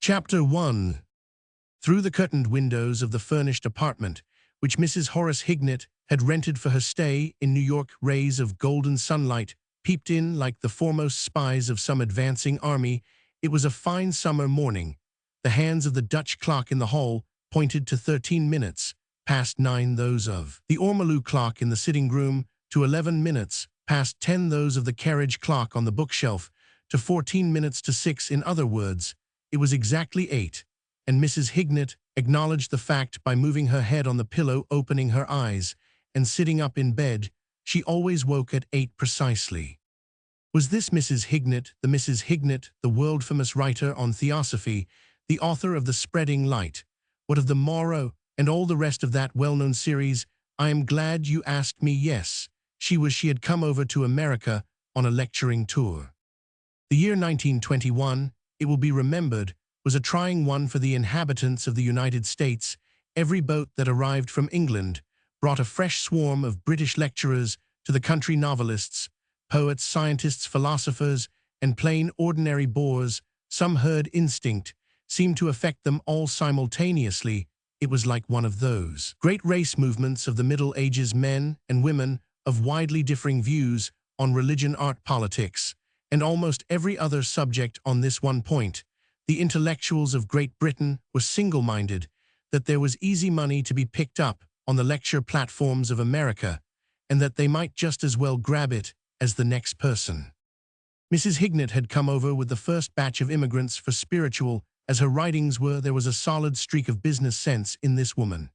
Chapter 1. Through the curtained windows of the furnished apartment, which Mrs. Horace Hignett had rented for her stay in New York, rays of golden sunlight peeped in like the foremost spies of some advancing army. It was a fine summer morning. The hands of the Dutch clock in the hall pointed to 13 minutes past 9, those of the ormolu clock in the sitting room to 11 minutes past 10, those of the carriage clock on the bookshelf to 14 minutes to 6. In other words, it was exactly 8, and Mrs. Hignett acknowledged the fact by moving her head on the pillow, opening her eyes, and sitting up in bed. She always woke at 8 precisely. Was this Mrs. Hignett, the world-famous writer on theosophy, the author of The Spreading Light? What of the Morrow and all the rest of that well-known series? I am glad you asked me. Yes, she had come over to America on a lecturing tour. The year 1921, it will be remembered, was a trying one for the inhabitants of the United States. Every boat that arrived from England brought a fresh swarm of British lecturers to the country, novelists, poets, scientists, philosophers, and plain ordinary bores. Some herd instinct seemed to affect them all simultaneously. It was like one of those great race movements of the Middle Ages, men and women of widely differing views on religion, art, politics, and almost every other subject. On this one point, the intellectuals of Great Britain were single-minded, that there was easy money to be picked up on the lecture platforms of America, and that they might just as well grab it as the next person. Mrs. Hignett had come over with the first batch of immigrants, for spiritual as her writings were, there was a solid streak of business sense in this woman,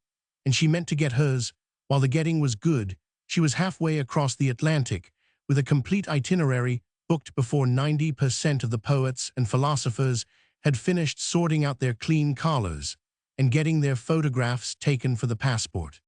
and she meant to get hers. While the getting was good, she was halfway across the Atlantic with a complete itinerary booked before 90% of the poets and philosophers had finished sorting out their clean collars and getting their photographs taken for the passport.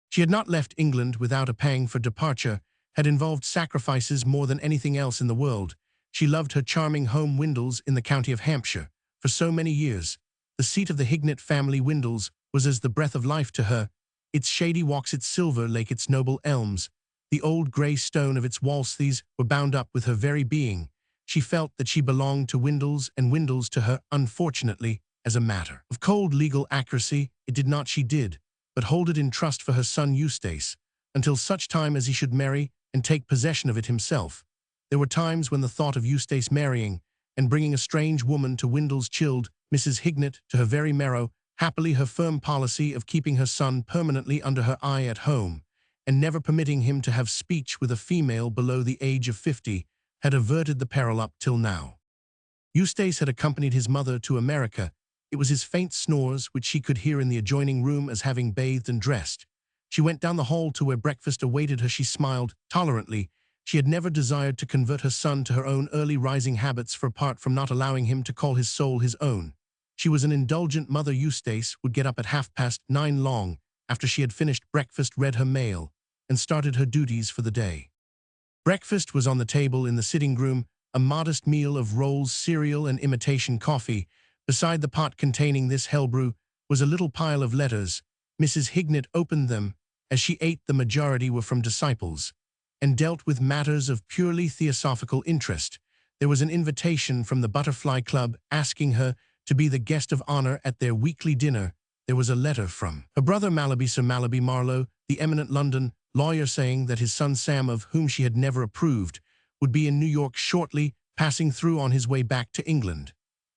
She had not left England without a pang, for departure had involved sacrifices more than anything else in the world. She loved her charming home, Windles, in the county of Hampshire. For so many years, the seat of the Hignett family, Windles, was as the breath of life to her. Its shady walks, its silver lake, its noble elms, the old grey stone of its walls—these were bound up with her very being. She felt that she belonged to Windles, and Windles to her. Unfortunately, as a matter of cold legal accuracy, it did not. She did but hold it in trust for her son Eustace, until such time as he should marry and take possession of it himself. There were times when the thought of Eustace marrying and bringing a strange woman to Windles chilled Mrs. Hignett to her very marrow. Happily, her firm policy of keeping her son permanently under her eye at home, and never permitting him to have speech with a female below the age of 50, had averted the peril up till now. Eustace had accompanied his mother to America. It was his faint snores, which she could hear in the adjoining room, as, having bathed and dressed, she went down the hall to where breakfast awaited her. She smiled tolerantly. She had never desired to convert her son to her own early rising habits, for apart from not allowing him to call his soul his own, she was an indulgent mother. Eustace would get up at 9:30 long after she had finished breakfast, read her mail, and started her duties for the day. Breakfast was on the table in the sitting room, a modest meal of rolls, cereal, and imitation coffee. Beside the pot containing this hellbrew was a little pile of letters. Mrs. Hignett opened them as she ate. The majority were from disciples, and dealt with matters of purely theosophical interest. There was an invitation from the Butterfly Club asking her to be the guest of honor at their weekly dinner. There was a letter from her brother Malaby, Sir Malaby Marlowe, the eminent London lawyer, saying that his son Sam, of whom she had never approved, would be in New York shortly, passing through on his way back to England,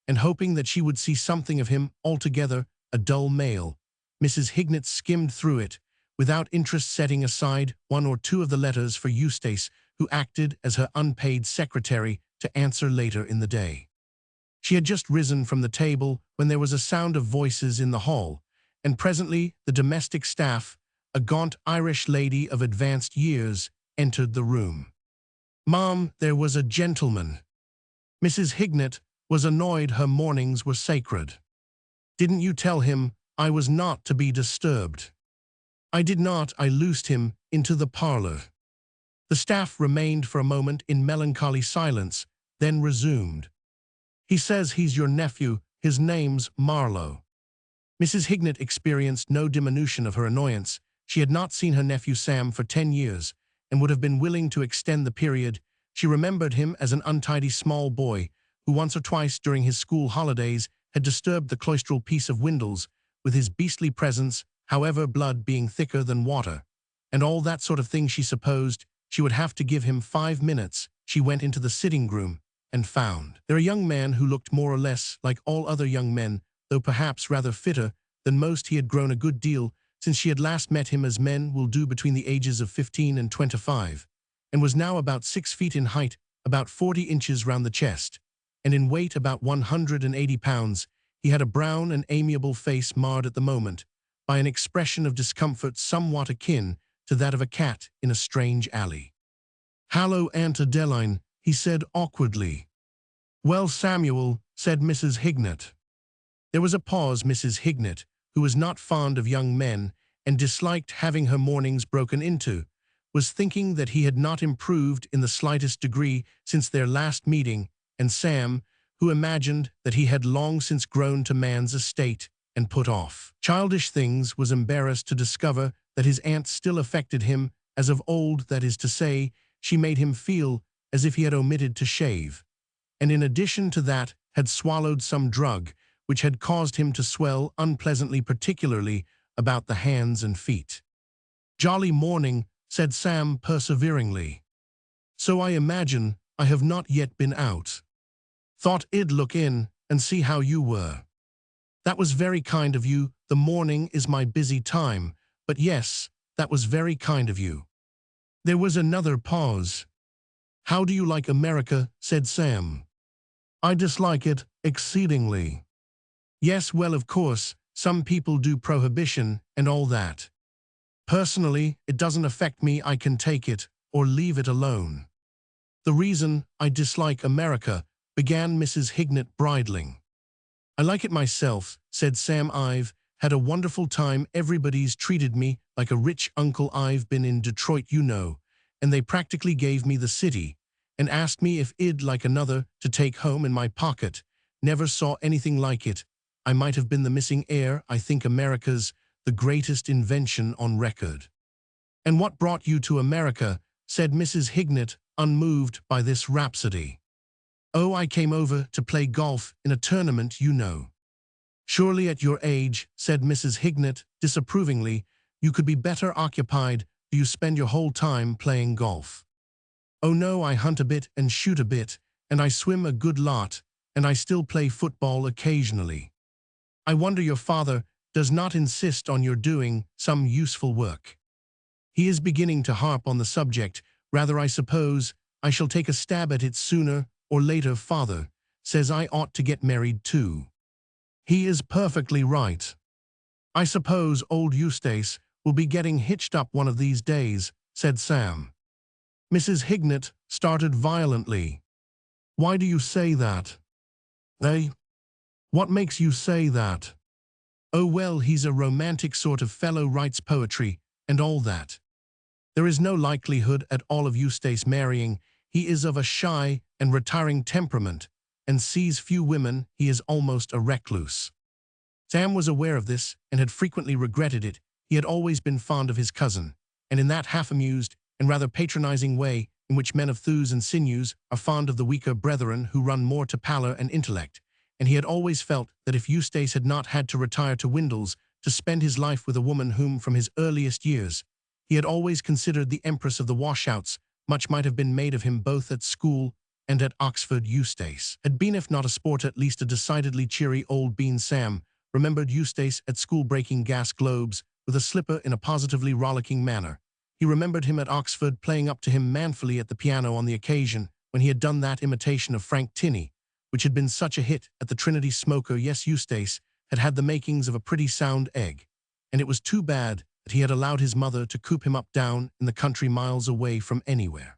and hoping that she would see something of him. Altogether a dull mail. Mrs. Hignett skimmed through it without interest, setting aside one or two of the letters for Eustace, who acted as her unpaid secretary, to answer later in the day. She had just risen from the table when there was a sound of voices in the hall, and presently the domestic staff, a gaunt Irish lady of advanced years, entered the room. "Ma'am, there was a gentleman." Mrs. Hignett was annoyed. Her mornings were sacred. "Didn't you tell him I was not to be disturbed?" "I did not. I loosed him into the parlor." The staff remained for a moment in melancholy silence, then resumed. "He says he's your nephew. His name's Marlowe." Mrs. Hignett experienced no diminution of her annoyance. She had not seen her nephew Sam for 10 years, and would have been willing to extend the period. She remembered him as an untidy small boy who once or twice during his school holidays had disturbed the cloistral peace of Windles with his beastly presence, however, blood being thicker than water, and all that sort of thing. She supposed she would have to give him 5 minutes. She went into the sitting room and found there a young man who looked more or less like all other young men, though perhaps rather fitter than most. He had grown a good deal since she had last met him, as men will do between the ages of 15 and 25, and was now about 6 feet in height, about 40 inches round the chest, and in weight about 180 pounds. He had a brown and amiable face marred at the moment by an expression of discomfort somewhat akin to that of a cat in a strange alley. "Hallo, Aunt Adeline," he said awkwardly. "Well, Samuel," said Mrs. Hignett. There was a pause. Mrs. Hignett, who was not fond of young men and disliked having her mornings broken into, was thinking that he had not improved in the slightest degree since their last meeting, and Sam, who imagined that he had long since grown to man's estate and put off childish things, was embarrassed to discover that his aunt still affected him as of old. That is to say, she made him feel as if he had omitted to shave, and in addition to that had swallowed some drug which had caused him to swell unpleasantly, particularly about the hands and feet. "Jolly morning," said Sam perseveringly. "So I imagine I have not yet been out. Thought I'd look in and see how you were." "That was very kind of you. The morning is my busy time, but yes, that was very kind of you." There was another pause. "How do you like America?" said Sam. "I dislike it exceedingly." "Yes, well, of course, some people do prohibition and all that. Personally, it doesn't affect me. I can take it or leave it alone." "The reason I dislike America," began Mrs. Hignett, bridling. "I like it myself," said Sam. "I've had a wonderful time. Everybody's treated me like a rich uncle. I've been in Detroit, you know, and they practically gave me the city and asked me if I'd like another to take home in my pocket. Never saw anything like it. I might have been the missing heir. I think America's the greatest invention on record." "And what brought you to America?" said Mrs. Hignett, unmoved by this rhapsody. "Oh, I came over to play golf in a tournament, you know." "Surely at your age," said Mrs. Hignett disapprovingly, "you could be better occupied. Do you spend your whole time playing golf?" "Oh no, I hunt a bit and shoot a bit, and I swim a good lot, and I still play football occasionally." "I wonder your father does not insist on your doing some useful work. He is beginning to harp on the subject. Rather, I suppose I shall take a stab at it sooner or later. Father says I ought to get married too." "He is perfectly right. I suppose old Eustace will be getting hitched up one of these days," said Sam. Mrs. Hignett started violently. "Why do you say that?" "Eh? What makes you say that?" "Oh, well, he's a romantic sort of fellow, writes poetry and all that. There is no likelihood at all of Eustace marrying. He is of a shy and retiring temperament, and sees few women. He is almost a recluse." Sam was aware of this and had frequently regretted it. He had always been fond of his cousin, and in that half-amused and rather patronizing way in which men of thews and sinews are fond of the weaker brethren who run more to pallor and intellect, and he had always felt that if Eustace had not had to retire to Windles to spend his life with a woman whom, from his earliest years, he had always considered the empress of the washouts, much might have been made of him both at school and at Oxford. Eustace had been, if not a sport, at least a decidedly cheery old bean. Sam remembered Eustace at school breaking gas globes with a slipper in a positively rollicking manner. He remembered him at Oxford playing up to him manfully at the piano on the occasion when he had done that imitation of Frank Tinney, which had been such a hit at the Trinity Smoker. Yes, Eustace had had the makings of a pretty sound egg, and it was too bad that he had allowed his mother to coop him up down in the country miles away from anywhere.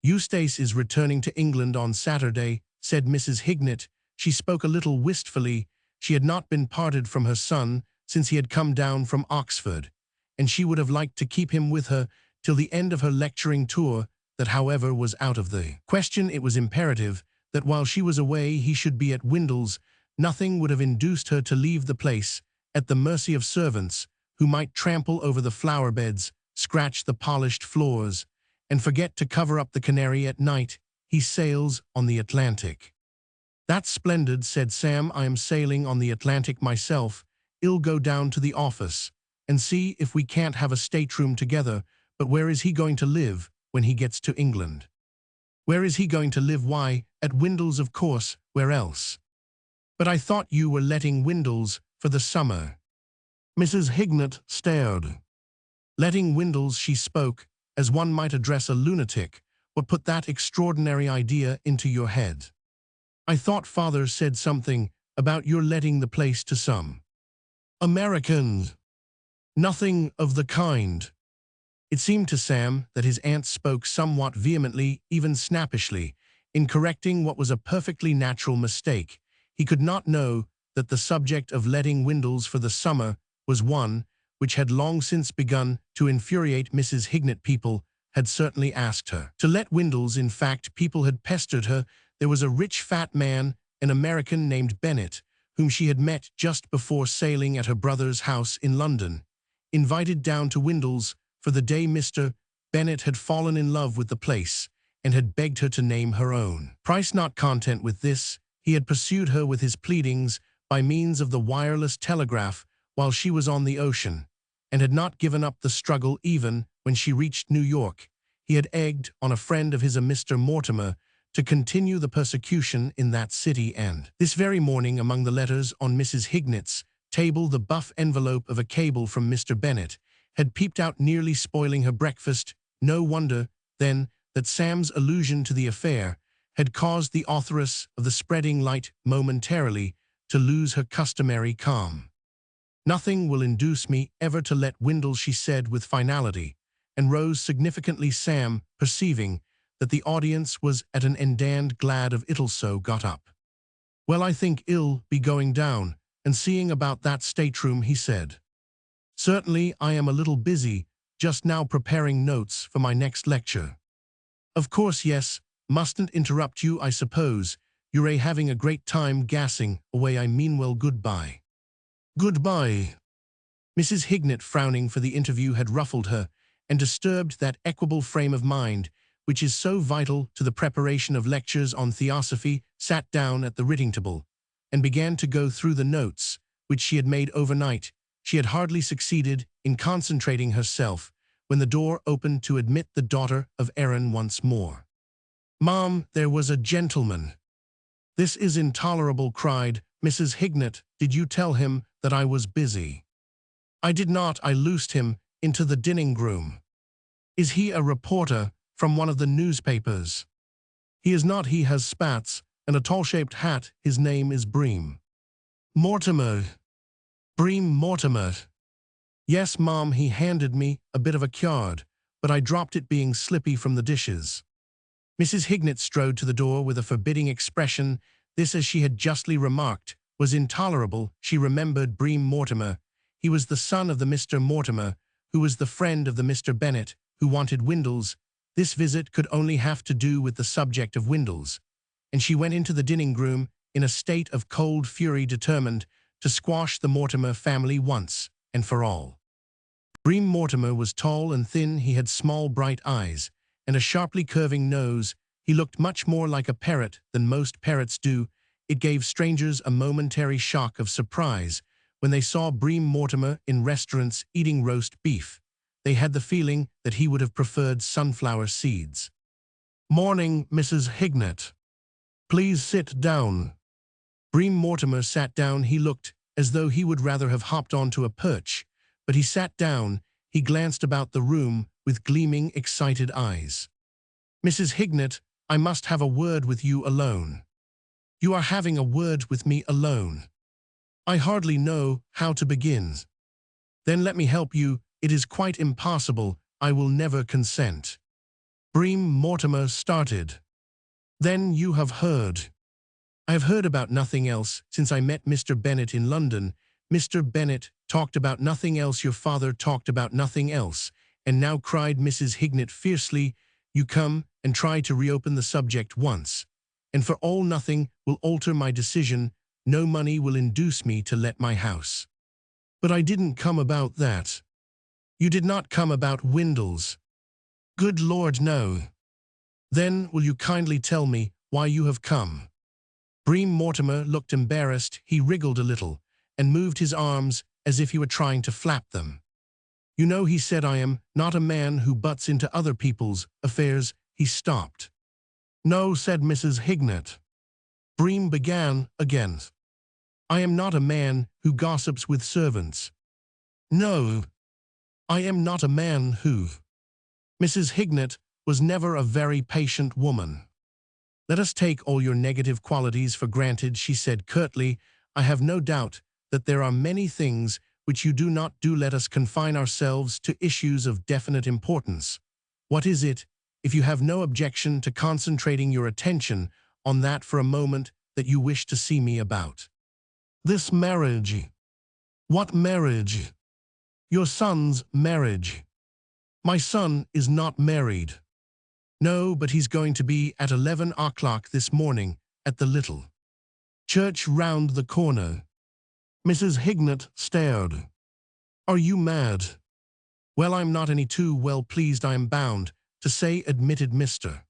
"Eustace is returning to England on Saturday," said Mrs. Hignett. She spoke a little wistfully. She had not been parted from her son since he had come down from Oxford, and she would have liked to keep him with her till the end of her lecturing tour. That, however, was out of the question. It was imperative that while she was away he should be at Windles. Nothing would have induced her to leave the place at the mercy of servants who might trample over the flower beds, scratch the polished floors, and forget to cover up the canary at night. He sails on the Atlantic. "That's splendid," said Sam. "I am sailing on the Atlantic myself. I'll go down to the office and see if we can't have a stateroom together. But where is he going to live when he gets to England?" "Where is he going to live? Why, at Windles, of course. Where else?" "But I thought you were letting Windles for the summer." Mrs. Hignett stared. "Letting Windles," she spoke, as one might address a lunatic. "What put that extraordinary idea into your head?" "I thought father said something about your letting the place to some Americans." "Nothing of the kind." It seemed to Sam that his aunt spoke somewhat vehemently, even snappishly, in correcting what was a perfectly natural mistake. He could not know that the subject of letting Windles for the summer was one which had long since begun to infuriate Mrs. Hignett. People had certainly asked her to let Windles. In fact, people had pestered her. There was a rich fat man, an American named Bennett, whom she had met just before sailing at her brother's house in London, invited down to Windles for the day. Mr. Bennett had fallen in love with the place and had begged her to name her own price. Not content with this, he had pursued her with his pleadings by means of the wireless telegraph while she was on the ocean, and had not given up the struggle even when she reached New York. He had egged on a friend of his, a Mr. Mortimer, to continue the persecution in that city, and this very morning, among the letters on Mrs. Hignett's table, the buff envelope of a cable from Mr. Bennett had peeped out, nearly spoiling her breakfast. No wonder, then, that Sam's allusion to the affair had caused the authoress of the spreading light momentarily to lose her customary calm. "Nothing will induce me ever to let Windles," she said with finality, and rose significantly. Sam, perceiving that the audience was at an end and glad of it also, got up. "Well, I think I'll be going down and seeing about that stateroom," he said. "Certainly, I am a little busy just now preparing notes for my next lecture." "Of course, yes. Mustn't interrupt you, I suppose. You're having a great time gassing away. I mean, well, goodbye." "Goodbye." Mrs. Hignett, frowning, for the interview had ruffled her and disturbed that equable frame of mind which is so vital to the preparation of lectures on theosophy, sat down at the writing table and began to go through the notes which she had made overnight. She had hardly succeeded in concentrating herself when the door opened to admit the daughter of Erin once more. "Mom, there was a gentleman." "This is intolerable," cried Mrs. Hignett. "Did you tell him that I was busy?" "I did not. I loosed him into the dining room." "Is he a reporter from one of the newspapers?" "He is not. He has spats and a tall-shaped hat. His name is Bream Mortimer." "Bream Mortimer?" "Yes, Mom. He handed me a bit of a card, but I dropped it being slippy from the dishes." Mrs. Hignett strode to the door with a forbidding expression. This, as she had justly remarked, was intolerable. She remembered Bream Mortimer. He was the son of the Mr. Mortimer, who was the friend of the Mr. Bennett, who wanted Windles. This visit could only have to do with the subject of Windles, and she went into the dining room in a state of cold fury, determined to squash the Mortimer family once and for all. Bream Mortimer was tall and thin. He had small bright eyes and a sharply curving nose. He looked much more like a parrot than most parrots do. It gave strangers a momentary shock of surprise when they saw Bream Mortimer in restaurants eating roast beef. They had the feeling that he would have preferred sunflower seeds. "Morning, Mrs. Hignett. Please sit down." Bream Mortimer sat down. He looked as though he would rather have hopped onto a perch, but he sat down. He glanced about the room with gleaming, excited eyes. "Mrs. Hignett, I must have a word with you alone." "You are having a word with me alone?" "I hardly know how to begin." "Then let me help you. It is quite impossible. I will never consent." Bream Mortimer started. "Then you have heard." "I have heard about nothing else since I met Mr. Bennett in London." "Mr. Bennett talked about nothing else. Your father talked about nothing else. And now," cried Mrs. Hignett fiercely, "you come and try to reopen the subject once, and for all nothing will alter my decision. No money will induce me to let my house." "But I didn't come about that." "You did not come about Windles." "Good Lord, no." "Then will you kindly tell me why you have come?" Bream Mortimer looked embarrassed. He wriggled a little and moved his arms as if he were trying to flap them. You know, he said, I am not a man who butts into other people's affairs. He stopped. No, said Mrs. Hignett. Bream began again. I am not a man who gossips with servants. No, I am not a man who. Mrs. Hignett was never a very patient woman. Let us take all your negative qualities for granted, she said curtly. I have no doubt that there are many things which you do not do. Let us confine ourselves to issues of definite importance. What is it, if you have no objection to concentrating your attention on that for a moment, that you wish to see me about? This marriage. What marriage? Your son's marriage. My son is not married. No, but he's going to be at 11 o'clock this morning at the little church round the corner. Mrs. Hignett stared. Are you mad? Well, I'm not any too well pleased, I am bound to say, admitted Mr.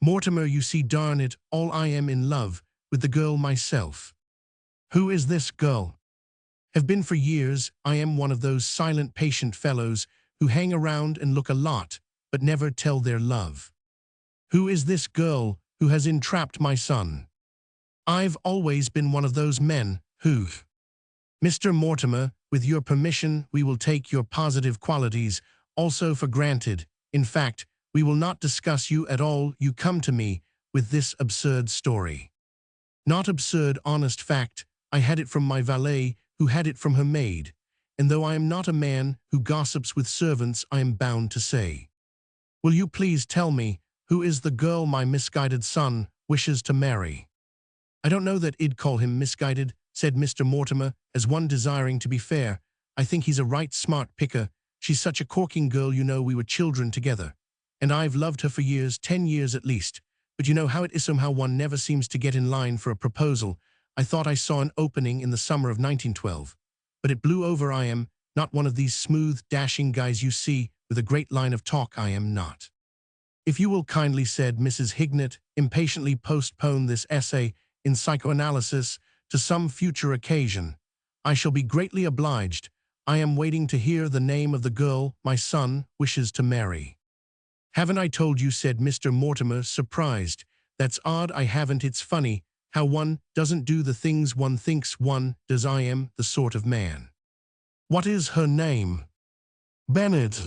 Mortimer. You see, darn it all, I am in love with the girl myself. Who is this girl? Have been for years. I am one of those silent, patient fellows who hang around and look a lot, but never tell their love. Who is this girl who has entrapped my son? I've always been one of those men who. Mr. Mortimer, with your permission, we will take your positive qualities also for granted. In fact, we will not discuss you at all. You come to me with this absurd story. Not absurd, honest fact. I had it from my valet, who had it from her maid. And though I am not a man who gossips with servants, I am bound to say. Will you please tell me, who is the girl my misguided son wishes to marry? I don't know that I'd call him misguided, said Mr. Mortimer, as one desiring to be fair. I think he's a right smart picker. She's such a corking girl, you know, we were children together. And I've loved her for years, 10 years at least. But you know how it is, somehow one never seems to get in line for a proposal. I thought I saw an opening in the summer of 1912. But it blew over. I am not one of these smooth, dashing guys you see with a great line of talk. I am not. If you will kindly, said Mrs. Hignett, impatiently, postpone this essay in psychoanalysis to some future occasion, I shall be greatly obliged. I am waiting to hear the name of the girl my son wishes to marry. Haven't I told you, said Mr. Mortimer, surprised. That's odd, I haven't. It's funny how one doesn't do the things one thinks one does. I am the sort of man. What is her name? Bennett.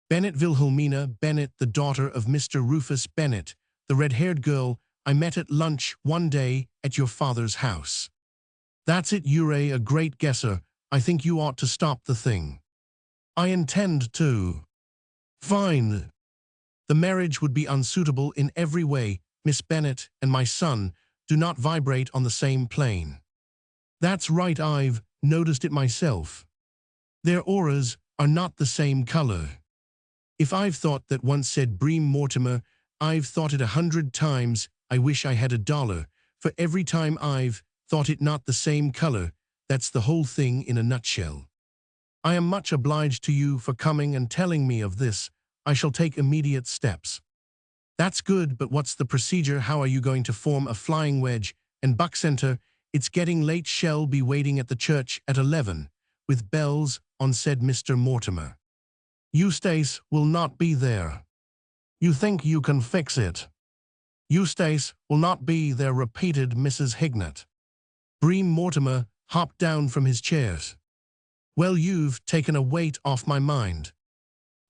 Bennett, Wilhelmina Bennett, the daughter of Mr. Rufus Bennett, the red-haired girl I met at lunch one day at your father's house. That's it. You're a great guesser. I think you ought to stop the thing. I intend to. Fine. The marriage would be unsuitable in every way. Miss Bennett and my son do not vibrate on the same plane. That's right, I've noticed it myself. Their auras are not the same color. If I've thought that once, said Bream Mortimer, I've thought it 100 times. I wish I had $1 for every time I've thought it not the same color. That's the whole thing in a nutshell. I am much obliged to you for coming and telling me of this. I shall take immediate steps. That's good, but what's the procedure? How are you going to form a flying wedge and buck center? It's getting late. Shall be waiting at the church at 11, with bells on, said Mr. Mortimer. Eustace will not be there. You think you can fix it? Eustace will not be there, repeated Mrs. Hignett. Bream Mortimer hopped down from his chair. Well, you've taken a weight off my mind.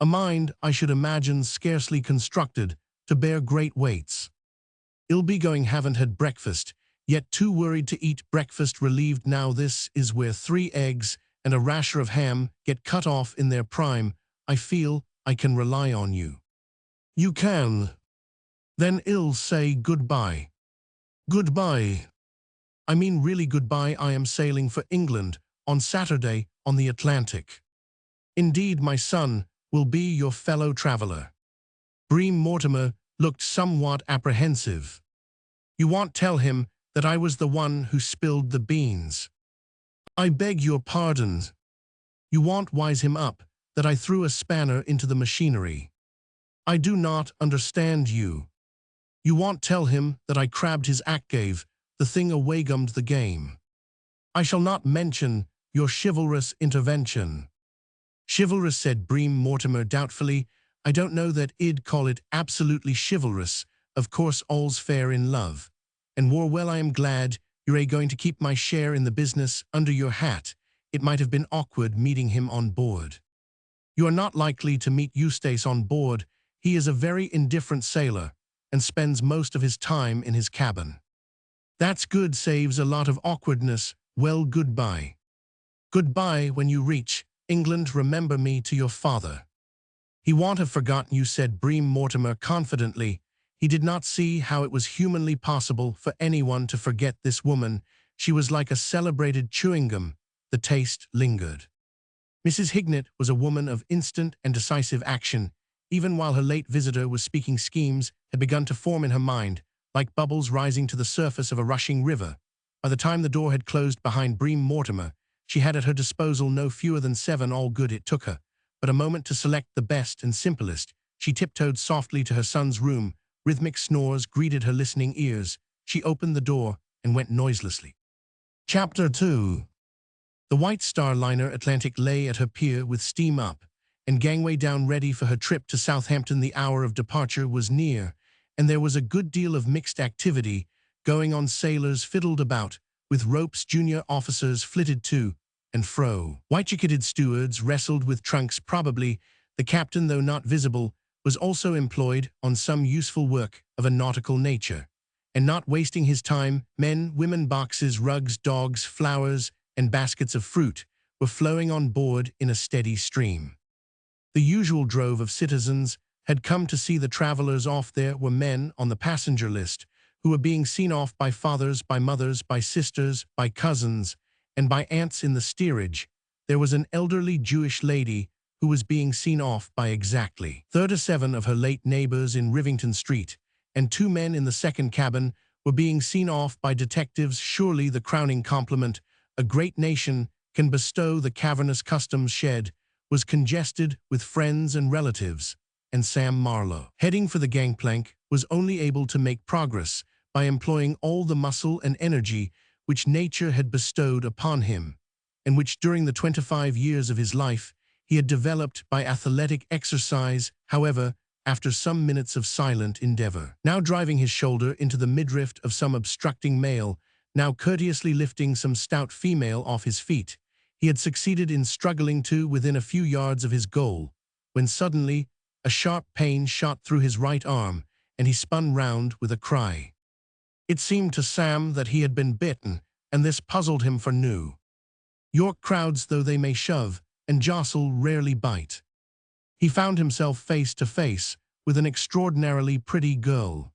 A mind, I should imagine, scarcely constructed to bear great weights. I'll be going, haven't had breakfast, yet too worried to eat breakfast. Relieved now. This is where 3 eggs and a rasher of ham get cut off in their prime. I feel I can rely on you. You can. Then I'll say goodbye. Goodbye. I mean really goodbye. I am sailing for England on Saturday on the Atlantic. Indeed, my son will be your fellow traveler. Bream Mortimer looked somewhat apprehensive. You won't tell him that I was the one who spilled the beans? I beg your pardon. You won't wise him up that I threw a spanner into the machinery? I do not understand you. You won't tell him that I crabbed his acgave the thing away-gummed the game. I shall not mention your chivalrous intervention. Chivalrous, said Bream Mortimer doubtfully. I don't know that I'd call it absolutely chivalrous. Of course all's fair in love. And well, I am glad you're going to keep my share in the business under your hat. It might have been awkward meeting him on board. You are not likely to meet Eustace on board. He is a very indifferent sailor and spends most of his time in his cabin. That's good, saves a lot of awkwardness. Well, goodbye. Goodbye when you reach England. Remember me to your father. He won't have forgotten you, said Bream Mortimer confidently. He did not see how it was humanly possible for anyone to forget this woman. She was like a celebrated chewing gum. The taste lingered. Mrs. Hignett was a woman of instant and decisive action. Even while her late visitor was speaking, schemes had begun to form in her mind, like bubbles rising to the surface of a rushing river. By the time the door had closed behind Bream Mortimer, she had at her disposal no fewer than 7. All good. It took her but a moment to select the best and simplest. She tiptoed softly to her son's room. Rhythmic snores greeted her listening ears. She opened the door and went noiselessly. Chapter 2. The White Star liner Atlantic lay at her pier with steam up and gangway down, ready for her trip to Southampton. The hour of departure was near, and there was a good deal of mixed activity going on. Sailors fiddled about with ropes, junior officers flitted to and fro. White-jacketed stewards wrestled with trunks. Probably the captain, though not visible, was also employed on some useful work of a nautical nature, and not wasting his time. Men, women, boxes, rugs, dogs, flowers, and baskets of fruit were flowing on board in a steady stream. The usual drove of citizens had come to see the travelers off. There were men on the passenger list who were being seen off by fathers, by mothers, by sisters, by cousins, and by aunts in the steerage. There was an elderly Jewish lady who was being seen off by exactly 37 of her late neighbors in Rivington Street, and 2 men in the second cabin were being seen off by detectives. Surely the crowning compliment a great nation can bestow, the cavernous customs shed, was congested with friends and relatives, and Sam Marlowe, heading for the gangplank, was only able to make progress by employing all the muscle and energy which nature had bestowed upon him, and which during the 25 years of his life he had developed by athletic exercise. However, after some minutes of silent endeavor, now driving his shoulder into the midriff of some obstructing male, now courteously lifting some stout female off his feet, he had succeeded in struggling to within a few yards of his goal, when suddenly a sharp pain shot through his right arm, and he spun round with a cry. It seemed to Sam that he had been bitten, and this puzzled him, for New York crowds, though they may shove and jostle, rarely bite. He found himself face to face with an extraordinarily pretty girl.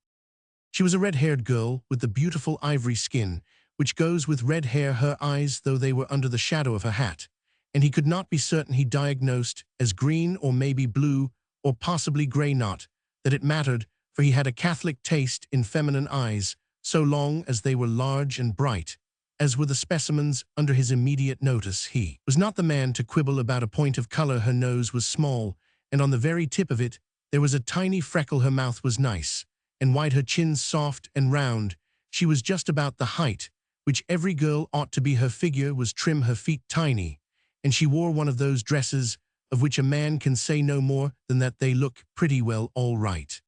She was a red-haired girl with the beautiful ivory skin which goes with red hair, her eyes, though they were under the shadow of her hat, and he could not be certain, he diagnosed as green or maybe blue or possibly gray. Not that it mattered, for he had a Catholic taste in feminine eyes, so long as they were large and bright, as were the specimens under his immediate notice. He was not the man to quibble about a point of color. Her nose was small, and on the very tip of it there was a tiny freckle. Her mouth was nice and white, her chin soft and round. She was just about the height which every girl ought to be. Her figure was trim, her feet tiny, and she wore one of those dresses of which a man can say no more than that they look pretty well all right.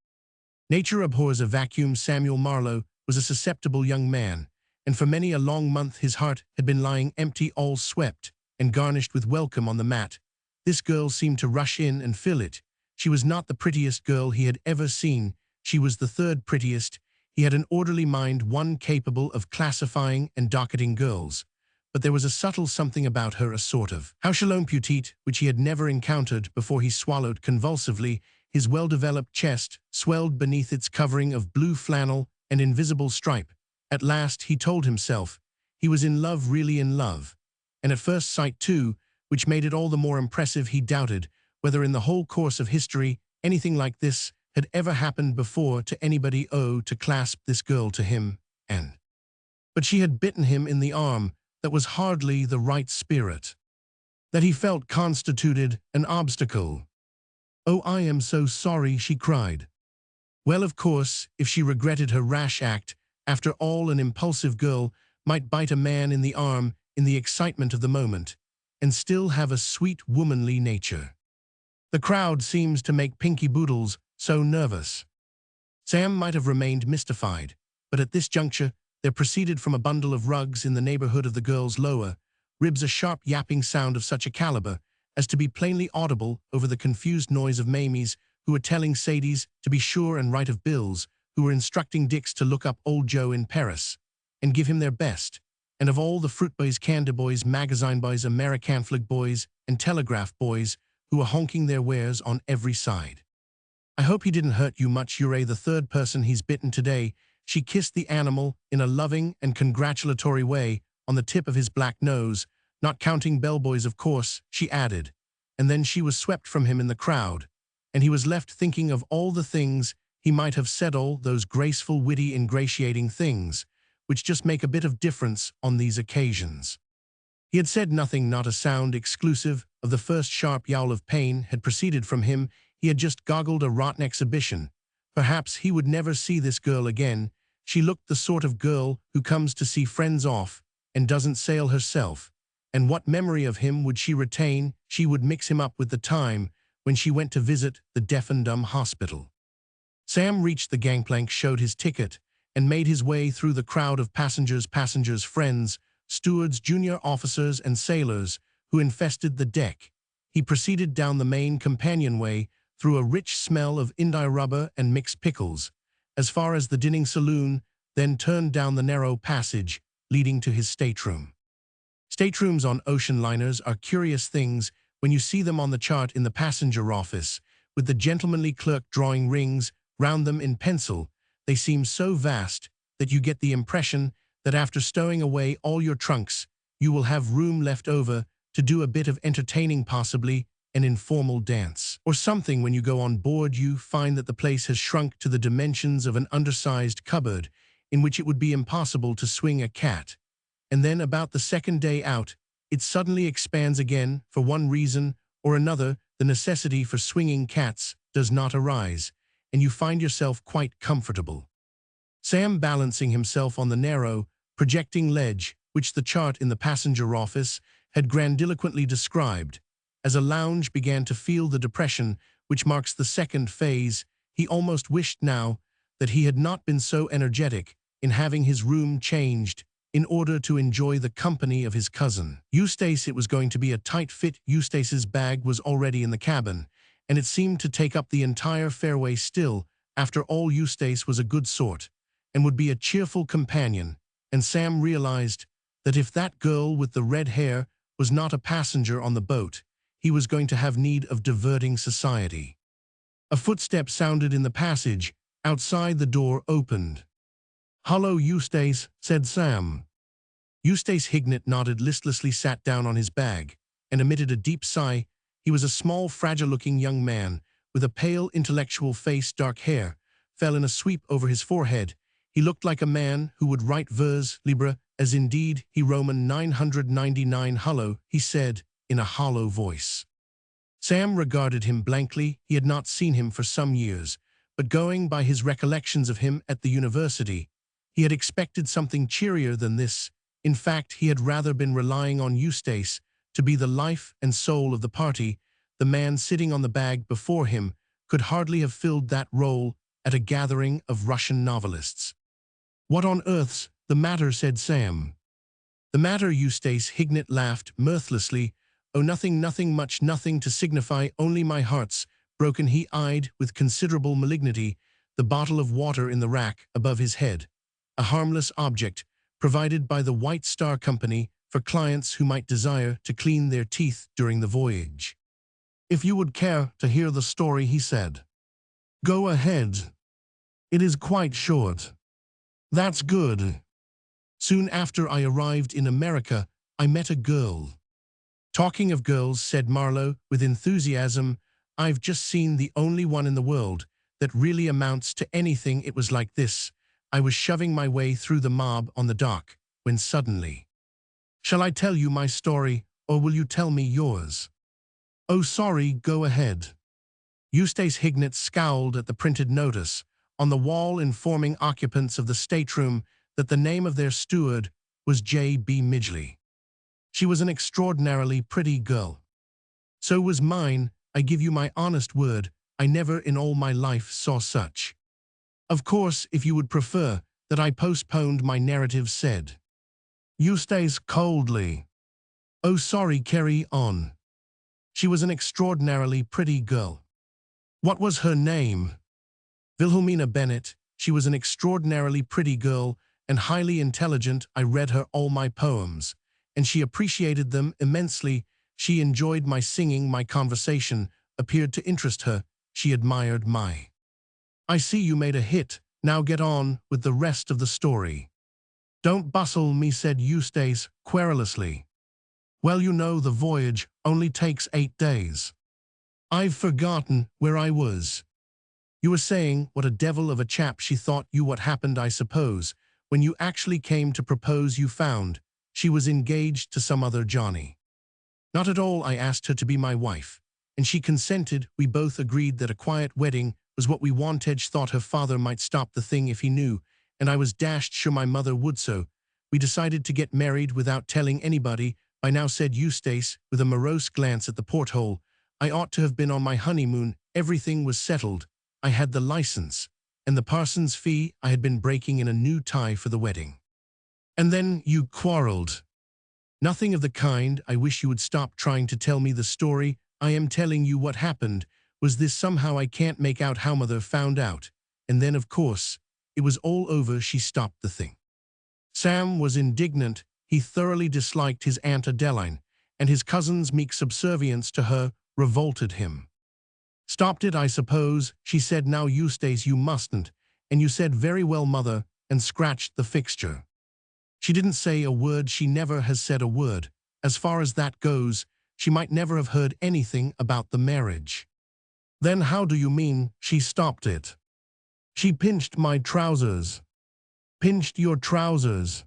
Nature abhors a vacuum. Samuel Marlowe was a susceptible young man, and for many a long month his heart had been lying empty, all swept and garnished with welcome on the mat. This girl seemed to rush in and fill it. She was not the prettiest girl he had ever seen. She was the third prettiest. He had an orderly mind, one capable of classifying and docketing girls, but there was a subtle something about her, a sort of hauchelon petite, which he had never encountered before. He swallowed convulsively. His well-developed chest swelled beneath its covering of blue flannel and invisible stripe. At last, he told himself, he was in love, really in love, and at first sight too, which made it all the more impressive. He doubted whether in the whole course of history anything like this had ever happened before to anybody. Oh, to clasp this girl to him, but she had bitten him in the arm. That was hardly the right spirit. That he felt constituted an obstacle. "Oh, I am so sorry," she cried. Well, of course, if she regretted her rash act, After all, an impulsive girl might bite a man in the arm in the excitement of the moment and still have a sweet womanly nature. The crowd seems to make Pinky Boodles so nervous. Sam might have remained mystified, but at this juncture there proceeded from a bundle of rugs in the neighborhood of the girl's lower ribs a sharp yapping sound of such a caliber as to be plainly audible over the confused noise of Mamies, who were telling Sadies to be sure and write of bills, who were instructing Dicks to look up old Joe in Paris and give him their best, and of all the fruit boys, candy boys, magazine boys, American flag boys, and telegraph boys who were honking their wares on every side. "I hope he didn't hurt you much. You're the third person he's bitten today." She kissed the animal in a loving and congratulatory way on the tip of his black nose, "not counting bellboys, of course," she added, and then she was swept from him in the crowd, and he was left thinking of all the things he might have said, all those graceful, witty, ingratiating things, which just make a bit of difference on these occasions. He had said nothing, not a sound, exclusive of the first sharp yowl of pain had proceeded from him. He had just goggled a rotten exhibition. Perhaps he would never see this girl again. She looked the sort of girl who comes to see friends off and doesn't sail herself. And what memory of him would she retain? She would mix him up with the time when she went to visit the deaf and dumb hospital. Sam reached the gangplank, showed his ticket, and made his way through the crowd of passengers, friends, stewards, junior officers, and sailors who infested the deck. He proceeded down the main companionway through a rich smell of India rubber and mixed pickles, as far as the dinning saloon, then turned down the narrow passage leading to his stateroom. Staterooms on ocean liners are curious things when you see them on the chart in the passenger office, with the gentlemanly clerk drawing rings round them in pencil. They seem so vast that you get the impression that after stowing away all your trunks, you will have room left over to do a bit of entertaining, possibly an informal dance or something. When you go on board, you find that the place has shrunk to the dimensions of an undersized cupboard in which it would be impossible to swing a cat. And then about the second day out, it suddenly expands again. For one reason or another, the necessity for swinging cats does not arise, and you find yourself quite comfortable. Sam balancing himself on the narrow, projecting ledge which the chart in the passenger office had grandiloquently described as a lounge, began to feel the depression which marks the second phase. He almost wished now that he had not been so energetic in having his room changed in order to enjoy the company of his cousin Eustace. It was going to be a tight fit. Eustace's bag was already in the cabin, and it seemed to take up the entire fairway. Still, after all, Eustace was a good sort and would be a cheerful companion, and Sam realized that if that girl with the red hair was not a passenger on the boat, he was going to have need of diverting society. A footstep sounded in the passage. Outside, the door opened. "Hello, Eustace," said Sam. Eustace Hignett nodded listlessly, sat down on his bag, and emitted a deep sigh. He was a small, fragile-looking young man with a pale, intellectual face. Dark hair fell in a sweep over his forehead. He looked like a man who would write vers libre, as indeed he Roman 999. "Hello," he said in a hollow voice. Sam regarded him blankly. He had not seen him for some years, but going by his recollections of him at the university, he had expected something cheerier than this. In fact, he had rather been relying on Eustace to be the life and soul of the party. The man sitting on the bag before him could hardly have filled that role at a gathering of Russian novelists. "What on earth's the matter?" said Sam. "The matter?" Eustace Hignett laughed mirthlessly. "Oh, nothing much, nothing to signify, only my heart's broken." He eyed with considerable malignity the bottle of water in the rack above his head, a harmless object provided by the White Star Company for clients who might desire to clean their teeth during the voyage. "If you would care to hear the story," he said. "Go ahead. It is quite short." "That's good. Soon after I arrived in America, I met a girl." "Talking of girls," said Marlowe with enthusiasm, "I've just seen the only one in the world that really amounts to anything. It was like this. I was shoving my way through the mob on the dock when suddenly—" "Shall I tell you my story, or will you tell me yours?" "Oh, sorry, go ahead." Eustace Hignett scowled at the printed notice on the wall informing occupants of the stateroom that the name of their steward was J.B. Midgley. She was an extraordinarily pretty girl. So was mine, I give you my honest word, I never in all my life saw such. Of course, if you would prefer that I postponed my narrative, said Eustace coldly. Oh, sorry, carry on. She was an extraordinarily pretty girl. What was her name? Wilhelmina Bennett. She was an extraordinarily pretty girl and highly intelligent. I read her all my poems, and she appreciated them immensely. She enjoyed my singing, my conversation appeared to interest her. She admired my. I see you made a hit. Now get on with the rest of the story. Don't bustle me, said Eustace querulously. Well, you know the voyage only takes 8 days. I've forgotten where I was. You were saying what a devil of a chap she thought you. What happened, I suppose, when you actually came to propose? You found she was engaged to some other Johnny. Not at all. I asked her to be my wife, and she consented. We both agreed that a quiet wedding was what we wanted. Thought her father might stop the thing if he knew, and I was dashed sure my mother would. So we decided to get married without telling anybody. By now, said Eustace, with a morose glance at the porthole, I ought to have been on my honeymoon. Everything was settled. I had the license and the parson's fee. I had been breaking in a new tie for the wedding. And then you quarreled. Nothing of the kind. I wish you would stop trying to tell me the story. I am telling you what happened. Was this somehow? I can't make out how mother found out. And then, of course, it was all over. She stopped the thing. Sam was indignant. He thoroughly disliked his Aunt Adeline, and his cousin's meek subservience to her revolted him. Stopped it, I suppose, she said. Now, Eustace, you mustn't. And you said very well, mother, and scratched the fixture. She didn't say a word. She never has said a word. As far as that goes, she might never have heard anything about the marriage. Then how do you mean she stopped it? She pinched my trousers. Pinched your trousers?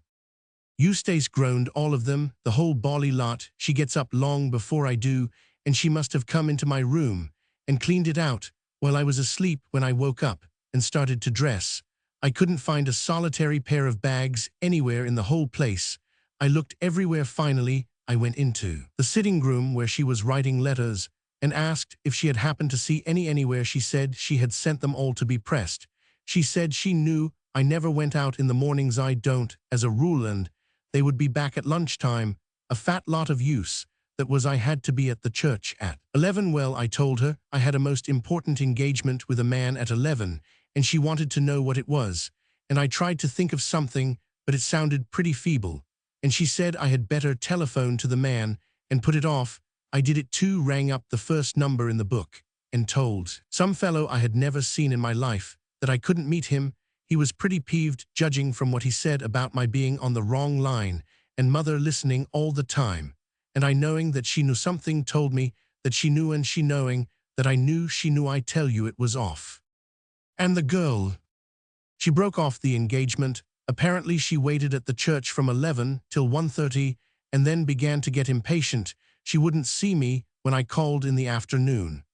Eustace groaned. All of them, the whole bally lot. She gets up long before I do, and she must have come into my room and cleaned it out while I was asleep. When I woke up and started to dress, I couldn't find a solitary pair of bags anywhere in the whole place. I looked everywhere. Finally, I went into the sitting room where she was writing letters and asked if she had happened to see any anywhere. She said she had sent them all to be pressed. She said she knew I never went out in the mornings. I don't, as a rule, and they would be back at lunchtime. A fat lot of use. That was, I had to be at the church at 11. Well, I told her I had a most important engagement with a man at 11, and she wanted to know what it was. And I tried to think of something, but it sounded pretty feeble. And she said I had better telephone to the man and put it off. I did it too, rang up the first number in the book, and told some fellow I had never seen in my life that I couldn't meet him. He was pretty peeved, judging from what he said about my being on the wrong line, and mother listening all the time. And I, knowing that she knew something, told me that she knew, and she knowing that I knew she knew. I tell you, it was off. And the girl, she broke off the engagement. Apparently she waited at the church from 11 till 1:30 and then began to get impatient. She wouldn't see me when I called in the afternoon.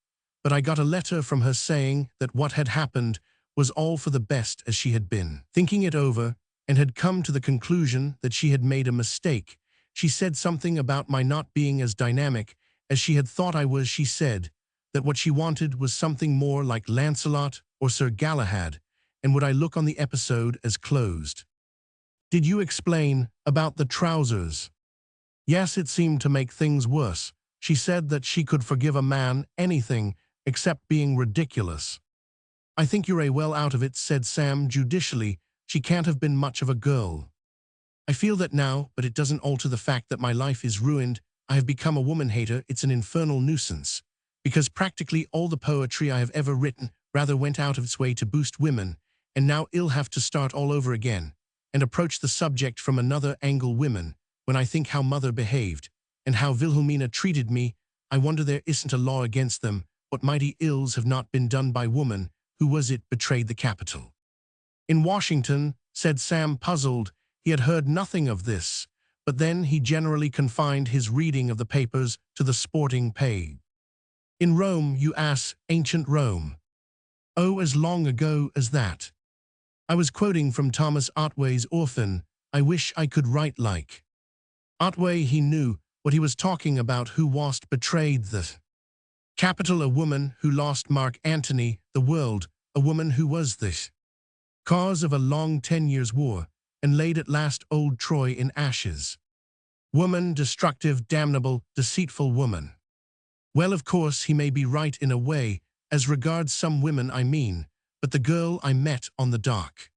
But I got a letter from her saying that what had happened was all for the best, as she had been thinking it over and had come to the conclusion that she had made a mistake. She said something about my not being as dynamic as she had thought I was. She said that what she wanted was something more like Lancelot or Sir Galahad, and would I look on the episode as closed. Did you explain about the trousers? Yes, it seemed to make things worse. She said that she could forgive a man anything except being ridiculous. I think you're well out of it, said Sam judicially. She can't have been much of a girl. I feel that now, but it doesn't alter the fact that my life is ruined. I have become a woman-hater. It's an infernal nuisance, because practically all the poetry I have ever written rather went out of its way to boost women, and now I'll have to start all over again and approach the subject from another angle. Women, when I think how mother behaved and how Wilhelmina treated me, I wonder there isn't a law against them. What mighty ills have not been done by woman? Who was it betrayed the capital? In Washington, said Sam, puzzled. He had heard nothing of this, but then he generally confined his reading of the papers to the sporting page. In Rome, you ass, ancient Rome. Oh, as long ago as that. I was quoting from Thomas Otway's Orphan, I wish I could write like. Otway he knew what he was talking about, who wast betrayed the capital, a woman who lost Mark Antony, the world, a woman who was the cause of a long 10 years' war, and laid at last old Troy in ashes. Woman, destructive, damnable, deceitful woman. Well, of course, he may be right in a way, as regards some women I mean, but the girl I met on the dock.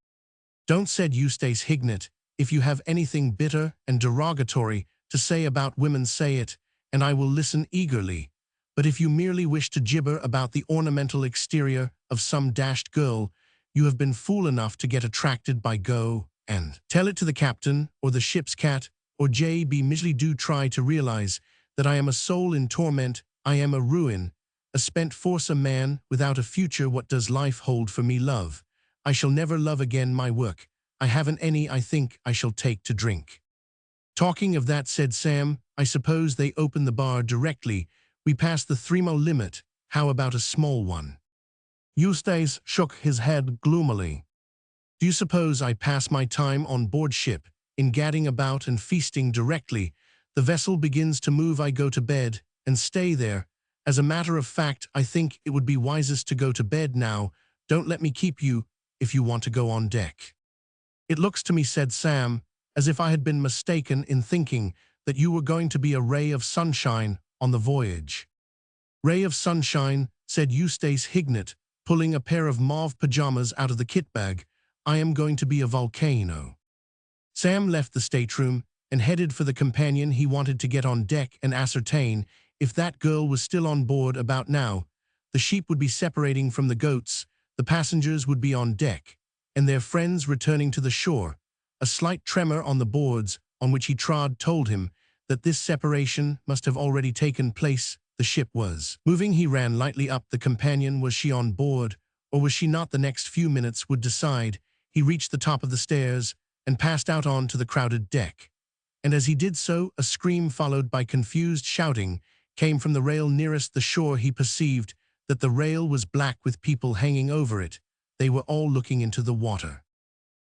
Don't, said Eustace Hignett, if you have anything bitter and derogatory to say about women, say it, and I will listen eagerly. But if you merely wish to gibber about the ornamental exterior of some dashed girl, you have been fool enough to get attracted by, go and tell it to the captain, or the ship's cat, or J.B. Misley. Do try to realize that I am a soul in torment, I am a ruin, a spent force, a man without a future. What does life hold for me? Love. I shall never love again. My work, I haven't any. I think I shall take to drink. Talking of that, said Sam, I suppose they open the bar directly we pass the 3-mo limit. How about a small one? Eustace shook his head gloomily. Do you suppose I pass my time on board ship, in gadding about and feasting directly the vessel begins to move? I go to bed and stay there. As a matter of fact, I think it would be wisest to go to bed now. Don't let me keep you if you want to go on deck. It looks to me, said Sam, as if I had been mistaken in thinking that you were going to be a ray of sunshine on the voyage. Ray of sunshine, said Eustace Hignett, pulling a pair of mauve pajamas out of the kit bag. I am going to be a volcano. Sam left the stateroom and headed for the companion. He wanted to get on deck and ascertain if that girl was still on board. About now, the sheep would be separating from the goats, the passengers would be on deck, and their friends returning to the shore. A slight tremor on the boards on which he trod told him that this separation must have already taken place. The ship was moving. He ran lightly up the companion. Was she on board, or was she not? The next few minutes would decide. He reached the top of the stairs and passed out on to the crowded deck. And as he did so, a scream followed by confused shouting came from the rail nearest the shore. He perceived that the rail was black with people hanging over it. They were all looking into the water.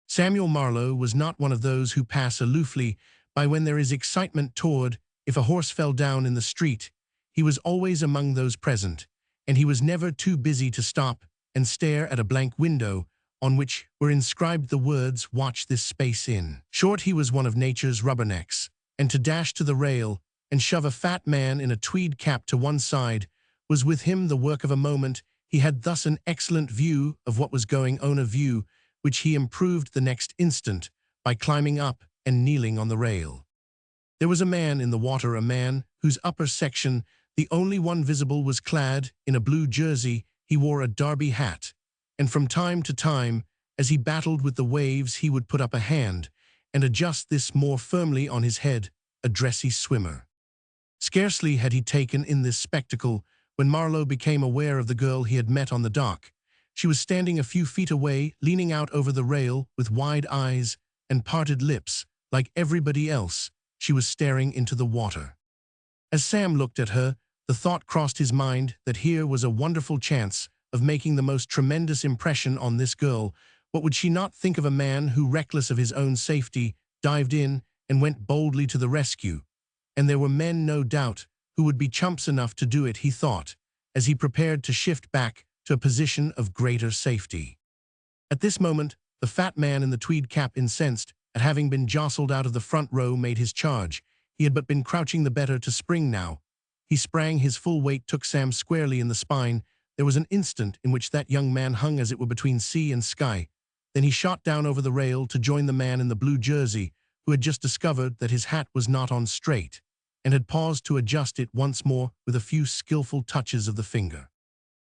Samuel Marlowe was not one of those who pass aloofly by when there is excitement toward. If a horse fell down in the street, he was always among those present, and he was never too busy to stop and stare at a blank window on which were inscribed the words, watch this space. In short, he was one of nature's rubbernecks, and to dash to the rail and shove a fat man in a tweed cap to one side was with him the work of a moment. He had thus an excellent view of what was going on, a view which he improved the next instant by climbing up and kneeling on the rail. There was a man in the water, a man whose upper section, the only one visible, was clad in a blue jersey. He wore a derby hat, and from time to time, as he battled with the waves, he would put up a hand and adjust this more firmly on his head, a dressy swimmer. Scarcely had he taken in this spectacle when Marlowe became aware of the girl he had met on the dock. She was standing a few feet away, leaning out over the rail with wide eyes and parted lips. Like everybody else, she was staring into the water. As Sam looked at her, the thought crossed his mind that here was a wonderful chance of making the most tremendous impression on this girl. What would she not think of a man who, reckless of his own safety, dived in and went boldly to the rescue? And there were men, no doubt, who would be chumps enough to do it, he thought, as he prepared to shift back to a position of greater safety. At this moment, the fat man in the tweed cap, incensed at having been jostled out of the front row, made his charge. He had but been crouching the better to spring now. He sprang. His full weight took Sam squarely in the spine. There was an instant in which that young man hung as it were between sea and sky. Then he shot down over the rail to join the man in the blue jersey, who had just discovered that his hat was not on straight, and had paused to adjust it once more with a few skillful touches of the finger.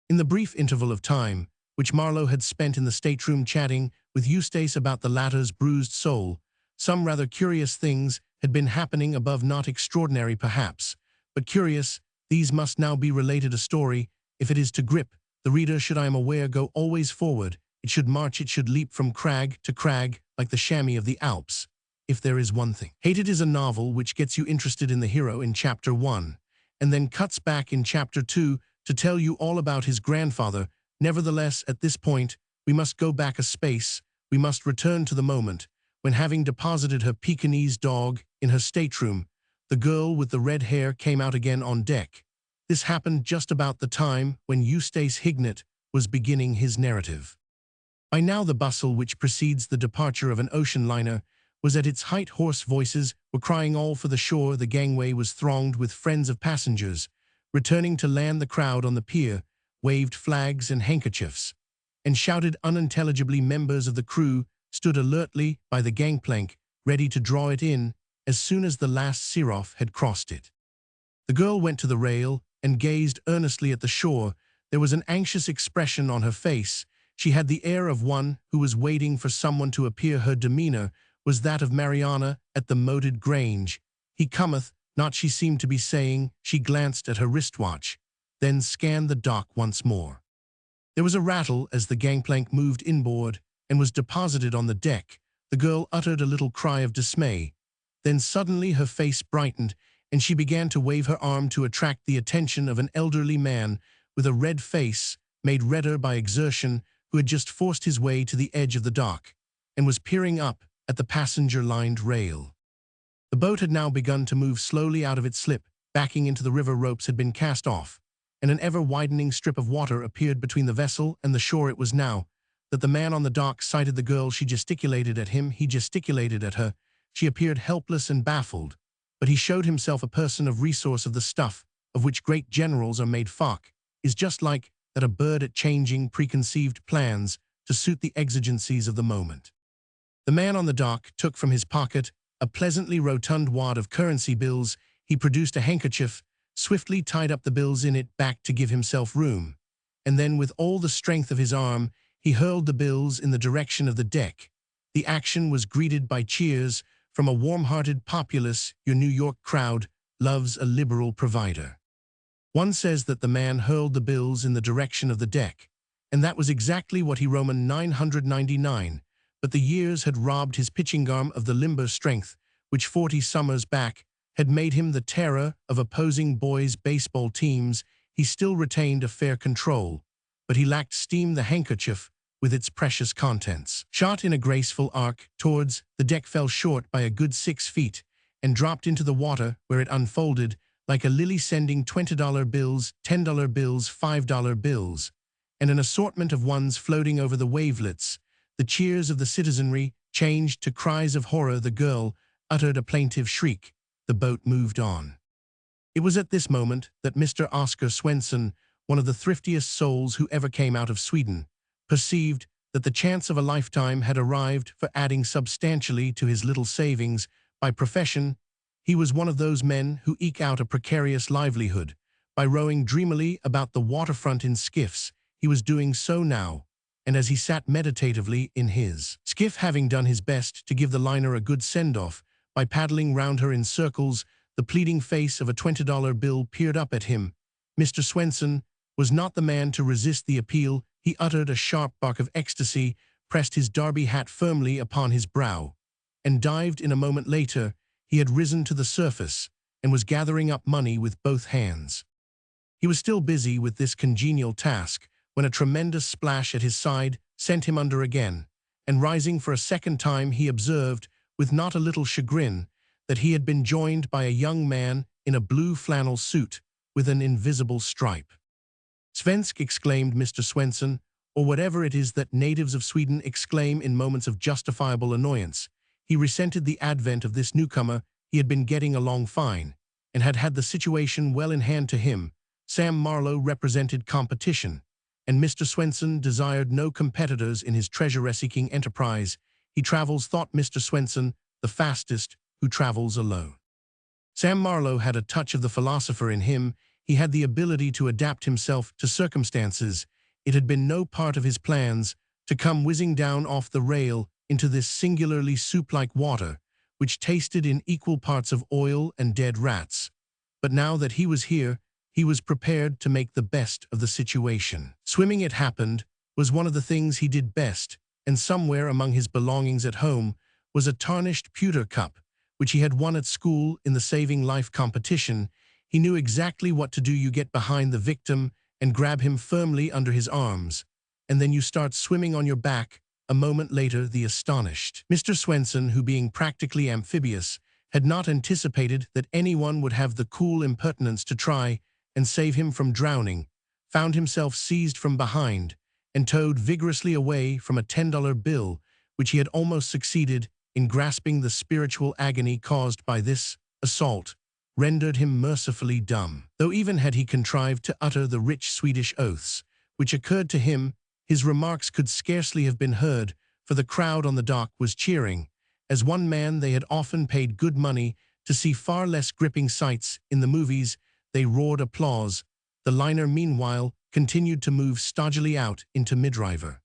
In the brief interval of time which Marlowe had spent in the stateroom chatting with Eustace about the latter's bruised soul, some rather curious things had been happening above, not extraordinary perhaps, but curious. These must now be related. A story, if it is to grip the reader, should, I am aware, go always forward. It should march, it should leap from crag to crag like the chamois of the Alps. If there is one thing hated, is a novel which gets you interested in the hero in chapter 1, and then cuts back in chapter 2 to tell you all about his grandfather, Nevertheless, at this point, we must go back a space, we must return to the moment, when having deposited her Pekingese dog in her stateroom, the girl with the red hair came out again on deck. This happened just about the time when Eustace Hignett was beginning his narrative. By now the bustle which precedes the departure of an ocean liner was at its height. Hoarse voices were crying all for the shore. The gangway was thronged with friends of passengers. Returning to land, the crowd on the pier waved flags and handkerchiefs, and shouted unintelligibly. Members of the crew stood alertly by the gangplank, ready to draw it in as soon as the last seraph had crossed it. The girl went to the rail and gazed earnestly at the shore. There was an anxious expression on her face. She had the air of one who was waiting for someone to appear. Her demeanor was that of Mariana at the moated Grange. "He cometh not," she seemed to be saying. She glanced at her wristwatch, then scanned the dock once more. There was a rattle as the gangplank moved inboard and was deposited on the deck. The girl uttered a little cry of dismay. Then suddenly her face brightened, and she began to wave her arm to attract the attention of an elderly man with a red face, made redder by exertion, who had just forced his way to the edge of the dock and was peering up at the passenger-lined rail. The boat had now begun to move slowly out of its slip, backing into the river. Ropes had been cast off, and an ever-widening strip of water appeared between the vessel and the shore. It was now that the man on the dock sighted the girl. She gesticulated at him, he gesticulated at her. She appeared helpless and baffled, but he showed himself a person of resource. Of the stuff of which great generals are made. Fuck is just like that, a bird at changing preconceived plans to suit the exigencies of the moment. The man on the dock took from his pocket a pleasantly rotund wad of currency bills. He produced a handkerchief, swiftly tied up the bills in it back to give himself room, and then with all the strength of his arm, he hurled the bills in the direction of the deck. The action was greeted by cheers from a warm-hearted populace. Your New York crowd loves a liberal provider. One says that the man hurled the bills in the direction of the deck, and that was exactly what he Roman 999, but the years had robbed his pitching arm of the limber strength which 40 summers back had made him the terror of opposing boys' baseball teams. He still retained a fair control, but he lacked steam. The handkerchief, with its precious contents, shot in a graceful arc towards the deck, fell short by a good 6 feet, and dropped into the water, where it unfolded like a lily, sending $20 bills, $10 bills, $5 bills, and an assortment of ones floating over the wavelets. The cheers of the citizenry changed to cries of horror. The girl uttered a plaintive shriek. The boat moved on. It was at this moment that Mr. Oscar Swenson, one of the thriftiest souls who ever came out of Sweden, perceived that the chance of a lifetime had arrived for adding substantially to his little savings. By profession, he was one of those men who eke out a precarious livelihood by rowing dreamily about the waterfront in skiffs. He was doing so now, and as he sat meditatively in his skiff, having done his best to give the liner a good send-off by paddling round her in circles, the pleading face of a $20 bill peered up at him. Mr. Swenson was not the man to resist the appeal. He uttered a sharp bark of ecstasy, pressed his derby hat firmly upon his brow, and dived. In a moment later, he had risen to the surface and was gathering up money with both hands. He was still busy with this congenial task when a tremendous splash at his side sent him under again, and rising for a second time, he observed, with not a little chagrin, that he had been joined by a young man in a blue flannel suit with an invisible stripe. "Svensk," exclaimed Mr. Swenson, or whatever it is that natives of Sweden exclaim in moments of justifiable annoyance. He resented the advent of this newcomer. He had been getting along fine, and had had the situation well in hand. To him, Sam Marlowe represented competition, and Mr. Swenson desired no competitors in his treasure-seeking enterprise. He travels, thought Mr. Swenson, the fastest who travels alone. Sam Marlowe had a touch of the philosopher in him. He had the ability to adapt himself to circumstances. It had been no part of his plans to come whizzing down off the rail into this singularly soup-like water, which tasted in equal parts of oil and dead rats. But now that he was here, he was prepared to make the best of the situation. Swimming, it happened, was one of the things he did best, and somewhere among his belongings at home was a tarnished pewter cup, which he had won at school in the saving life competition. He knew exactly what to do. You get behind the victim and grab him firmly under his arms, and then you start swimming on your back. A moment later, the astonished Mr. Swenson, who being practically amphibious, had not anticipated that anyone would have the cool impertinence to try and save him from drowning, found himself seized from behind and towed vigorously away from a $10 bill, which he had almost succeeded in grasping. The spiritual agony caused by this assault rendered him mercifully dumb, though even had he contrived to utter the rich Swedish oaths which occurred to him, his remarks could scarcely have been heard, for the crowd on the dock was cheering. As one man, they had often paid good money to see far less gripping sights in the movies. They roared applause. The liner, meanwhile, continued to move stodgily out into midriver.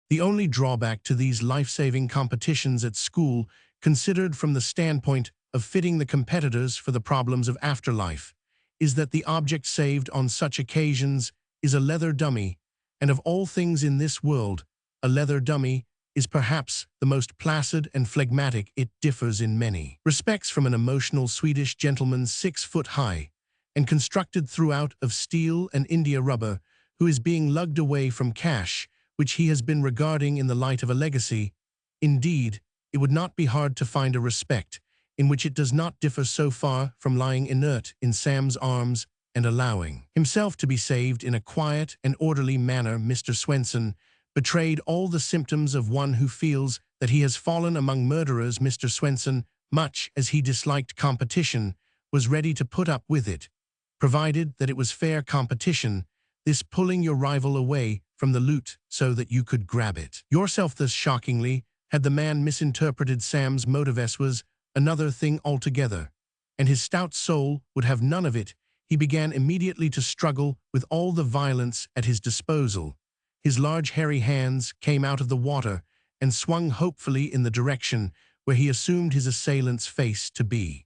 The only drawback to these life-saving competitions at school, considered from the standpoint of fitting the competitors for the problems of afterlife, is that the object saved on such occasions is a leather dummy, and of all things in this world, a leather dummy is perhaps the most placid and phlegmatic. It differs in many respects from an emotional Swedish gentleman 6 foot high and constructed throughout of steel and India rubber, who is being lugged away from cash, which he has been regarding in the light of a legacy. Indeed, it would not be hard to find a respect in which it does not differ so far from lying inert in Sam's arms and allowing himself to be saved in a quiet and orderly manner. Mr. Swenson betrayed all the symptoms of one who feels that he has fallen among murderers. Mr. Swenson, much as he disliked competition, was ready to put up with it, provided that it was fair competition, this pulling your rival away from the loot so that you could grab it yourself. Thus, shockingly, had the man misinterpreted Sam's motives was another thing altogether, and his stout soul would have none of it. He began immediately to struggle with all the violence at his disposal. His large hairy hands came out of the water and swung hopefully in the direction where he assumed his assailant's face to be.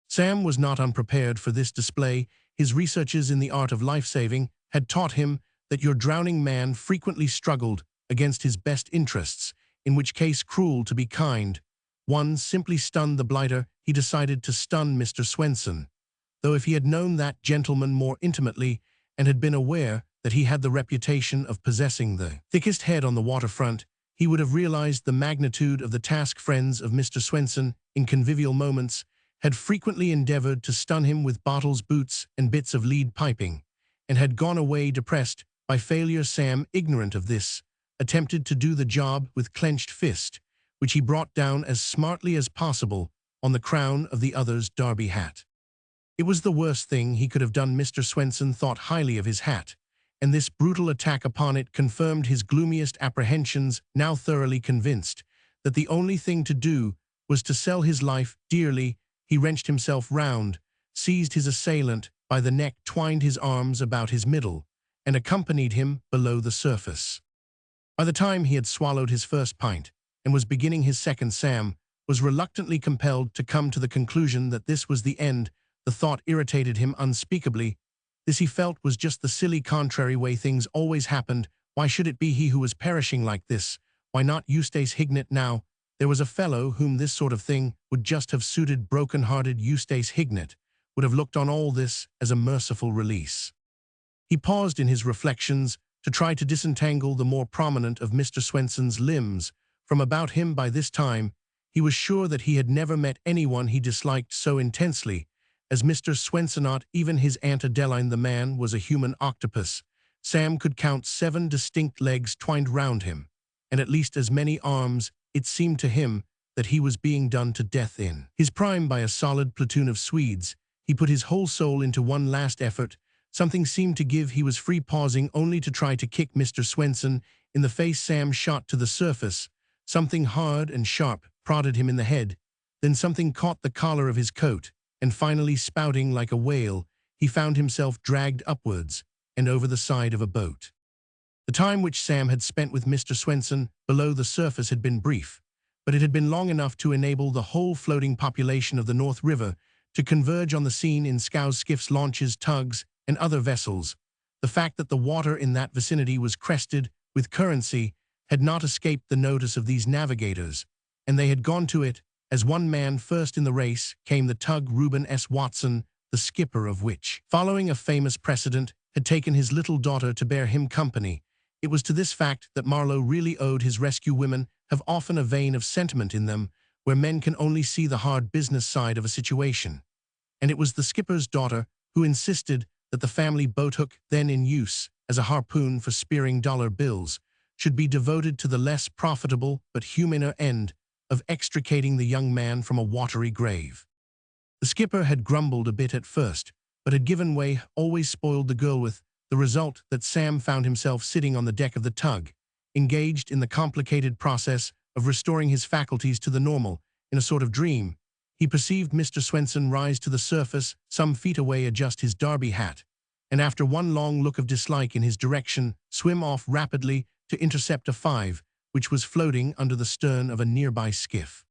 Sam was not unprepared for this display. His researches in the art of life-saving had taught him that your drowning man frequently struggled against his best interests, in which case cruel to be kind. One simply stunned the blighter. He decided to stun Mr. Swenson, though if he had known that gentleman more intimately and had been aware that he had the reputation of possessing the thickest head on the waterfront, he would have realized the magnitude of the task. Friends of Mr. Swenson, in convivial moments, had frequently endeavored to stun him with bottles, boots, and bits of lead piping, and had gone away depressed by failure. Sam, ignorant of this, attempted to do the job with clenched fist, which he brought down as smartly as possible on the crown of the other's derby hat. It was the worst thing he could have done. Mr. Swenson thought highly of his hat, and this brutal attack upon it confirmed his gloomiest apprehensions. Now thoroughly convinced that the only thing to do was to sell his life dearly, he wrenched himself round, seized his assailant by the neck, twined his arms about his middle, and accompanied him below the surface. By the time he had swallowed his first pint and was beginning his second, Sam was reluctantly compelled to come to the conclusion that this was the end. The thought irritated him unspeakably. This, he felt, was just the silly, contrary way things always happened. Why should it be he who was perishing like this? Why not Eustace Hignett now? There was a fellow whom this sort of thing would just have suited. Broken-hearted Eustace Hignett would have looked on all this as a merciful release. He paused in his reflections to try to disentangle the more prominent of Mr. Swenson's limbs from about him. By this time, he was sure that he had never met anyone he disliked so intensely as Mr. Swenson. Not even his Aunt Adeline. The man was a human octopus. Sam could count 7 distinct legs twined round him, and at least as many arms. It seemed to him that he was being done to death in his prime by a solid platoon of Swedes. He put his whole soul into one last effort. Something seemed to give. He was free, pausing only to try to kick Mr. Swenson in the face. Sam shot to the surface. Something hard and sharp prodded him in the head. Then something caught the collar of his coat, and finally, spouting like a whale, he found himself dragged upwards and over the side of a boat. The time which Sam had spent with Mr. Swenson below the surface had been brief, but it had been long enough to enable the whole floating population of the North River to converge on the scene in scows, skiffs, launches, tugs, and other vessels. The fact that the water in that vicinity was crested with currency had not escaped the notice of these navigators, and they had gone to it as one man. First in the race came the tug Reuben S. Watson, the skipper of which, following a famous precedent, had taken his little daughter to bear him company. It was to this fact that Marlowe really owed his rescue. Women have often a vein of sentiment in them, where men can only see the hard business side of a situation. And it was the skipper's daughter who insisted that the family boathook, then in use as a harpoon for spearing dollar bills, should be devoted to the less profitable but humaner end of extricating the young man from a watery grave. The skipper had grumbled a bit at first, but had given way, always spoiled the girl with the result that Sam found himself sitting on the deck of the tug, engaged in the complicated process of restoring his faculties to the normal. In a sort of dream, he perceived Mr. Swenson rise to the surface, some feet away, adjust his derby hat, and after one long look of dislike in his direction, swim off rapidly to intercept a five, which was floating under the stern of a nearby skiff.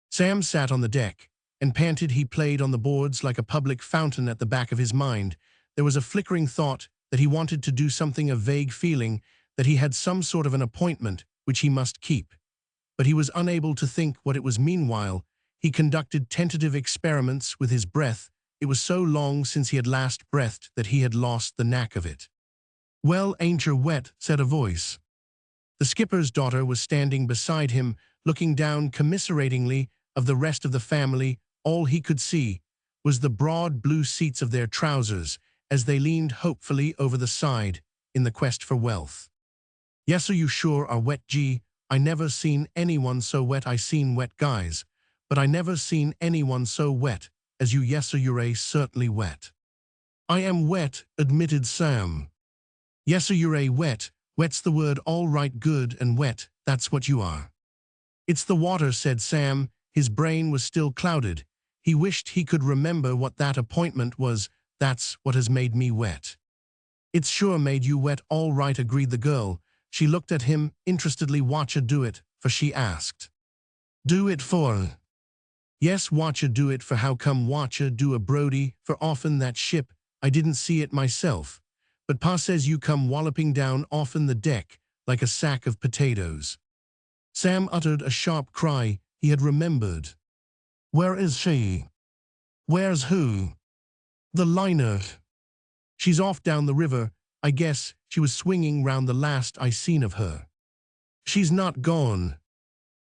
Sam sat on the deck, and panted. He played on the boards like a public fountain. At the back of his mind there was a flickering thought that he wanted to do something, a vague feeling that he had some sort of an appointment which he must keep. But he was unable to think what it was. Meanwhile, he conducted tentative experiments with his breath. It was so long since he had last breathed that he had lost the knack of it. "Well, ain't you wet?" said a voice. The skipper's daughter was standing beside him, looking down commiseratingly of the rest of the family. All he could see was the broad blue seats of their trousers as they leaned hopefully over the side in the quest for wealth. "Yes'er, you sure are wet, gee. I never seen anyone so wet. I seen wet guys, but I never seen anyone so wet as you. Yes'er, you're certainly wet." "I am wet," admitted Sam. "Yes'er, you're wet. Wet's the word, all right, good and wet, that's what you are." "It's the water," said Sam. His brain was still clouded. He wished he could remember what that appointment was. "That's what has made me wet." "It's sure made you wet, all right," agreed the girl. She looked at him interestedly. "Watcha do it for?" she asked. "Do it for?" "Yes, watcha do it for." "How come watcha do a Brody for often that ship? I didn't see it myself, but Pa says you come walloping down off'n the deck like a sack of potatoes." Sam uttered a sharp cry. He had remembered. "Where is she?" "Where's who?" "The liner." "She's off down the river, I guess. She was swinging round the last I seen of her." "She's not gone?"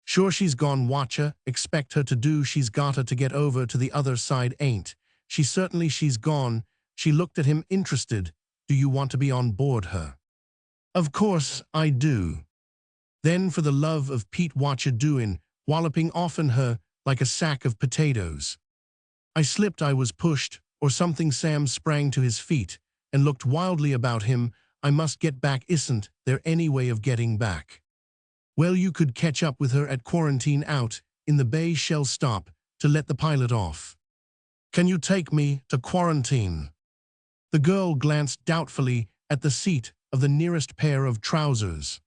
"Sure she's gone, watcha expect her to do. She's gotta to get over to the other side, ain't she? Certainly she's gone." She looked at him interested. "Do you want to be on board her?" "Of course I do." "Then for the love of Pete, watcha doin', walloping off'n her like a sack of potatoes?" "I slipped, I was pushed, or something." Sam sprang to his feet and looked wildly about him. "I must get back. Isn't there any way of getting back?" "Well, you could catch up with her at Quarantine out in the bay. She'll stop to let the pilot off." "Can you take me to Quarantine?" The girl glanced doubtfully at the seat of the nearest pair of trousers.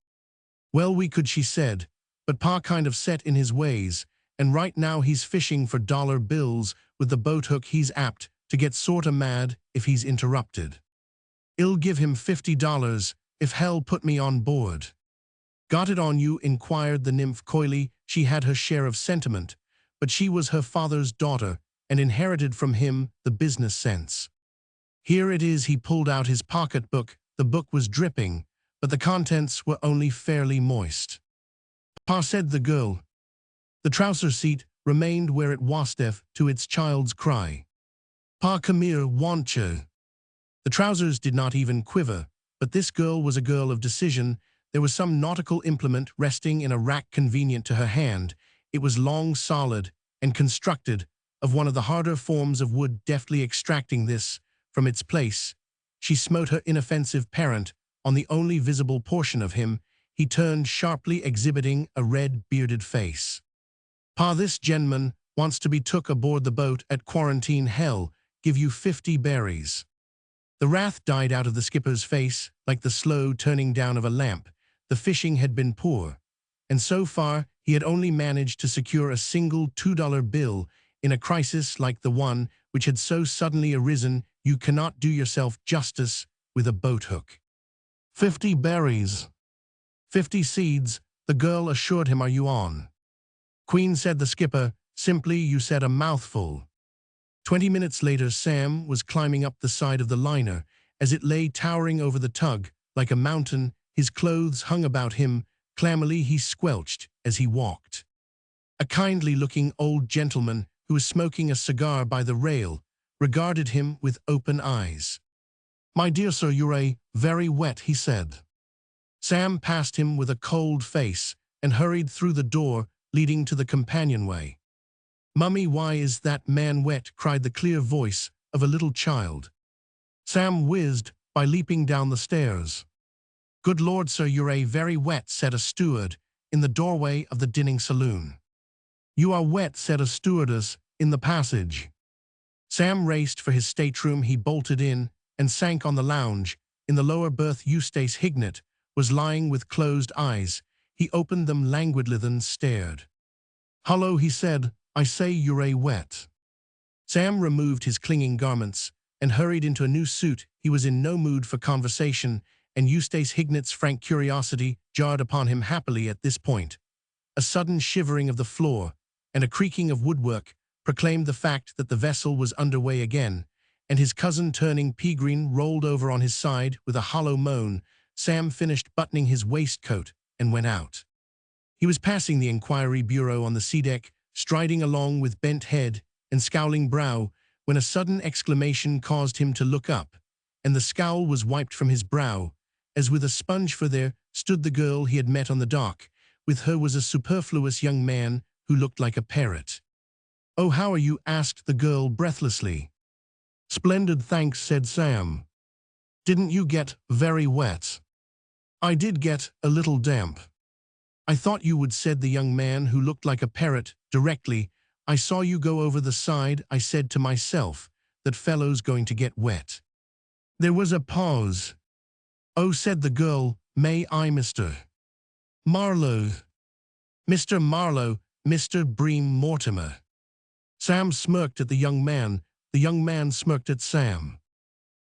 "Well, we could," she said, "but Pa kind of set in his ways, and right now he's fishing for dollar bills with the boathook. He's apt to get sorta mad if he's interrupted." "I'll give him $50 if hell put me on board." "Got it on you?" inquired the nymph coyly. She had her share of sentiment, but she was her father's daughter and inherited from him the business sense. "Here it is." He pulled out his pocketbook. The book was dripping, but the contents were only fairly moist. "Pa," said the girl. The trouser seat remained where it was, deaf to its child's cry. "Pa, come here, wantcha." The trousers did not even quiver, but this girl was a girl of decision. There was some nautical implement resting in a rack convenient to her hand. It was long, solid, and constructed of one of the harder forms of wood. Deftly extracting this from its place, she smote her inoffensive parent on the only visible portion of him. He turned sharply, exhibiting a red, bearded face. "Pa, this gen'man wants to be took aboard the boat at Quarantine. Hell, give you 50 berries." The wrath died out of the skipper's face like the slow turning down of a lamp. The fishing had been poor, and so far he had only managed to secure a single $2 bill. In a crisis like the one which had so suddenly arisen, you cannot do yourself justice with a boathook. 50 berries. 50 seeds, the girl assured him. "Are you on?" "Queen," said the skipper. "Simply, you said a mouthful." 20 minutes later, Sam was climbing up the side of the liner, as it lay towering over the tug, like a mountain. His clothes hung about him. Clammily he squelched as he walked. A kindly-looking old gentleman who was smoking a cigar by the rail regarded him with open eyes. "My dear sir, you're very wet," he said. Sam passed him with a cold face and hurried through the door leading to the companionway. "Mummy, why is that man wet?" cried the clear voice of a little child. Sam whizzed by leaping down the stairs. "Good Lord, sir, you're very wet," said a steward in the doorway of the dinning saloon. "You are wet," said a stewardess in the passage. Sam raced for his stateroom. He bolted in and sank on the lounge. In the lower berth, Eustace Hignett was lying with closed eyes. He opened them languidly, then stared. "Hullo," he said. "I say, you're wet." Sam removed his clinging garments and hurried into a new suit. He was in no mood for conversation, and Eustace Hignett's frank curiosity jarred upon him happily at this point. A sudden shivering of the floor and a creaking of woodwork proclaimed the fact that the vessel was underway again, and his cousin, turning pea-green, rolled over on his side with a hollow moan. Sam finished buttoning his waistcoat and went out. He was passing the inquiry bureau on the sea deck, striding along with bent head and scowling brow, when a sudden exclamation caused him to look up, and the scowl was wiped from his brow, as with a sponge, for there stood the girl he had met on the dock. With her was a superfluous young man who looked like a parrot. "Oh, how are you?" asked the girl breathlessly. "Splendid, thanks," said Sam. "Didn't you get very wet?" "I did get a little damp." "I thought you would," said the young man who looked like a parrot. "Directly I saw you go over the side, I said to myself, that fellow's going to get wet." There was a pause. "Oh," said the girl, "may I, Mr. Marlowe?" "Mr. Marlowe, Mr. Bream Mortimer." Sam smirked at the young man. The young man smirked at Sam.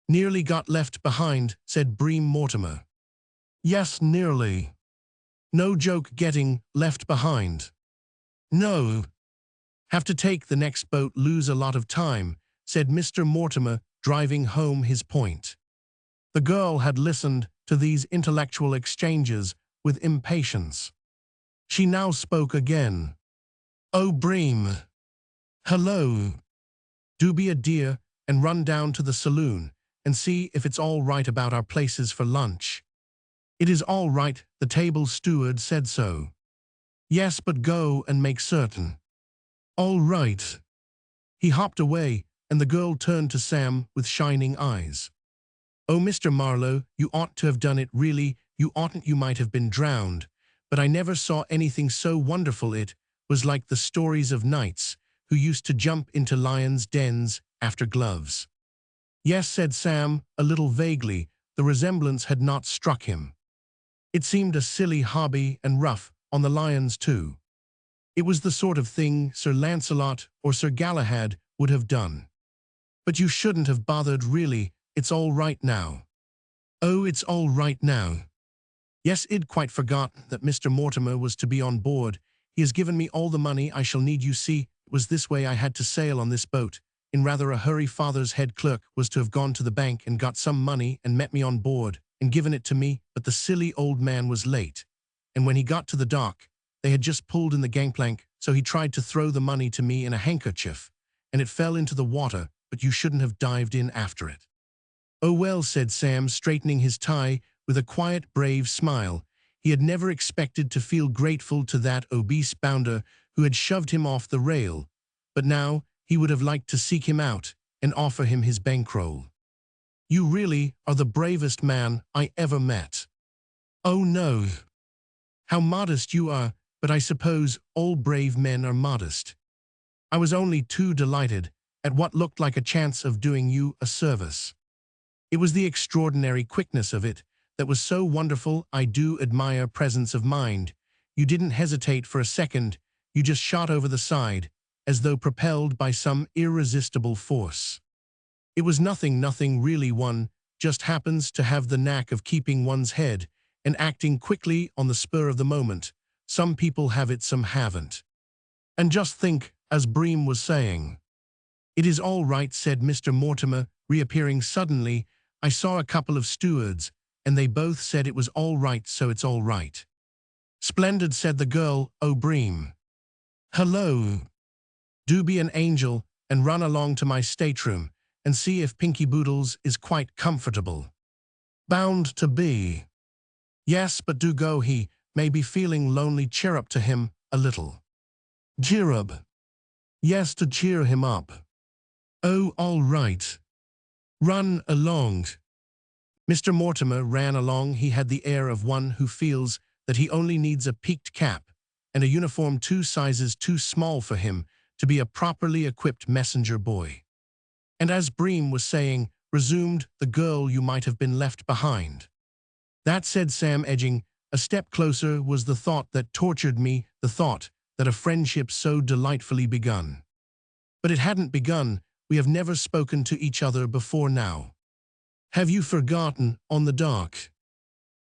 "Nearly got left behind," said Bream Mortimer. "Yes, nearly." "No joke getting left behind." "No. Have to take the next boat, lose a lot of time," said Mr. Mortimer, driving home his point. The girl had listened to these intellectual exchanges with impatience. She now spoke again. "Oh, Bream. Hello. Do be a dear and run down to the saloon and see if it's all right about our places for lunch." "It is all right, the table steward said so." "Yes, but go and make certain." "All right." He hopped away, and the girl turned to Sam with shining eyes. "Oh, Mr. Marlowe, you ought to have done it, really, you oughtn't. You might have been drowned, but I never saw anything so wonderful. It was like the stories of knights who used to jump into lions' dens after gloves." "Yes," said Sam, a little vaguely. The resemblance had not struck him. It seemed a silly hobby, and rough on the lions too. It was the sort of thing Sir Lancelot or Sir Galahad would have done. "But you shouldn't have bothered, really. It's all right now." "Oh, it's all right now." "Yes, I'd quite forgotten that Mr. Mortimer was to be on board. He has given me all the money I shall need. You see, it was this way. I had to sail on this boat in rather a hurry. Father's head clerk was to have gone to the bank and got some money and met me on board and given it to me, but the silly old man was late, and when he got to the dock, they had just pulled in the gangplank, so he tried to throw the money to me in a handkerchief, and it fell into the water, but you shouldn't have dived in after it." "Oh, well," said Sam, straightening his tie with a quiet, brave smile. He had never expected to feel grateful to that obese bounder who had shoved him off the rail, but now he would have liked to seek him out and offer him his bankroll. "You really are the bravest man I ever met." "Oh, no. How modest you are, but I suppose all brave men are modest. I was only too delighted at what looked like a chance of doing you a service. It was the extraordinary quickness of it that was so wonderful. I do admire presence of mind. You didn't hesitate for a second. You just shot over the side, as though propelled by some irresistible force. It was nothing really. One just happens to have the knack of keeping one's head and acting quickly on the spur of the moment. Some people have it, some haven't. And just think, as Bream was saying." "It is all right," said Mr. Mortimer, reappearing suddenly. I saw a couple of stewards, and they both said it was all right, so it's all right. Splendid, said the girl. Oh, Bream. Hello. Do be an angel and run along to my stateroom and see if Pinky Boodles is quite comfortable. Bound to be. Yes, but do go, he may be feeling lonely. Cheer up to him a little. Cheer-up. Yes, to cheer him up. Oh, all right. Run along. Mr. Mortimer ran along. He had the air of one who feels that he only needs a peaked cap and a uniform 2 sizes too small for him to be a properly equipped messenger boy. And as Bream was saying, resumed the girl, you might have been left behind. That, said Sam, edging a step closer, was the thought that tortured me, the thought that a friendship so delightfully begun. But it hadn't begun. We have never spoken to each other before now. Have you forgotten, on the dark?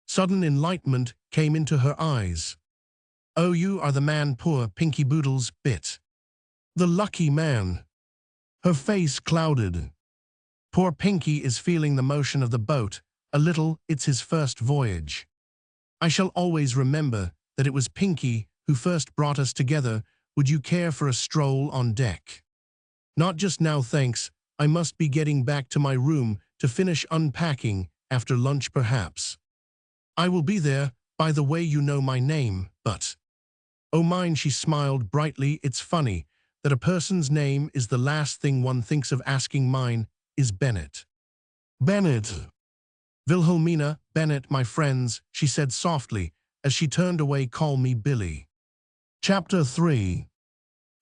Sudden enlightenment came into her eyes. Oh, you are the man poor Pinky Boodles bit. The lucky man. Her face clouded. Poor Pinky is feeling the motion of the boat a little. It's his first voyage. I shall always remember that it was Pinky who first brought us together. Would you care for a stroll on deck? Not just now, thanks. I must be getting back to my room to finish unpacking after lunch perhaps. I will be there. By the way, you know my name, but... Oh, mine, she smiled brightly. It's funny that a person's name is the last thing one thinks of asking. Mine is Bennett. Bennett. Wilhelmina Bennett, my friends, she said softly as she turned away. Call me Billy. Chapter 3.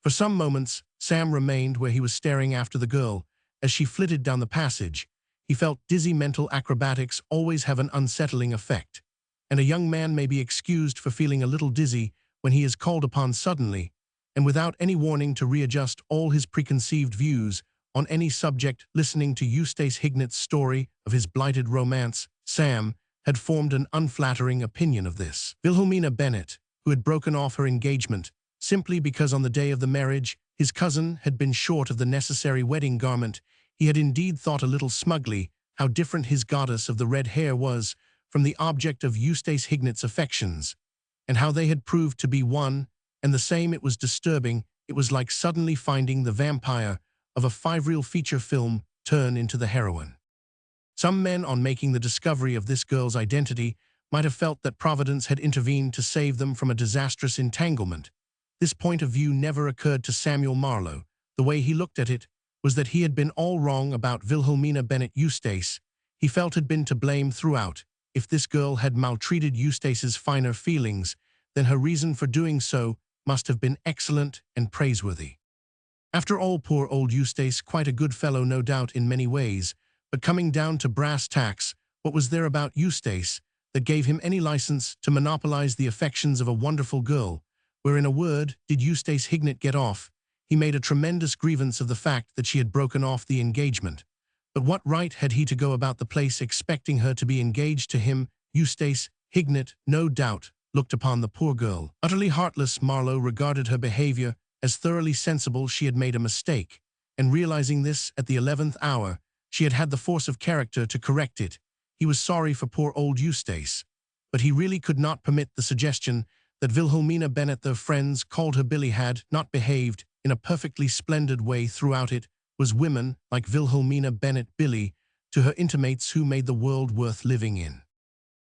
For some moments, Sam remained where he was, staring after the girl as she flitted down the passage. He felt dizzy. Mental acrobatics always have an unsettling effect, and a young man may be excused for feeling a little dizzy when he is called upon suddenly, and without any warning, to readjust all his preconceived views on any subject. Listening to Eustace Hignett's story of his blighted romance, Sam had formed an unflattering opinion of this Wilhelmina Bennett, who had broken off her engagement simply because on the day of the marriage his cousin had been short of the necessary wedding garment. He had indeed thought a little smugly how different his goddess of the red hair was from the object of Eustace Hignett's affections, and how they had proved to be one and the same. It was disturbing. It was like suddenly finding the vampire of a 5-reel feature film turn into the heroine. Some men, on making the discovery of this girl's identity, might have felt that Providence had intervened to save them from a disastrous entanglement. This point of view never occurred to Samuel Marlowe. The way he looked at it was that he had been all wrong about Wilhelmina Bennett. Eustace, he felt, had been to blame throughout. If this girl had maltreated Eustace's finer feelings, then her reason for doing so must have been excellent and praiseworthy. After all, poor old Eustace, quite a good fellow no doubt in many ways, but coming down to brass tacks, what was there about Eustace that gave him any license to monopolize the affections of a wonderful girl? Where, in a word, did Eustace Hignett get off? He made a tremendous grievance of the fact that she had broken off the engagement. But what right had he to go about the place expecting her to be engaged to him? Eustace Hignett, no doubt, looked upon the poor girl utterly heartless. Marlowe regarded her behavior as thoroughly sensible. She had made a mistake, and realizing this at the 11th hour, she had had the force of character to correct it. He was sorry for poor old Eustace, but he really could not permit the suggestion that Wilhelmina Bennett, their friends called her Billy, had not behaved in a perfectly splendid way throughout. It was women like Wilhelmina Bennett Billy to her intimates who made the world worth living in.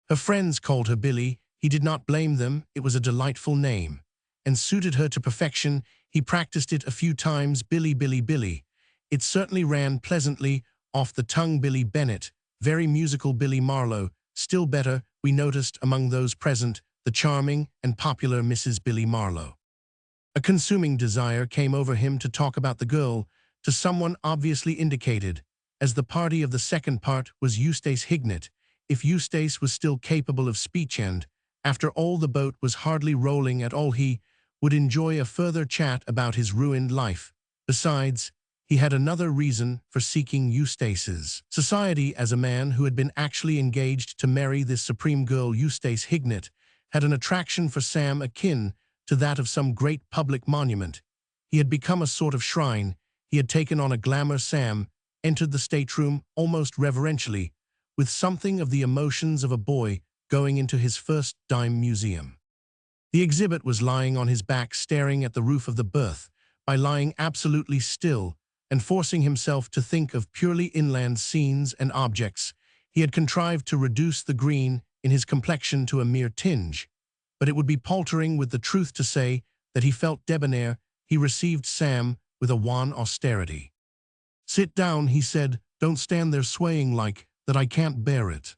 Her friends called her Billy. He did not blame them. It was a delightful name, and suited her to perfection. He practiced it a few times. Billy, Billy, Billy. It certainly ran pleasantly off the tongue. Billy Bennett, very musical. Billy Marlowe, still better. We noticed among those present the charming and popular Mrs. Billy Marlowe. A consuming desire came over him to talk about the girl to someone obviously indicated, as the party of the second part was Eustace Hignett. If Eustace was still capable of speech and, after all, the boat was hardly rolling at all, he would enjoy a further chat about his ruined life. Besides, he had another reason for seeking Eustace's society. As a man who had been actually engaged to marry this supreme girl, Eustace Hignett had an attraction for Sam akin to that of some great public monument. He had become a sort of shrine. He had taken on a glamour. Sam entered the stateroom almost reverentially, with something of the emotions of a boy going into his first dime museum. The exhibit was lying on his back staring at the roof of the berth. By lying absolutely still and forcing himself to think of purely inland scenes and objects, he had contrived to reduce the green in his complexion to a mere tinge, but it would be paltering with the truth to say that he felt debonair. He received Sam with a wan austerity. "Sit down," he said. "Don't stand there swaying like that. I can't bear it.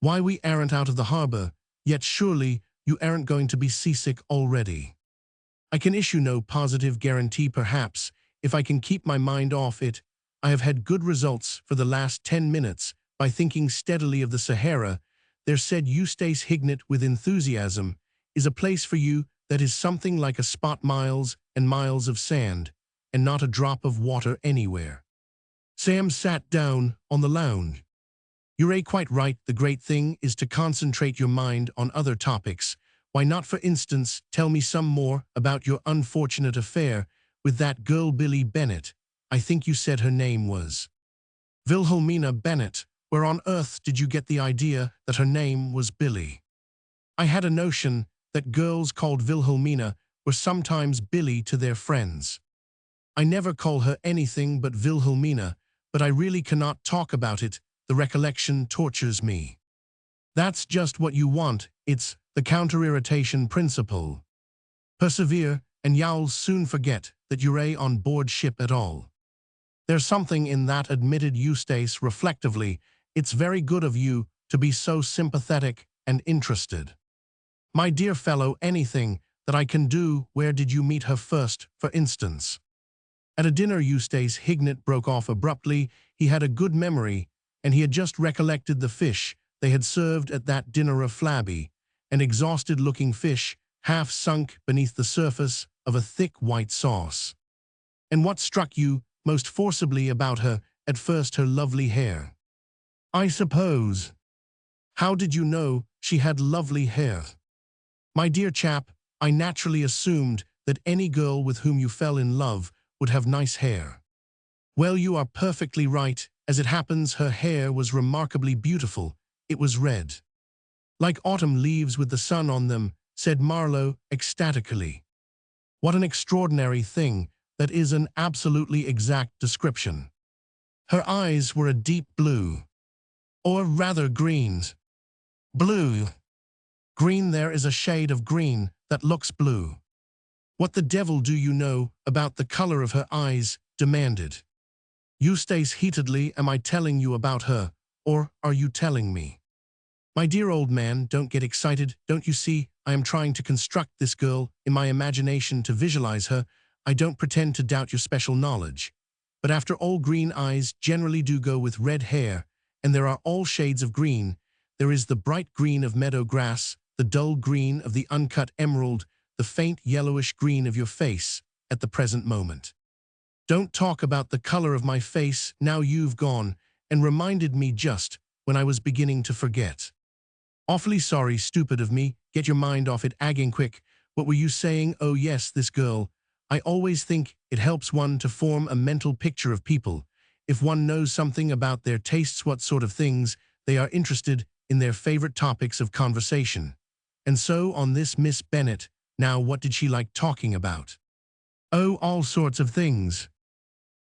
Why, we aren't out of the harbor, yet surely you aren't going to be seasick already. I can issue no positive guarantee perhaps, if I can keep my mind off it. I have had good results for the last 10 minutes by thinking steadily of the Sahara. There," said Eustace Hignett with enthusiasm, "is a place for you that is something like a spot, miles and miles of sand, and not a drop of water anywhere." Sam sat down on the lounge. "You're quite right. The great thing is to concentrate your mind on other topics. Why not, for instance, tell me some more about your unfortunate affair with that girl Billy Bennett? I think you said her name was Wilhelmina Bennett. Where on earth did you get the idea that her name was Billy?" "I had a notion that girls called Wilhelmina were sometimes Billy to their friends. I never call her anything but Wilhelmina, but I really cannot talk about it. The recollection tortures me." "That's just what you want. It's the counter-irritation principle. Persevere, and you'll soon forget that you're on board ship at all." "There's something in that," admitted Eustace reflectively. "It's very good of you to be so sympathetic and interested." "My dear fellow, anything that I can do." "Where did you meet her first, for instance?" "At a dinner." Eustace Hignett broke off abruptly. He had a good memory, and he had just recollected the fish they had served at that dinner, a flabby and exhausted-looking fish, half sunk beneath the surface of a thick white sauce. "And what struck you most forcibly about her at first?" "Her lovely hair, I suppose." "How did you know she had lovely hair?" "My dear chap, I naturally assumed that any girl with whom you fell in love would have nice hair." "Well, you are perfectly right. As it happens, her hair was remarkably beautiful. It was red, like autumn leaves with the sun on them," said Marlowe ecstatically. "What an extraordinary thing. That is an absolutely exact description." "Her eyes were a deep blue, or rather green." "Blue? Green? There is a shade of green that looks blue." "What the devil do you know about the color of her eyes?" demanded Eustace heatedly. "Am I telling you about her, or are you telling me?" "My dear old man, don't get excited. Don't you see, I am trying to construct this girl in my imagination, to visualize her. I don't pretend to doubt your special knowledge. But after all, green eyes generally do go with red hair, and there are all shades of green. There is the bright green of meadow grass, the dull green of the uncut emerald, the faint yellowish green of your face at the present moment." "Don't talk about the color of my face now. You've gone and reminded me just when I was beginning to forget." "Awfully sorry, stupid of me. Get your mind off it again quick. What were you saying?" "Oh yes, this girl. I always think it helps one to form a mental picture of people. If one knows something about their tastes, what sort of things they are interested in, their favorite topics of conversation. And so on this Miss Bennett. Now, what did she like talking about?" "Oh, all sorts of things."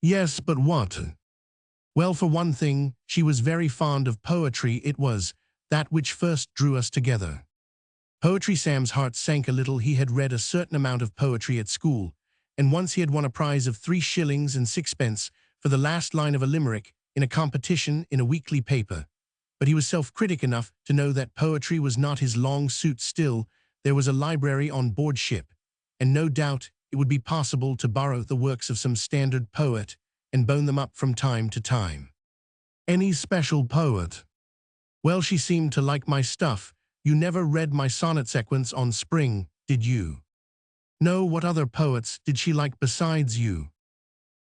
"Yes, but what?" "Well, for one thing, she was very fond of poetry. It was that which first drew us together." Poetry? Sam's heart sank a little. He had read a certain amount of poetry at school, and once he had won a prize of 3 shillings and 6 for the last line of a limerick in a competition in a weekly paper. But he was self-critic enough to know that poetry was not his long suit. Still, there was a library on board ship, and no doubt it would be possible to borrow the works of some standard poet and bone them up from time to time. "Any special poet?" "Well, she seemed to like my stuff. You never read my sonnet sequence on spring, did you?" "No. What other poets did she like besides you?"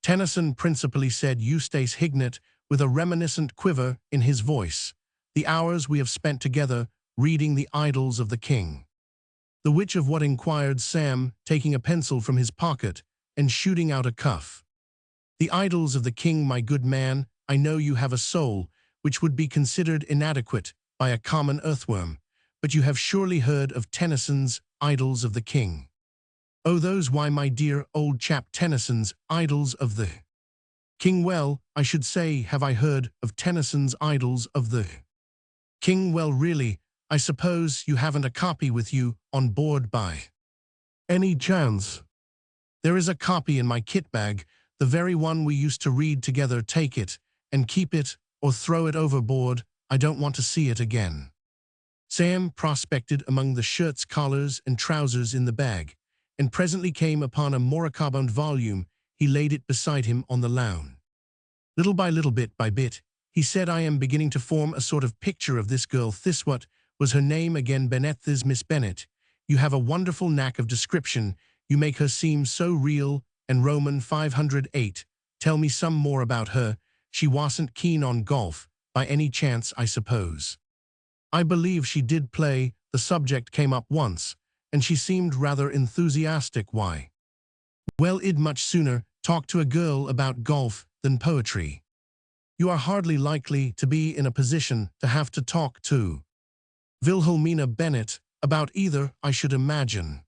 "Tennyson principally," said Eustace Hignett with a reminiscent quiver in his voice. "The hours we have spent together reading the Idylls of the King." "The which of what?" inquired Sam, taking a pencil from his pocket and shooting out a cuff. "The Idylls of the King, my good man. I know you have a soul which would be considered inadequate by a common earthworm, but you have surely heard of Tennyson's Idylls of the King. Oh, those, why, my dear old chap, Tennyson's Idylls of the King. Well, I should say, have I heard of Tennyson's Idylls of the King? Well, really, I suppose you haven't a copy with you on board by any chance? There is a copy in my kit bag, the very one we used to read together. Take it, and keep it, or throw it overboard. I don't want to see it again. Sam prospected among the shirts, collars, and trousers in the bag, and presently came upon a moribund volume. He laid it beside him on the lounge. Little by little, bit by bit, he said, I am beginning to form a sort of picture of this girl. This, what was her name again? Bennett. This Miss Bennett. You have a wonderful knack of description. You make her seem so real and Roman. 508. Tell me some more about her. She wasn't keen on golf, by any chance, I suppose? I believe she did play. The subject came up once, and she seemed rather enthusiastic. Why? Well, I'd much sooner talk to a girl about golf than poetry. You are hardly likely to be in a position to have to talk to Wilhelmina Bennett about either, I should imagine.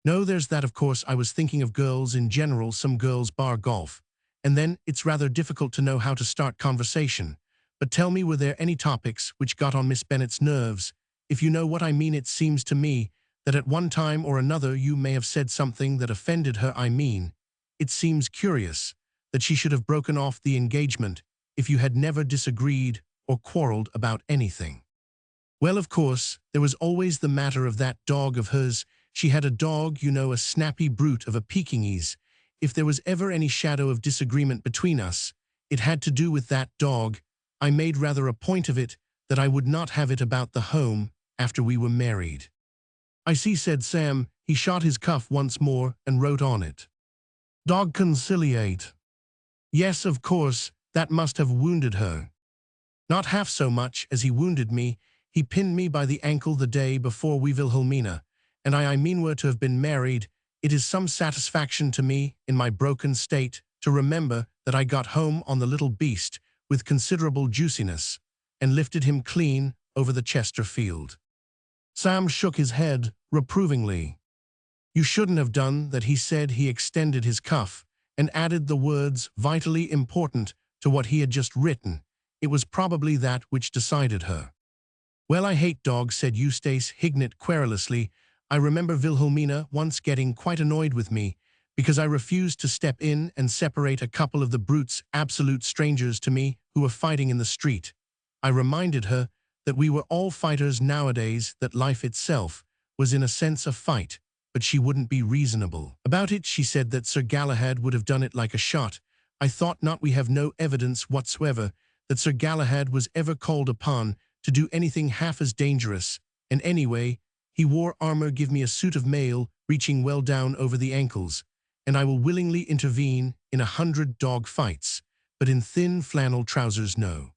No, there's that, of course. I was thinking of girls in general, some girls bar golf, and then it's rather difficult to know how to start conversation. But tell me, were there any topics which got on Miss Bennett's nerves? If you know what I mean. It seems to me that at one time or another you may have said something that offended her. I mean, it seems curious that she should have broken off the engagement if you had never disagreed or quarreled about anything. Well, of course, there was always the matter of that dog of hers. She had a dog, you know, a snappy brute of a Pekingese. If there was ever any shadow of disagreement between us, it had to do with that dog. I made rather a point of it that I would not have it about the home after we were married. I see, said Sam. He shot his cuff once more and wrote on it, Dog conciliate. Yes, of course, that must have wounded her. Not half so much as he wounded me. He pinned me by the ankle the day before we Wilhelmina, and I mean were to have been married. It is some satisfaction to me, in my broken state, to remember that I got home on the little beast with considerable juiciness, and lifted him clean over the Chesterfield. Sam shook his head reprovingly. You shouldn't have done that, he said. He extended his cuff and added the words vitally important to what he had just written. It was probably that which decided her. Well, I hate dogs, said Eustace Hignett querulously. I remember Wilhelmina once getting quite annoyed with me because I refused to step in and separate a couple of the brutes, absolute strangers to me, who were fighting in the street. I reminded her that we were all fighters nowadays, that life itself was in a sense a fight, but she wouldn't be reasonable about it. She said that Sir Galahad would have done it like a shot. I thought not. We have no evidence whatsoever that Sir Galahad was ever called upon to do anything half as dangerous, and anyway, he wore armor. Give me a suit of mail reaching well down over the ankles, and I will willingly intervene in 100 dog fights, but in thin flannel trousers, no.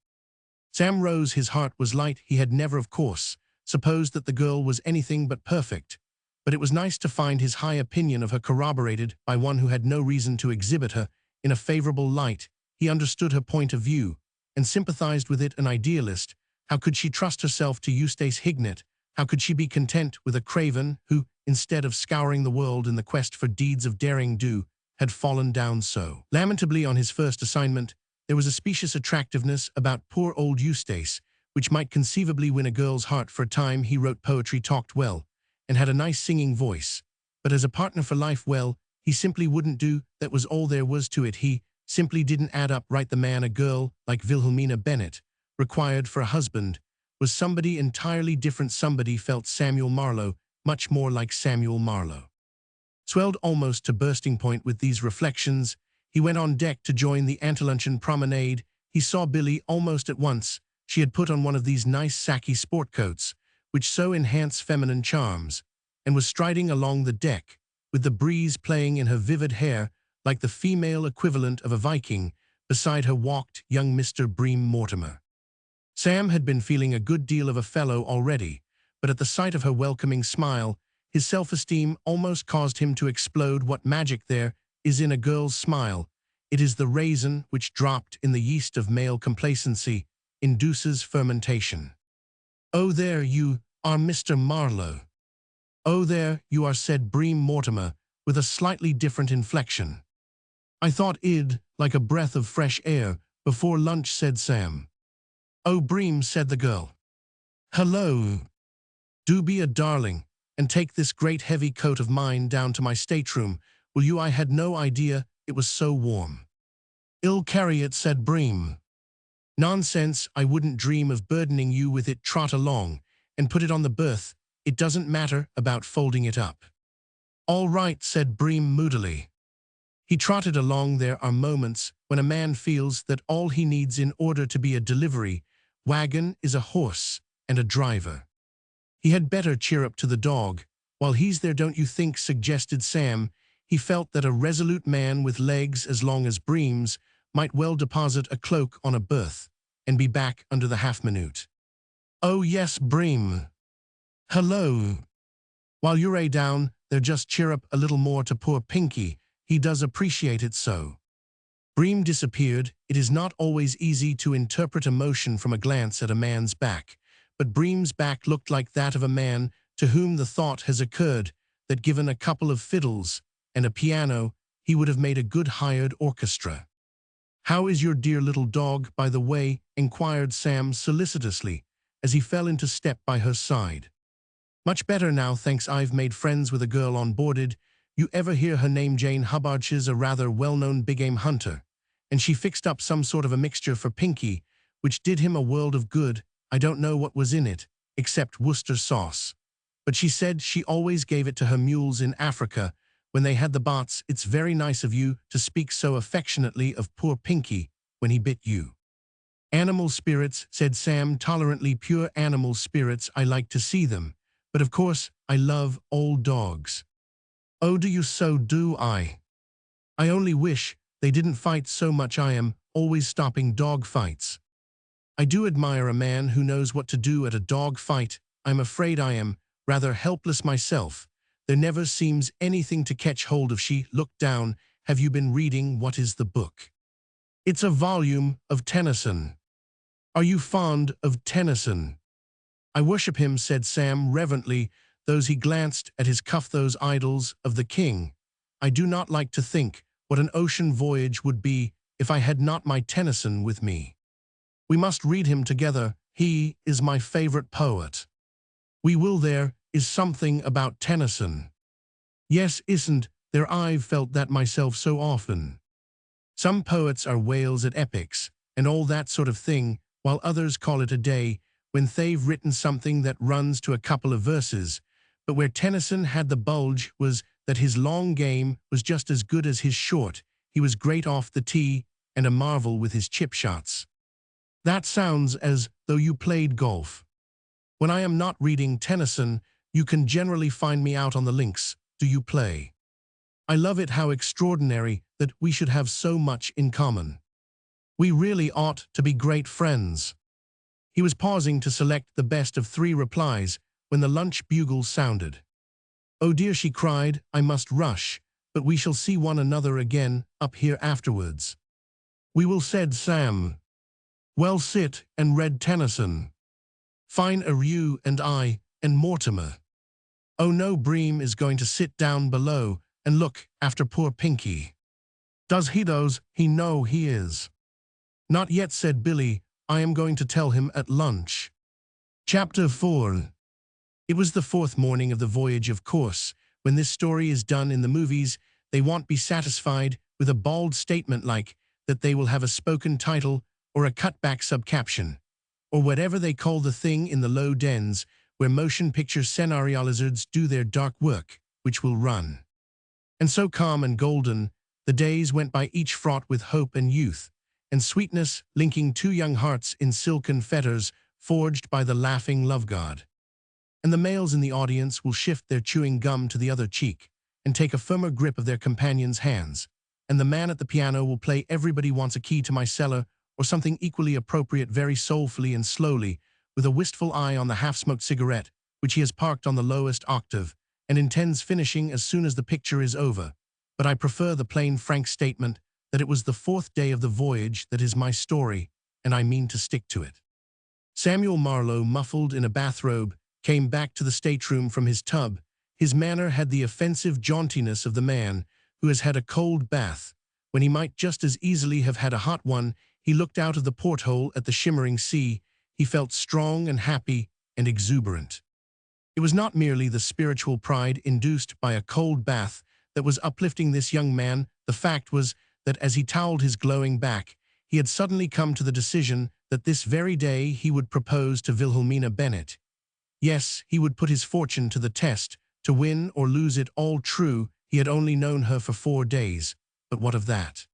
Sam rose. His heart was light. He had never, of course, supposed that the girl was anything but perfect, but it was nice to find his high opinion of her corroborated by one who had no reason to exhibit her in a favorable light. He understood her point of view and sympathized with it. An idealist, how could she trust herself to Eustace Hignett? How could she be content with a craven who, instead of scouring the world in the quest for deeds of daring do, had fallen down so lamentably on his first assignment? There was a specious attractiveness about poor old Eustace which might conceivably win a girl's heart. For a time he wrote poetry, talked well, and had a nice singing voice. But as a partner for life, well, he simply wouldn't do. That was all there was to it. He simply didn't add up right. The man a girl like Wilhelmina Bennett required for a husband was somebody entirely different. Somebody felt Samuel Marlowe, much more like Samuel Marlowe. Swelled almost to bursting point with these reflections, he went on deck to join the anteluncheon promenade. He saw Billy almost at once. She had put on one of these nice sacky sport coats, which so enhance feminine charms, and was striding along the deck, with the breeze playing in her vivid hair like the female equivalent of a Viking. Beside her walked young Mr. Bream Mortimer. Sam had been feeling a good deal of a fellow already, but at the sight of her welcoming smile, his self-esteem almost caused him to explode. What magic there is in a girl's smile! It is the raisin which dropped in the yeast of male complacency. induces fermentation. "Oh, there you are, Mr. Marlowe." "Oh, there you are," said Bream Mortimer, with a slightly different inflection. "I thought I'd like a breath of fresh air before lunch," said Sam. "Oh, Bream," said the girl. "Hello. Do be a darling, and take this great heavy coat of mine down to my stateroom, will you? I had no idea it was so warm." "I'll carry it," said Bream. "Nonsense, I wouldn't dream of burdening you with it. Trot along, and put it on the berth. It doesn't matter about folding it up." "All right," said Bream moodily. He trotted along. There are moments when a man feels that all he needs in order to be a delivery wagon is a horse and a driver. "He had better cheer up to the dog while he's there, don't you think?" suggested Sam. He felt that a resolute man with legs as long as Bream's might well deposit a cloak on a berth and be back under the half-minute. "Oh yes, Bream. Hello. While you're down there, just cheer up a little more to poor Pinky. He does appreciate it so." Bream disappeared. It is not always easy to interpret emotion from a glance at a man's back, but Bream's back looked like that of a man to whom the thought has occurred that given a couple of fiddles and a piano, he would have made a good hired orchestra. "How is your dear little dog, by the way?" inquired Sam solicitously, as he fell into step by her side. "Much better now, thanks. I've made friends with a girl on boarded. You ever hear her name? Jane Hubbard. She's a rather well-known big-game hunter, and she fixed up some sort of a mixture for Pinky, which did him a world of good. I don't know what was in it, except Worcester sauce. But she said she always gave it to her mules in Africa when they had the bots. It's very nice of you to speak so affectionately of poor Pinky when he bit you." "Animal spirits," said Sam tolerantly. "Pure animal spirits. I like to see them. But of course, I love old dogs." "Oh, do you? So do I. I only wish they didn't fight so much. I am always stopping dog fights. I do admire a man who knows what to do at a dog fight. I'm afraid I am rather helpless myself. There never seems anything to catch hold of." She looked down. "Have you been reading? What is the book?" "It's a volume of Tennyson." "Are you fond of Tennyson?" "I worship him," said Sam reverently, though he glanced at his cuff. "Those idols of the king. I do not like to think what an ocean voyage would be if I had not my Tennyson with me. We must read him together. He is my favorite poet." "We will. There is something about Tennyson." "Yes, isn't there? I've felt that myself so often. Some poets are whales at epics and all that sort of thing, while others call it a day when they've written something that runs to a couple of verses. But where Tennyson had the bulge was that his long game was just as good as his short. He was great off the tee and a marvel with his chip shots." "That sounds as though you played golf." "When I am not reading Tennyson, you can generally find me out on the links. Do you play?" "I love it. How extraordinary that we should have so much in common. We really ought to be great friends." He was pausing to select the best of 3 replies when the lunch bugle sounded. "Oh dear," she cried, "I must rush, but we shall see one another again up here afterwards." "We will," said Sam. "Well, sit and read Tennyson. Fine are you and I and Mortimer." "Oh no, Bream is going to sit down below and look after poor Pinky." "Does he? Does he know he is?" "Not yet," said Billy. "I am going to tell him at lunch." Chapter 4. It was the 4th morning of the voyage. Of course, when this story is done in the movies, they won't be satisfied with a bald statement like that. They will have a spoken title or a cutback subcaption, or whatever they call the thing in the low dens where motion picture scenario lizards do their dark work, which will run. And so calm and golden, the days went by, each fraught with hope and youth and sweetness, linking 2 young hearts in silken fetters forged by the laughing love god. And the males in the audience will shift their chewing gum to the other cheek and take a firmer grip of their companion's hands, and the man at the piano will play "Everybody Wants a Key to My Cellar" or something equally appropriate, very soulfully and slowly, with a wistful eye on the half-smoked cigarette, which he has parked on the lowest octave, and intends finishing as soon as the picture is over. But I prefer the plain, frank statement that it was the 4th day of the voyage that is my story, and I mean to stick to it. Samuel Marlowe, muffled in a bathrobe, came back to the stateroom from his tub. His manner had the offensive jauntiness of the man who has had a cold bath, when he might just as easily have had a hot one. He looked out of the porthole at the shimmering sea. He felt strong and happy and exuberant. It was not merely the spiritual pride induced by a cold bath that was uplifting this young man. The fact was that as he toweled his glowing back, he had suddenly come to the decision that this very day he would propose to Wilhelmina Bennett. Yes, he would put his fortune to the test, to win or lose it all. True, he had only known her for 4 days, but what of that?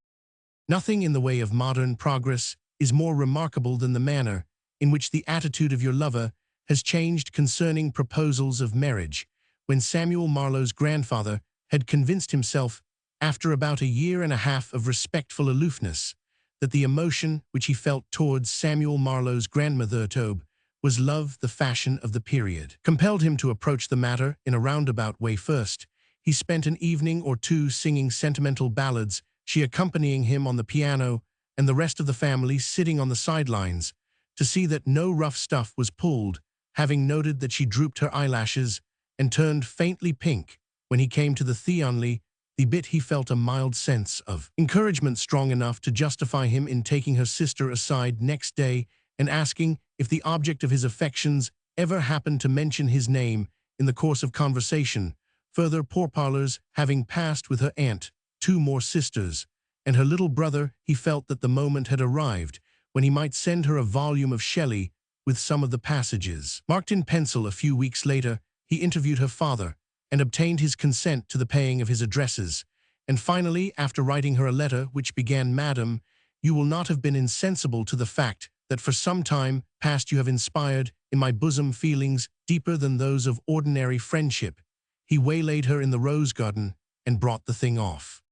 Nothing in the way of modern progress is more remarkable than the manner in which the attitude of your lover has changed concerning proposals of marriage. When Samuel Marlowe's grandfather had convinced himself, after about 1.5 years of respectful aloofness, that the emotion which he felt towards Samuel Marlowe's grandmother Tobe was love, the fashion of the period, compelled him to approach the matter in a roundabout way. First, he spent an evening or two singing sentimental ballads, she accompanying him on the piano, and the rest of the family sitting on the sidelines, to see that no rough stuff was pulled, having noted that she drooped her eyelashes and turned faintly pink when he came to the theonly, the bit. He felt a mild sense of encouragement strong enough to justify him in taking her sister aside next day and asking if the object of his affections ever happened to mention his name in the course of conversation. Further pourparlers having passed with her aunt, 2 more sisters, and her little brother, he felt that the moment had arrived when he might send her a volume of Shelley with some of the passages marked in pencil. A few weeks later, he interviewed her father and obtained his consent to the paying of his addresses. And finally, after writing her a letter which began, "Madam, you will not have been insensible to the fact that for some time past you have inspired in my bosom feelings deeper than those of ordinary friendship," he waylaid her in the rose garden and brought the thing off.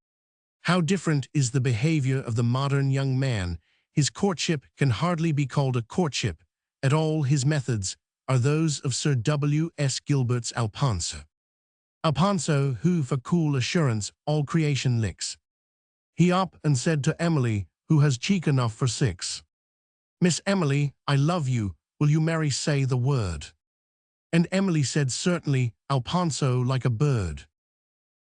How different is the behavior of the modern young man. His courtship can hardly be called a courtship at all. His methods are those of Sir W. S. Gilbert's Alphonso. Alphonso, who for cool assurance all creation licks. He up and said to Emily, who has cheek enough for 6. "Miss Emily, I love you, will you marry, say the word?" And Emily said, "Certainly," Alphonso like a bird.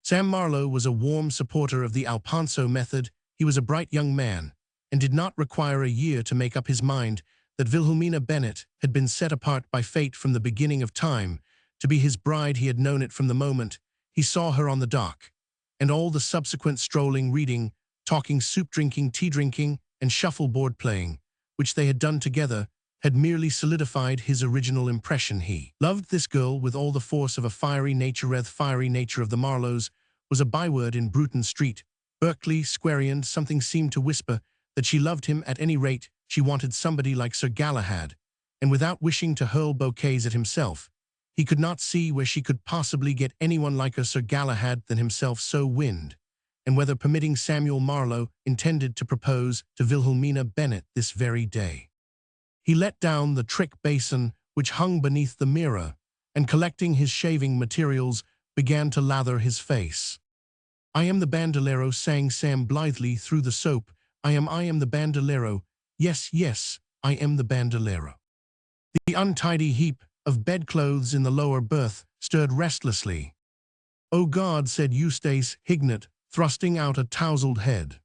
Sam Marlowe was a warm supporter of the Alphonso method. He was a bright young man, and did not require a year to make up his mind that Wilhelmina Bennett had been set apart by fate from the beginning of time to be his bride. He had known it from the moment he saw her on the dock, and all the subsequent strolling, reading, talking, soup drinking, tea drinking, and shuffleboard playing, which they had done together, had merely solidified his original impression. He loved this girl with all the force of a fiery nature. The fiery nature of the Marlowes was a byword in Bruton Street, Berkeley Square, and something seemed to whisper that she loved him. At any rate, she wanted somebody like Sir Galahad, and without wishing to hurl bouquets at himself, he could not see where she could possibly get anyone like a Sir Galahad than himself. So wind, and whether permitting, Samuel Marlowe intended to propose to Wilhelmina Bennett this very day. He let down the trick basin which hung beneath the mirror, and collecting his shaving materials, began to lather his face. "I am the bandolero," sang Sam blithely through the soap. I am the bandolero. Yes, yes, I am the bandolero." The untidy heap of bedclothes in the lower berth stirred restlessly. "Oh God," said Eustace Hignett, thrusting out a tousled head.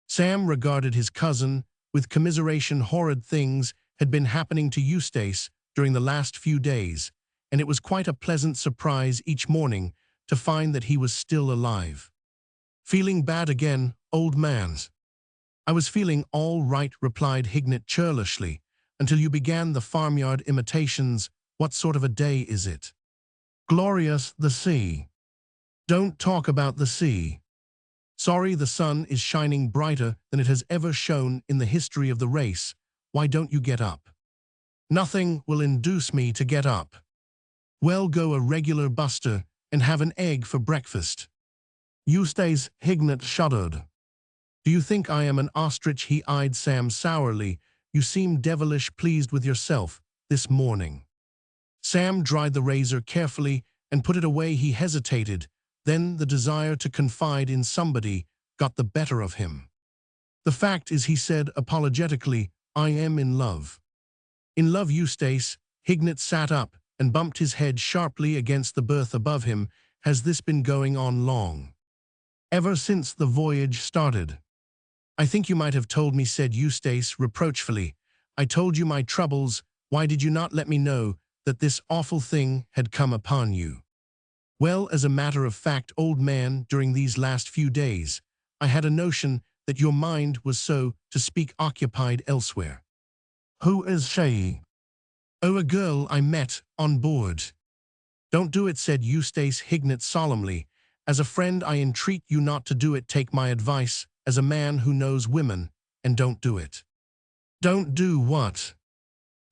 Sam regarded his cousin with commiseration. Horrid things had been happening to Eustace during the last few days, and it was quite a pleasant surprise each morning to find that he was still alive. "Feeling bad again, old man's?" "I was feeling all right," replied Hignett churlishly, "until you began the farmyard imitations. What sort of a day is it?" "Glorious, the sea." "Don't talk about the sea." "Sorry, the sun is shining brighter than it has ever shone in the history of the race. Why don't you get up?" "Nothing will induce me to get up." "Well, go a regular buster and have an egg for breakfast." Eustace Hignett shuddered. "Do you think I am an ostrich?" He eyed Sam sourly. "You seem devilish pleased with yourself this morning." Sam dried the razor carefully and put it away. He hesitated. Then the desire to confide in somebody got the better of him. "The fact is," he said apologetically, "I am in love." In love, Eustace. Hignett sat up and bumped his head sharply against the berth above him. Has this been going on long? Ever since the voyage started. I think you might have told me, said Eustace reproachfully. I told you my troubles. Why did you not let me know that this awful thing had come upon you? Well, as a matter of fact, old man, during these last few days, I had a notion that your mind was, so to speak, occupied elsewhere. Who is she? Oh, a girl I met on board. Don't do it, said Eustace Hignett solemnly. As a friend, I entreat you not to do it. Take my advice as a man who knows women, and don't do it. Don't do what?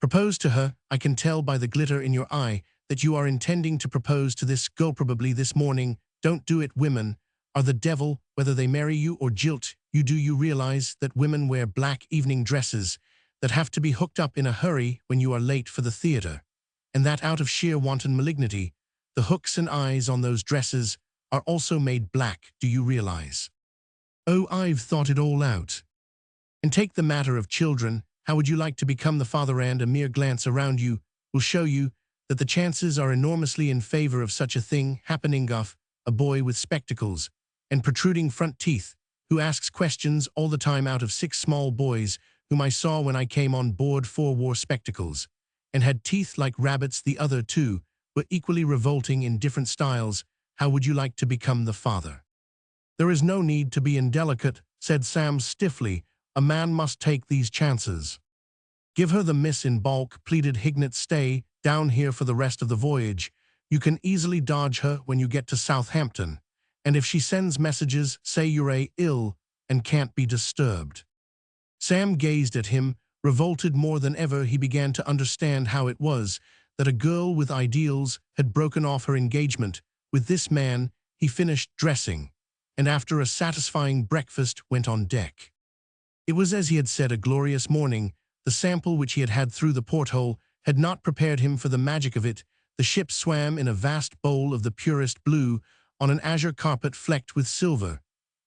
Propose to her. I can tell by the glitter in your eye that you are intending to propose to this girl probably this morning. Don't do it. Women are the devil, whether they marry you or jilt you. Do you realize that women wear black evening dresses that have to be hooked up in a hurry when you are late for the theater, and that out of sheer wanton malignity, the hooks and eyes on those dresses are also made black? Do you realize? Oh, I've thought it all out. And take the matter of children. How would you like to become the father? And a mere glance around you will show you that the chances are enormously in favor of such a thing happening. Guff, a boy with spectacles and protruding front teeth, who asks questions all the time out of 6 small boys whom I saw when I came on board. 4 wore spectacles and had teeth like rabbits. The other 2 were equally revolting in different styles. How would you like to become the father? There is no need to be indelicate, said Sam stiffly. A man must take these chances. Give her the miss in bulk, pleaded Hignett. Stay down here for the rest of the voyage. You can easily dodge her when you get to Southampton. And if she sends messages, say you're ill and can't be disturbed. Sam gazed at him, revolted more than ever. He began to understand how it was that a girl with ideals had broken off her engagement with this man. He finished dressing, and after a satisfying breakfast went on deck. It was as he had said, a glorious morning. The sample which he had had through the porthole had not prepared him for the magic of it. The ship swam in a vast bowl of the purest blue, on an azure carpet flecked with silver.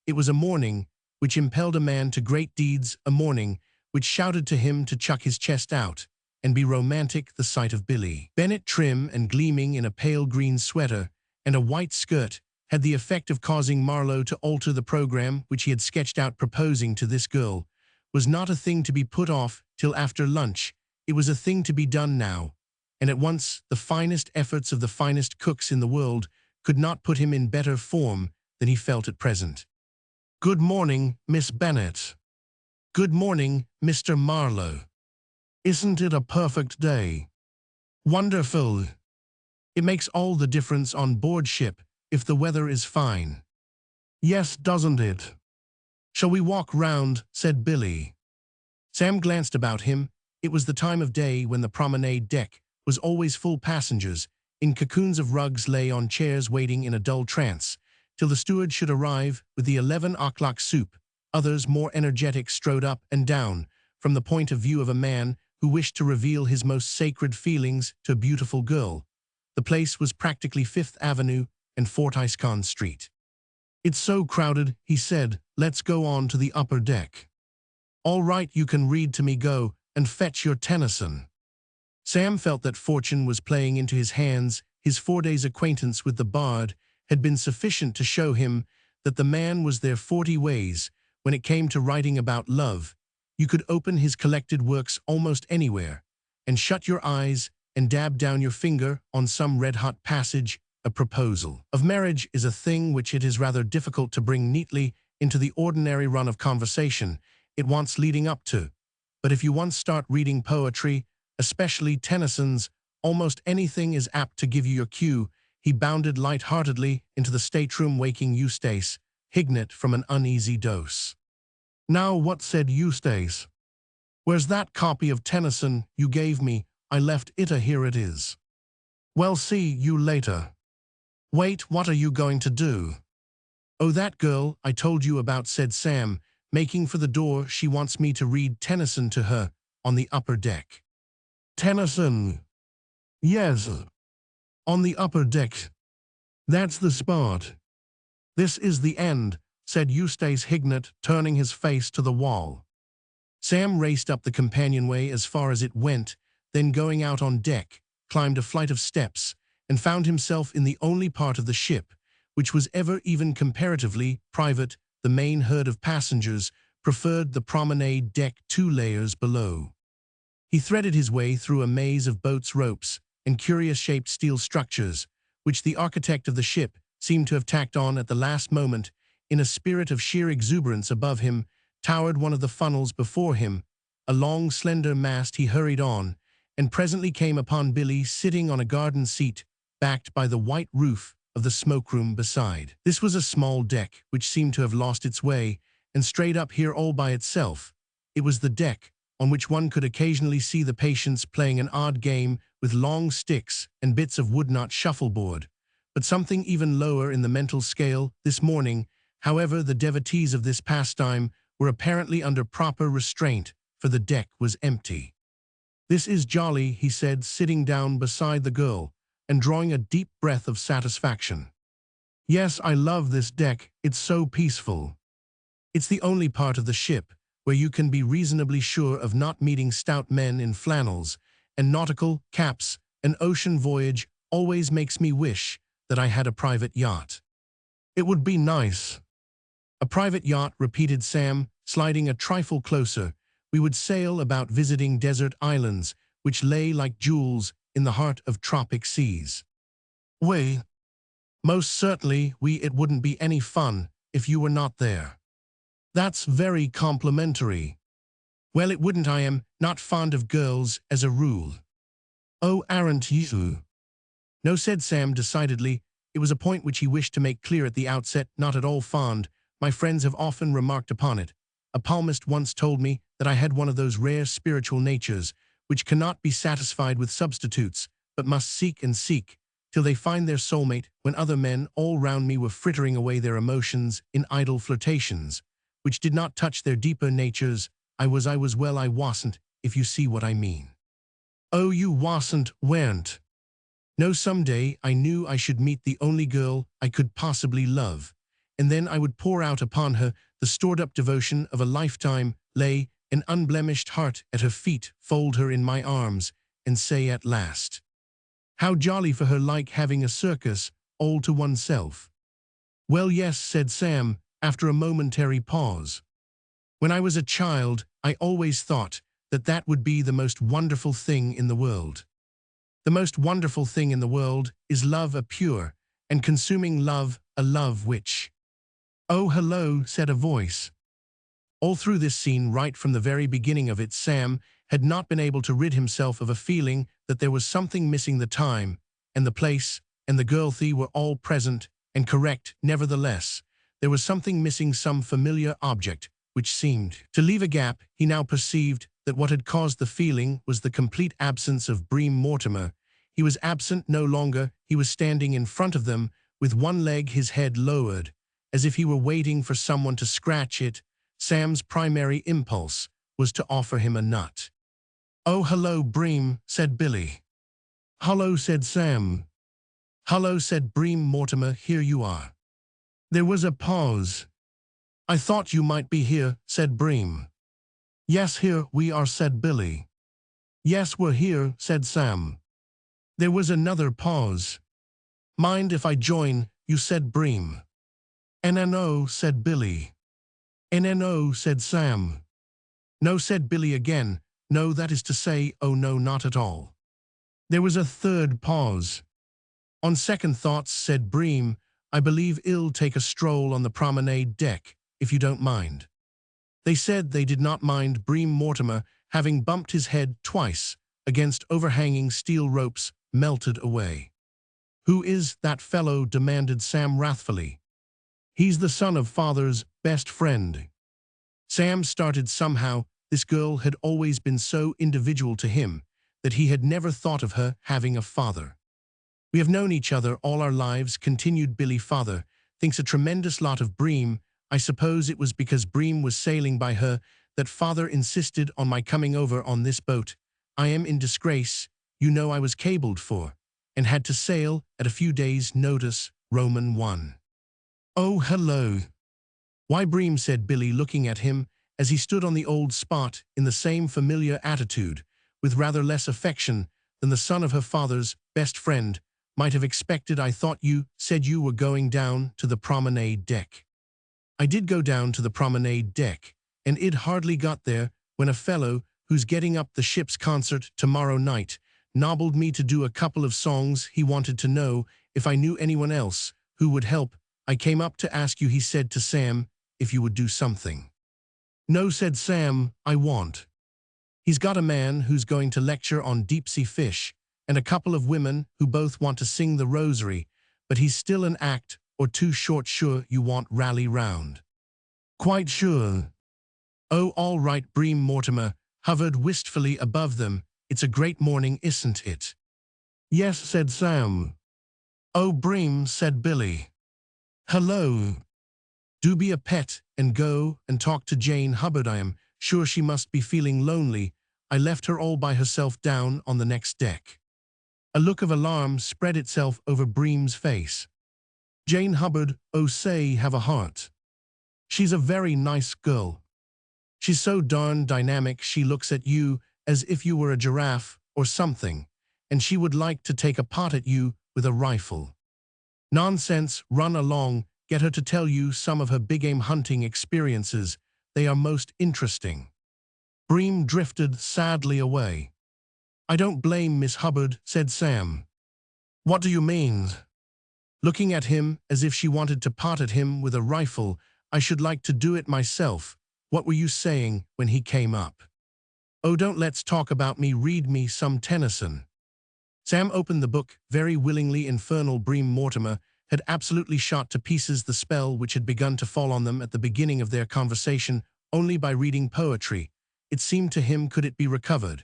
It was a morning which impelled a man to great deeds, a morning which shouted to him to chuck his chest out and be romantic. The sight of Billy Bennet, trim and gleaming in a pale green sweater and a white skirt, had the effect of causing Marlowe to alter the program which he had sketched out. Proposing to this girl was not a thing to be put off till after lunch. It was a thing to be done now, and at once. The finest efforts of the finest cooks in the world could not put him in better form than he felt at present. Good morning, Miss Bennet. Good morning, Mr. Marlowe. Isn't it a perfect day? Wonderful. It makes all the difference on board ship if the weather is fine. Yes, doesn't it? Shall we walk round? Said Billy. Sam glanced about him. It was the time of day when the promenade deck was always full. Passengers in cocoons of rugs lay on chairs waiting in a dull trance till the steward should arrive with the 11 o'clock soup. Others, more energetic, strode up and down from the point of view of a man who wished to reveal his most sacred feelings to a beautiful girl. The place was practically 5th Avenue and Fortyscon Street. It's so crowded, he said. Let's go on to the upper deck. All right, you can read to me. Go and fetch your Tennyson. Sam felt that fortune was playing into his hands. His 4 days' acquaintance with the bard had been sufficient to show him that the man was there 40 ways. When it came to writing about love, you could open his collected works almost anywhere and shut your eyes and dab down your finger on some red-hot passage. A proposal of marriage is a thing which it is rather difficult to bring neatly into the ordinary run of conversation. It wants leading up to. But if you once start reading poetry, especially Tennyson's, almost anything is apt to give you your cue. He bounded light-heartedly into the stateroom, waking Eustace Hignett from an uneasy dose. Now what? Said Eustace. Where's that copy of Tennyson you gave me? I left it. Here it is. Well, see you later. Wait, what are you going to do? Oh, that girl I told you about, said Sam, making for the door. She wants me to read Tennyson to her on the upper deck. Tennyson? Yes. On the upper deck. That's the spot. This is the end, said Eustace Hignett, turning his face to the wall. Sam raced up the companionway as far as it went. then going out on deck, climbed a flight of steps, and found himself in the only part of the ship which was ever even comparatively private. The main herd of passengers preferred the promenade deck 2 layers below. He threaded his way through a maze of boats' ropes and curious-shaped steel structures, which the architect of the ship seemed to have tacked on at the last moment. In a spirit of sheer exuberance above him towered one of the funnels before him, a long, slender mast. He hurried on, and presently came upon Billy sitting on a garden seat, backed by the white roof of the smokeroom beside. This was a small deck which seemed to have lost its way and strayed up here all by itself. It was the deck on which one could occasionally see the patients playing an odd game with long sticks and bits of wood-knot shuffleboard. But something even lower in the mental scale this morning, however, the devotees of this pastime were apparently under proper restraint, for the deck was empty. "This is jolly," he said, sitting down beside the girl and drawing a deep breath of satisfaction. "Yes, I love this deck. It's so peaceful. It's the only part of the ship where you can be reasonably sure of not meeting stout men in flannels and nautical caps. An ocean voyage always makes me wish that I had a private yacht." "It would be nice." "A private yacht," repeated Sam, sliding a trifle closer. "We would sail about visiting desert islands, which lay like jewels in the heart of tropic seas." "We?" "Most certainly we. It wouldn't be any fun if you were not there." "That's very complimentary." "Well, it wouldn't. I am not fond of girls as a rule." "Oh, aren't you?" "No," said Sam decidedly. It was a point which he wished to make clear at the outset. "Not at all fond. My friends have often remarked upon it. A palmist once told me that I had one of those rare spiritual natures which cannot be satisfied with substitutes, but must seek and seek till they find their soulmate. When other men all round me were frittering away their emotions in idle flirtations, which did not touch their deeper natures, I was well, I wasn't, if you see what I mean." "Oh, you wasn't, weren't?" "No, someday I knew I should meet the only girl I could possibly love, and then I would pour out upon her the stored-up devotion of a lifetime, lay an unblemished heart at her feet, fold her in my arms, and say at last, 'How jolly for her, like having a circus all to oneself.'" "Well, yes," said Sam, after a momentary pause. "When I was a child, I always thought that that would be the most wonderful thing in the world. The most wonderful thing in the world is love, a pure and consuming love, a love which—" "Oh, hello," said a voice. All through this scene, right from the very beginning of it, Sam had not been able to rid himself of a feeling that there was something missing. The time and the place and the girl were all present and correct. Nevertheless, there was something missing, some familiar object which seemed to leave a gap. He now perceived that what had caused the feeling was the complete absence of Bream Mortimer. He was absent no longer. He was standing in front of them with one leg, his head lowered, as if he were waiting for someone to scratch it. Sam's primary impulse was to offer him a nut. "Oh, hello, Bream," said Billy. "Hello," said Sam. "Hello," said Bream Mortimer. "Here you are." There was a pause. "I thought you might be here," said Bream. "Yes, here we are," said Billy. "Yes, we're here," said Sam. There was another pause. "Mind if I join you?" said Bream. "No," said Billy. "No," said Sam. "No," said Billy again. "No, that is to say, oh no, not at all." There was a third pause. "On second thoughts," said Bream, "I believe I'll take a stroll on the promenade deck, if you don't mind." They said they did not mind. Bream Mortimer, having bumped his head twice against overhanging steel ropes, melted away. "Who is that fellow?" demanded Sam wrathfully. "He's the son of father's best friend." Sam started. Somehow, this girl had always been so individual to him that he had never thought of her having a father. "We have known each other all our lives," continued Billy. "Father thinks a tremendous lot of Bream. I suppose it was because Bream was sailing by her that father insisted on my coming over on this boat. I am in disgrace. You know, I was cabled for and had to sail at a few days' notice. Roman 1. "Oh, hello." "Why, Bream," said Billy, looking at him as he stood on the old spot in the same familiar attitude, with rather less affection than the son of her father's best friend might have expected. I thought you said you were going down to the promenade deck. I did go down to the promenade deck, and I'd hardly got there when a fellow who's getting up the ship's concert tomorrow night nobbled me to do a couple of songs. He wanted to know if I knew anyone else who would help. I came up to ask you, he said to Sam, if you would do something. No, said Sam, I want. He's got a man who's going to lecture on deep-sea fish, and a couple of women who both want to sing the rosary, but he's still an act or two short. Sure you want rally round? Quite sure. Oh, all right. Bream Mortimer hovered wistfully above them. It's a great morning, isn't it? Yes, said Sam. Oh, Bream, said Billy. Hello. Do be a pet and go and talk to Jane Hubbard. I am sure she must be feeling lonely. I left her all by herself down on the next deck. A look of alarm spread itself over Bream's face. Jane Hubbard, oh say, have a heart. She's a very nice girl. She's so darn dynamic. She looks at you as if you were a giraffe or something, and she would like to take a pot at you with a rifle. Nonsense, run along, get her to tell you some of her big-game hunting experiences. They are most interesting. Bream drifted sadly away. I don't blame Miss Hubbard, said Sam. What do you mean? Looking at him as if she wanted to pot at him with a rifle. I should like to do it myself. What were you saying when he came up? Oh, don't let's talk about me. Read me some Tennyson. Sam opened the book very willingly. Infernal Bream Mortimer had absolutely shot to pieces the spell which had begun to fall on them at the beginning of their conversation. Only by reading poetry, it seemed to him, could it be recovered.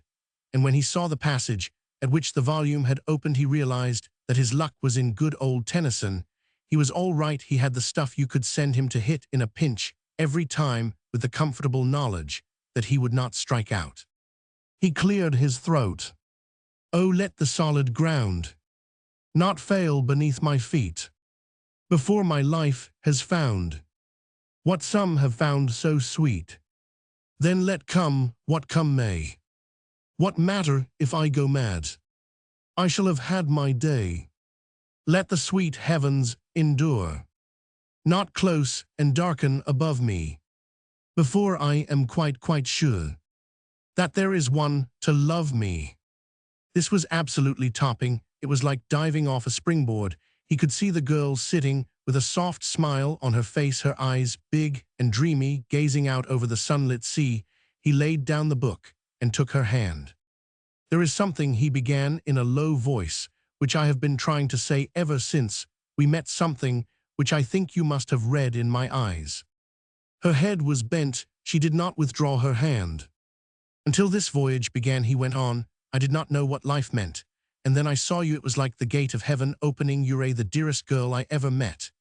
And when he saw the passage at which the volume had opened, he realized that his luck was in good old Tennyson. He was all right. He had the stuff you could send him to hit in a pinch every time, with the comfortable knowledge that he would not strike out. He cleared his throat. Oh, let the solid ground not fail beneath my feet, before my life has found what some have found so sweet. Then let come what come may. What matter if I go mad? I shall have had my day. Let the sweet heavens endure, not close and darken above me, before I am quite sure that there is one to love me. This was absolutely topping. It was like diving off a springboard. He could see the girl sitting with a soft smile on her face, her eyes big and dreamy, gazing out over the sunlit sea. He laid down the book and took her hand. There is something, he began in a low voice, which I have been trying to say ever since we met, something which I think you must have read in my eyes. Her head was bent. She did not withdraw her hand. Until this voyage began, he went on, I did not know what life meant. And then I saw you. It was like the gate of heaven opening. You're the dearest girl I ever met.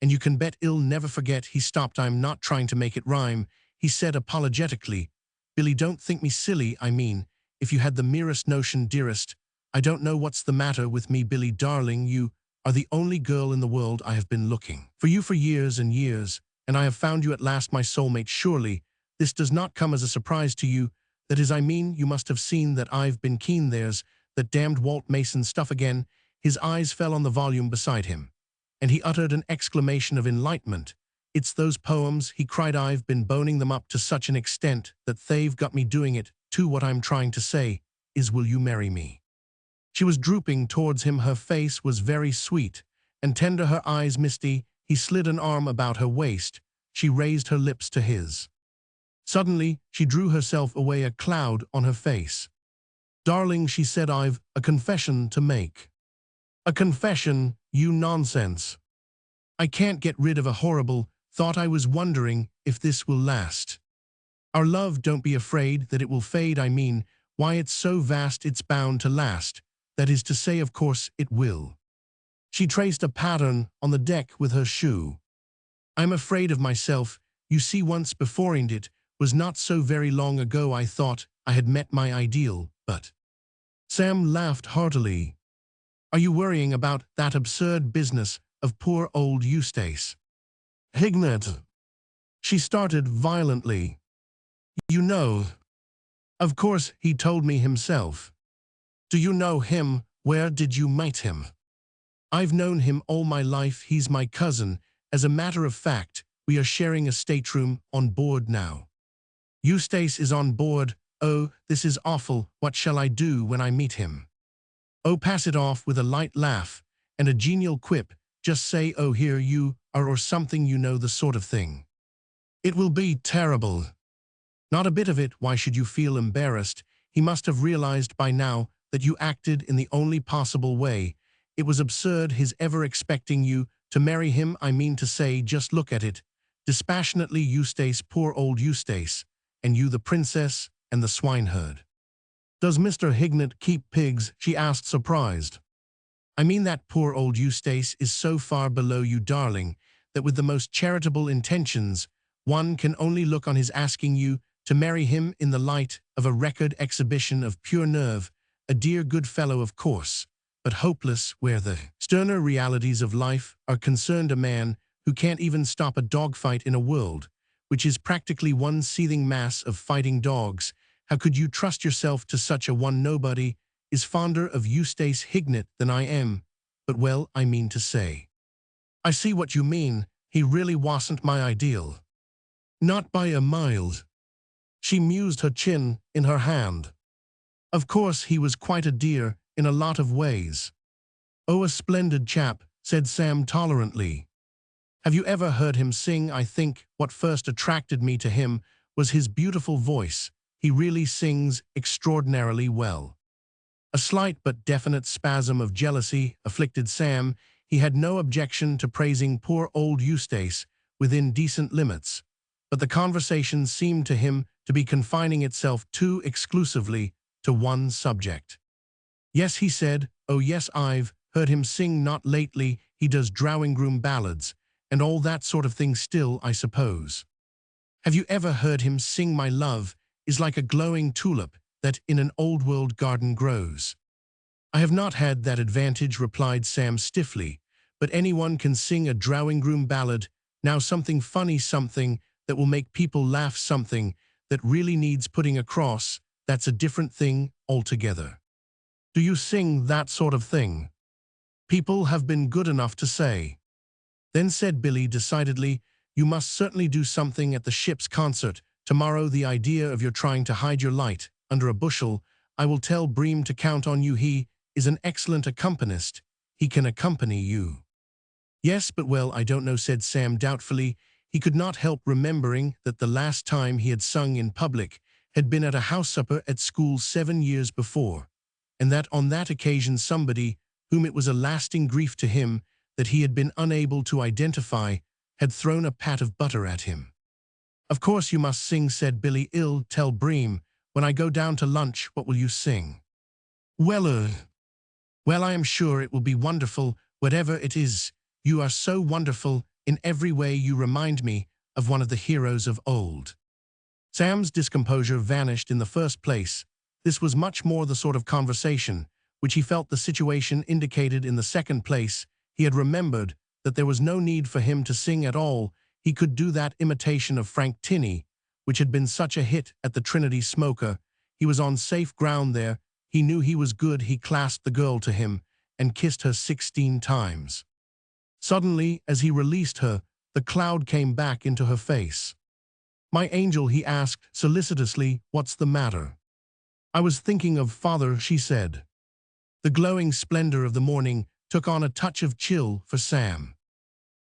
And you can bet I'll never forget. He stopped. I'm not trying to make it rhyme, he said apologetically. Billy, don't think me silly. I mean, if you had the merest notion, dearest, I don't know what's the matter with me, Billy, darling. You are the only girl in the world. I have been looking for you for years and years, and I have found you at last, my soulmate. Surely this does not come as a surprise to you. That is, I mean, you must have seen that I've been keen. There's that damned Walt Mason stuff again. His eyes fell on the volume beside him, and he uttered an exclamation of enlightenment. It's those poems, he cried. I've been boning them up to such an extent that they've got me doing it too. What I'm trying to say is, will you marry me? She was drooping towards him. Her face was very sweet and tender, her eyes misty. He slid an arm about her waist. She raised her lips to his. Suddenly, she drew herself away, a cloud on her face. Darling, she said, I've a confession to make. A confession? You nonsense. I can't get rid of a horrible thought. I was wondering if this will last. Our love, don't be afraid that it will fade. I mean, why, it's so vast it's bound to last. That is to say, of course it will. She traced a pattern on the deck with her shoe. I'm afraid of myself. You see, once before, and it was not so very long ago, I thought I had met my ideal, but... Sam laughed heartily. Are you worrying about that absurd business of poor old Eustace Hignett? She started violently. You know, Of course, he told me himself. Do you know him? Where did you meet him? I've known him all my life. He's my cousin. As a matter of fact, we are sharing a stateroom on board now. Eustace is on board. Oh, this is awful. What shall I do when I meet him? Oh, pass it off with a light laugh and a genial quip. Just say, oh, here you are, or something, you know, the sort of thing. It will be terrible. Not a bit of it. Why should you feel embarrassed? He must have realized by now that you acted in the only possible way. It was absurd his ever expecting you to marry him. I mean to say, just look at it. Dispassionately, Eustace, poor old Eustace, and you the princess and the swineherd. Does Mr. Hignett keep pigs? She asked, surprised. I mean that poor old Eustace is so far below you, darling, that with the most charitable intentions, one can only look on his asking you to marry him in the light of a record exhibition of pure nerve, a dear good fellow, of course, but hopeless where the sterner realities of life are concerned. A man who can't even stop a dogfight in a world which is practically one seething mass of fighting dogs. How could you trust yourself to such a one? Nobody is fonder of Eustace Hignett than I am, but well, I mean to say. I see what you mean. He really wasn't my ideal. Not by a mile. She mused, her chin in her hand. Of course, he was quite a dear in a lot of ways. Oh, a splendid chap, said Sam tolerantly. Have you ever heard him sing? I think what first attracted me to him was his beautiful voice. He really sings extraordinarily well. A slight but definite spasm of jealousy afflicted Sam. He had no objection to praising poor old Eustace within decent limits, but the conversation seemed to him to be confining itself too exclusively to one subject. Yes, he said. Oh yes, I've heard him sing. Not lately. He does drawing-room ballads and all that sort of thing still, I suppose. Have you ever heard him sing My love is like a glowing tulip that in an old-world garden grows? I have not had that advantage, replied Sam stiffly, but anyone can sing a drawing-room ballad. Now something funny, something that will make people laugh, something that really needs putting across, that's a different thing altogether. Do you sing that sort of thing? People have been good enough to say. Then said Billy decidedly, you must certainly do something at the ship's concert tomorrow. The idea of your trying to hide your light under a bushel. I will tell Bream to count on you. He is an excellent accompanist. He can accompany you. Yes, but well, I don't know, said Sam doubtfully. He could not help remembering that the last time he had sung in public had been at a house supper at school 7 years before, and that on that occasion somebody, whom it was a lasting grief to him that he had been unable to identify, had thrown a pat of butter at him. Of course you must sing, said Billy. I'll tell Bream. When I go down to lunch, what will you sing? Well, I am sure it will be wonderful, whatever it is. You are so wonderful in every way. You remind me of one of the heroes of old. Sam's discomposure vanished in the first place. This was much more the sort of conversation which he felt the situation indicated. In the second place, he had remembered that there was no need for him to sing at all. He could do that imitation of Frank Tinney, which had been such a hit at the Trinity Smoker. He was on safe ground there. He knew he was good. He clasped the girl to him and kissed her 16 times. Suddenly, as he released her, the cloud came back into her face. My angel, he asked solicitously, what's the matter? I was thinking of father, she said. The glowing splendor of the morning took on a touch of chill for Sam.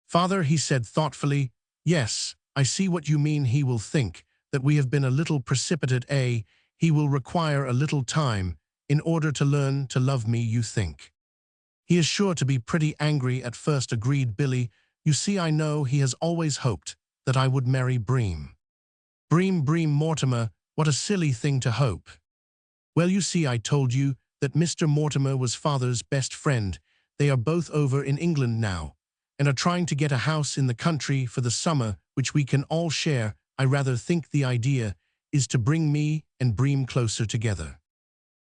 Father, he said thoughtfully, yes, I see what you mean. He will think that we have been a little precipitate, eh? He will require a little time in order to learn to love me, you think? He is sure to be pretty angry at first, agreed Billy. You see, I know he has always hoped that I would marry Bream. Bream Mortimer, what a silly thing to hope. Well, you see, I told you that Mr. Mortimer was father's best friend. They are both over in England now, and are trying to get a house in the country for the summer, which we can all share. I rather think the idea is to bring me and Bream closer together.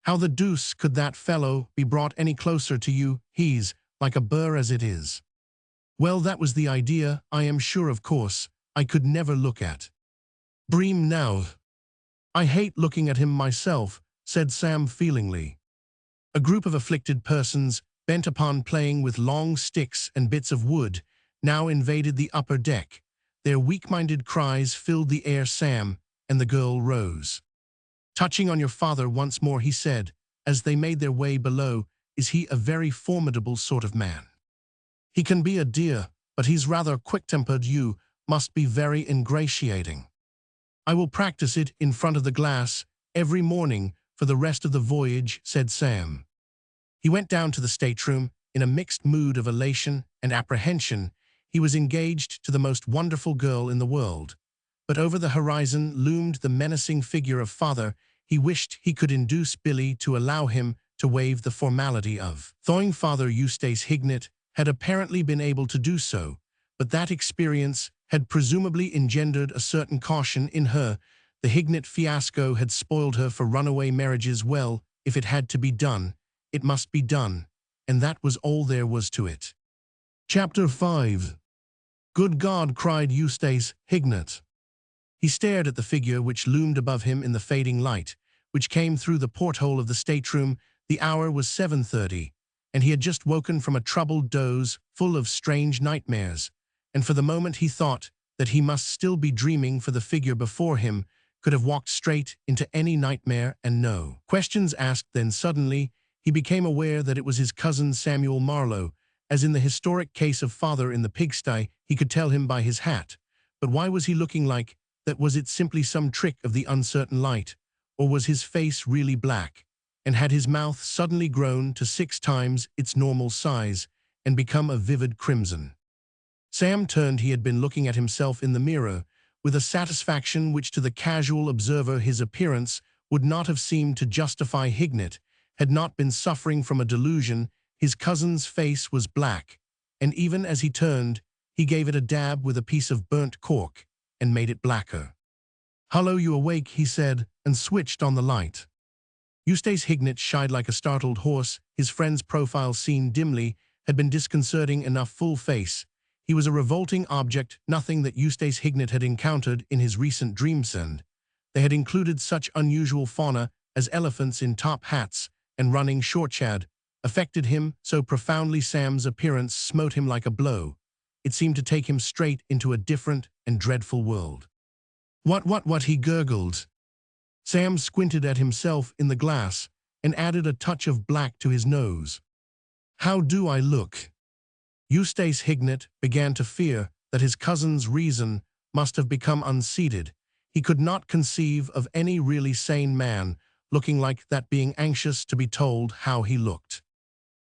How the deuce could that fellow be brought any closer to you? He's like a burr as it is. Well, that was the idea, I am sure. Of course, I could never look at Bream now. I hate looking at him myself, said Sam feelingly. A group of afflicted persons, bent upon playing with long sticks and bits of wood, now invaded the upper deck. Their weak-minded cries filled the air. Sam and the girl rose. Touching on your father once more, he said, as they made their way below, is he a very formidable sort of man? He can be a dear, but he's rather quick-tempered. You must be very ingratiating. I will practice it in front of the glass every morning for the rest of the voyage, said Sam. He went down to the stateroom in a mixed mood of elation and apprehension. He was engaged to the most wonderful girl in the world. But over the horizon loomed the menacing figure of father. He wished he could induce Billy to allow him to waive the formality of thawing. Father Eustace Hignett had apparently been able to do so, but that experience had presumably engendered a certain caution in her. The Hignett fiasco had spoiled her for runaway marriages. Well, if it had to be done, it must be done, and that was all there was to it. Chapter 5. Good God, cried Eustace Hignett. He stared at the figure which loomed above him in the fading light, which came through the porthole of the stateroom. The hour was 7:30, and he had just woken from a troubled doze full of strange nightmares, and for the moment he thought that he must still be dreaming, for the figure before him could have walked straight into any nightmare and no questions asked. Then suddenly he became aware that it was his cousin Samuel Marlowe. As in the historic case of father in the pigsty, he could tell him by his hat. But why was he looking like that? Was it simply some trick of the uncertain light, or was his face really black, and had his mouth suddenly grown to 6 times its normal size and become a vivid crimson? Sam turned. He had been looking at himself in the mirror with a satisfaction which to the casual observer his appearance would not have seemed to justify. Hignett had not been suffering from a delusion. His cousin's face was black, and even as he turned, he gave it a dab with a piece of burnt cork and made it blacker. "Hullo, you awake?" he said, and switched on the light. Eustace Hignett shied like a startled horse. His friend's profile, seen dimly, had been disconcerting enough. Full face. He was a revolting object, nothing that Eustace Hignett had encountered in his recent dreams, and they had included such unusual fauna as elephants in top hats and running shortshad, affected him so profoundly. Sam's appearance smote him like a blow. It seemed to take him straight into a different and dreadful world. What, he gurgled. Sam squinted at himself in the glass and added a touch of black to his nose. How do I look? Eustace Hignett began to fear that his cousin's reason must have become unseated. He could not conceive of any really sane man looking like that, being anxious to be told how he looked.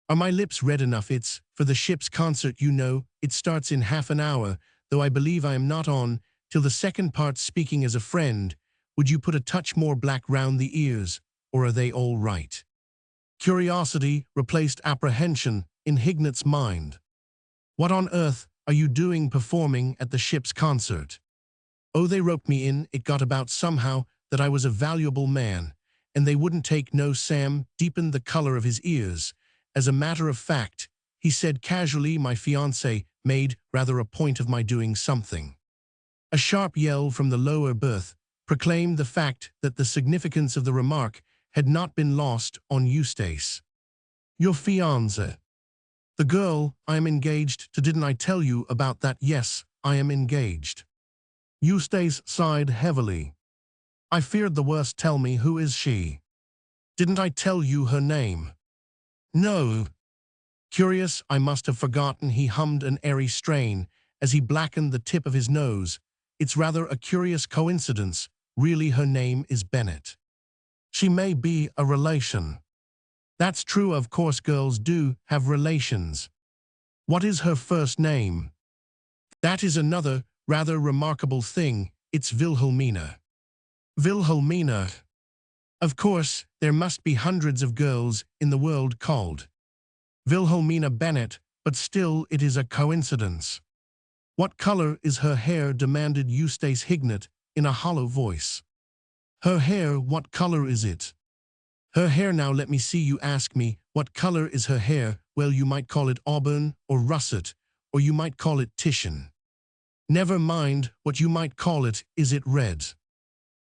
Are my lips red enough? It's for the ship's concert, you know. It starts in half an hour, though I believe I am not on till the second part. Speaking as a friend, would you put a touch more black round the ears, or are they all right? Curiosity replaced apprehension in Hignett's mind. What on earth are you doing performing at the ship's concert? Oh, they roped me in. It got about somehow that I was a valuable man, and they wouldn't take no. Sam deepened the color of his ears. As a matter of fact, he said casually, my fiancée made rather a point of my doing something. A sharp yell from the lower berth proclaimed the fact that the significance of the remark had not been lost on Eustace. Your fiancée? The girl I am engaged to. Didn't I tell you about that? Yes, I am engaged. Eustace sighed heavily. I feared the worst. Tell me, who is she? Didn't I tell you her name? No. Curious, I must have forgotten. He hummed an airy strain as he blackened the tip of his nose. It's rather a curious coincidence. Really, her name is Bennett. She may be a relation. That's true, of course, girls do have relations. What is her first name? That is another rather remarkable thing. It's Wilhelmina. Wilhelmina. Of course, there must be hundreds of girls in the world called Wilhelmina Bennett, but still it is a coincidence. What color is her hair? Demanded Eustace Hignett in a hollow voice. Her hair, what color is it? Her hair, now let me see, you ask me, what color is her hair? Well, you might call it auburn or russet, or you might call it Titian. Never mind what you might call it. Is it red?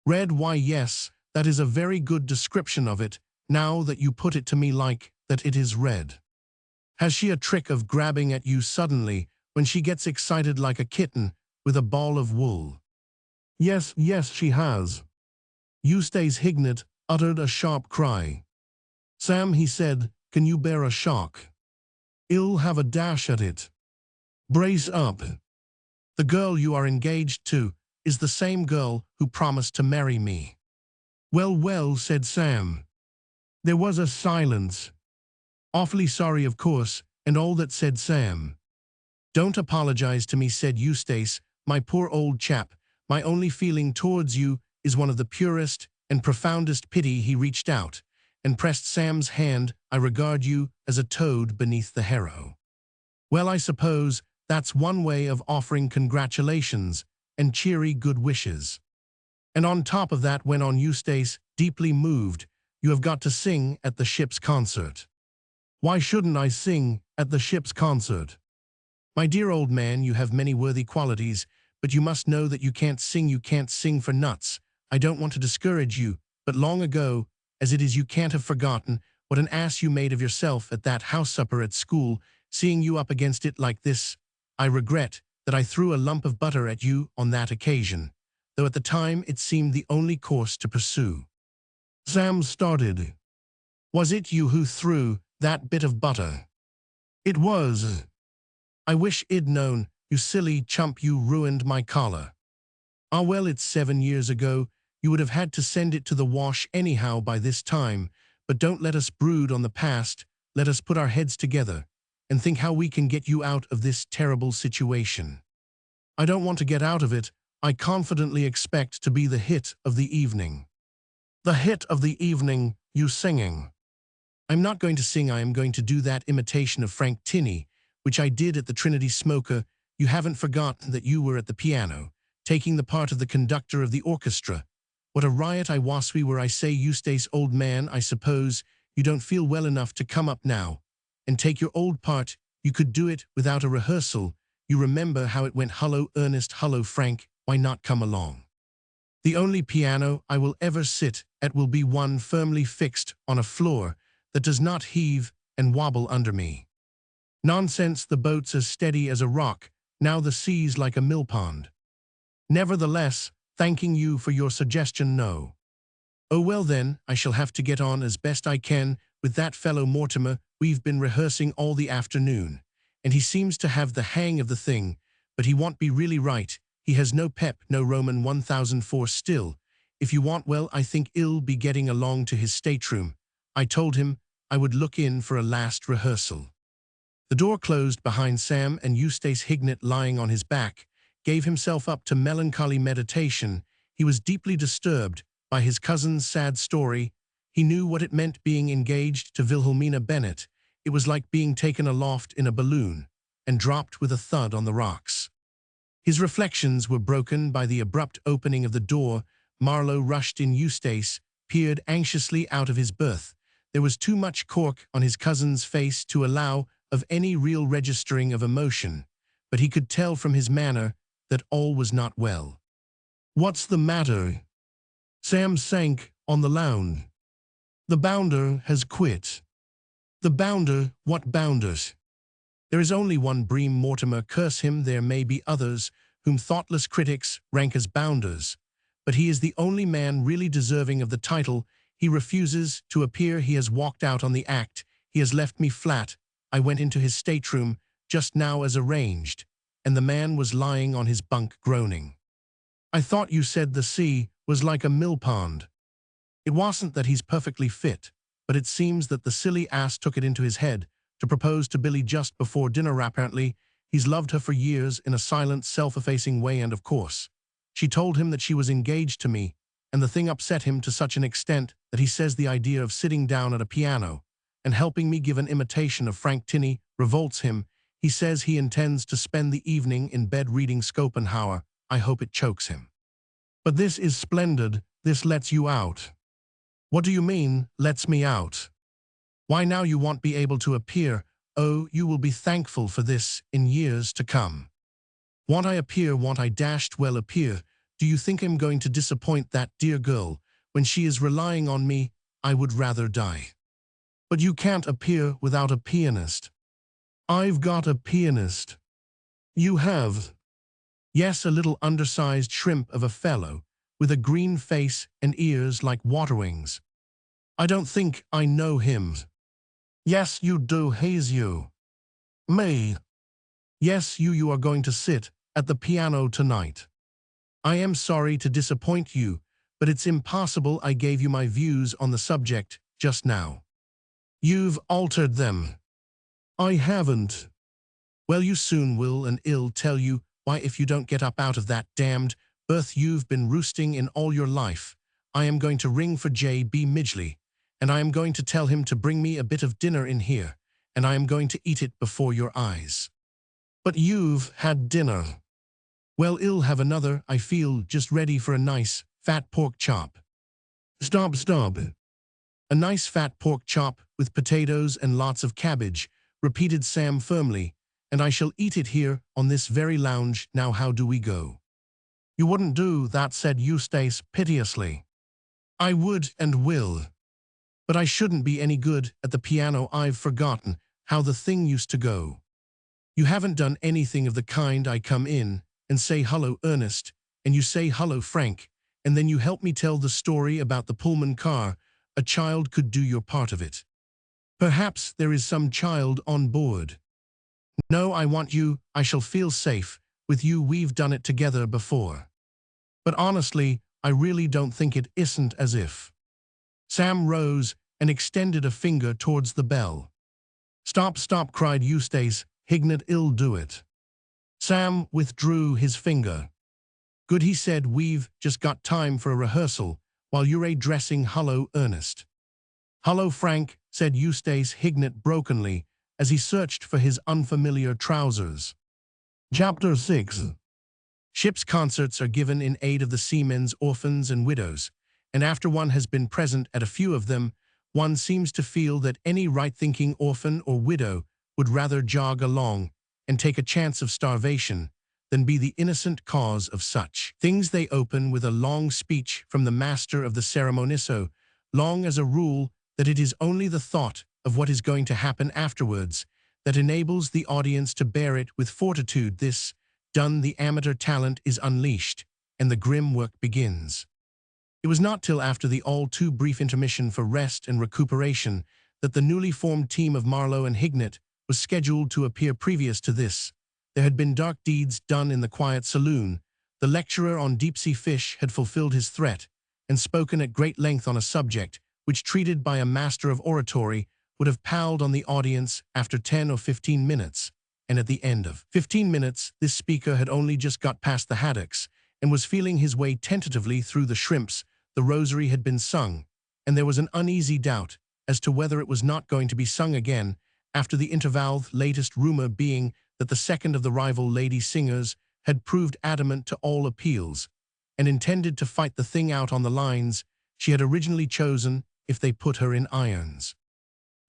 Red, why yes, that is a very good description of it, now that you put it to me like that it is red. Has she a trick of grabbing at you suddenly when she gets excited like a kitten with a ball of wool? Yes, yes, she has. Eustace Hignett uttered a sharp cry. Sam, he said, can you bear a shock? I'll have a dash at it. Brace up. The girl you are engaged to is the same girl who promised to marry me. Well, well, said Sam. There was a silence. Awfully sorry, of course, and all that, said Sam. Don't apologize to me, said Eustace, my poor old chap. My only feeling towards you is one of the purest and profoundest pity. He reached out and pressed Sam's hand. I regard you as a toad beneath the harrow. Well, I suppose that's one way of offering congratulations and cheery good wishes. And on top of that, went on Eustace, deeply moved, you have got to sing at the ship's concert. Why shouldn't I sing at the ship's concert? My dear old man, you have many worthy qualities, but you must know that you can't sing for nuts. I don't want to discourage you, but long ago, as it is, you can't have forgotten what an ass you made of yourself at that house supper at school, seeing you up against it like this. I regret that I threw a lump of butter at you on that occasion, though at the time it seemed the only course to pursue. Sam started. Was it you who threw that bit of butter? It was. I wish I'd known, you silly chump, you ruined my collar. Ah well, it's 7 years ago, you would have had to send it to the wash anyhow by this time, but don't let us brood on the past, let us put our heads together and think how we can get you out of this terrible situation. I don't want to get out of it, I confidently expect to be the hit of the evening. The hit of the evening, you singing. I'm not going to sing, I am going to do that imitation of Frank Tinney, which I did at the Trinity Smoker. You haven't forgotten that you were at the piano, taking the part of the conductor of the orchestra. What a riot I was we were, I say, Eustace, old man, I suppose you don't feel well enough to come up now and take your old part. You could do it without a rehearsal. You remember how it went, hullo, Ernest, hullo, Frank, why not come along? The only piano I will ever sit at will be one firmly fixed on a floor that does not heave and wobble under me. Nonsense, the boat's as steady as a rock, now the sea's like a millpond. Nevertheless, thanking you for your suggestion, no. Oh well then, I shall have to get on as best I can with that fellow Mortimer. We've been rehearsing all the afternoon, and he seems to have the hang of the thing, but he won't be really right. He has no pep, no Roman 1004 still. If you want, well, I think he'll be getting along to his stateroom. I told him I would look in for a last rehearsal. The door closed behind Sam, and Eustace Hignett, lying on his back, gave himself up to melancholy meditation. He was deeply disturbed by his cousin's sad story. He knew what it meant being engaged to Wilhelmina Bennet. It was like being taken aloft in a balloon and dropped with a thud on the rocks. His reflections were broken by the abrupt opening of the door. Marlowe rushed in. Eustace peered anxiously out of his berth. There was too much cork on his cousin's face to allow of any real registering of emotion, but he could tell from his manner that all was not well. What's the matter? Sam sank on the lounge. The bounder has quit. The bounder? What bounders? There is only one Bream Mortimer, curse him. There may be others whom thoughtless critics rank as bounders, but he is the only man really deserving of the title. He refuses to appear. He has walked out on the act. He has left me flat. I went into his stateroom just now as arranged, and the man was lying on his bunk groaning. I thought you said the sea was like a millpond. It wasn't that he's perfectly fit, but it seems that the silly ass took it into his head to propose to Billy just before dinner. Apparently, he's loved her for years in a silent, self-effacing way, and of course, she told him that she was engaged to me, and the thing upset him to such an extent that he says the idea of sitting down at a piano and helping me give an imitation of Frank Tinney revolts him. He says he intends to spend the evening in bed reading Schopenhauer. I hope it chokes him. But this is splendid. This lets you out. What do you mean, lets me out? Why, now you won't be able to appear. Oh, you will be thankful for this in years to come. Won't I appear? Won't I dashed well appear? Do you think I'm going to disappoint that dear girl when she is relying on me? I would rather die. But you can't appear without a pianist. I've got a pianist. You have? Yes, a little undersized shrimp of a fellow, with a green face and ears like water wings. I don't think I know him. Yes, you do, he's you. Me. Yes, you are going to sit at the piano tonight. I am sorry to disappoint you, but it's impossible. I gave you my views on the subject just now. You've altered them. I haven't. Well, you soon will, and I'll tell you why if you don't get up out of that damned berth you've been roosting in all your life. I am going to ring for J.B. Midgley, and I am going to tell him to bring me a bit of dinner in here, and I am going to eat it before your eyes. But you've had dinner. Well, I'll have another. I feel just ready for a nice, fat pork chop. Stop. A nice fat pork chop with potatoes and lots of cabbage, repeated Sam firmly, and I shall eat it here on this very lounge. Now how do we go? You wouldn't do that, said Eustace piteously. I would and will. But I shouldn't be any good at the piano. I've forgotten how the thing used to go. You haven't done anything of the kind. I come in and say hello, Ernest, and you say hello, Frank, and then you help me tell the story about the Pullman car. A child could do your part of it. Perhaps there is some child on board. No, I want you. I shall feel safe with you. We've done it together before. But honestly, I really don't think it isn't as if. Sam rose and extended a finger towards the bell. Stop, cried Eustace. Hignett, I'll do it. Sam withdrew his finger. Good, he said. We've just got time for a rehearsal while you're dressing. Hello, Ernest. Hello, Frank, said Eustace Hignett brokenly as he searched for his unfamiliar trousers. Chapter 6. Ship's concerts are given in aid of the seamen's orphans and widows, and after one has been present at a few of them, one seems to feel that any right-thinking orphan or widow would rather jog along and take a chance of starvation than be the innocent cause of such things. They open with a long speech from the master of the ceremony, so long as a rule that it is only the thought of what is going to happen afterwards that enables the audience to bear it with fortitude. This done, the amateur talent is unleashed, and the grim work begins. It was not till after the all too brief intermission for rest and recuperation that the newly formed team of Marlowe and Hignett was scheduled to appear. Previous to this, there had been dark deeds done in the quiet saloon. The lecturer on deep-sea fish had fulfilled his threat and spoken at great length on a subject which, treated by a master of oratory, would have palled on the audience after 10 or 15 minutes, and at the end of 15 minutes this speaker had only just got past the haddocks and was feeling his way tentatively through the shrimps. The rosary had been sung, and there was an uneasy doubt as to whether it was not going to be sung again after the interval, latest rumor being that the second of the rival lady singers had proved adamant to all appeals and intended to fight the thing out on the lines she had originally chosen if they put her in irons.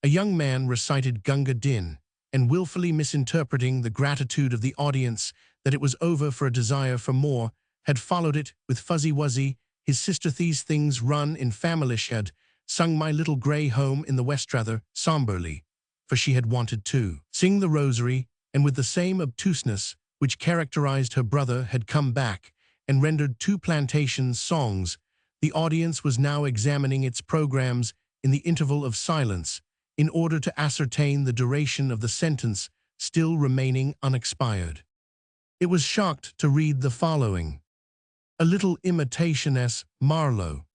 A young man recited Gunga Din, and willfully misinterpreting the gratitude of the audience that it was over for a desire for more, had followed it with Fuzzy Wuzzy, his sister. These things run in familish, had sung My Little Grey Home in the West rather somberly, for she had wanted to sing the rosary, and with the same obtuseness which characterized her brother had come back and rendered two plantations songs. The audience was now examining its programs in the interval of silence in order to ascertain the duration of the sentence still remaining unexpired. It was shocked to read the following. A little imitation S. Marlowe.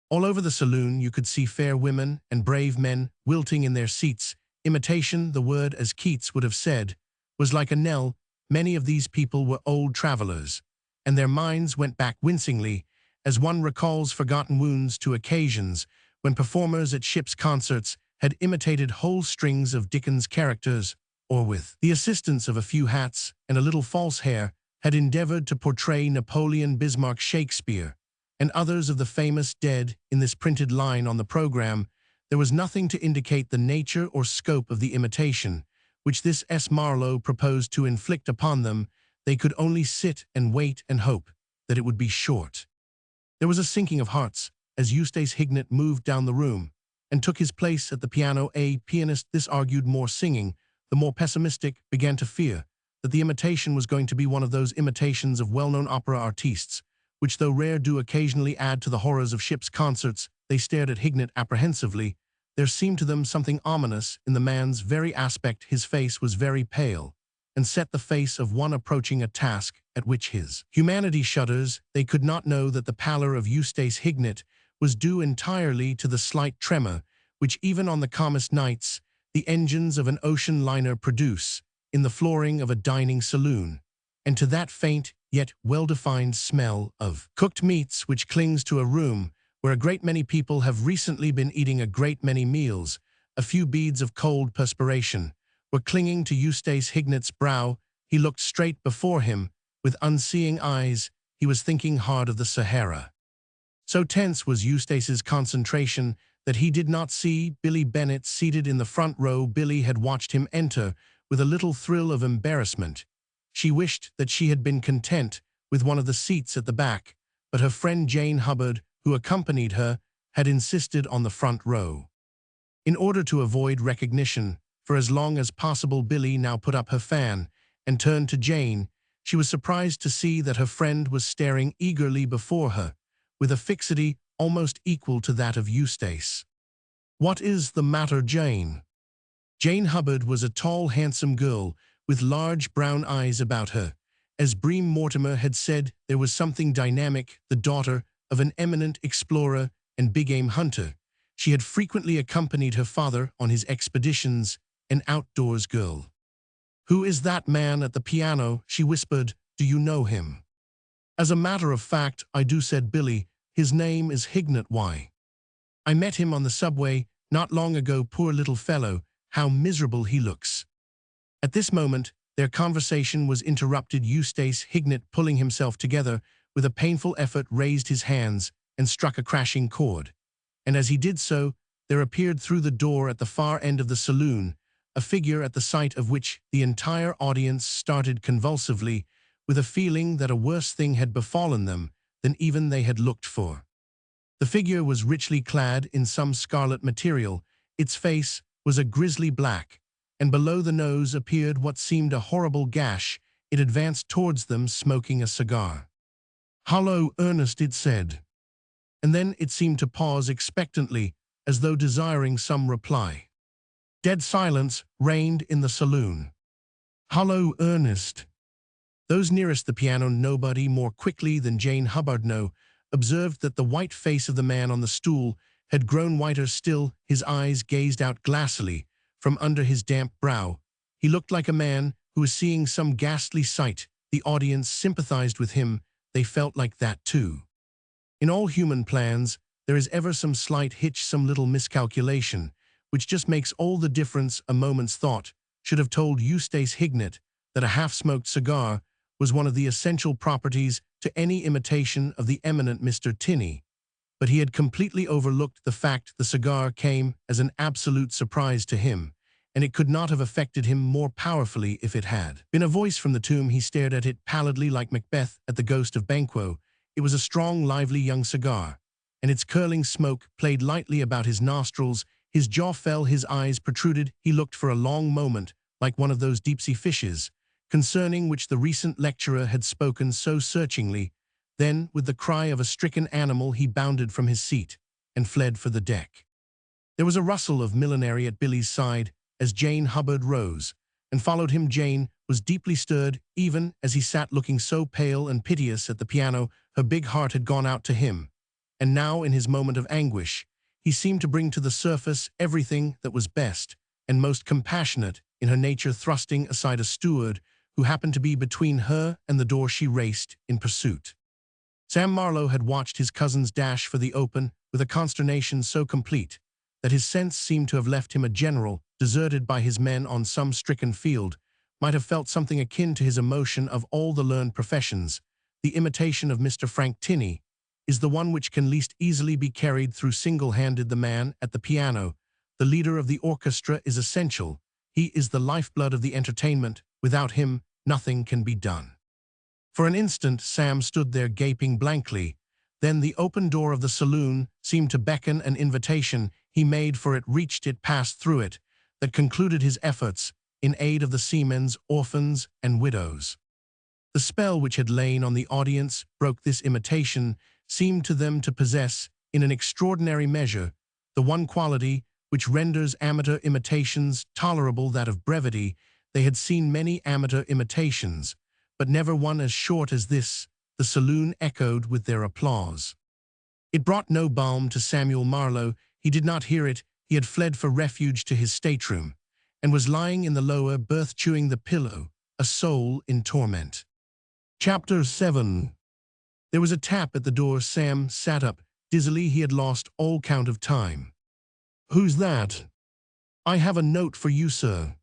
All over the saloon you could see fair women and brave men wilting in their seats. Imitation, the word, as Keats would have said, was like a knell. Many of these people were old travelers, and their minds went back wincingly, as one recalls forgotten wounds, to occasions when performers at Ship's concerts had imitated whole strings of Dickens characters, or with the assistance of a few hats and a little false hair, had endeavored to portray Napoleon, Bismarck, Shakespeare, and others of the famous dead. In this printed line on the program, there was nothing to indicate the nature or scope of the imitation, which this S. Marlowe proposed to inflict upon them. They could only sit and wait and hope that it would be short. There was a sinking of hearts as Eustace Hignett moved down the room and took his place at the piano. A pianist, this argued, more singing, the more pessimistic, began to fear that the imitation was going to be one of those imitations of well-known opera artistes, which, though rare, do occasionally add to the horrors of ship's concerts. They stared at Hignett apprehensively. There seemed to them something ominous in the man's very aspect. His face was very pale, and set the face of one approaching a task at which his humanity shudders. They could not know that the pallor of Eustace Hignett was due entirely to the slight tremor which, even on the calmest nights, the engines of an ocean liner produce in the flooring of a dining saloon, and to that faint yet well-defined smell of cooked meats which clings to a room where a great many people have recently been eating a great many meals. A few beads of cold perspiration were clinging to Eustace Hignett's brow. He looked straight before him with unseeing eyes. He was thinking hard of the Sahara. So tense was Eustace's concentration that he did not see Billy Bennet seated in the front row. Billy had watched him enter with a little thrill of embarrassment. She wished that she had been content with one of the seats at the back, but her friend Jane Hubbard, who accompanied her, had insisted on the front row. In order to avoid recognition, for as long as possible, Billy now put up her fan and turned to Jane. She was surprised to see that her friend was staring eagerly before her, with a fixity almost equal to that of Eustace. "What is the matter, Jane?" Jane Hubbard was a tall, handsome girl with large brown eyes about her. As Bream Mortimer had said, there was something dynamic, the daughter of an eminent explorer and big-game hunter. She had frequently accompanied her father on his expeditions, an outdoors girl. "Who is that man at the piano?" she whispered. "Do you know him?" "As a matter of fact, I do," said Billy. "His name is Hignett. Why? I met him on the subway not long ago. Poor little fellow, how miserable he looks." At this moment, their conversation was interrupted. Eustace Hignett, pulling himself together with a painful effort, raised his hands and struck a crashing chord. And as he did so, there appeared through the door at the far end of the saloon a figure at the sight of which the entire audience started convulsively, with a feeling that a worse thing had befallen them than even they had looked for. The figure was richly clad in some scarlet material. Its face was a grisly black, and below the nose appeared what seemed a horrible gash. It advanced towards them, smoking a cigar. "Hallo, Ernest," it said. And then it seemed to pause expectantly, as though desiring some reply. Dead silence reigned in the saloon. "Hallo, Ernest." Those nearest the piano, nobody more quickly than Jane Hubbard observed that the white face of the man on the stool had grown whiter still. His eyes gazed out glassily from under his damp brow. He looked like a man who was seeing some ghastly sight. The audience sympathized with him. They felt like that too. In all human plans, there is ever some slight hitch, some little miscalculation, which just makes all the difference. A moment's thought should have told Eustace Hignett that a half-smoked cigar was one of the essential properties to any imitation of the eminent Mr. Tinney, but he had completely overlooked the fact the cigar came as an absolute surprise to him, and it could not have affected him more powerfully if it had been a voice from the tomb. He stared at it pallidly, like Macbeth at the ghost of Banquo. It was a strong, lively young cigar, and its curling smoke played lightly about his nostrils. His jaw fell, his eyes protruded. He looked for a long moment like one of those deep-sea fishes, concerning which the recent lecturer had spoken so searchingly. Then, with the cry of a stricken animal, he bounded from his seat and fled for the deck. There was a rustle of millinery at Billy's side as Jane Hubbard rose and followed him. Jane was deeply stirred, even as he sat looking so pale and piteous at the piano. Her big heart had gone out to him, and now, in his moment of anguish, he seemed to bring to the surface everything that was best and most compassionate in her nature. Thrusting aside a steward who happened to be between her and the door, she raced in pursuit. Sam Marlowe had watched his cousin's dash for the open with a consternation so complete that his sense seemed to have left him. A general, deserted by his men on some stricken field, might have felt something akin to his emotion. Of all the learned professions, the imitation of Mr. Frank Tinney is the one which can least easily be carried through single-handed. The man at the piano, the leader of the orchestra, is essential. He is the lifeblood of the entertainment. Without him, nothing can be done. For an instant, Sam stood there gaping blankly. Then the open door of the saloon seemed to beckon an invitation. He made for it, reached it, passed through it, that concluded his efforts in aid of the seamen, orphans, and widows. The spell which had lain on the audience broke. This imitation seemed to them to possess, in an extraordinary measure, the one quality which renders amateur imitations tolerable, that of brevity. They had seen many amateur imitations, but never one as short as this. The saloon echoed with their applause. It brought no balm to Samuel Marlowe. He did not hear it. He had fled for refuge to his stateroom, and was lying in the lower berth chewing the pillow, a soul in torment. Chapter 7. There was a tap at the door. Sam sat up. Dizzily, he had lost all count of time. "Who's that?" "I have a note for you, sir."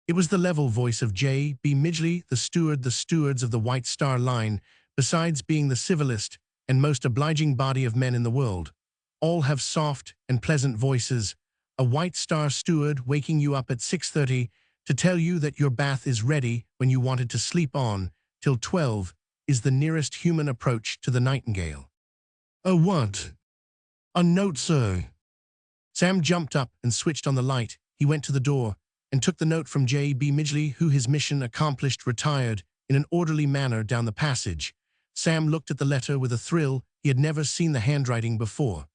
It was the level voice of J.B. Midgley, the steward. The stewards of the White Star Line, besides being the civilest and most obliging body of men in the world, all have soft and pleasant voices. A White Star steward waking you up at 6:30 to tell you that your bath is ready when you wanted to sleep on till 12 is the nearest human approach to the nightingale. "A what?" "A note, sir." Sam jumped up and switched on the light. He went to the door and took the note from J.B. Midgley, who, his mission accomplished, retired in an orderly manner down the passage. Sam looked at the letter with a thrill. He had never seen the handwriting before,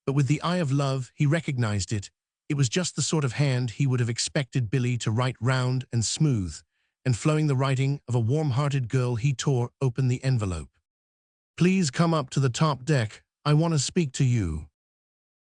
but with the eye of love he recognized it. It was just the sort of hand he would have expected Billy to write, round and smooth, and flowing, the writing of a warm-hearted girl. He tore open the envelope. "Please come up to the top deck. I want to speak to you."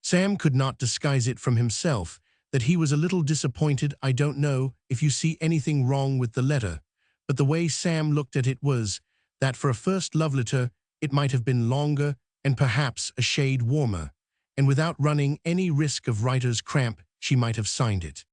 Sam could not disguise it from himself that he was a little disappointed. "I don't know if you see anything wrong with the letter," but the way Sam looked at it was that for a first love letter it might have been longer and perhaps a shade warmer, and without running any risk of writer's cramp she might have signed it.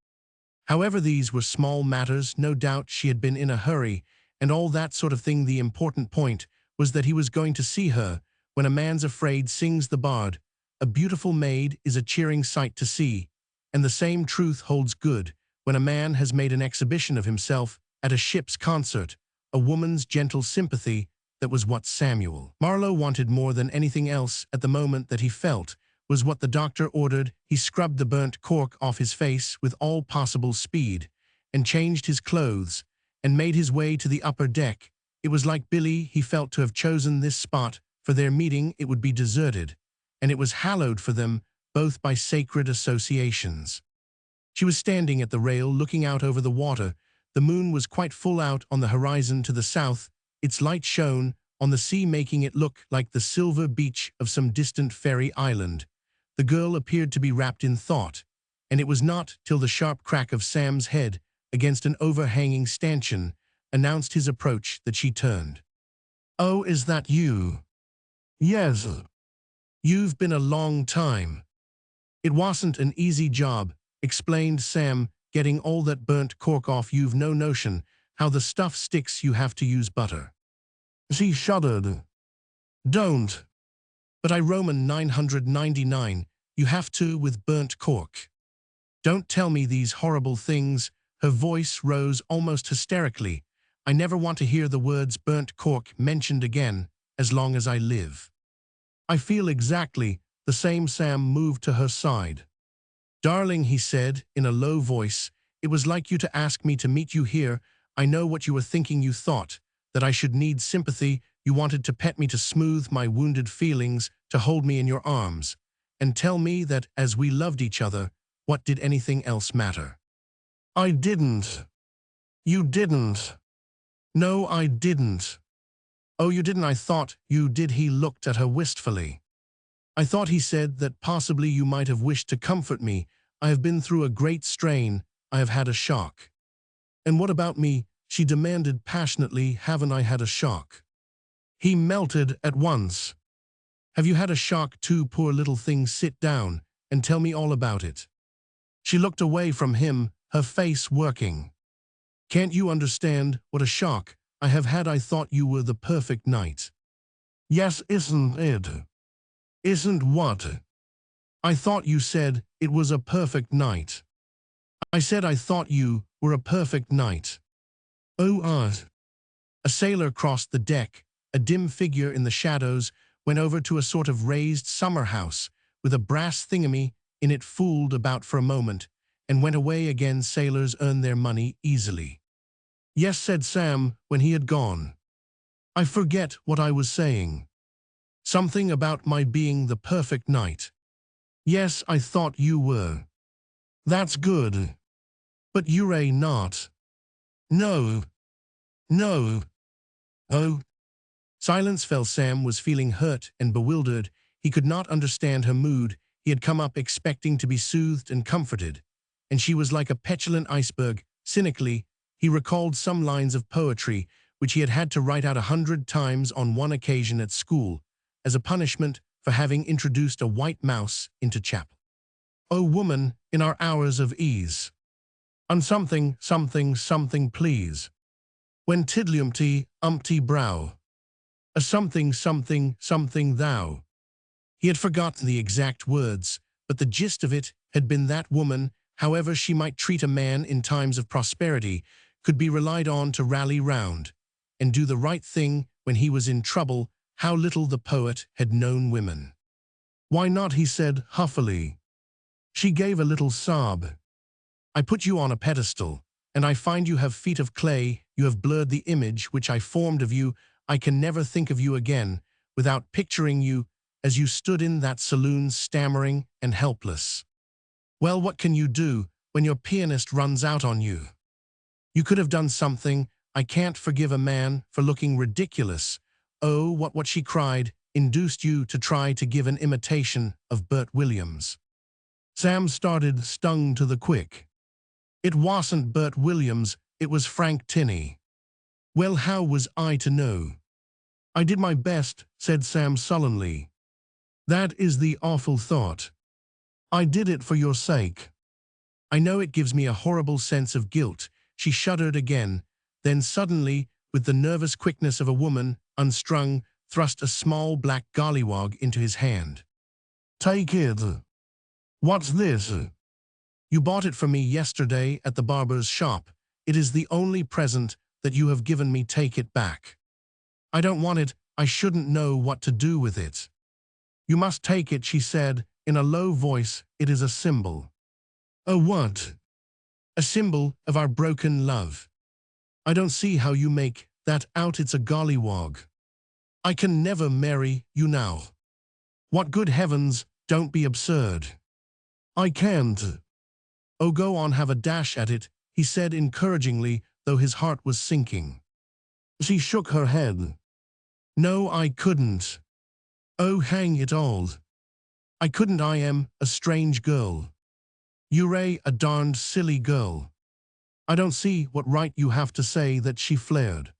However, these were small matters. No doubt she had been in a hurry and all that sort of thing. The important point was that he was going to see her. When a man's afraid, sings the bard, a beautiful maid is a cheering sight to see, and the same truth holds good when a man has made an exhibition of himself at a ship's concert. A woman's gentle sympathy, that was what Samuel Marlowe wanted more than anything else at the moment. That he felt was what the doctor ordered. He scrubbed the burnt cork off his face with all possible speed, and changed his clothes, and made his way to the upper deck. It was like Billy, he felt, to have chosen this spot for their meeting. It would be deserted, and it was hallowed for them both by sacred associations. She was standing at the rail, looking out over the water. The moon was quite full out on the horizon to the south. Its light shone on the sea, making it look like the silver beach of some distant fairy island. The girl appeared to be wrapped in thought, and it was not till the sharp crack of Sam's head against an overhanging stanchion announced his approach that she turned. "Oh, is that you?" "Yes." "You've been a long time." "It wasn't an easy job," explained Sam, "getting all that burnt cork off. You've no notion how the stuff sticks. You have to use butter." She shuddered. "Don't." "But I Roman 999, you have to with burnt cork." "Don't tell me these horrible things." Her voice rose almost hysterically. "I never want to hear the words burnt cork mentioned again as long as I live." "I feel exactly the same." Sam moved to her side. "Darling," he said in a low voice, "it was like you to ask me to meet you here. I know what you were thinking. You thought that I should need sympathy. You wanted to pet me, to smooth my wounded feelings, to hold me in your arms, and tell me that as we loved each other, what did anything else matter?" "I didn't." "You didn't." "No, I didn't." "Oh, you didn't." "I thought you did." He looked at her wistfully. "I thought," he said, "that possibly you might have wished to comfort me. I have been through a great strain. I have had a shock." "And what about me?" she demanded passionately. "Haven't I had a shock?" He melted at once. "Have you had a shock too, poor little thing? Sit down and tell me all about it." She looked away from him, her face working. "Can't you understand what a shock I have had? I thought you were the perfect knight." "Yes, isn't it?" "Isn't what?" "I thought you said it was a perfect night." "I said I thought you were a perfect knight." "Oh, A sailor crossed the deck. A dim figure in the shadows went over to a sort of raised summer house with a brass thingamy in it, fooled about for a moment, and went away again. Sailors earn their money easily. Yes, said Sam when he had gone. I forget what I was saying. Something about my being the perfect knight. Yes, I thought you were. That's good. But you're not. No. No. Oh. Silence fell. Sam was feeling hurt and bewildered. He could not understand her mood. He had come up expecting to be soothed and comforted, and she was like a petulant iceberg. Cynically, he recalled some lines of poetry which he had had to write out 100 times on one occasion at school, as a punishment for having introduced a white mouse into chapel. O woman, in our hours of ease, on something, something, something, please. When tiddlyumpty, umpty brow, a something, something, something thou. He had forgotten the exact words, but the gist of it had been that woman, however she might treat a man in times of prosperity, could be relied on to rally round and do the right thing when he was in trouble. How little the poet had known women. Why not, he said huffily. She gave a little sob. I put you on a pedestal, and I find you have feet of clay. You have blurred the image which I formed of you. I can never think of you again without picturing you as you stood in that saloon, stammering and helpless. Well, what can you do when your pianist runs out on you? You could have done something. I can't forgive a man for looking ridiculous. Oh, what she cried induced you to try to give an imitation of Bert Williams. Sam started, stung to the quick. It wasn't Bert Williams, it was Frank Tinney. Well, how was I to know? I did my best, said Sam sullenly. That is the awful thought. I did it for your sake. I know it gives me a horrible sense of guilt. She shuddered again, then suddenly, with the nervous quickness of a woman, unstrung, thrust a small black gollywog into his hand. Take it. What's this? You bought it for me yesterday at the barber's shop. It is the only present that you have given me. Take it back. I don't want it. I shouldn't know what to do with it. You must take it, she said, in a low voice. It is a symbol. A what? A symbol of our broken love. I don't see how you make that out. It's a gollywog. I can never marry you now. What good heavens, don't be absurd. I can't. Oh, go on, have a dash at it, he said encouragingly, though his heart was sinking. She shook her head. No, I couldn't. Oh, hang it all. I couldn't. I am a strange girl. You're a darned silly girl. I don't see what right you have to say that, she flared.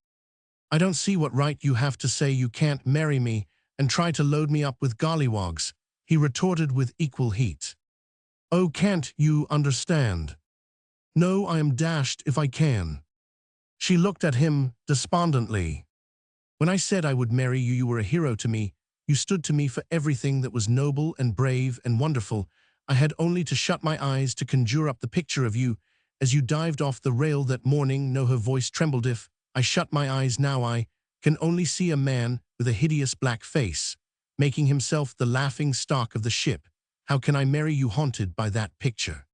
I don't see what right you have to say you can't marry me and try to load me up with gollywogs, he retorted with equal heat. Oh, can't you understand? No, I am dashed if I can. She looked at him despondently. When I said I would marry you, you were a hero to me. You stood to me for everything that was noble and brave and wonderful. I had only to shut my eyes to conjure up the picture of you as you dived off the rail that morning. No, her voice trembled. If I shut my eyes now, I can only see a man with a hideous black face, making himself the laughing stock of the ship. How can I marry you haunted by that picture?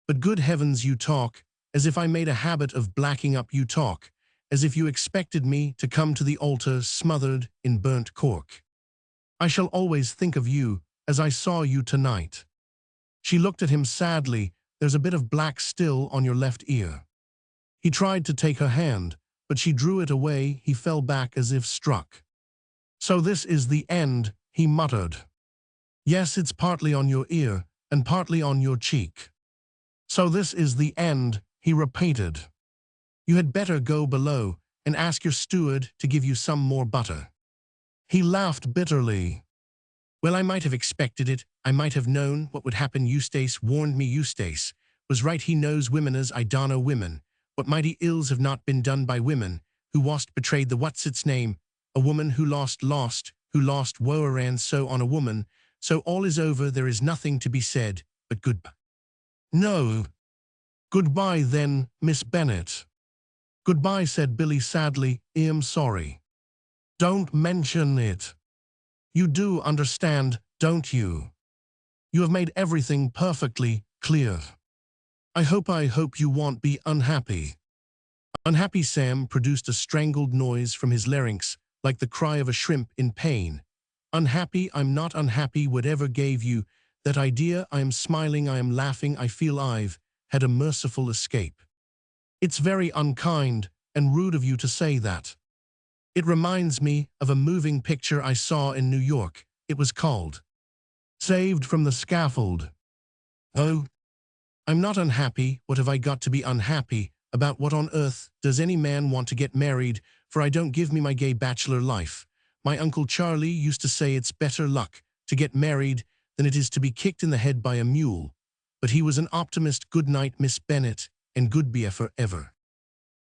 But good heavens, you talk as if I made a habit of blacking up. You talk as if you expected me to come to the altar smothered in burnt cork. I shall always think of you as I saw you tonight. She looked at him sadly. There's a bit of black still on your left ear. He tried to take her hand, but she drew it away. He fell back as if struck. So this is the end, he muttered. Yes, it's partly on your ear and partly on your cheek. So this is the end, he repeated. You had better go below and ask your steward to give you some more butter. He laughed bitterly. Well, I might have expected it. I might have known what would happen. Eustace warned me. Eustace was right. He knows women as I don't know women. What mighty ills have not been done by women, who wast betrayed the what's its name, a woman who lost, who lost woe, and so on a woman. So all is over. There is nothing to be said but goodbye. No. Goodbye then, Miss Bennet. Goodbye, said Billy sadly. I'm sorry. Don't mention it. You do understand, don't you? You have made everything perfectly clear. I hope you won't be unhappy. Unhappy Sam produced a strangled noise from his larynx, like the cry of a shrimp in pain. Unhappy, I'm not unhappy, whatever gave you that idea. I am smiling, I am laughing, I feel I've had a merciful escape. It's very unkind and rude of you to say that. It reminds me of a moving picture I saw in New York. It was called Saved from the Scaffold. Oh, I'm not unhappy. What have I got to be unhappy about? What on earth does any man want to get married for? I don't give me my gay bachelor life. My Uncle Charlie used to say it's better luck to get married than it is to be kicked in the head by a mule. But he was an optimist. Good night, Miss Bennet, and good be forever.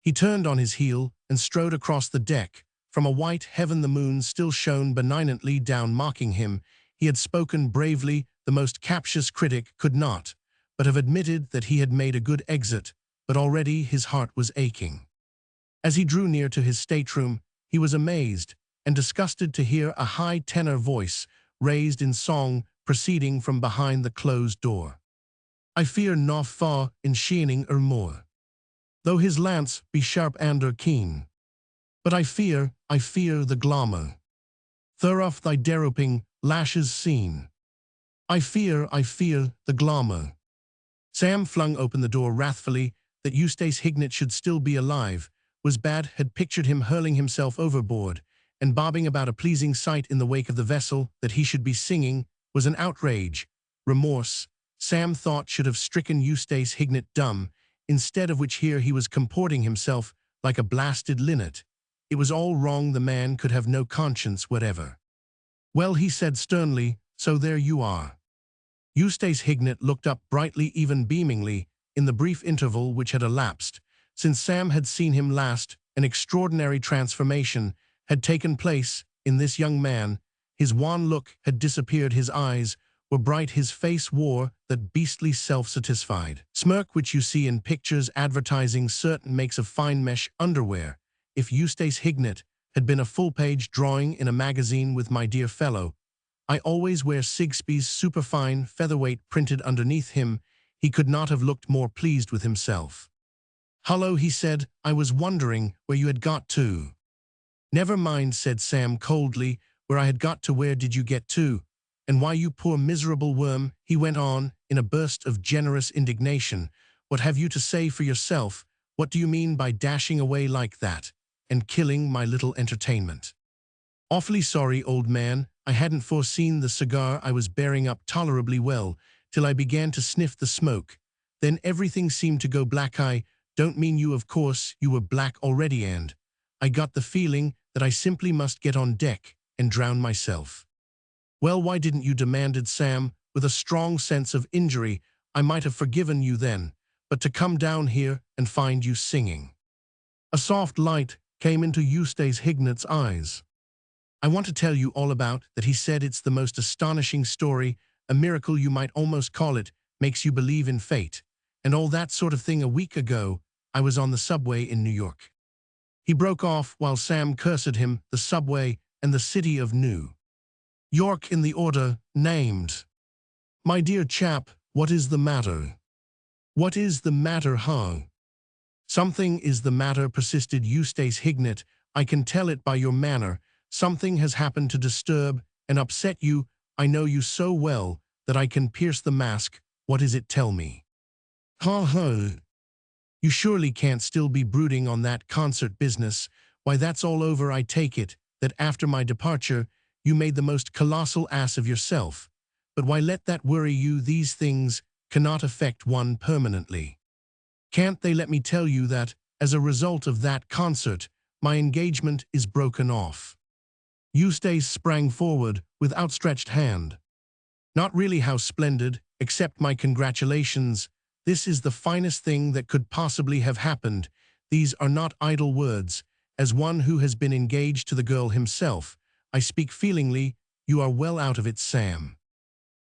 He turned on his heel and strode across the deck. From a white heaven the moon still shone benignantly down, mocking him. He had spoken bravely. The most captious critic could not but have admitted that he had made a good exit, but already his heart was aching. As he drew near to his stateroom, he was amazed and disgusted to hear a high tenor voice raised in song proceeding from behind the closed door. I fear no fa in sheening more, though his lance be sharp and keen. But I fear the glamour thereof thy deruping lashes seen. I fear the glamour. Sam flung open the door wrathfully. That Eustace Hignett should still be alive was bad. Had pictured him hurling himself overboard and bobbing about, a pleasing sight in the wake of the vessel. That he should be singing was an outrage. Remorse, Sam thought, should have stricken Eustace Hignett dumb, instead of which here he was comporting himself like a blasted linnet. It was all wrong. The man could have no conscience whatever. Well, he said sternly, so there you are. Eustace Hignett looked up brightly, even beamingly, in the brief interval which had elapsed since Sam had seen him last. An extraordinary transformation had taken place in this young man. His wan look had disappeared, his eyes were bright, his face wore that beastly self-satisfied smirk which you see in pictures advertising certain makes of fine mesh underwear. If Eustace Hignett had been a full-page drawing in a magazine with "My dear fellow, I always wear Sigsbee's superfine featherweight" printed underneath him, he could not have looked more pleased with himself. "Hullo," he said, "I was wondering where you had got to." "Never mind," said Sam coldly, "where I had got to. Where did you get to? And why, you poor miserable worm," he went on in a burst of generous indignation, "what have you to say for yourself? What do you mean by dashing away like that and killing my little entertainment?" "Awfully sorry, old man. I hadn't foreseen the cigar. I was bearing up tolerably well till I began to sniff the smoke. Then everything seemed to go black. I don't mean you, of course. You were black already, and I got the feeling that I simply must get on deck and drown myself." "Well, why didn't you?" demanded Sam, with a strong sense of injury. "I might have forgiven you then, but to come down here and find you singing." A soft light came into Eustace Hignett's eyes. "I want to tell you all about that," he said. "It's the most astonishing story, a miracle you might almost call it, makes you believe in fate, and all that sort of thing. A week ago, I was on the subway in New York." He broke off while Sam cursed him, the subway and the city of New York in the order named. "My dear chap, what is the matter?" "What is the matter, huh?" "Something is the matter," persisted Eustace Hignett. "I can tell it by your manner. Something has happened to disturb and upset you. I know you so well that I can pierce the mask. What is it? Tell me." "Ha. You surely can't still be brooding on that concert business. Why, that's all over. I take it that after my departure you made the most colossal ass of yourself. But why let that worry you? These things cannot affect one permanently. Can't they? Let me tell you that, as a result of that concert, my engagement is broken off." Eustace sprang forward with outstretched hand. "Not really? How splendid. Accept my congratulations. This is the finest thing that could possibly have happened. These are not idle words. As one who has been engaged to the girl himself, I speak feelingly. You are well out of it, Sam."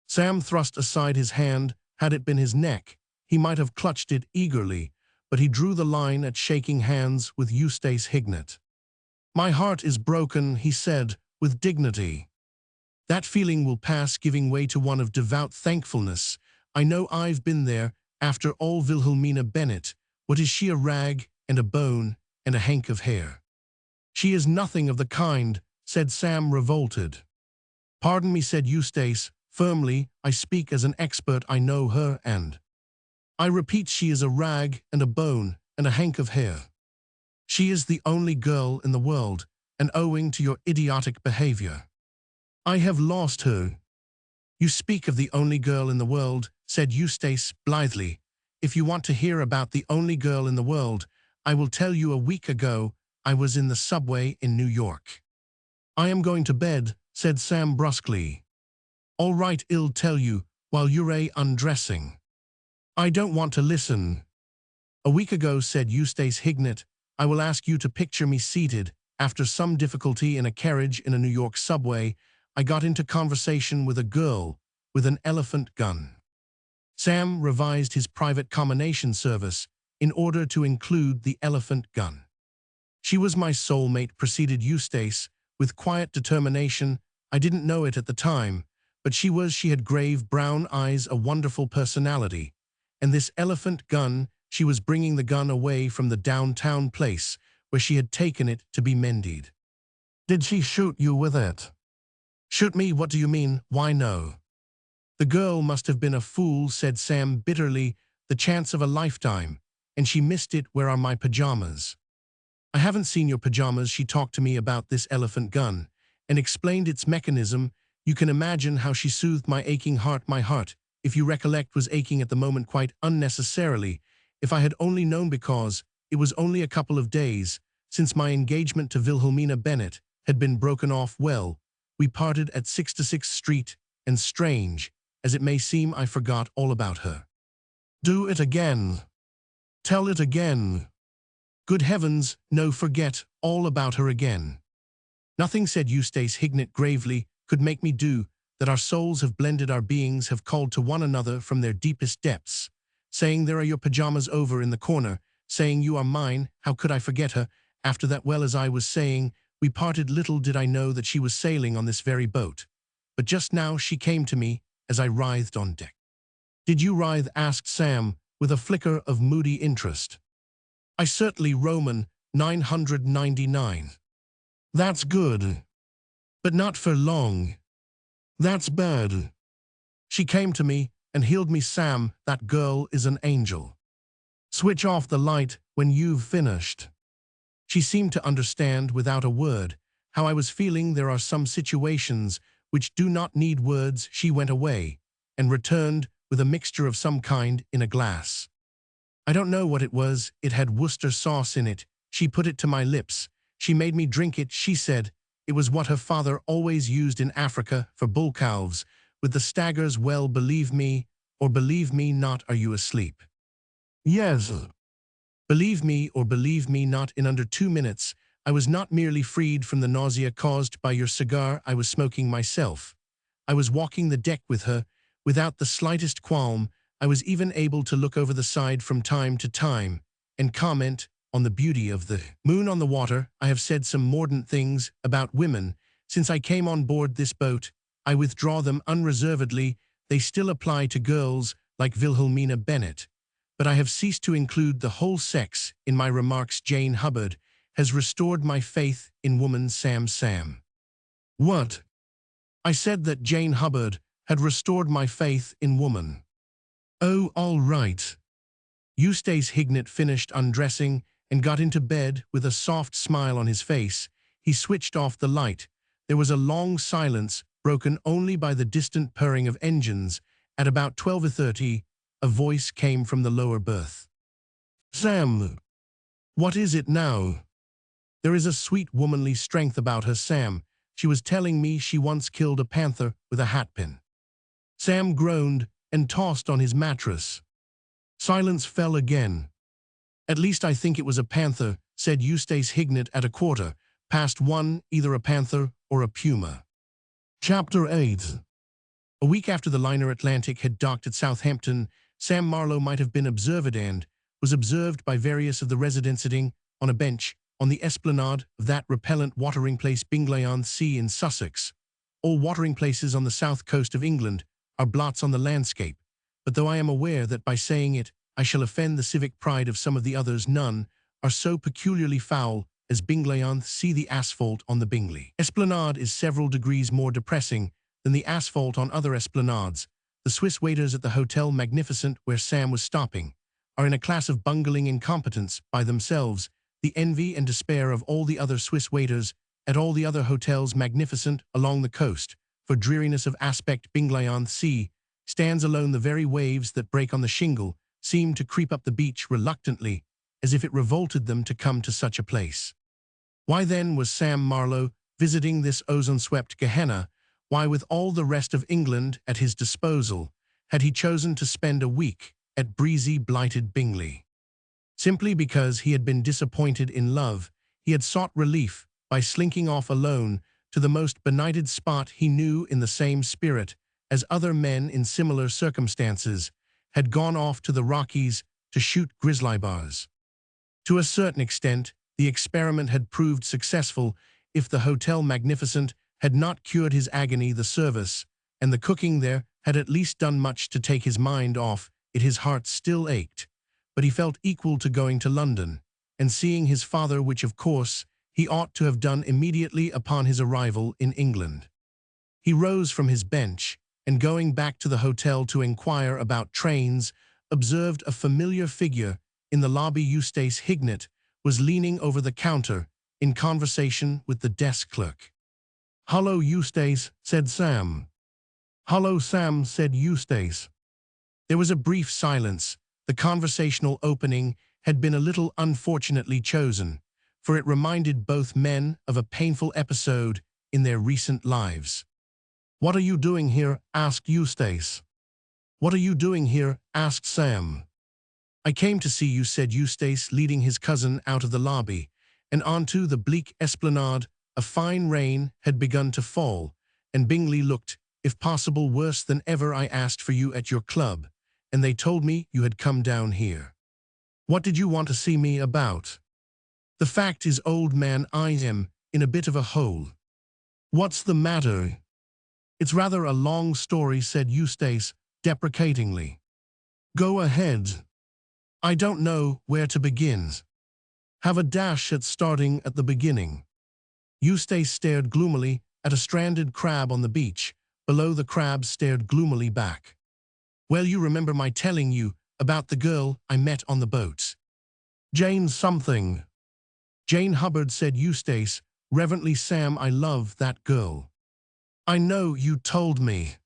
Sam thrust aside his hand. Had it been his neck, he might have clutched it eagerly, but he drew the line at shaking hands with Eustace Hignett. "My heart is broken," he said, with dignity. "That feeling will pass, giving way to one of devout thankfulness. I know I've been there. After all, Wilhelmina Bennett, what is she? A rag and a bone and a hank of hair." "She is nothing of the kind," said Sam, revolted. "Pardon me," said Eustace, firmly. "I speak as an expert. I know her, and I repeat, she is a rag and a bone and a hank of hair. She is the only girl in the world, and owing to your idiotic behavior, I have lost her." "You speak of the only girl in the world," said Eustace blithely. "If you want to hear about the only girl in the world, I will tell you. A week ago, I was in the subway in New York." "I am going to bed," said Sam brusquely. "All right, I'll tell you while you're undressing." "I don't want to listen." "A week ago," said Eustace Hignett, "I will ask you to picture me seated, after some difficulty, in a carriage in a New York subway. I got into conversation with a girl with an elephant gun." Sam revised his private combination service in order to include the elephant gun. "She was my soulmate," proceeded Eustace, with quiet determination. "I didn't know it at the time, but she was. She had grave brown eyes, a wonderful personality. And this elephant gun, she was bringing the gun away from the downtown place where she had taken it to be mended." "Did she shoot you with it?" "Shoot me? What do you mean? Why, no. The girl must have been a fool," said Sam bitterly. "The chance of a lifetime, and she missed it. Where are my pajamas?" "I haven't seen your pajamas." She talked to me about this elephant gun and explained its mechanism. You can imagine how she soothed my aching heart. My heart, if you recollect, was aching at the moment quite unnecessarily. If I had only known, because it was only a couple of days since my engagement to Wilhelmina Bennett had been broken off. Well, we parted at 66th Street, and strange as it may seem, I forgot all about her." "Do it again. Tell it again." "Good heavens, no, forget all about her again." "Nothing," said Eustace Hignett gravely, "could make me do that. Our souls have blended, our beings have called to one another from their deepest depths, saying, 'There are your pajamas over in the corner,' saying, 'You are mine.' How could I forget her after that? Well, as I was saying, we parted. Little did I know that she was sailing on this very boat. But just now she came to me as I writhed on deck." "Did you writhe?" asked Sam, with a flicker of moody interest. "I certainly Roman 999. That's good. But not for long. That's bad. She came to me and healed me. Sam, that girl is an angel. Switch off the light when you've finished." She seemed to understand without a word how I was feeling. There are some situations which do not need words. She went away and returned with a mixture of some kind in a glass. I don't know what it was. It had Worcester sauce in it. She put it to my lips. She made me drink it. She said it was what her father always used in Africa for bull calves with the staggers. Well, believe me or believe me not. Are you asleep? Yes. Believe me or believe me not, in under 2 minutes, I was not merely freed from the nausea caused by your cigar. I was smoking myself. I was walking the deck with her without the slightest qualm. I was even able to look over the side from time to time and comment on the beauty of the moon on the water. I have said some mordant things about women since I came on board this boat. I withdraw them unreservedly. They still apply to girls like Wilhelmina Bennett. But I have ceased to include the whole sex in my remarks. Jane Hubbard has restored my faith in woman. Sam. What? I said that Jane Hubbard had restored my faith in woman. Oh, all right. Eustace Hignett finished undressing and got into bed with a soft smile on his face. He switched off the light. There was a long silence, broken only by the distant purring of engines. At about 12:30, a voice came from the lower berth. "Sam, what is it now?" "There is a sweet womanly strength about her, Sam. She was telling me she once killed a panther with a hatpin." Sam groaned and tossed on his mattress. Silence fell again. "At least I think it was a panther," said Eustace Hignett at 1:15, either a panther or a puma. Chapter 8. A week after the liner Atlantic had docked at Southampton, Sam Marlowe might have been observed and, was observed by various of the residents sitting on a bench on the esplanade of that repellent watering place Bingley-on-Sea in Sussex. All watering places on the south coast of England are blots on the landscape, but though I am aware that by saying it I shall offend the civic pride of some of the others, none are so peculiarly foul as Bingley-on-Sea. The asphalt on the Bingley esplanade is several degrees more depressing than the asphalt on other esplanades. The Swiss waiters at the Hotel Magnificent, where Sam was stopping, are in a class of bungling incompetence by themselves, the envy and despair of all the other Swiss waiters at all the other hotels magnificent along the coast. For dreariness of aspect, Bingley-on-Sea stands alone. The very waves that break on the shingle seem to creep up the beach reluctantly, as if it revolted them to come to such a place. Why then was Sam Marlowe visiting this ozone-swept Gehenna? Why, with all the rest of England at his disposal, had he chosen to spend a week at breezy, blighted Bingley? Simply because he had been disappointed in love, he had sought relief by slinking off alone to the most benighted spot he knew, in the same spirit as other men in similar circumstances had gone off to the Rockies to shoot grizzly bears. To a certain extent, the experiment had proved successful. If the Hotel Magnificent had not cured his agony, the service and the cooking there had at least done much to take his mind off it. His heart still ached, but he felt equal to going to London and seeing his father, which of course he ought to have done immediately upon his arrival in England. He rose from his bench and, going back to the hotel to inquire about trains, observed a familiar figure in the lobby. Eustace Hignett was leaning over the counter in conversation with the desk clerk. "Hullo, Eustace," said Sam. "Hullo, Sam," said Eustace. There was a brief silence. The conversational opening had been a little unfortunately chosen, for it reminded both men of a painful episode in their recent lives. "What are you doing here?" asked Eustace. "What are you doing here?" asked Sam. "I came to see you," said Eustace, leading his cousin out of the lobby and onto the bleak esplanade. A fine rain had begun to fall, and Bingley looked, if possible, worse than ever. "I asked for you at your club, and they told me you had come down here. What did you want to see me about?" "The fact is, old man, I am in a bit of a hole." "What's the matter?" "It's rather a long story," said Eustace deprecatingly. "Go ahead." "I don't know where to begin." "Have a dash at starting at the beginning." Eustace stared gloomily at a stranded crab on the beach. Below, the crab stared gloomily back. "Well, you remember my telling you about the girl I met on the boat?" "Jane something." "Jane Hubbard," said Eustace reverently. "Sam, I love that girl." "I know you told me.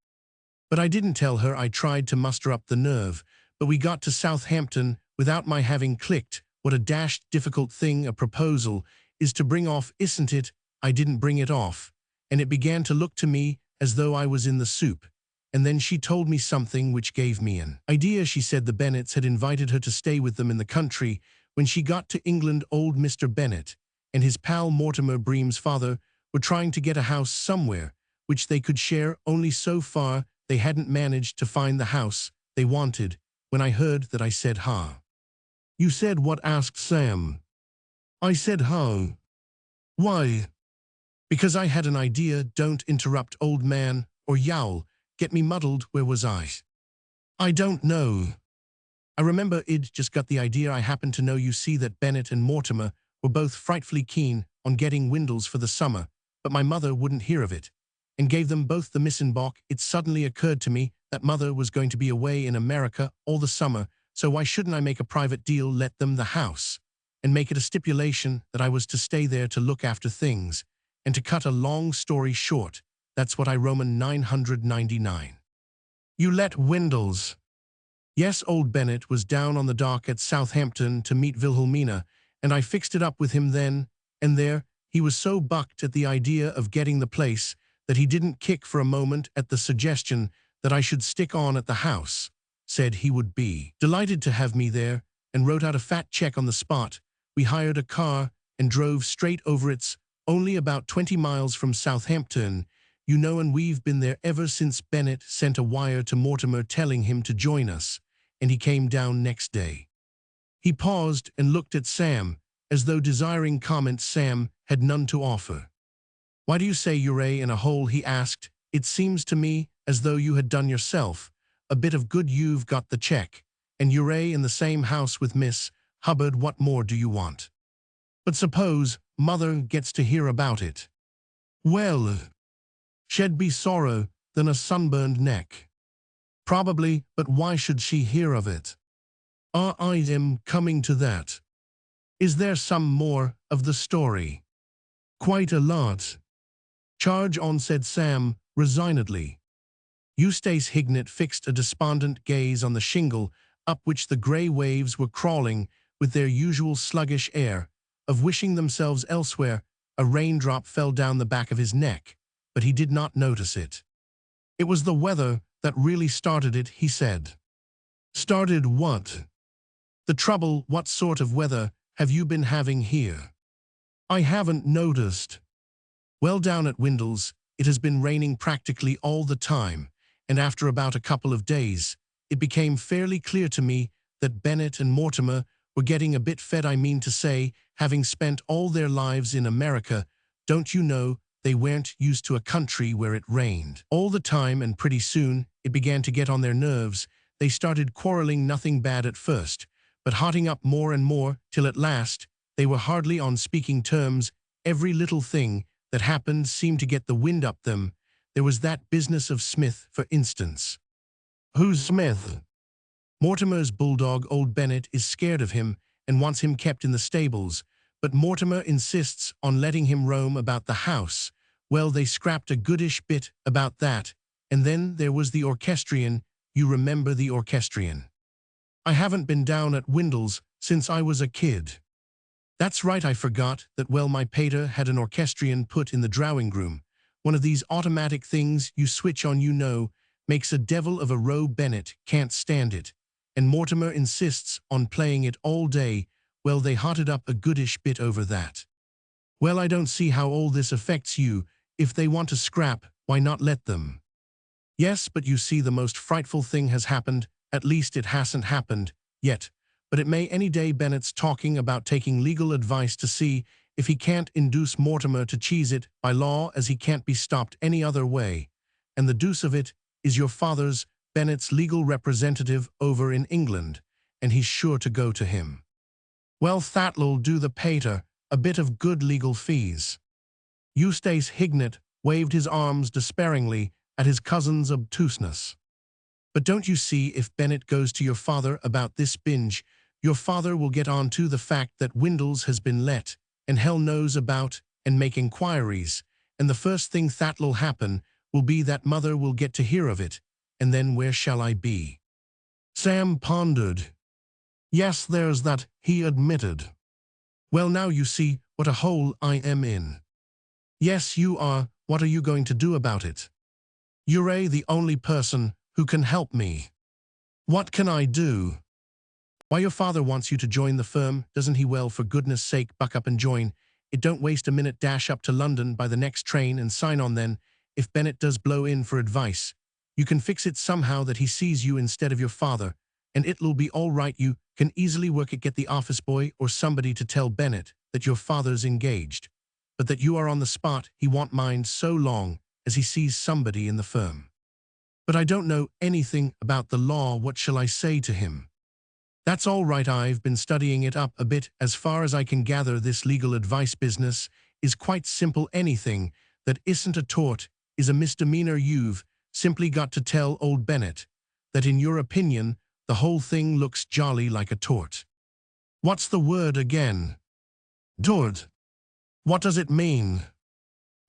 But I didn't tell her. I tried to muster up the nerve, but we got to Southampton without my having clicked. What a dashed difficult thing a proposal is to bring off, isn't it? I didn't bring it off, and it began to look to me as though I was in the soup. And then she told me something which gave me an idea. She said the Bennets had invited her to stay with them in the country when she got to England. Old Mr. Bennet and his pal Mortimer Bream's father were trying to get a house somewhere which they could share, only so far they hadn't managed to find the house they wanted. When I heard that, I said, "Ha." "You said what?" asked Sam. "I said, ha." "Why?" "Because I had an idea." "Don't interrupt, old man, or you'll get me muddled. Where was I?" "I don't know. I remember I'd just got the idea. I happened to know, you see, that Bennet and Mortimer were both frightfully keen on getting Windles for the summer, but my mother wouldn't hear of it, and gave them both the Missenbach. It suddenly occurred to me that mother was going to be away in America all the summer, so why shouldn't I make a private deal, let them the house, and make it a stipulation that I was to stay there to look after things. And to cut a long story short, that's what I Roman 999. You let Windles?" "Yes, old Bennet was down on the dock at Southampton to meet Wilhelmina, and I fixed it up with him then and there. He was so bucked at the idea of getting the place that he didn't kick for a moment at the suggestion that I should stick on at the house. Said he would be delighted to have me there, and wrote out a fat check on the spot. We hired a car and drove straight over. It's only about 20 miles from Southampton, you know, and we've been there ever since. Bennet sent a wire to Mortimer telling him to join us, and he came down next day." He paused and looked at Sam, as though desiring comment Sam had none to offer. "Why do you say you're in a hole?" he asked. "It seems to me as though you had done yourself a bit of good. You've got the check, and you're in the same house with Miss Hubbard. What more do you want? But suppose Mother gets to hear about it? Well, she'd be sorrow than a sunburned neck." "Probably, but why should she hear of it?" I am coming to that. Is there some more of the story?" "Quite a lot." "Charge on," said Sam, resignedly. Eustace Hignett fixed a despondent gaze on the shingle up which the grey waves were crawling with their usual sluggish air of wishing themselves elsewhere. A raindrop fell down the back of his neck, but he did not notice it. "It was the weather that really started it," he said. "Started what?" "The trouble. What sort of weather have you been having here?" "I haven't noticed." "Well, down at Windles, it has been raining practically all the time, and after about a couple of days, it became fairly clear to me that Bennett and Mortimer were getting a bit fed. I mean to say, having spent all their lives in America, don't you know, they weren't used to a country where it rained all the time, and pretty soon it began to get on their nerves. They started quarreling, nothing bad at first, but hotting up more and more, till at last they were hardly on speaking terms. Every little thing that happened seemed to get the wind up them. There was that business of Smith, for instance." "Who's Smith?" "Mortimer's bulldog. Old Bennett is scared of him and wants him kept in the stables, but Mortimer insists on letting him roam about the house. Well, they scrapped a goodish bit about that, and then there was the orchestrion. You remember the orchestrion?" "I haven't been down at Windles since I was a kid." "That's right, I forgot that. Well, my pater had an orchestrion put in the drawing room. One of these automatic things you switch on, you know, makes a devil of a row. Bennett can't stand it, and Mortimer insists on playing it all day. Well, they hotted up a goodish bit over that." "Well, I don't see how all this affects you. If they want to scrap, why not let them?" "Yes, but you see, the most frightful thing has happened. At least it hasn't happened yet, but it may any day. Bennett's talking about taking legal advice to see if he can't induce Mortimer to cheese it by law, as he can't be stopped any other way. And the deuce of it is your father's Bennett's legal representative over in England, and he's sure to go to him." "Well, that'll do the pater a bit of good. Legal fees." Eustace Hignett waved his arms despairingly at his cousin's obtuseness. "But don't you see, if Bennett goes to your father about this binge, your father will get on to the fact that Windles has been let, and hell knows about, and make inquiries, and the first thing that'll happen will be that Mother will get to hear of it, and then where shall I be?" Sam pondered. "Yes, there's that," he admitted. "Well, now you see what a hole I am in." "Yes, you are. What are you going to do about it?" "You're the only person who can help me." "What can I do?" "Why, your father wants you to join the firm, doesn't he? Well, for goodness sake, buck up and join it. Don't waste a minute. Dash up to London by the next train and sign on. Then, if Bennett does blow in for advice, you can fix it somehow that he sees you instead of your father, and it'll be all right. You can easily work it. Get the office boy or somebody to tell Bennett that your father's engaged, but that you are on the spot. He won't mind so long as he sees somebody in the firm." "But I don't know anything about the law. What shall I say to him?" "That's all right. I've been studying it up a bit. As far as I can gather, this legal advice business is quite simple. Anything that isn't a tort is a misdemeanor. You've simply got to tell old Bennett that in your opinion the whole thing looks jolly like a tort." "What's the word again?" "Tort. What does it mean?"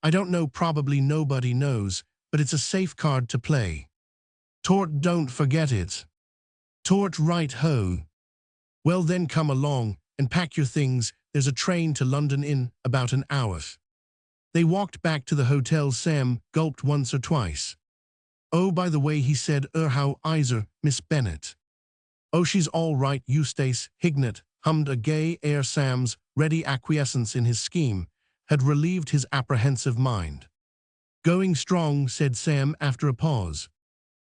"I don't know. Probably nobody knows, but it's a safe card to play." "Tort, don't forget it." "Tort, right ho." "Well, then come along and pack your things. There's a train to London in about an hour." They walked back to the hotel. Sam gulped once or twice. "Oh, by the way," he said, how is Miss Bennett?" "Oh, she's all right." Eustace Hignett hummed a gay air. Sam's ready acquiescence in his scheme had relieved his apprehensive mind. "Going strong," said Sam after a pause.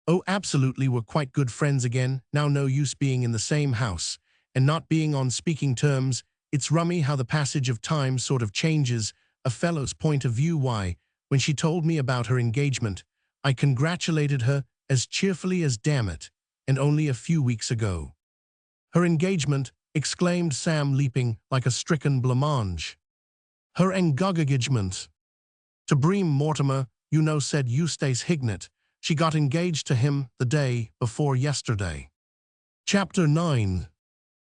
"Oh, absolutely. We're quite good friends again. Now, no use being in the same house and not being on speaking terms, it's rummy how the passage of time sort of changes a fellow's point of view. Why, when she told me about her engagement, I congratulated her as cheerfully as damn it, and only a few weeks ago. Her engagement, exclaimed Sam, leaping like a stricken blancmange. Her engagement. To Bream Mortimer, you know, said Eustace Hignett. She got engaged to him the day before yesterday. Chapter 9.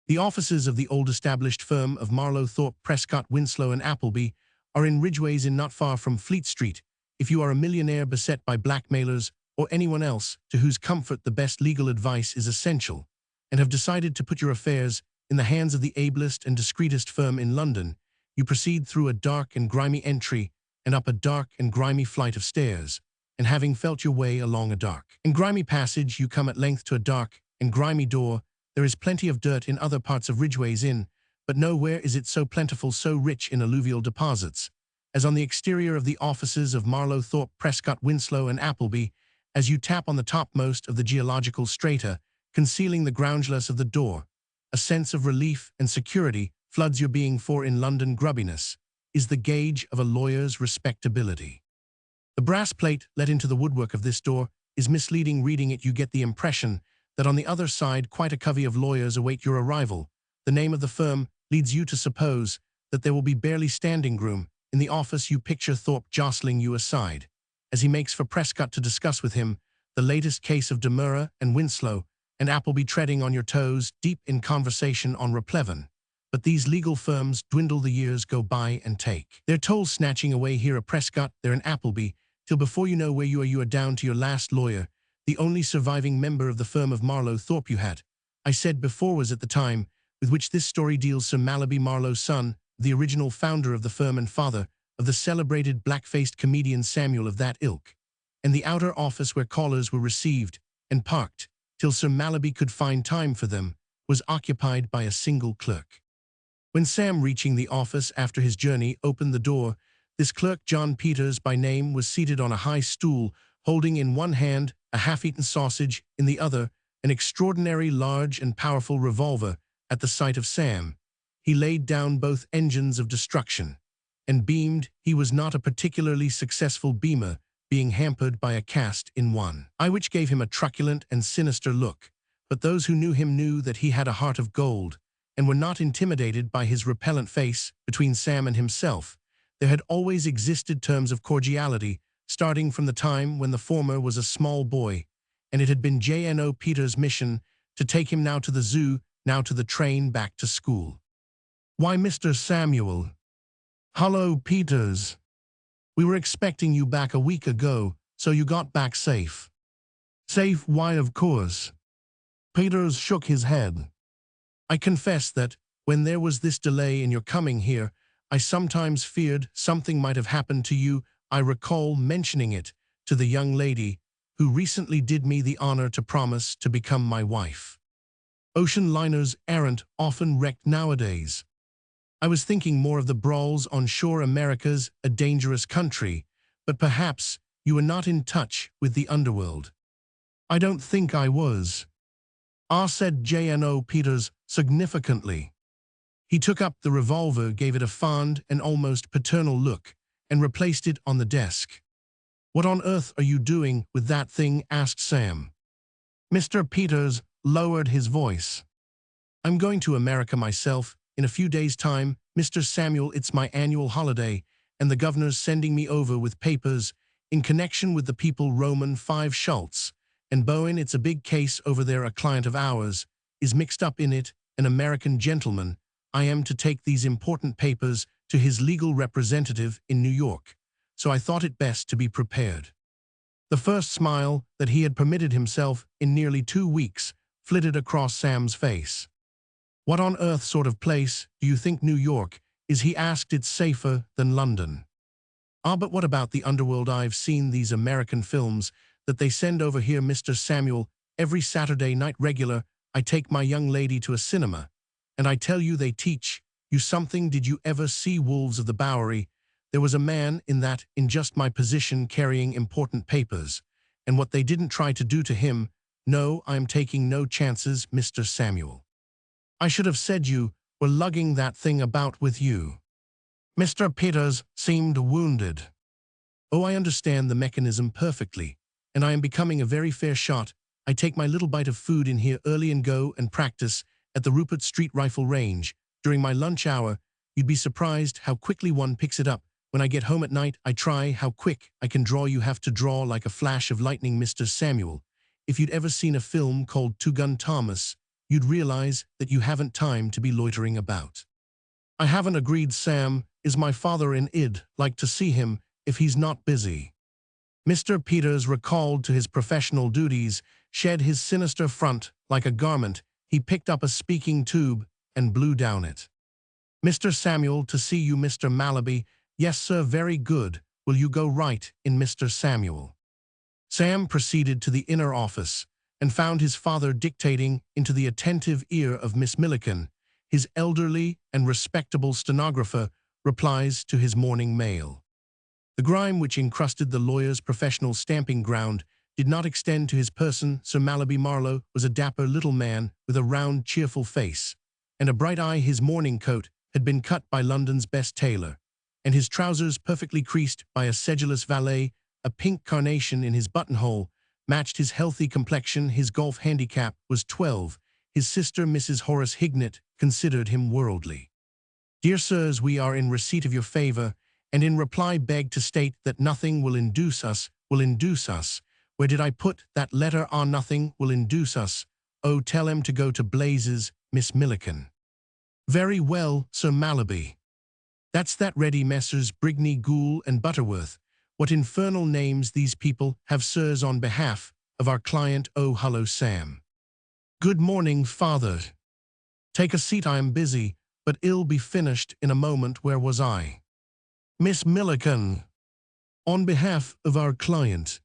The offices of the old-established firm of Marlowe, Thorpe, Prescott, Winslow and Appleby are in Ridgeway's Inn, not far from Fleet Street. If you are a millionaire beset by blackmailers or anyone else to whose comfort the best legal advice is essential, and have decided to put your affairs in the hands of the ablest and discreetest firm in London, you proceed through a dark and grimy entry and up a dark and grimy flight of stairs, and having felt your way along a dark and grimy passage, you come at length to a dark and grimy door. There is plenty of dirt in other parts of Ridgeway's Inn, but nowhere is it so plentiful, so rich in alluvial deposits, as on the exterior of the offices of Marlowe, Thorpe, Prescott, Winslow and Appleby. As you tap on the topmost of the geological strata, concealing the groundless of the door, a sense of relief and security floods your being, for in London grubbiness is the gauge of a lawyer's respectability. The brass plate let into the woodwork of this door is misleading. Reading it, you get the impression that on the other side quite a covey of lawyers await your arrival. The name of the firm leads you to suppose that there will be barely standing room. In the office you picture Thorpe jostling you aside, as he makes for Prescott to discuss with him the latest case of Demurrer and Winslow, and Appleby treading on your toes, deep in conversation on Replevin. But these legal firms dwindle, the years go by and take their toll, snatching away here a Prescott, there an Appleby, till before you know where you are down to your last lawyer, the only surviving member of the firm of Marlowe, Thorpe. You had, I said before, was at the time with which this story deals Sir Mallaby Marlowe, son, the original founder of the firm and father of the celebrated black-faced comedian Samuel of that ilk, and the outer office where callers were received and parked till Sir Mallaby could find time for them was occupied by a single clerk. When Sam, reaching the office after his journey, opened the door, this clerk, John Peters by name, was seated on a high stool, holding in one hand a half-eaten sausage, in the other an extraordinary large and powerful revolver. At the sight of Sam, he laid down both engines of destruction and beamed. He was not a particularly successful beamer, being hampered by a cast in one eye which gave him a truculent and sinister look, but those who knew him knew that he had a heart of gold, and were not intimidated by his repellent face. Between Sam and himself there had always existed terms of cordiality, starting from the time when the former was a small boy, and it had been J.N.O. Peters' mission to take him now to the zoo, now to the train back to school. "Why, Mr. Samuel." "Hello, Peters. We were expecting you back a week ago, so you got back safe." "Safe? Why, of course." Peters shook his head. "I confess that, when there was this delay in your coming here, I sometimes feared something might have happened to you. I recall mentioning it to the young lady who recently did me the honor to promise to become my wife. Ocean liners aren't often wrecked nowadays. I was thinking more of the brawls on shore. America's a dangerous country, but perhaps you were not in touch with the underworld." "I don't think I was," said J.N.O. Peters significantly. He took up the revolver, gave it a fond and almost paternal look, and replaced it on the desk. "What on earth are you doing with that thing?" asked Sam. Mr. Peters lowered his voice. "I'm going to America myself in a few days' time, Mr. Samuel. It's my annual holiday, and the governor's sending me over with papers in connection with the People Roman 5 Schultz and Bowen. It's a big case over there. A client of ours is mixed up in it, an American gentleman. I am to take these important papers to his legal representative in New York, so I thought it best to be prepared." The first smile that he had permitted himself in nearly 2 weeks flitted across Sam's face. "What on earth sort of place do you think New York is?" he asked. "It's safer than London." But what about the underworld? I've seen these American films that they send over here, Mr. Samuel. Every Saturday night regular, I take my young lady to a cinema, and I tell you they teach you something. Did you ever see Wolves of the Bowery? There was a man in that, in just my position, carrying important papers, and what they didn't try to do to him. No, I am taking no chances, Mr. Samuel. I should have said you were lugging that thing about with you. Mr. Peters seemed wounded. Oh, I understand the mechanism perfectly, and I am becoming a very fair shot. I take my little bite of food in here early and go and practice at the Rupert Street rifle range. During my lunch hour, you'd be surprised how quickly one picks it up. When I get home at night, I try how quick I can draw. You have to draw like a flash of lightning, Mr. Samuel. If you'd ever seen a film called Two Gun Thomas, you'd realize that you haven't time to be loitering about. I haven't agreed, Sam. Is my father in Id like to see him if he's not busy? Mr. Peters, recalled to his professional duties, shed his sinister front like a garment. He picked up a speaking tube and blew down it. Mr. Samuel, to see you, Mr. Malaby. Yes, sir, very good. Will you go right in, Mr. Samuel? Sam proceeded to the inner office and found his father dictating into the attentive ear of Miss Milliken. His elderly and respectable stenographer replies to his morning mail. The grime which encrusted the lawyer's professional stamping ground did not extend to his person. Sir Malaby Marlowe was a dapper little man with a round, cheerful face and a bright eye. His morning coat had been cut by London's best tailor, and his trousers, perfectly creased by a sedulous valet. A pink carnation in his buttonhole matched his healthy complexion. His golf handicap was 12. His sister, Mrs. Horace Hignett, considered him worldly. Dear sirs, we are in receipt of your favor, and in reply beg to state that nothing will induce us. Where did I put that letter? Nothing will induce us. Oh, tell him to go to blazes, Miss Milliken. Very well, Sir Malaby. That's that ready, Messrs. Brigney, Goole, and Butterworth. What infernal names these people have, sirs, on behalf of our client. Oh, hello, Sam. Good morning, father. Take a seat. I am busy, but it'll be finished in a moment. Where was I? Miss Milliken. On behalf of our client.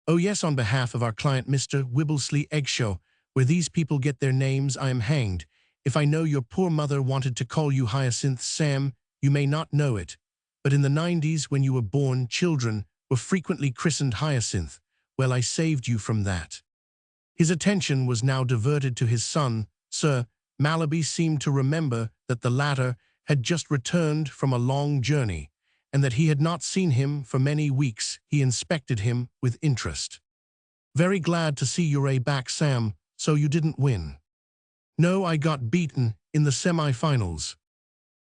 Oh, yes, on behalf of our client, Mr. Wibblesley Eggshaw. Where these people get their names, I am hanged if I know. Your poor mother wanted to call you Hyacinth, Sam. You may not know it, but in the 90s, when you were born, children were frequently christened Hyacinth. Well, I saved you from that. His attention was now diverted to his son. Sir Malaby seemed to remember that the latter had just returned from a long journey, and that he had not seen him for many weeks. He inspected him with interest. Very glad to see you're back, Sam. So you didn't win? No, I got beaten in the semi-finals.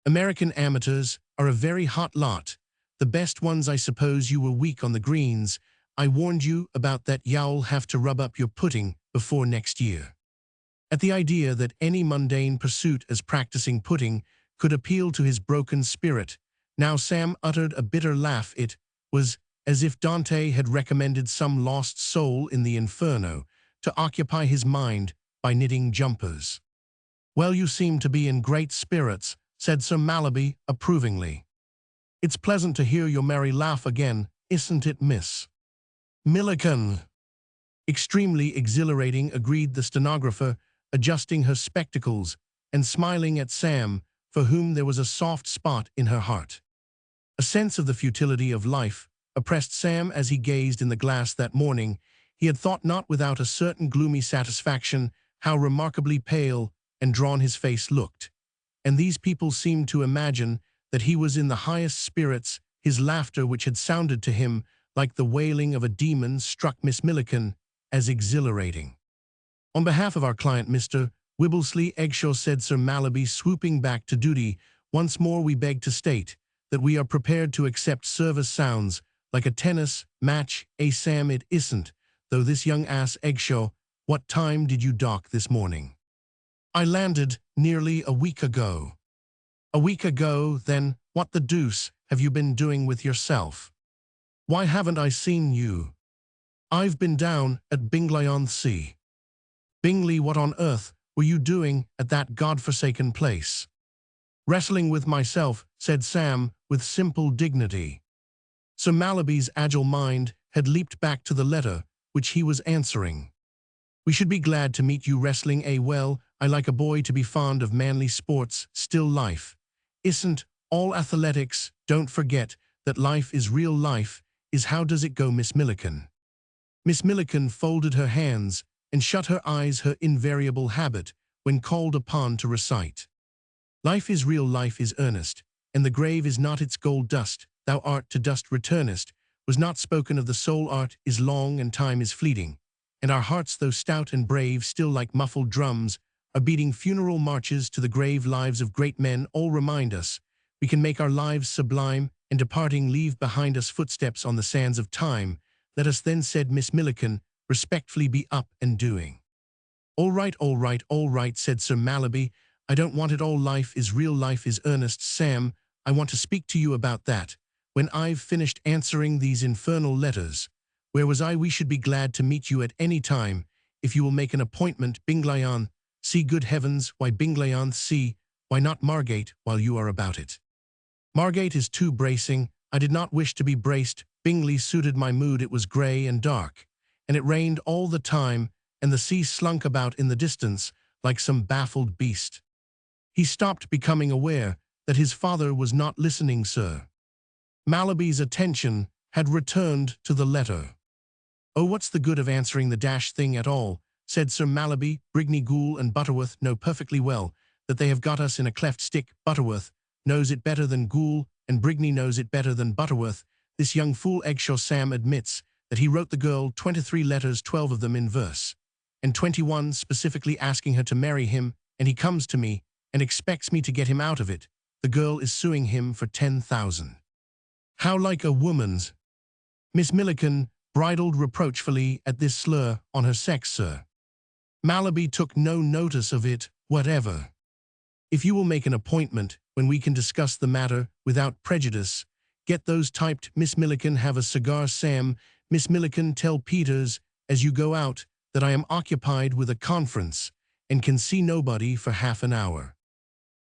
American amateurs are a very hot lot. The best ones. I suppose you were weak on the greens. I warned you about that. You'll have to rub up your putting before next year. At the idea that any mundane pursuit as practicing putting could appeal to his broken spirit, now Sam uttered a bitter laugh. It was as if Dante had recommended some lost soul in the Inferno to occupy his mind by knitting jumpers. Well, you seem to be in great spirits, said Sir Malaby approvingly. It's pleasant to hear your merry laugh again, isn't it, Miss Milliken? Extremely exhilarating, agreed the stenographer, adjusting her spectacles and smiling at Sam, for whom there was a soft spot in her heart. A sense of the futility of life oppressed Sam as he gazed in the glass that morning. He had thought, not without a certain gloomy satisfaction, how remarkably pale and drawn his face looked. And these people seemed to imagine that he was in the highest spirits. His laughter, which had sounded to him like the wailing of a demon, struck Miss Milliken as exhilarating. On behalf of our client, Mr. Wibblesley Eggshaw, said Sir Malaby, swooping back to duty, once more we beg to state that we are prepared to accept service. Sounds like a tennis match, Sam. It isn't, though. This young ass Eggshaw. What time did you dock this morning? I landed nearly a week ago. A week ago, then? What the deuce have you been doing with yourself? Why haven't I seen you? I've been down at Bingley-on-Sea. Bingley? What on earth were you doing at that godforsaken place? Wrestling with myself, said Sam with simple dignity. Sir Malaby's agile mind had leaped back to the letter which he was answering. We should be glad to meet you wrestling. Well, I like a boy to be fond of manly sports. Still, life isn't all athletics. Don't forget that life is real. Life is. How does it go, Miss Milliken? Miss Milliken folded her hands and shut her eyes, her invariable habit when called upon to recite. Life is real, life is earnest, and the grave is not its gold dust, thou art to dust returnest, was not spoken of the soul. Art is long and time is fleeting, and our hearts, though stout and brave, still like muffled drums, are beating funeral marches to the grave. Lives of great men all remind us we can make our lives sublime, and departing leave behind us footsteps on the sands of time. Let us then, said Miss Milliken, respectfully be up and doing. All right, all right, all right, said Sir Mallaby. I don't want it all. Life is real, life is earnest. Sam, I want to speak to you about that. When I've finished answering these infernal letters, where was I? We should be glad to meet you at any time, if you will make an appointment. Binglayan, see, good heavens, why Binglayan, see, why not Margate, while you are about it? Margate is too bracing. I did not wish to be braced. Bingley suited my mood. It was grey and dark, and it rained all the time, and the sea slunk about in the distance like some baffled beast. He stopped, becoming aware that his father was not listening. Sir Mallaby's attention had returned to the letter. Oh, what's the good of answering the dash thing at all, said Sir Mallaby. Brigney, Goole and Butterworth know perfectly well that they have got us in a cleft stick. Butterworth knows it better than Goole, and Brigney knows it better than Butterworth. This young fool Eggshaw Sam admits that he wrote the girl 23 letters, 12 of them in verse, and 21 specifically asking her to marry him, and he comes to me and expects me to get him out of it. The girl is suing him for 10,000. How like a woman's. Miss Milliken bridled reproachfully at this slur on her sex. Sir Mallaby took no notice of it whatever. If you will make an appointment when we can discuss the matter without prejudice, get those typed. Miss Milliken, have a cigar. Sam, Miss Milliken, tell Peters as you go out that I am occupied with a conference and can see nobody for half an hour.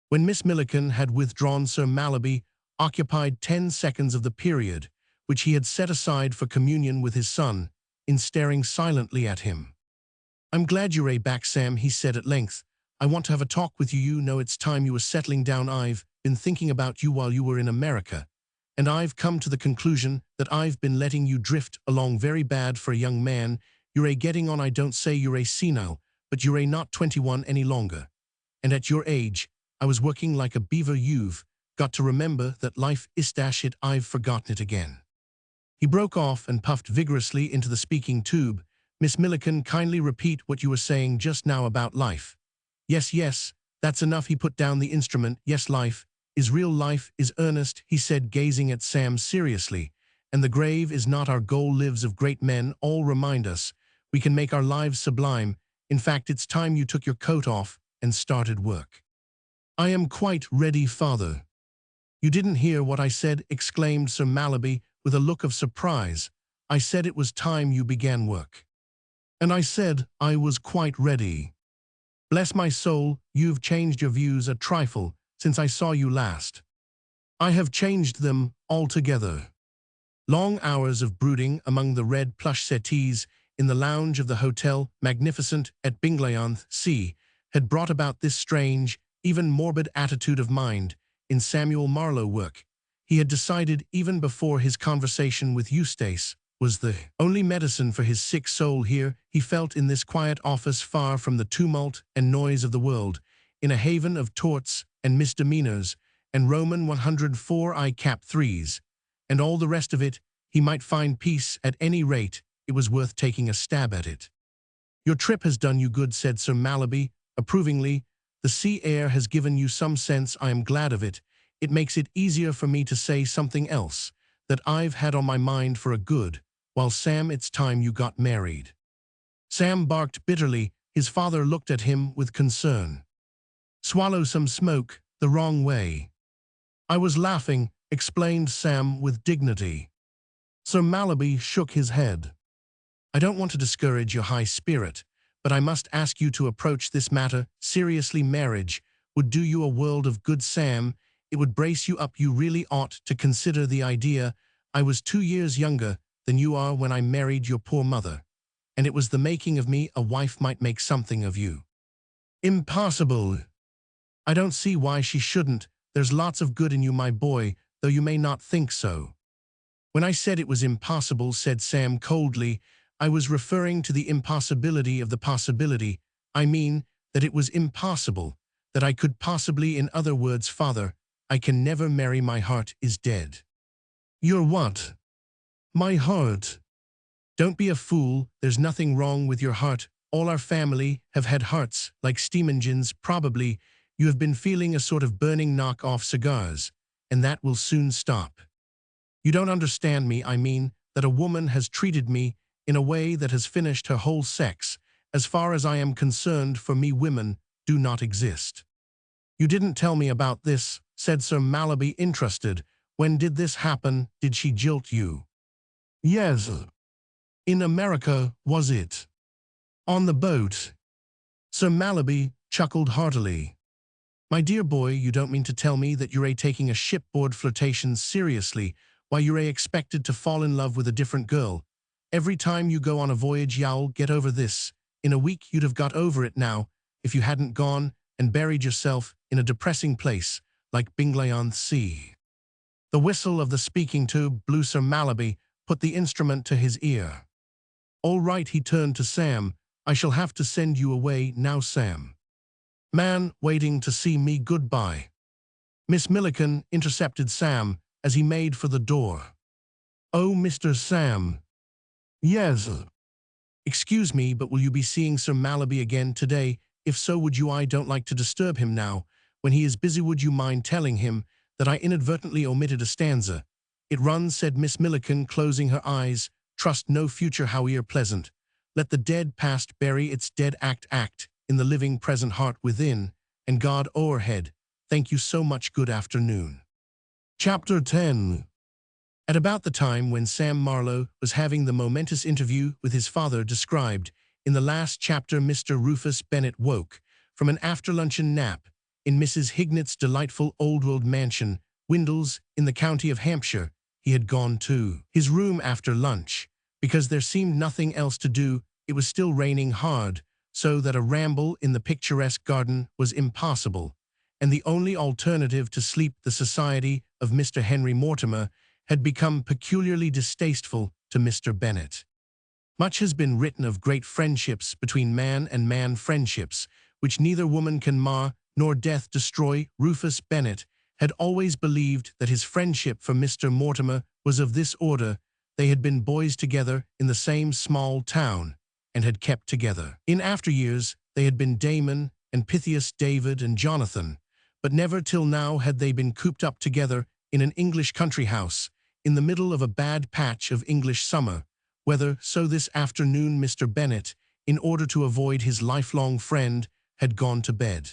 When Miss Milliken had withdrawn, Sir Mallaby occupied 10 seconds of the period which he had set aside for communion with his son in staring silently at him. I'm glad you're back, Sam, he said at length. I want to have a talk with you. You know it's time you were settling down. I've been thinking about you while you were in America, and I've come to the conclusion that I've been letting you drift along very bad for a young man. You're getting on. I don't say you're senile, but you're not 21 any longer. And at your age, I was working like a beaver. You've got to remember that life is dash it. I've forgotten it again. He broke off and puffed vigorously into the speaking tube. Miss Milliken, kindly repeat what you were saying just now about life. Yes, yes, that's enough. He put down the instrument. Yes, life is real, life is earnest, he said, gazing at Sam seriously. And the grave is not our goal. Lives of great men all remind us we can make our lives sublime. In fact, it's time you took your coat off and started work. I am quite ready, father. You didn't hear what I said, exclaimed Sir Mallaby with a look of surprise. I said it was time you began work. And I said I was quite ready. Bless my soul, you've changed your views a trifle since I saw you last. I have changed them altogether. Long hours of brooding among the red plush settees in the lounge of the Hotel Magnificent at Binglayan Sea had brought about this strange, even morbid attitude of mind in Samuel Marlowe work. He had decided even before his conversation with Eustace was the only medicine for his sick soul. Here he felt, in this quiet office, far from the tumult and noise of the world, in a haven of torts and misdemeanors and Roman 104 I cap 3s, and all the rest of it, he might find peace. At any rate, it was worth taking a stab at it. Your trip has done you good, said Sir Mallaby approvingly. The sea air has given you some sense. I am glad of it. It makes it easier for me to say something else that I've had on my mind for a good while. Sam, it's time you got married. Sam barked bitterly. His father looked at him with concern. Swallow some smoke the wrong way. I was laughing, explained Sam with dignity. Sir Mallaby shook his head. I don't want to discourage your high spirit, but I must ask you to approach this matter seriously. Marriage would do you a world of good, Sam. It would brace you up. You really ought to consider the idea. I was 2 years younger than you are when I married your poor mother, and it was the making of me. A wife might make something of you. Impossible. I don't see why she shouldn't. There's lots of good in you, my boy, though you may not think so. When I said it was impossible, said Sam coldly, I was referring to the impossibility of the possibility. I mean that it was impossible, that I could possibly, in other words, father, I can never marry, my heart is dead. Your what? My heart. Don't be a fool, there's nothing wrong with your heart. All our family have had hearts, like steam engines. Probably you have been feeling a sort of burning knock-off cigars, and that will soon stop. You don't understand me. I mean that a woman has treated me in a way that has finished her whole sex. As far as I am concerned, for me women do not exist. You didn't tell me about this, said Sir Mallaby, interested. When did this happen? Did she jilt you? Yes. In America, was it? On the boat? Sir Mallaby chuckled heartily. My dear boy, you don't mean to tell me that you're taking a shipboard flirtation seriously, while you're expected to fall in love with a different girl. Every time you go on a voyage, y'all get over this. In a week you'd have got over it now, if you hadn't gone and buried yourself in a depressing place like Bingley-on-Sea. The whistle of the speaking tube blew. Sir Mallaby put the instrument to his ear. All right, he turned to Sam. I shall have to send you away now, Sam. Man, waiting to see me. Goodbye. Miss Milliken intercepted Sam as he made for the door. Oh, Mr. Sam. Yes. Excuse me, but will you be seeing Sir Mallaby again today? If so, would you? I don't like to disturb him now, when he is busy. Would you mind telling him that I inadvertently omitted a stanza? It runs, said Miss Milliken, closing her eyes, trust no future howe'er pleasant. Let the dead past bury its dead. Act in the living present, heart within, and God o'erhead. Thank you so much. Good afternoon. Chapter 10. At about the time when Sam Marlowe was having the momentous interview with his father described in the last chapter, Mr. Rufus Bennet woke from an after-luncheon nap in Mrs. Hignett's delightful old-world mansion, Windles, in the county of Hampshire. He had gone to his room after lunch, because there seemed nothing else to do. It was still raining hard, so that a ramble in the picturesque garden was impossible, and the only alternative to sleep, the society of Mr. Henry Mortimer, had become peculiarly distasteful to Mr. Bennet. Much has been written of great friendships between man and man, friendships which neither woman can mar nor death destroy. Rufus Bennet had always believed that his friendship for Mr. Mortimer was of this order. They had been boys together in the same small town, and had kept together. In after years they had been Damon and Pythias, David and Jonathan, but never till now had they been cooped up together in an English country house, in the middle of a bad patch of English summer weather. So this afternoon Mr. Bennet, in order to avoid his lifelong friend, had gone to bed.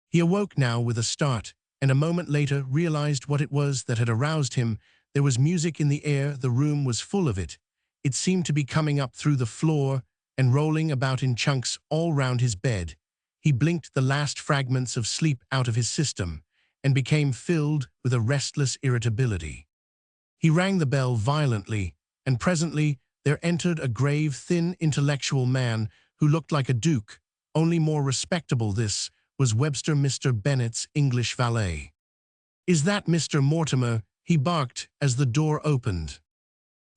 He awoke now with a start, and a moment later realized what it was that had aroused him. There was music in the air. The room was full of it. It seemed to be coming up through the floor and rolling about in chunks all round his bed. He blinked the last fragments of sleep out of his system, and became filled with a restless irritability. He rang the bell violently, and presently there entered a grave, thin, intellectual man who looked like a duke, only more respectable. This was Webster, Mr. Bennet's English valet. Is that Mr. Mortimer? He barked as the door opened.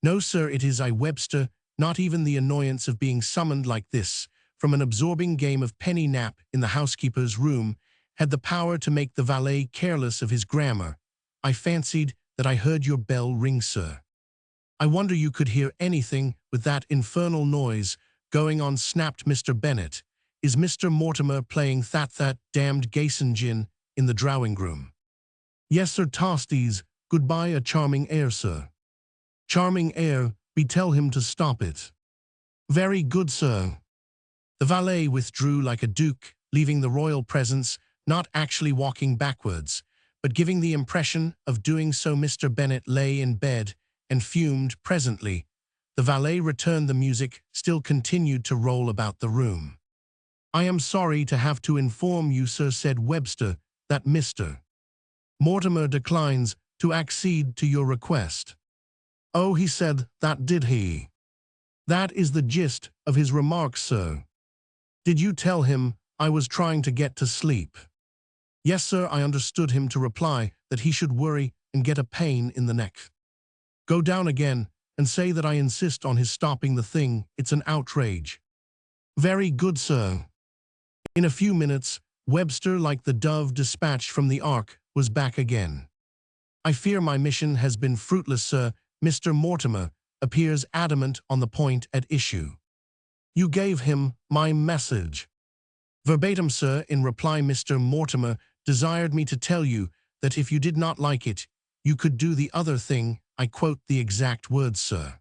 No, sir, it is I, Webster. Not even the annoyance of being summoned like this from an absorbing game of penny nap in the housekeeper's room had the power to make the valet careless of his grammar. I fancied that I heard your bell ring, sir. I wonder you could hear anything with that infernal noise going on, snapped Mr. Bennet. Is Mr. Mortimer playing that damned Gasengin in the drawing-room? Yes, sir, Tosties. Goodbye, a charming air, sir. Charming air, we tell him to stop it. Very good, sir. The valet withdrew like a duke, leaving the royal presence, not actually walking backwards, but giving the impression of doing so. Mr. Bennet lay in bed and fumed. Presently, the valet returned. The music still continued to roll about the room. I am sorry to have to inform you, sir, said Webster, that Mr. Mortimer declines to accede to your request. Oh, he said that, did he? That is the gist of his remarks, sir. Did you tell him I was trying to get to sleep? Yes, sir, I understood him to reply that he should worry and get a pain in the neck. Go down again and say that I insist on his stopping the thing. It's an outrage. Very good, sir. In a few minutes, Webster, like the dove dispatched from the ark, was back again. "I fear my mission has been fruitless, sir," Mr. Mortimer appears adamant on the point at issue. "You gave him my message." "Verbatim, sir. In reply, Mr. Mortimer desired me to tell you that if you did not like it, you could do the other thing. I quote the exact words, sir."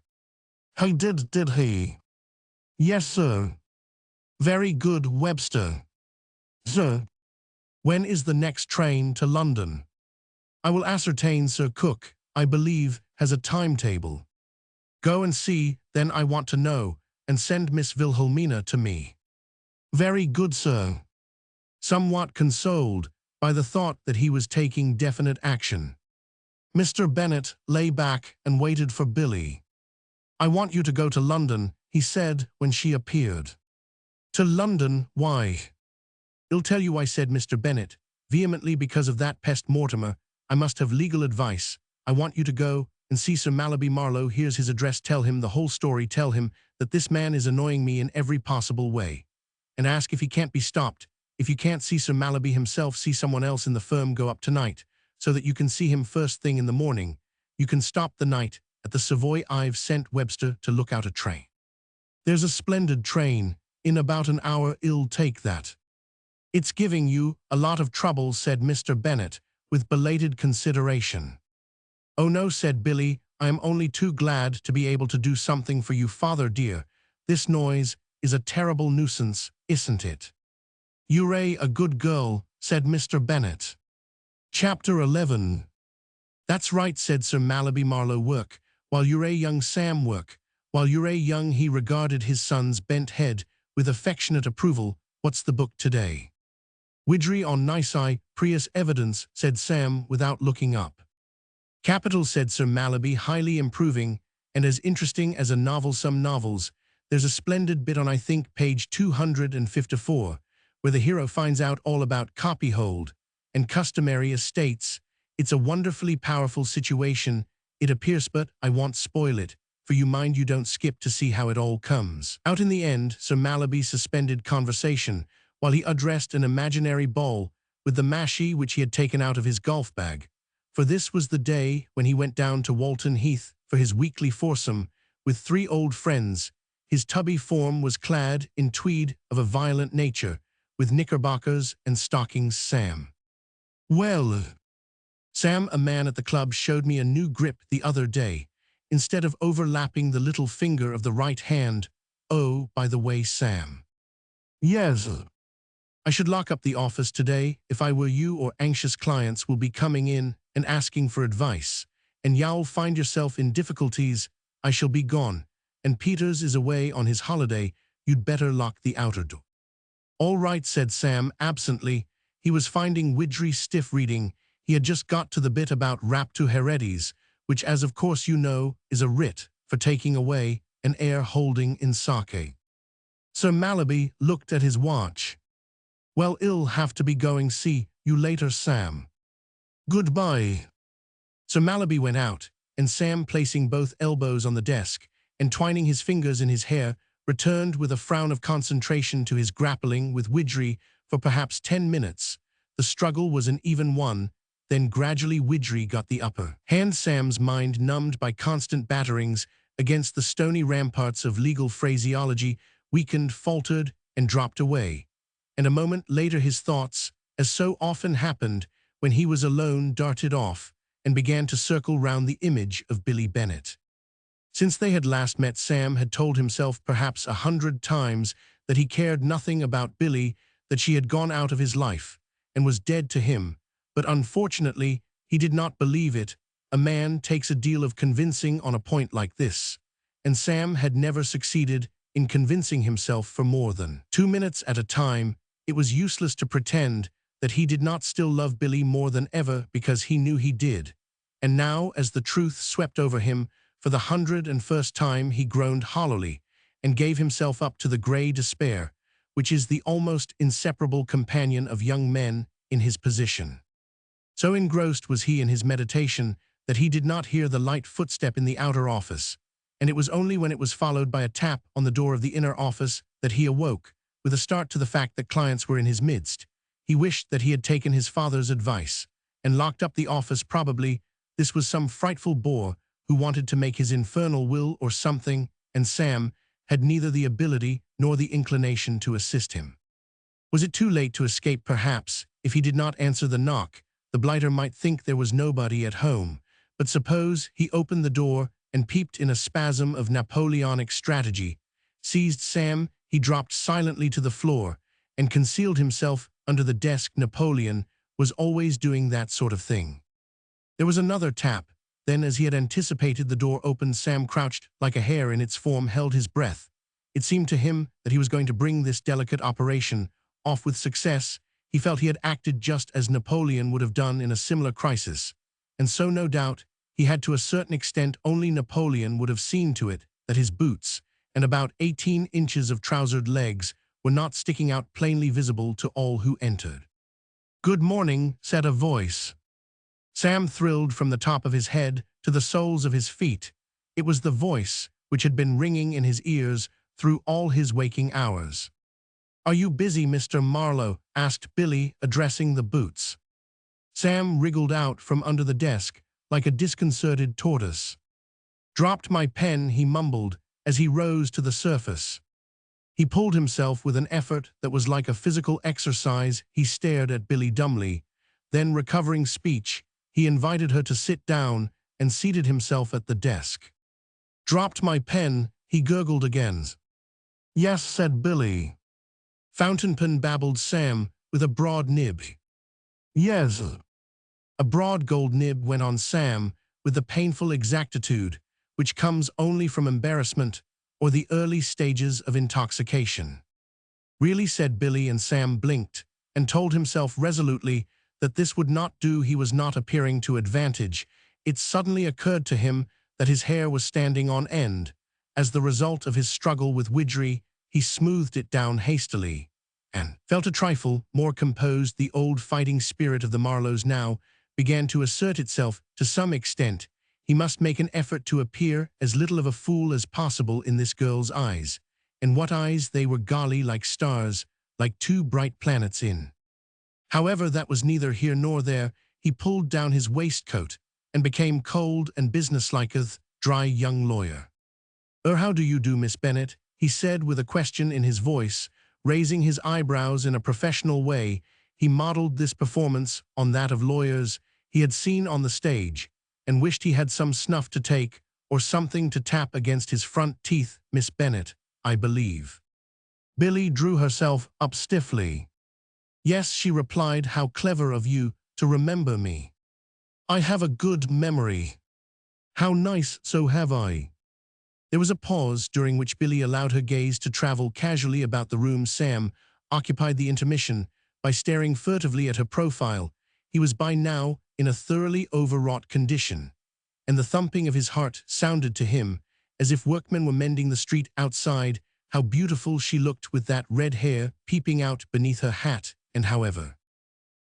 "He did he?" "Yes, sir." "Very good, Webster." "Sir." "When is the next train to London?" "I will ascertain. Sir Cook, I believe, has a timetable." "Go and see, then. I want to know, and send Miss Wilhelmina to me." "Very good, sir." Somewhat consoled by the thought that he was taking definite action, Mr. Bennet lay back and waited for Billy. "I want you to go to London," he said when she appeared. "To London? Why?" "I'll tell you why," said Mr. Bennet vehemently. "Because of that pest Mortimer. I must have legal advice. I want you to go and see Sir Mallaby Marlowe. Here's his address. Tell him the whole story. Tell him that this man is annoying me in every possible way. And ask if he can't be stopped. If you can't see Sir Mallaby himself, see someone else in the firm. Go up tonight, so that you can see him first thing in the morning. You can stop the night at the Savoy. I've sent Webster to look out a train. There's a splendid train. In about an hour. I'll take that." "It's giving you a lot of trouble," said Mr. Bennet, with belated consideration. "Oh no," said Billy. "I am only too glad to be able to do something for you, father dear. This noise is a terrible nuisance, isn't it?" "You're a good girl," said Mr. Bennet. Chapter 11. "That's right," said Sir Mallaby Marlowe. "Work, while you're young, Sam, work. While you're young." He regarded his son's bent head with affectionate approval. "What's the book today?" "Widgery on Nisi Prius Evidence," said Sam without looking up. "Capital," said Sir Mallaby. "Highly improving, and as interesting as a novel. Some novels. There's a splendid bit on, I think, page 254, where the hero finds out all about copyhold and customary estates. It's a wonderfully powerful situation, it appears, but I won't spoil it for you. Mind you don't skip to see how it all comes out in the end." Sir Mallaby suspended conversation while he addressed an imaginary ball with the mashie which he had taken out of his golf bag. For this was the day when he went down to Walton Heath for his weekly foursome with 3 old friends. His tubby form was clad in tweed of a violent nature, with knickerbockers and stockings. "Well, Sam, a man at the club showed me a new grip the other day. Instead of overlapping the little finger of the right hand. Oh, by the way, Sam." "Yes." "I should lock up the office today if I were you, or anxious clients will be coming in and asking for advice, and you'll find yourself in difficulties. I shall be gone, and Peters is away on his holiday. You'd better lock the outer door." "All right," said Sam absently. He was finding Widgery stiff reading. He had just got to the bit about raptu heredes, which, as of course you know, is a writ for taking away an heir holding in sake. Sir Mallaby looked at his watch. "Well, I'll have to be going. See you later, Sam." "Goodbye." Sir Mallaby went out, and Sam, placing both elbows on the desk and twining his fingers in his hair, returned with a frown of concentration to his grappling with Widgery for perhaps 10 minutes. The struggle was an even one, then gradually Widgery got the upper hand. Sam's mind, numbed by constant batterings against the stony ramparts of legal phraseology, weakened, faltered, and dropped away. And a moment later his thoughts, as so often happened when he was alone, darted off and began to circle round the image of Billy Bennet. Since they had last met, Sam had told himself perhaps 100 times that he cared nothing about Billy, that she had gone out of his life and was dead to him, but unfortunately he did not believe it. A man takes a deal of convincing on a point like this, and Sam had never succeeded in convincing himself for more than 2 minutes at a time. It was useless to pretend that he did not still love Billy more than ever, because he knew he did. And now, as the truth swept over him, for the 101st time he groaned hollowly and gave himself up to the grey despair, which is the almost inseparable companion of young men in his position. So engrossed was he in his meditation that he did not hear the light footstep in the outer office, and it was only when it was followed by a tap on the door of the inner office that he awoke. with a start to the fact that clients were in his midst. He wished that he had taken his father's advice and locked up the office. Probably this was some frightful bore who wanted to make his infernal will or something, and Sam had neither the ability nor the inclination to assist him. Was it too late to escape? Perhaps, if he did not answer the knock, the blighter might think there was nobody at home. But suppose he opened the door and peeped in a spasm of Napoleonic strategy, seized Sam, he dropped silently to the floor, and concealed himself under the desk. Napoleon was always doing that sort of thing. There was another tap. Then, as he had anticipated, the door opened. Sam crouched like a hare in its form, held his breath. It seemed to him that he was going to bring this delicate operation off with success. He felt he had acted just as Napoleon would have done in a similar crisis. And so, no doubt, he had to a certain extent. Only Napoleon would have seen to it that his boots and about 18 inches of trousered legs were not sticking out plainly visible to all who entered. "Good morning," said a voice. Sam thrilled from the top of his head to the soles of his feet. It was the voice which had been ringing in his ears through all his waking hours. "Are you busy, Mr. Marlowe?" asked Billy, addressing the boots. Sam wriggled out from under the desk like a disconcerted tortoise. "Dropped my pen," he mumbled as he rose to the surface. He pulled himself with an effort that was like a physical exercise. He stared at Billy dumbly. Then, recovering speech, he invited her to sit down and seated himself at the desk. "Dropped my pen," he gurgled again. "Yes," said Billy. "Fountain pen," babbled Sam with a broad nib. "Yes." "A broad gold nib," went on Sam with the painful exactitude which comes only from embarrassment or the early stages of intoxication. "Really," said Billy, and Sam blinked and told himself resolutely that this would not do. He was not appearing to advantage. It suddenly occurred to him that his hair was standing on end. As the result of his struggle with Widgery, he smoothed it down hastily and felt a trifle more composed. The old fighting spirit of the Marlowes now began to assert itself to some extent. He must make an effort to appear as little of a fool as possible in this girl's eyes. And what eyes they were! Golly, like stars, like two bright planets in. However, that was neither here nor there. He pulled down his waistcoat and became cold and businesslike as dry young lawyer. How do you do, Miss Bennet?" he said with a question in his voice. Raising his eyebrows in a professional way, he modeled this performance on that of lawyers he had seen on the stage, and wished he had some snuff to take or something to tap against his front teeth. "Miss Bennet, I believe." Billy drew herself up stiffly. "Yes," she replied. "How clever of you to remember me." "I have a good memory." "How nice, so have I." There was a pause during which Billy allowed her gaze to travel casually about the room. Sam occupied the intermission by staring furtively at her profile. He was by now in a thoroughly overwrought condition, and the thumping of his heart sounded to him as if workmen were mending the street outside. How beautiful she looked with that red hair peeping out beneath her hat. And however,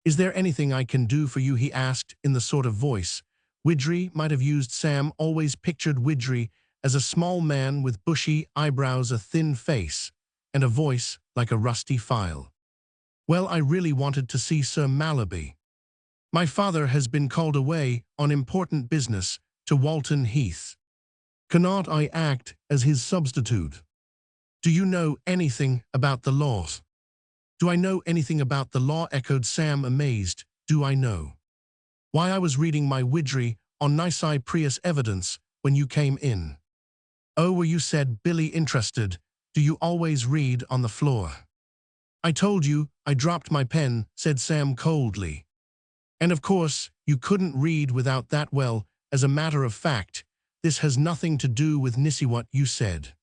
"Is there anything I can do for you?" he asked in the sort of voice Widgery might have used. Sam always pictured Widgery as a small man with bushy eyebrows, a thin face, and a voice like a rusty file. "Well, I really wanted to see Sir Mallaby. My father has been called away on important business to Walton Heath. Cannot I act as his substitute?" "Do you know anything about the law?" "Do I know anything about the law?" echoed Sam, amazed. "Do I know? Why, I was reading my Widgery on nisi prius evidence when you came in." "Oh, were you?" said Billy, interested. "Do you always read on the floor?" "I told you I dropped my pen," said Sam coldly. "And of course you couldn't read without that. Well, as a matter of fact, this has nothing to do with nisi what you said.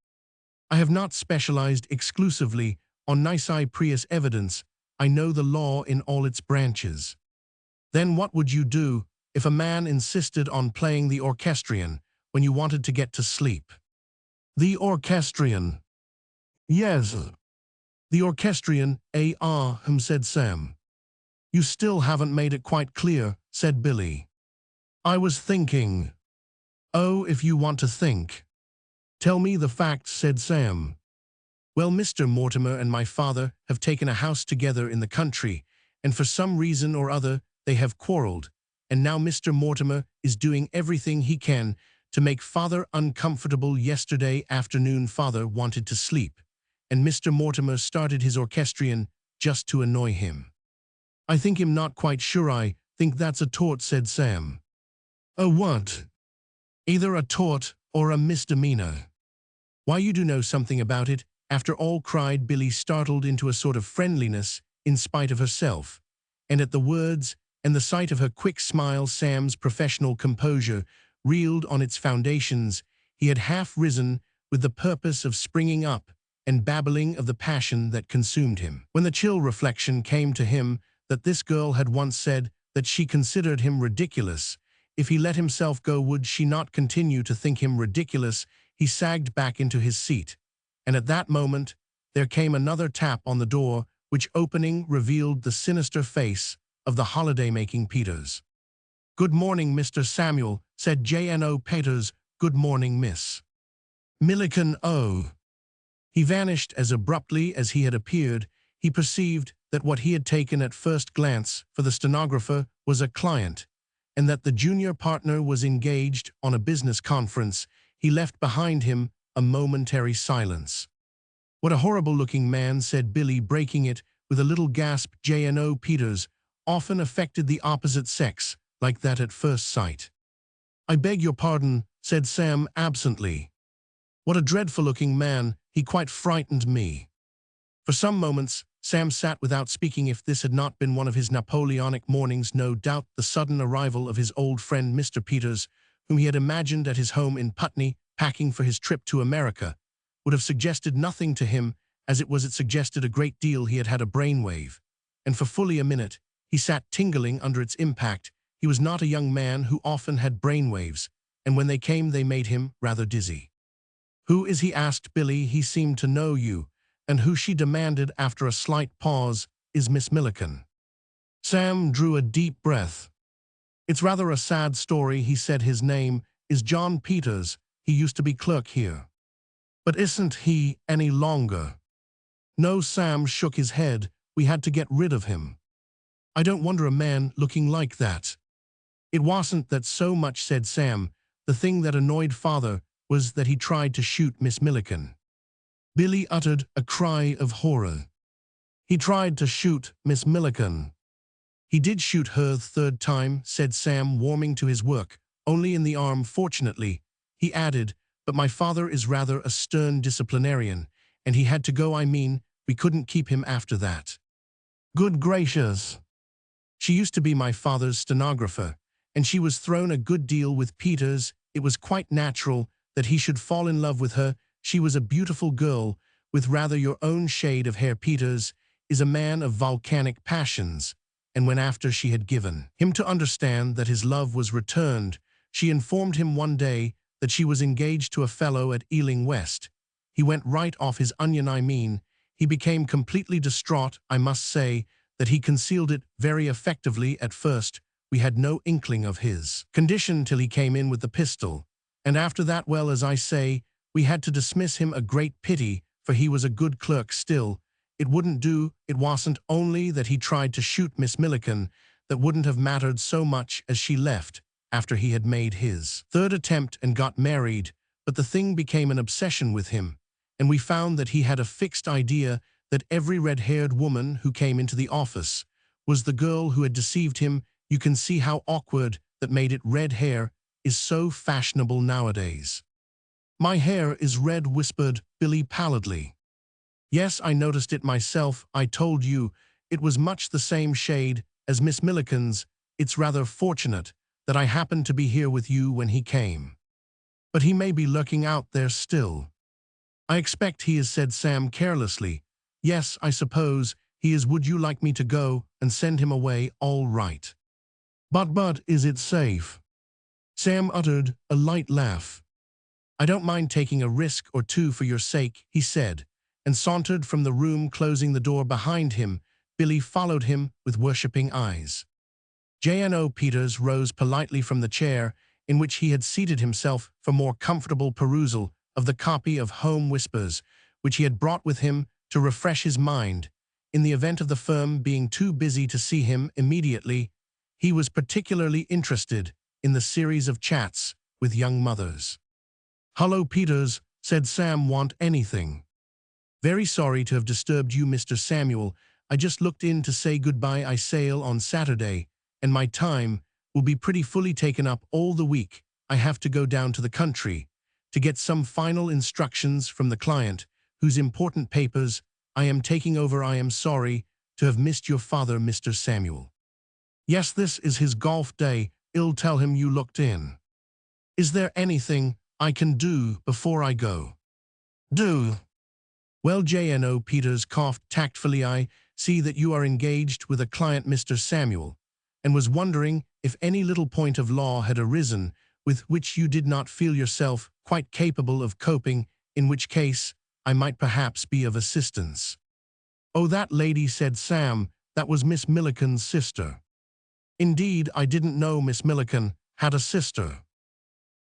I have not specialized exclusively on nisi prius evidence. I know the law in all its branches." "Then what would you do if a man insisted on playing the orchestrion when you wanted to get to sleep?" "The orchestrion?" "Yes." "The orchestrion, said Sam. "You still haven't made it quite clear," said Billy. "I was thinking." "Oh, if you want to think. Tell me the facts," said Sam. Well, Mr. Mortimer and my father have taken a house together in the country, and for some reason or other they have quarreled, and now Mr. Mortimer is doing everything he can to make father uncomfortable. Yesterday afternoon father wanted to sleep, and Mr. Mortimer started his orchestrion just to annoy him. I think him not quite sure. I think that's a tort, said Sam. A what? Either a tort or a misdemeanor. Why, you do know something about it, after all, cried Billy, startled into a sort of friendliness in spite of herself. And at the words and the sight of her quick smile, Sam's professional composure reeled on its foundations. He had half risen with the purpose of springing up and babbling of the passion that consumed him, when the chill reflection came to him that this girl had once said that she considered him ridiculous. If he let himself go, would she not continue to think him ridiculous? He sagged back into his seat, and at that moment there came another tap on the door, which opening revealed the sinister face of the holiday-making Peters. "Good morning, Mr. Samuel," said J.N.O. Peters. "Good morning, Miss Milliken." Oh. He vanished as abruptly as he had appeared. He perceived that what he had taken at first glance for the stenographer was a client, and that the junior partner was engaged on a business conference. He left behind him a momentary silence. "What a horrible-looking man," said Billy, breaking it with a little gasp. J.N.O. Peters often affected the opposite sex like that at first sight. "I beg your pardon," said Sam absently. "What a dreadful-looking man. He quite frightened me." For some moments Sam sat without speaking. If this had not been one of his Napoleonic mornings, no doubt the sudden arrival of his old friend Mr. Peters, whom he had imagined at his home in Putney, packing for his trip to America, would have suggested nothing to him. As it was, it suggested a great deal. He had had a brainwave, and for fully a minute he sat tingling under its impact. He was not a young man who often had brainwaves, and when they came they made him rather dizzy. "Who is he?" asked Billy. "He seemed to know you." "And who?" she demanded after a slight pause. "Is Miss Milliken." Sam drew a deep breath. "It's rather a sad story," he said. "His name is John Peters. He used to be clerk here." "But isn't he any longer?" "No." Sam shook his head. "We had to get rid of him." "I don't wonder, a man looking like that." "It wasn't that so much," said Sam. "The thing that annoyed father was that he tried to shoot Miss Milliken." Billy uttered a cry of horror. "He tried to shoot Miss Milliken?" "He did shoot her the third time," said Sam, warming to his work. "Only in the arm, fortunately," he added. "But my father is rather a stern disciplinarian, and he had to go. I mean, we couldn't keep him after that." "Good gracious." "She used to be my father's stenographer, and she was thrown a good deal with Peters. It was quite natural that he should fall in love with her. She was a beautiful girl, with rather your own shade of hair. Peters is a man of volcanic passions, and when after she had given him to understand that his love was returned, she informed him one day that she was engaged to a fellow at Ealing West, he went right off his onion. I mean, he became completely distraught. I must say that he concealed it very effectively at first. We had no inkling of his condition till he came in with the pistol, and after that, well, as I say, we had to dismiss him. A great pity, for he was a good clerk. Still, it wouldn't do. It wasn't only that he tried to shoot Miss Milliken. That wouldn't have mattered so much, as she left after he had made his third attempt and got married, but the thing became an obsession with him, and we found that he had a fixed idea that every red-haired woman who came into the office was the girl who had deceived him. You can see how awkward that made it. Red hair is so fashionable nowadays." "My hair is red," whispered Billy pallidly. "Yes, I noticed it myself. I told you it was much the same shade as Miss Milliken's. It's rather fortunate that I happened to be here with you when he came. But he may be lurking out there still." "I expect he is," said Sam carelessly. "Yes, I suppose he is. Would you like me to go and send him away?" "All right." But is it safe?" Sam uttered a light laugh. "I don't mind taking a risk or two for your sake," he said, and sauntered from the room, closing the door behind him. Billy followed him with worshipping eyes. J.N.O. Peters rose politely from the chair in which he had seated himself for more comfortable perusal of the copy of Home Whispers, which he had brought with him to refresh his mind. In the event of the firm being too busy to see him immediately, he was particularly interested in the series of chats with young mothers. "Hello, Peters," said Sam. "Want anything?" "Very sorry to have disturbed you, Mr. Samuel. I just looked in to say goodbye. I sail on Saturday, and my time will be pretty fully taken up all the week. I have to go down to the country to get some final instructions from the client, whose important papers I am taking over. I am sorry to have missed your father, Mr. Samuel." "Yes, this is his golf day. I'll tell him you looked in. Is there anything I can do before I go?" "Do?" "Well, J.N.O. Peters coughed tactfully. "I see that you are engaged with a client, Mr. Samuel, and was wondering if any little point of law had arisen with which you did not feel yourself quite capable of coping, in which case I might perhaps be of assistance." "Oh, that lady," said Sam. "That was Miss Milliken's sister." "Indeed, I didn't know Miss Milliken had a sister."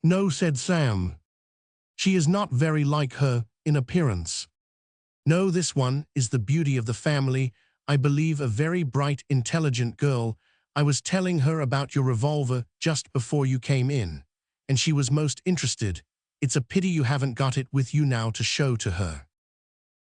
"No," said Sam. "She is not very like her in appearance." "No, this one is the beauty of the family. I believe a very bright, intelligent girl. I was telling her about your revolver just before you came in, and she was most interested. It's a pity you haven't got it with you now to show to her."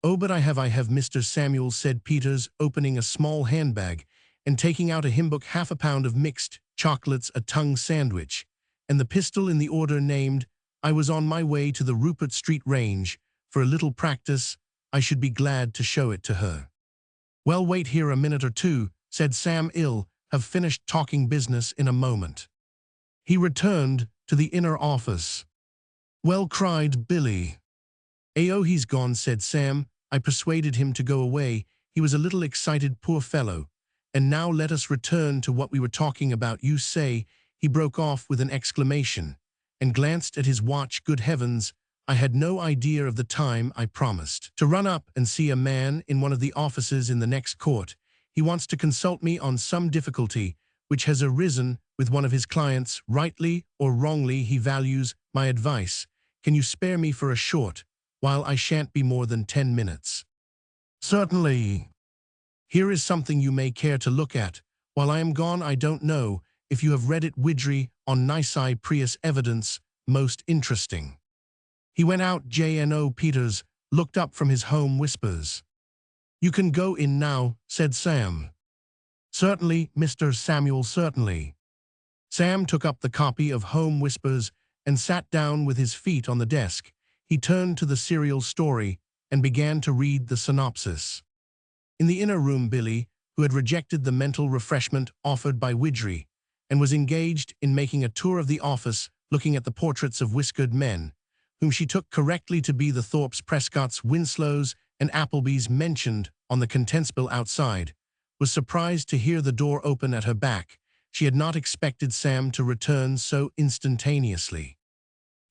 "Oh, but I have, Mr. Samuel," said Peters, opening a small handbag and taking out a hymnbook, half a pound of mixed chocolates, a tongue sandwich, and the pistol in the order named. "I was on my way to the Rupert Street range for a little practice. I should be glad to show it to her." "Well, wait here a minute or two," said Sam. "I'll have finished talking business in a moment." He returned to the inner office. "Well," cried Billy. "Oh, he's gone," said Sam. "I persuaded him to go away. He was a little excited, poor fellow. And now let us return to what we were talking about. You say," he broke off with an exclamation, and glanced at his watch. "Good heavens, I had no idea of the time. I promised to run up and see a man in one of the offices in the next court. He wants to consult me on some difficulty which has arisen with one of his clients. Rightly or wrongly, he values my advice. Can you spare me for a short while? I shan't be more than 10 minutes. "Certainly. Here is something you may care to look at while I am gone. I don't know if you have read it. Widgery on nisi prius evidence. Most interesting." He went out. J.N.O. Peters looked up from his home whispers. "You can go in now," said Sam. "Certainly, Mr. Samuel, certainly." Sam took up the copy of Home Whispers and sat down with his feet on the desk. He turned to the serial story and began to read the synopsis. In the inner room, Billy, who had rejected the mental refreshment offered by Widgery and was engaged in making a tour of the office looking at the portraits of whiskered men, whom she took correctly to be the Thorpes, Prescotts, Winslows, and Applebys mentioned on the contents bill outside, was surprised to hear the door open at her back. She had not expected Sam to return so instantaneously.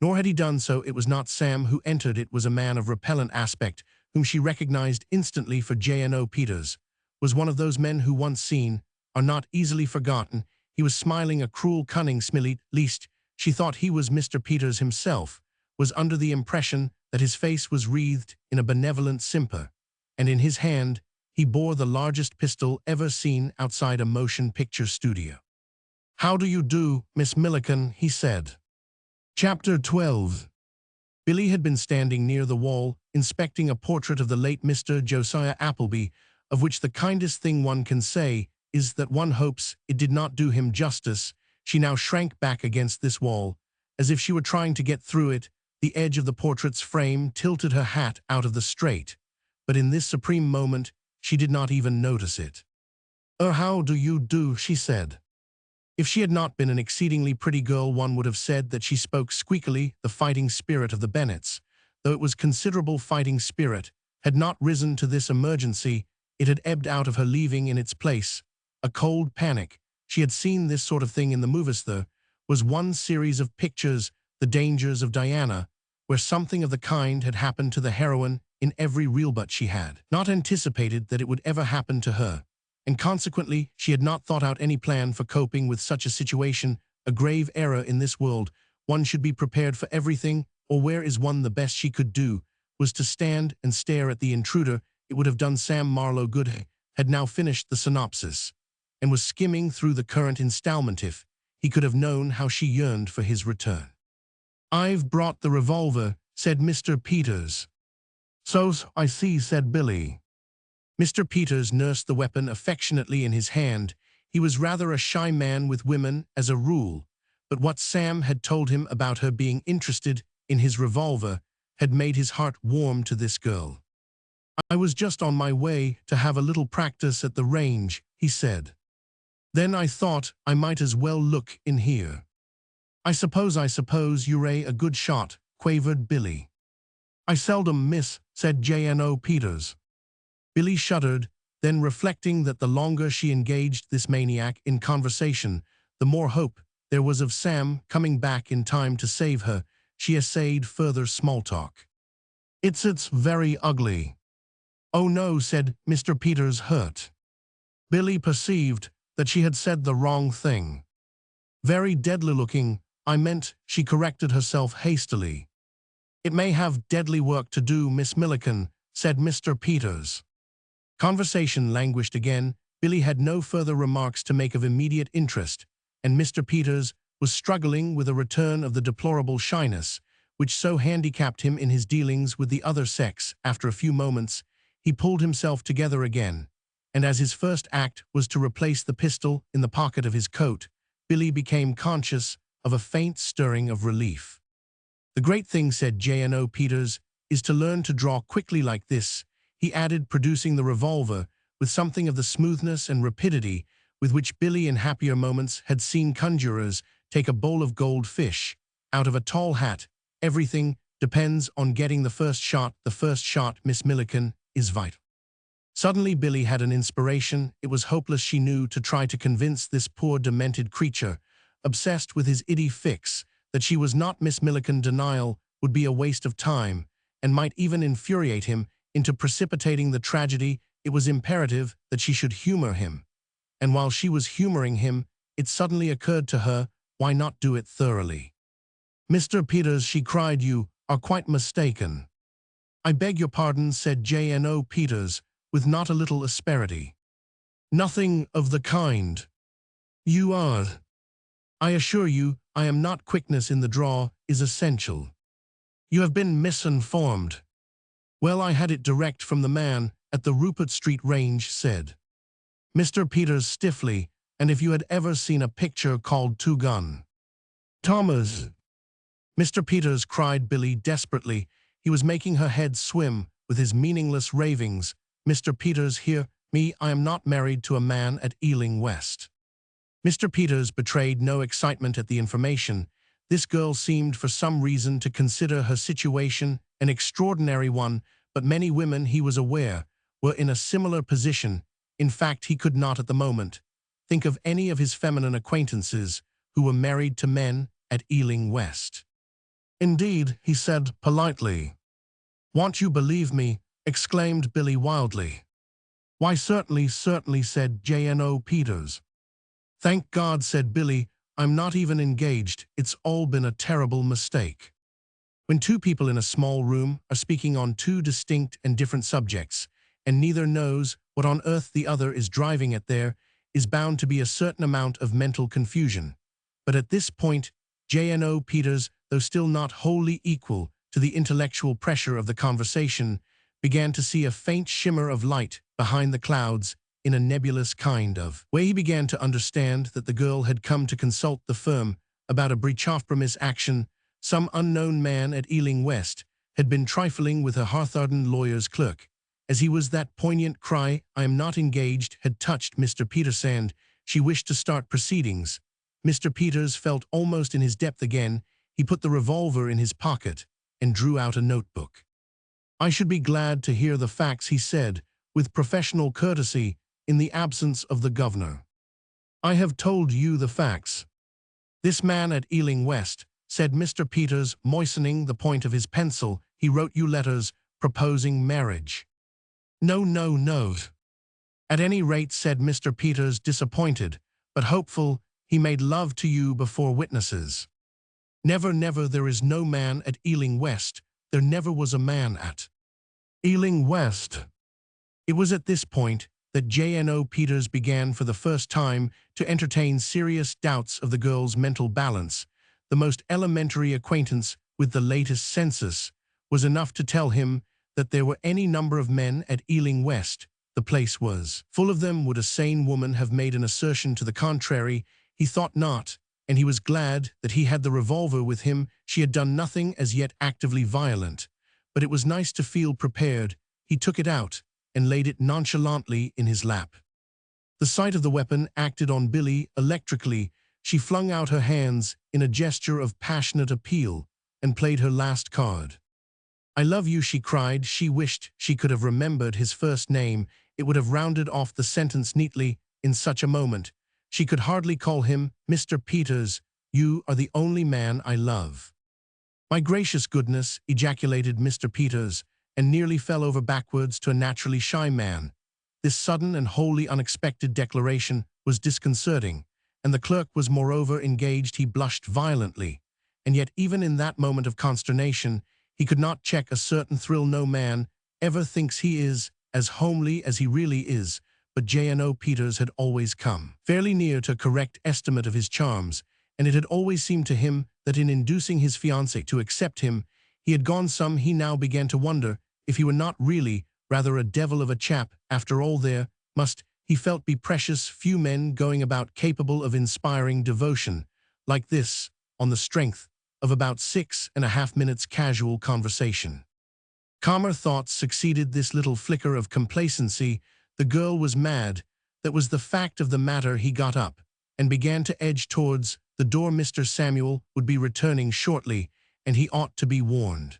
Nor had he done so. It was not Sam who entered. It was a man of repellent aspect, whom she recognized instantly for J.N.O. Peters. Was one of those men who, once seen, are not easily forgotten. He was smiling a cruel, cunning smile. Least she thought he was Mr. Peters himself, was under the impression that his face was wreathed in a benevolent simper, and in his hand he bore the largest pistol ever seen outside a motion picture studio. "How do you do, Miss Milliken?" he said. Chapter 12. Billy had been standing near the wall, inspecting a portrait of the late Mr. Josiah Appleby, of which the kindest thing one can say is that one hopes it did not do him justice. She now shrank back against this wall, as if she were trying to get through it. The edge of the portrait's frame tilted her hat out of the straight, but in this supreme moment she did not even notice it. How do you do?" she said. If she had not been an exceedingly pretty girl, one would have said that she spoke squeakily. The fighting spirit of the Bennets, though it was considerable fighting spirit, had not risen to this emergency. It had ebbed out of her, leaving in its place a cold panic. She had seen this sort of thing in the movies. There was one series of pictures, The Dangers of Diana, where something of the kind had happened to the heroine in every reel, but she had not anticipated that it would ever happen to her, and consequently she had not thought out any plan for coping with such a situation. A grave error in this world. One should be prepared for everything, or where is one? The best she could do was to stand and stare at the intruder, it would have done Sam Marlowe good. Had now finished the synopsis and was skimming through the current installment if he could have known how she yearned for his return. "I've brought the revolver," said Mr. Peters. "So I see," said Billy. Mr. Peters nursed the weapon affectionately in his hand. He was rather a shy man with women as a rule, but what Sam had told him about her being interested in his revolver had made his heart warm to this girl. "I was just on my way to have a little practice at the range," he said. "Then I thought I might as well look in here." I suppose you're a good shot," quavered Billy. "I seldom miss," said J.N.O. Peters. Billy shuddered, then reflecting that the longer she engaged this maniac in conversation, the more hope there was of Sam coming back in time to save her, she essayed further small talk. It's very ugly." "Oh no," said Mr. Peters, hurt. Billy perceived that she had said the wrong thing. "Very deadly looking, I meant," she corrected herself hastily. "It may have deadly work to do, Miss Milliken," said Mr. Peters. Conversation languished again. Billy had no further remarks to make of immediate interest, and Mr. Peters was struggling with a return of the deplorable shyness, which so handicapped him in his dealings with the other sex. After a few moments, he pulled himself together again, and as his first act was to replace the pistol in the pocket of his coat, Billy became conscious of a faint stirring of relief. "The great thing," said J.N.O. Peters, "is to learn to draw quickly like this," he added, producing the revolver with something of the smoothness and rapidity with which Billy in happier moments had seen conjurers take a bowl of gold fish out of a tall hat. "Everything depends on getting the first shot. The first shot, Miss Milliken, is vital." Suddenly Billy had an inspiration. It was hopeless, she knew, to try to convince this poor demented creature, obsessed with his iddy fix, that she was not Miss Milliken. Denial would be a waste of time, and might even infuriate him into precipitating the tragedy. It was imperative that she should humor him. And while she was humoring him, it suddenly occurred to her, why not do it thoroughly? "Mr. Peters," she cried, "you are quite mistaken." "I beg your pardon," said J.N.O. Peters, with not a little asperity. "Nothing of the kind. You are. I assure you, I am not. Quickness in the draw is essential. You have been misinformed." "Well, I had it direct from the man at the Rupert Street range," said Mr. Peters stiffly, "and if you had ever seen a picture called Two Gun Thomas—" "Mr. Peters," cried Billy desperately. He was making her head swim with his meaningless ravings. "Mr. Peters, hear me. I am not married to a man at Ealing West." Mr. Peters betrayed no excitement at the information. This girl seemed for some reason to consider her situation an extraordinary one, but many women, he was aware, were in a similar position. In fact, he could not at the moment think of any of his feminine acquaintances who were married to men at Ealing West. "Indeed," he said politely. "Won't you believe me?" exclaimed Billy wildly. "Why, certainly," said J.N.O. Peters. "Thank God," said Billy, "I'm not even engaged. It's all been a terrible mistake." When two people in a small room are speaking on two distinct and different subjects, and neither knows what on earth the other is driving at, there is bound to be a certain amount of mental confusion. But at this point, J.N.O. Peters, though still not wholly equal to the intellectual pressure of the conversation, began to see a faint shimmer of light behind the clouds in a nebulous kind of way. He began to understand that the girl had come to consult the firm about a breach of promise action. Some unknown man at Ealing West had been trifling with her Hartharden lawyer's clerk. As he was, that poignant cry, "I am not engaged," had touched Mr. Peters, and she wished to start proceedings. Mr. Peters felt almost in his depth again. He put the revolver in his pocket and drew out a notebook. "I should be glad to hear the facts," he said, with professional courtesy, "in the absence of the governor." "I have told you the facts." "This man at Ealing West," said Mr. Peters, moistening the point of his pencil, "he wrote you letters proposing marriage." No. "At any rate," said Mr. Peters, disappointed, but hopeful, "he made love to you before witnesses." Never, there is no man at Ealing West there never was a man at Ealing West. It was at this point that J.N.O. Peters began for the first time to entertain serious doubts of the girl's mental balance. The most elementary acquaintance with the latest census was enough to tell him that there were any number of men at Ealing West. The place was full of them. Would a sane woman have made an assertion to the contrary? He thought not, and he was glad that he had the revolver with him. She had done nothing as yet actively violent, but it was nice to feel prepared. He took it out and laid it nonchalantly in his lap. The sight of the weapon acted on Billy electrically. She flung out her hands in a gesture of passionate appeal and played her last card. "I love you," she cried. She wished she could have remembered his first name. It would have rounded off the sentence neatly in such a moment. She could hardly call him Mr. Peters. "You are the only man I love." "My gracious goodness," ejaculated Mr. Peters, and nearly fell over backwards to a naturally shy man. This sudden and wholly unexpected declaration was disconcerting, and the clerk was moreover engaged. He blushed violently, and yet even in that moment of consternation, he could not check a certain thrill. No man ever thinks he is as homely as he really is, but J.N.O. Peters had always come fairly near to a correct estimate of his charms, and it had always seemed to him that in inducing his fiancée to accept him, he had gone some. He now began to wonder if he were not really rather a devil of a chap. After all, there must, he felt, be precious few men going about capable of inspiring devotion like this on the strength of about 6.5 minutes casual conversation. Calmer thoughts succeeded this little flicker of complacency. The girl was mad. That was the fact of the matter. He got up and began to edge towards the door. Mr. Samuel would be returning shortly, and he ought to be warned.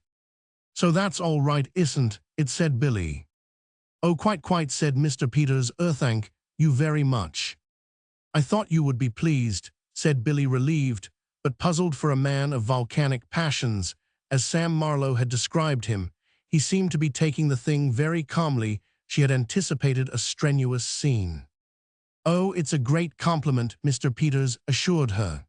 "So that's all right, isn't it?" said Billy. "Oh, quite," said Mr. Peters. "Thank you very much." "I thought you would be pleased," said Billy, relieved, but puzzled. For a man of volcanic passions, as Sam Marlowe had described him, he seemed to be taking the thing very calmly. She had anticipated a strenuous scene. "Oh, it's a great compliment," Mr. Peters assured her.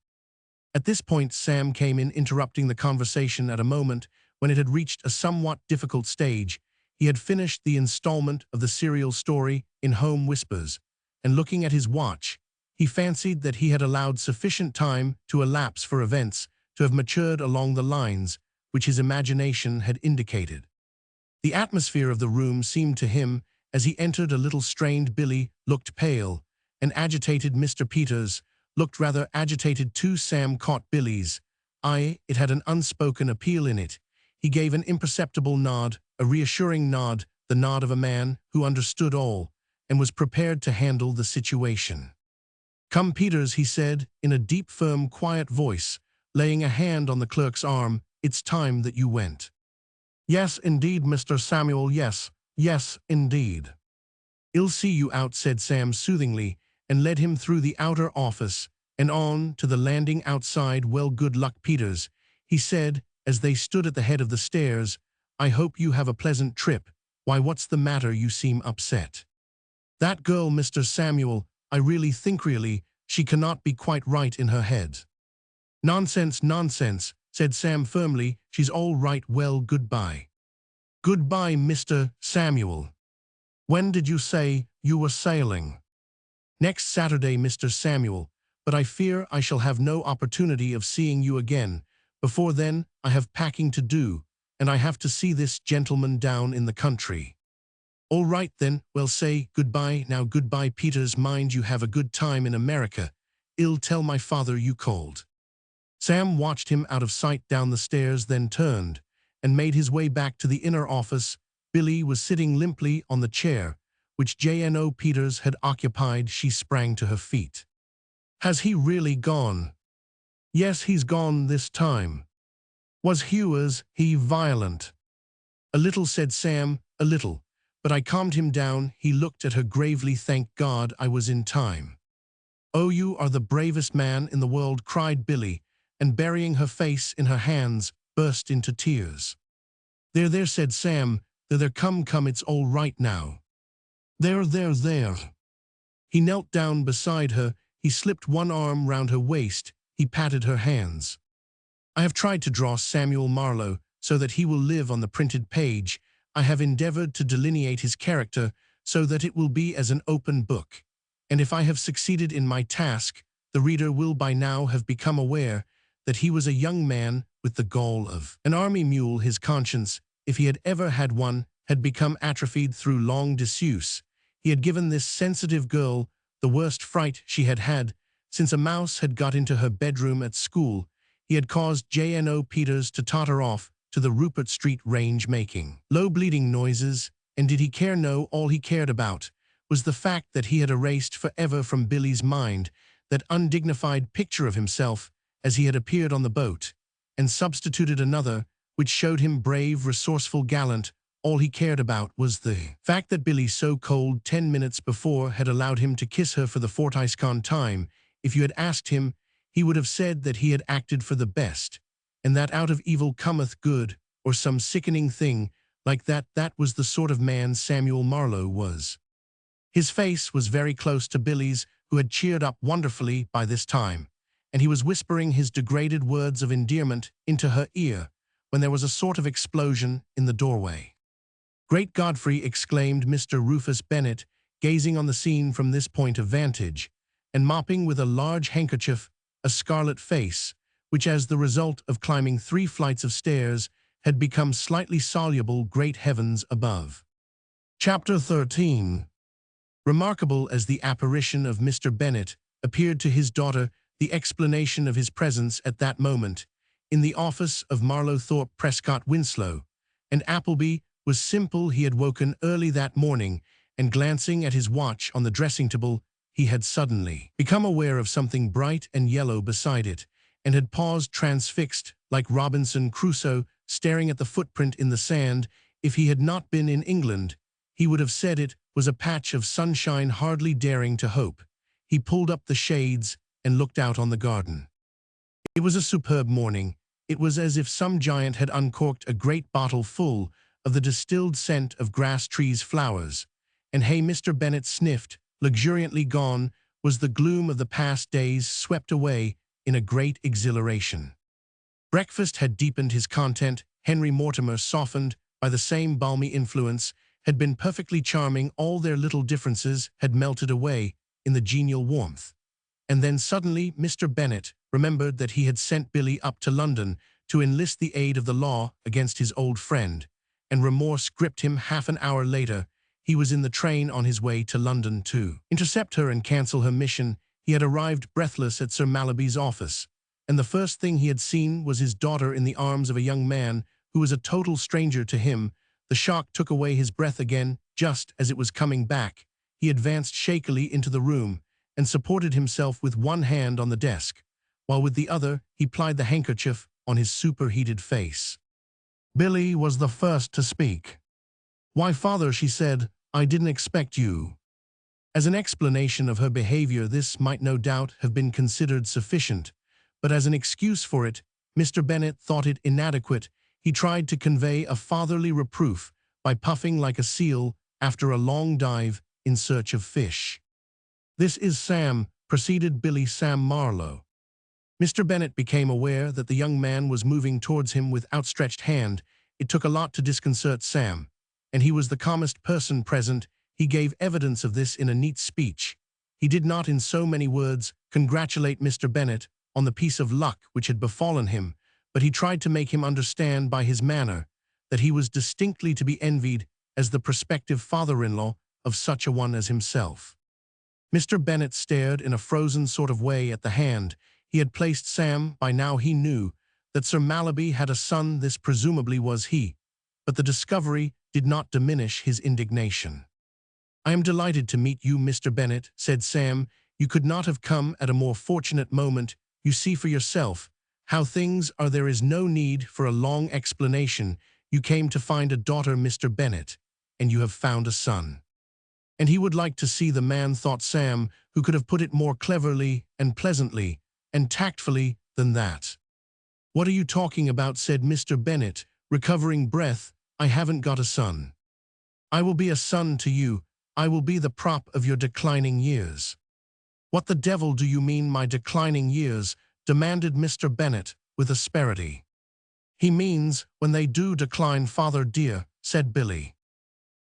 At this point Sam came in, interrupting the conversation at a moment when it had reached a somewhat difficult stage. He had finished the installment of the serial story in Home Whispers, and looking at his watch, he fancied that he had allowed sufficient time to elapse for events to have matured along the lines which his imagination had indicated. The atmosphere of the room seemed to him, as he entered, a little strained. Billy looked pale and agitated. Mr. Peters looked rather agitated too. Sam caught Billy's eye. It had an unspoken appeal in it. He gave an imperceptible nod, a reassuring nod, the nod of a man who understood all and was prepared to handle the situation. "Come, Peters," he said, in a deep, firm, quiet voice, laying a hand on the clerk's arm. "It's time that you went." "Yes, indeed, Mr. Samuel, yes, indeed." "I'll see you out," said Sam soothingly, and led him through the outer office and on to the landing outside. "Well, good luck, Peters," he said, as they stood at the head of the stairs. "I hope you have a pleasant trip. Why, what's the matter? You seem upset." "That girl, Mr. Samuel, I really think she cannot be quite right in her head." Nonsense," said Sam firmly. "She's all right." "Well, goodbye." "Goodbye, Mr. Samuel. When did you say you were sailing?" "Next Saturday, Mr. Samuel, but I fear I shall have no opportunity of seeing you again. Before then, I have packing to do, and I have to see this gentleman down in the country." "All right then, well, say goodbye now." "Goodbye, Peters. Mind you have a good time in America. I'll tell my father you called." Sam watched him out of sight down the stairs, then turned and made his way back to the inner office. Billy was sitting limply on the chair which J.N.O. Peters had occupied. She sprang to her feet. "Has he really gone?" "Yes, he's gone this time." "Was he violent?" "A little," said Sam, "a little. But I calmed him down." He looked at her gravely. "Thank God I was in time." "Oh, you are the bravest man in the world," cried Billy, and burying her face in her hands, burst into tears. There," said Sam. There, come, it's all right now." There. He knelt down beside her. He slipped one arm round her waist. He patted her hands. "I have tried to draw Samuel Marlowe," so that he will live on the printed page. I have endeavored to delineate his character so that it will be as an open book. And if I have succeeded in my task, the reader will by now have become aware that he was a young man with the gall of an army mule. His conscience, if he had ever had one, had become atrophied through long disuse. He had given this sensitive girl the worst fright she had had since a mouse had got into her bedroom at school. He had caused J.N.O. Peters to totter off to the Rupert Street range making low bleating noises, and did he care? No, all he cared about was the fact that he had erased forever from Billy's mind that undignified picture of himself as he had appeared on the boat, and substituted another which showed him brave, resourceful, gallant. All he cared about was the fact that Billy, so cold 10 minutes before, had allowed him to kiss her for the 40th time. If you had asked him, he would have said that he had acted for the best, and that out of evil cometh good, or some sickening thing like that. That was the sort of man Samuel Marlowe was. His face was very close to Billy's, who had cheered up wonderfully by this time, and he was whispering his degraded words of endearment into her ear when there was a sort of explosion in the doorway. "Great Godfrey!" exclaimed Mr. Rufus Bennet, gazing on the scene from this point of vantage, and mopping with a large handkerchief a scarlet face, which, as the result of climbing 3 flights of stairs, had become slightly soluble. Great heavens above! Chapter 13. Remarkable as the apparition of Mr. Bennet appeared to his daughter, the explanation of his presence at that moment in the office of Marlowe, Thorpe, Prescott, Winslow, and Appleby was simple. He had woken early that morning, and glancing at his watch on the dressing-table, he had suddenly become aware of something bright and yellow beside it, and had paused transfixed, like Robinson Crusoe, staring at the footprint in the sand. If he had not been in England, he would have said it was a patch of sunshine. Hardly daring to hope, he pulled up the shades and looked out on the garden. It was a superb morning. It was as if some giant had uncorked a great bottle full of the distilled scent of grass, trees, flowers. And hey, Mr. Bennet sniffed. Luxuriantly gone was the gloom of the past days, swept away in a great exhilaration. Breakfast had deepened his content. Henry Mortimer, softened by the same balmy influence, had been perfectly charming. All their little differences had melted away in the genial warmth. And then suddenly Mr. Bennet remembered that he had sent Billy up to London to enlist the aid of the law against his old friend, and remorse gripped him. Half an hour later, he was in the train on his way to London to intercept her and cancel her mission. He had arrived breathless at Sir Mallaby's office, and the first thing he had seen was his daughter in the arms of a young man who was a total stranger to him. The shock took away his breath again. Just as it was coming back, he advanced shakily into the room and supported himself with one hand on the desk, while with the other he plied the handkerchief on his superheated face. Billy was the first to speak. "Why, father," she said, "I didn't expect you." As an explanation of her behavior, this might no doubt have been considered sufficient, but as an excuse for it, Mr. Bennet thought it inadequate. He tried to convey a fatherly reproof by puffing like a seal after a long dive in search of fish. "This is Sam," proceeded Billy, "Sam Marlowe." Mr. Bennet became aware that the young man was moving towards him with outstretched hand. It took a lot to disconcert Sam, and he was the calmest person present. He gave evidence of this in a neat speech. He did not, in so many words, congratulate Mr. Bennet on the piece of luck which had befallen him, but he tried to make him understand by his manner that he was distinctly to be envied as the prospective father-in-law of such a one as himself. Mr. Bennet stared in a frozen sort of way at the hand he had placed Sam. By now he knew that Sir Mallaby had a son. This presumably was he, but the discovery did not diminish his indignation. "I am delighted to meet you, Mr. Bennet," said Sam. "You could not have come at a more fortunate moment. You see for yourself how things are. There is no need for a long explanation. You came to find a daughter, Mr. Bennet, and you have found a son." And he would like to see the man, thought Sam, who could have put it more cleverly and pleasantly and tactfully than that. "What are you talking about?" said Mr. Bennet, recovering breath. "I haven't got a son." "I will be a son to you. I will be the prop of your declining years." "What the devil do you mean, my declining years?" demanded Mr. Bennet with asperity. He means, when they do decline, father dear, said Billy.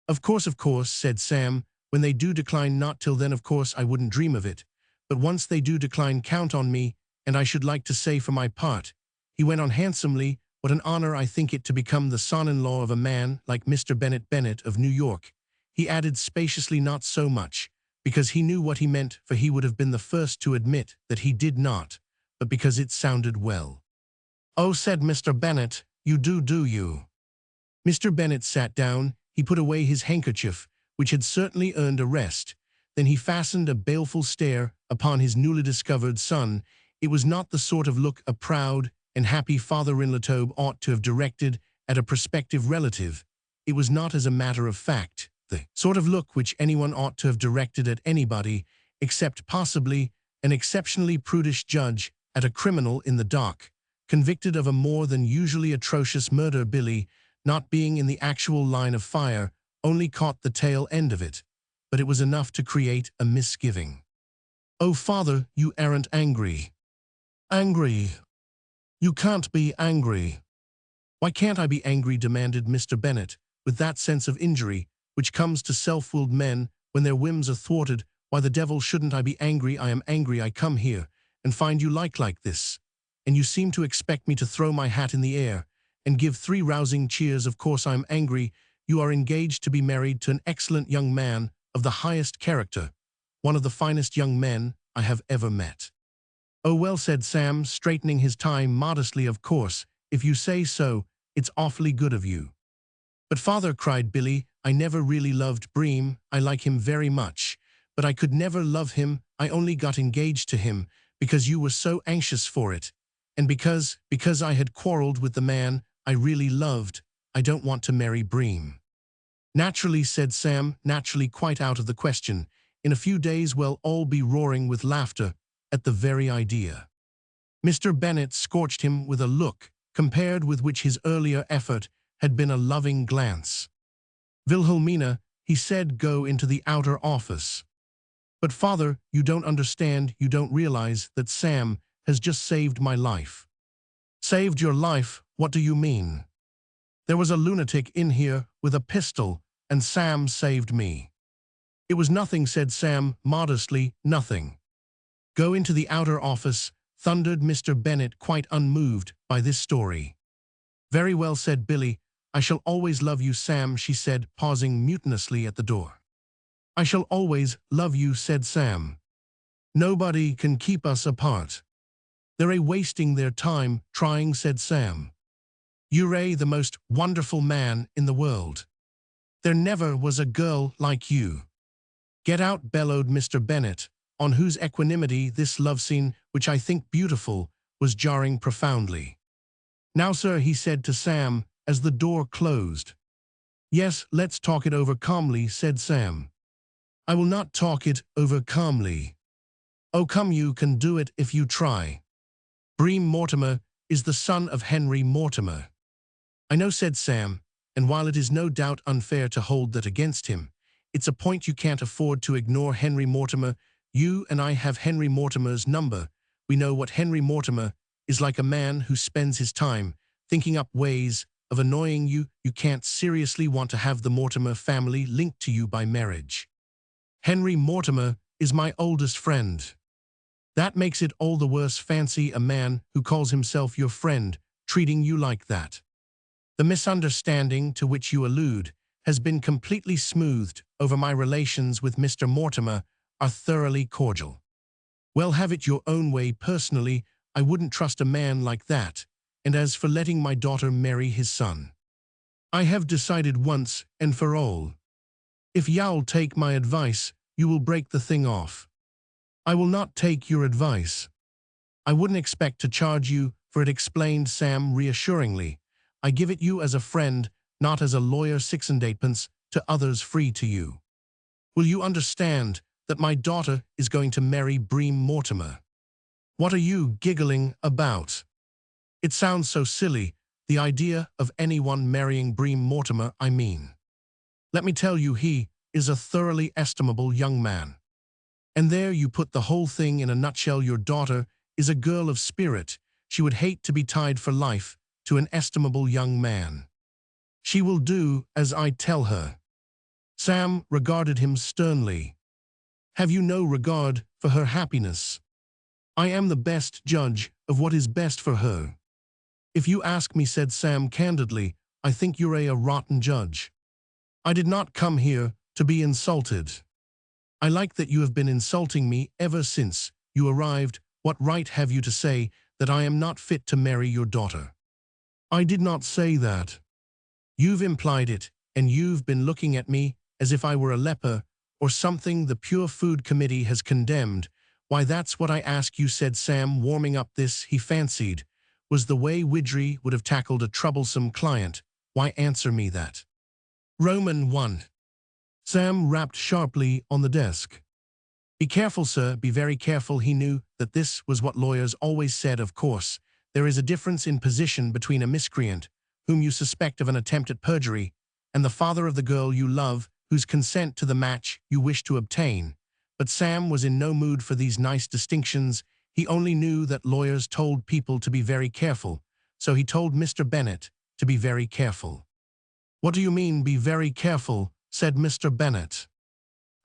Of course, said Sam. When they do decline, not till then, of course, I wouldn't dream of it. But once they do decline, count on me, and I should like to say for my part, he went on handsomely, what an honor I think it to become the son-in-law of a man like Mr. Bennett of New York. He added spaciously, not so much, because he knew what he meant, for he would have been the first to admit that he did not, but because it sounded well. Oh, said Mr. Bennett, you do you? Mr. Bennett sat down. He put away his handkerchief, which had certainly earned a rest. Then he fastened a baleful stare upon his newly discovered son. It was not the sort of look a proud and happy father-in-law ought to have directed at a prospective relative. It was not, as a matter of fact, the sort of look which anyone ought to have directed at anybody, except possibly an exceptionally prudish judge at a criminal in the dock, convicted of a more than usually atrocious murder. Billy, not being in the actual line of fire, only caught the tail end of it, but it was enough to create a misgiving. Oh, father, you aren't angry. Angry? You can't be angry. Why can't I be angry? Demanded Mr. Bennett, with that sense of injury which comes to self-willed men when their whims are thwarted. Why the devil shouldn't I be angry? I am angry. I come here and find you like this, and you seem to expect me to throw my hat in the air and give 3 rousing cheers. Of course I am angry. You are engaged to be married to an excellent young man of the highest character, one of the finest young men I have ever met. Oh, well, said Sam, straightening his tie modestly, of course, if you say so, it's awfully good of you. But father, cried Billy, I never really loved Bream. I like him very much, but I could never love him. I only got engaged to him because you were so anxious for it, and because I had quarreled with the man I really loved. I don't want to marry Bream. Naturally, said Sam, naturally, quite out of the question. In a few days we'll all be roaring with laughter at the very idea. Mr. Bennett scorched him with a look, compared with which his earlier effort had been a loving glance. Wilhelmina, he said, go into the outer office. But father, you don't understand, you don't realize that Sam has just saved my life. Saved your life? What do you mean? There was a lunatic in here with a pistol, and Sam saved me. It was nothing, said Sam, modestly, nothing. Go into the outer office, thundered Mr. Bennett, quite unmoved by this story. Very well, said Billy. I shall always love you, Sam, she said, pausing mutinously at the door. I shall always love you, said Sam. Nobody can keep us apart. They're wasting their time trying, said Sam. You're the most wonderful man in the world. There never was a girl like you. Get out, bellowed Mr. Bennett, on whose equanimity this love scene, which I think beautiful, was jarring profoundly. Now, sir, he said to Sam, as the door closed. Yes, let's talk it over calmly, said Sam. I will not talk it over calmly. Oh, come, you can do it if you try. Bream Mortimer is the son of Henry Mortimer. I know, said Sam, and while it is no doubt unfair to hold that against him, it's a point you can't afford to ignore. Henry Mortimer, you and I have Henry Mortimer's number. We know what Henry Mortimer is like, a man who spends his time thinking up ways of annoying you. You can't seriously want to have the Mortimer family linked to you by marriage. Henry Mortimer is my oldest friend. That makes it all the worse. Fancy a man who calls himself your friend treating you like that. The misunderstanding to which you allude has been completely smoothed over. My relations with Mr. Mortimer are thoroughly cordial. Well, have it your own way. Personally, I wouldn't trust a man like that, and as for letting my daughter marry his son, I have decided once and for all. If you'll take my advice, you will break the thing off. I will not take your advice. I wouldn't expect to charge you for it, explained Sam reassuringly. I give it you as a friend, not as a lawyer. 6 and 8pence to others, free to you. Will you understand that my daughter is going to marry Bream Mortimer? What are you giggling about? It sounds so silly, the idea of anyone marrying Bream Mortimer. I mean, let me tell you, he is a thoroughly estimable young man. And there you put the whole thing in a nutshell. Your daughter is a girl of spirit. She would hate to be tied for life to an estimable young man. She will do as I tell her. Sam regarded him sternly. Have you no regard for her happiness? I am the best judge of what is best for her. If you ask me, said Sam candidly, I think you're a rotten judge. I did not come here to be insulted. I like that you have been insulting me ever since you arrived. What right have you to say that I am not fit to marry your daughter? I did not say that. You've implied it, and you've been looking at me as if I were a leper or something the Pure Food Committee has condemned. Why, that's what I ask you, said Sam, warming up. This, he fancied, was the way Widgery would have tackled a troublesome client. Why, answer me that. Roman 1. Sam rapped sharply on the desk. Be careful, sir, be very careful. He knew that this was what lawyers always said. Of course, there is a difference in position between a miscreant, whom you suspect of an attempt at perjury, and the father of the girl you love, whose consent to the match you wish to obtain. But Sam was in no mood for these nice distinctions. He only knew that lawyers told people to be very careful, so he told Mr. Bennet to be very careful. What do you mean, be very careful? Said Mr. Bennet.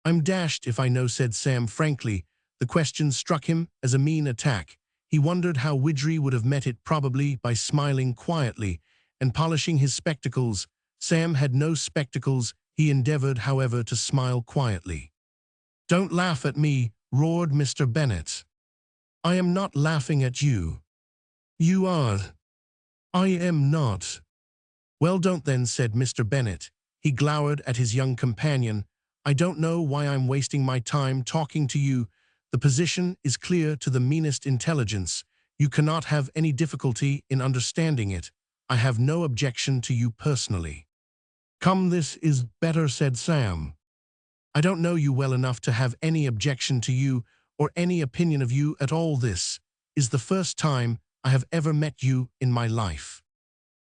I'm dashed if I know, said Sam frankly. The question struck him as a mean attack. He wondered how Widgery would have met it, probably by smiling quietly and polishing his spectacles. Sam had no spectacles. He endeavored, however, to smile quietly. Don't laugh at me, roared Mr. Bennet. I am not laughing at you. You are. I am not. Well, don't then, said Mr. Bennet. He glowered at his young companion. I don't know why I'm wasting my time talking to you. The position is clear to the meanest intelligence. You cannot have any difficulty in understanding it. I have no objection to you personally. Come, this is better, said Sam. I don't know you well enough to have any objection to you or any opinion of you at all. This is the first time I have ever met you in my life.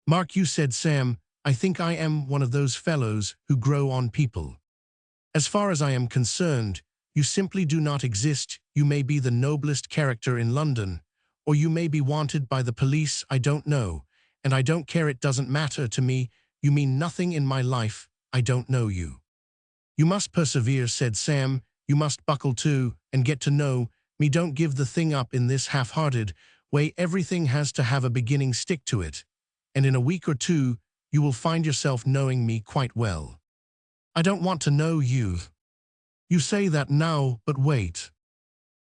Mark you, said Sam, I think I am one of those fellows who grow on people. As far as I am concerned, you simply do not exist. You may be the noblest character in London, or you may be wanted by the police. I don't know, and I don't care. It doesn't matter to me. You mean nothing in my life. I don't know you. You must persevere, said Sam. You must buckle to and get to know me. Don't give the thing up in this half-hearted way. Everything has to have a beginning. Stick to it, and in a week or two, you will find yourself knowing me quite well. I don't want to know you. You say that now, but wait.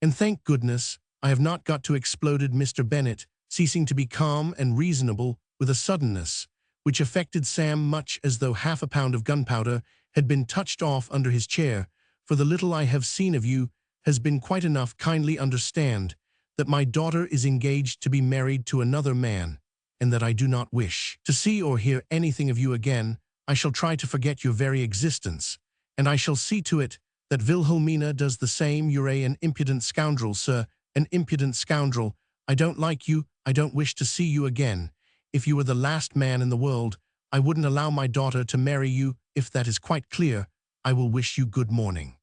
And thank goodness, I have not got to, exploded Mr. Bennet, ceasing to be calm and reasonable with a suddenness which affected Sam much as though half a pound of gunpowder had been touched off under his chair. For the little I have seen of you has been quite enough. Kindly understand that my daughter is engaged to be married to another man, and that I do not wish to see or hear anything of you again. I shall try to forget your very existence, and I shall see to it that Wilhelmina does the same. You're an impudent scoundrel, sir, an impudent scoundrel. I don't like you. I don't wish to see you again. If you were the last man in the world, I wouldn't allow my daughter to marry you. If that is quite clear, I will wish you good morning.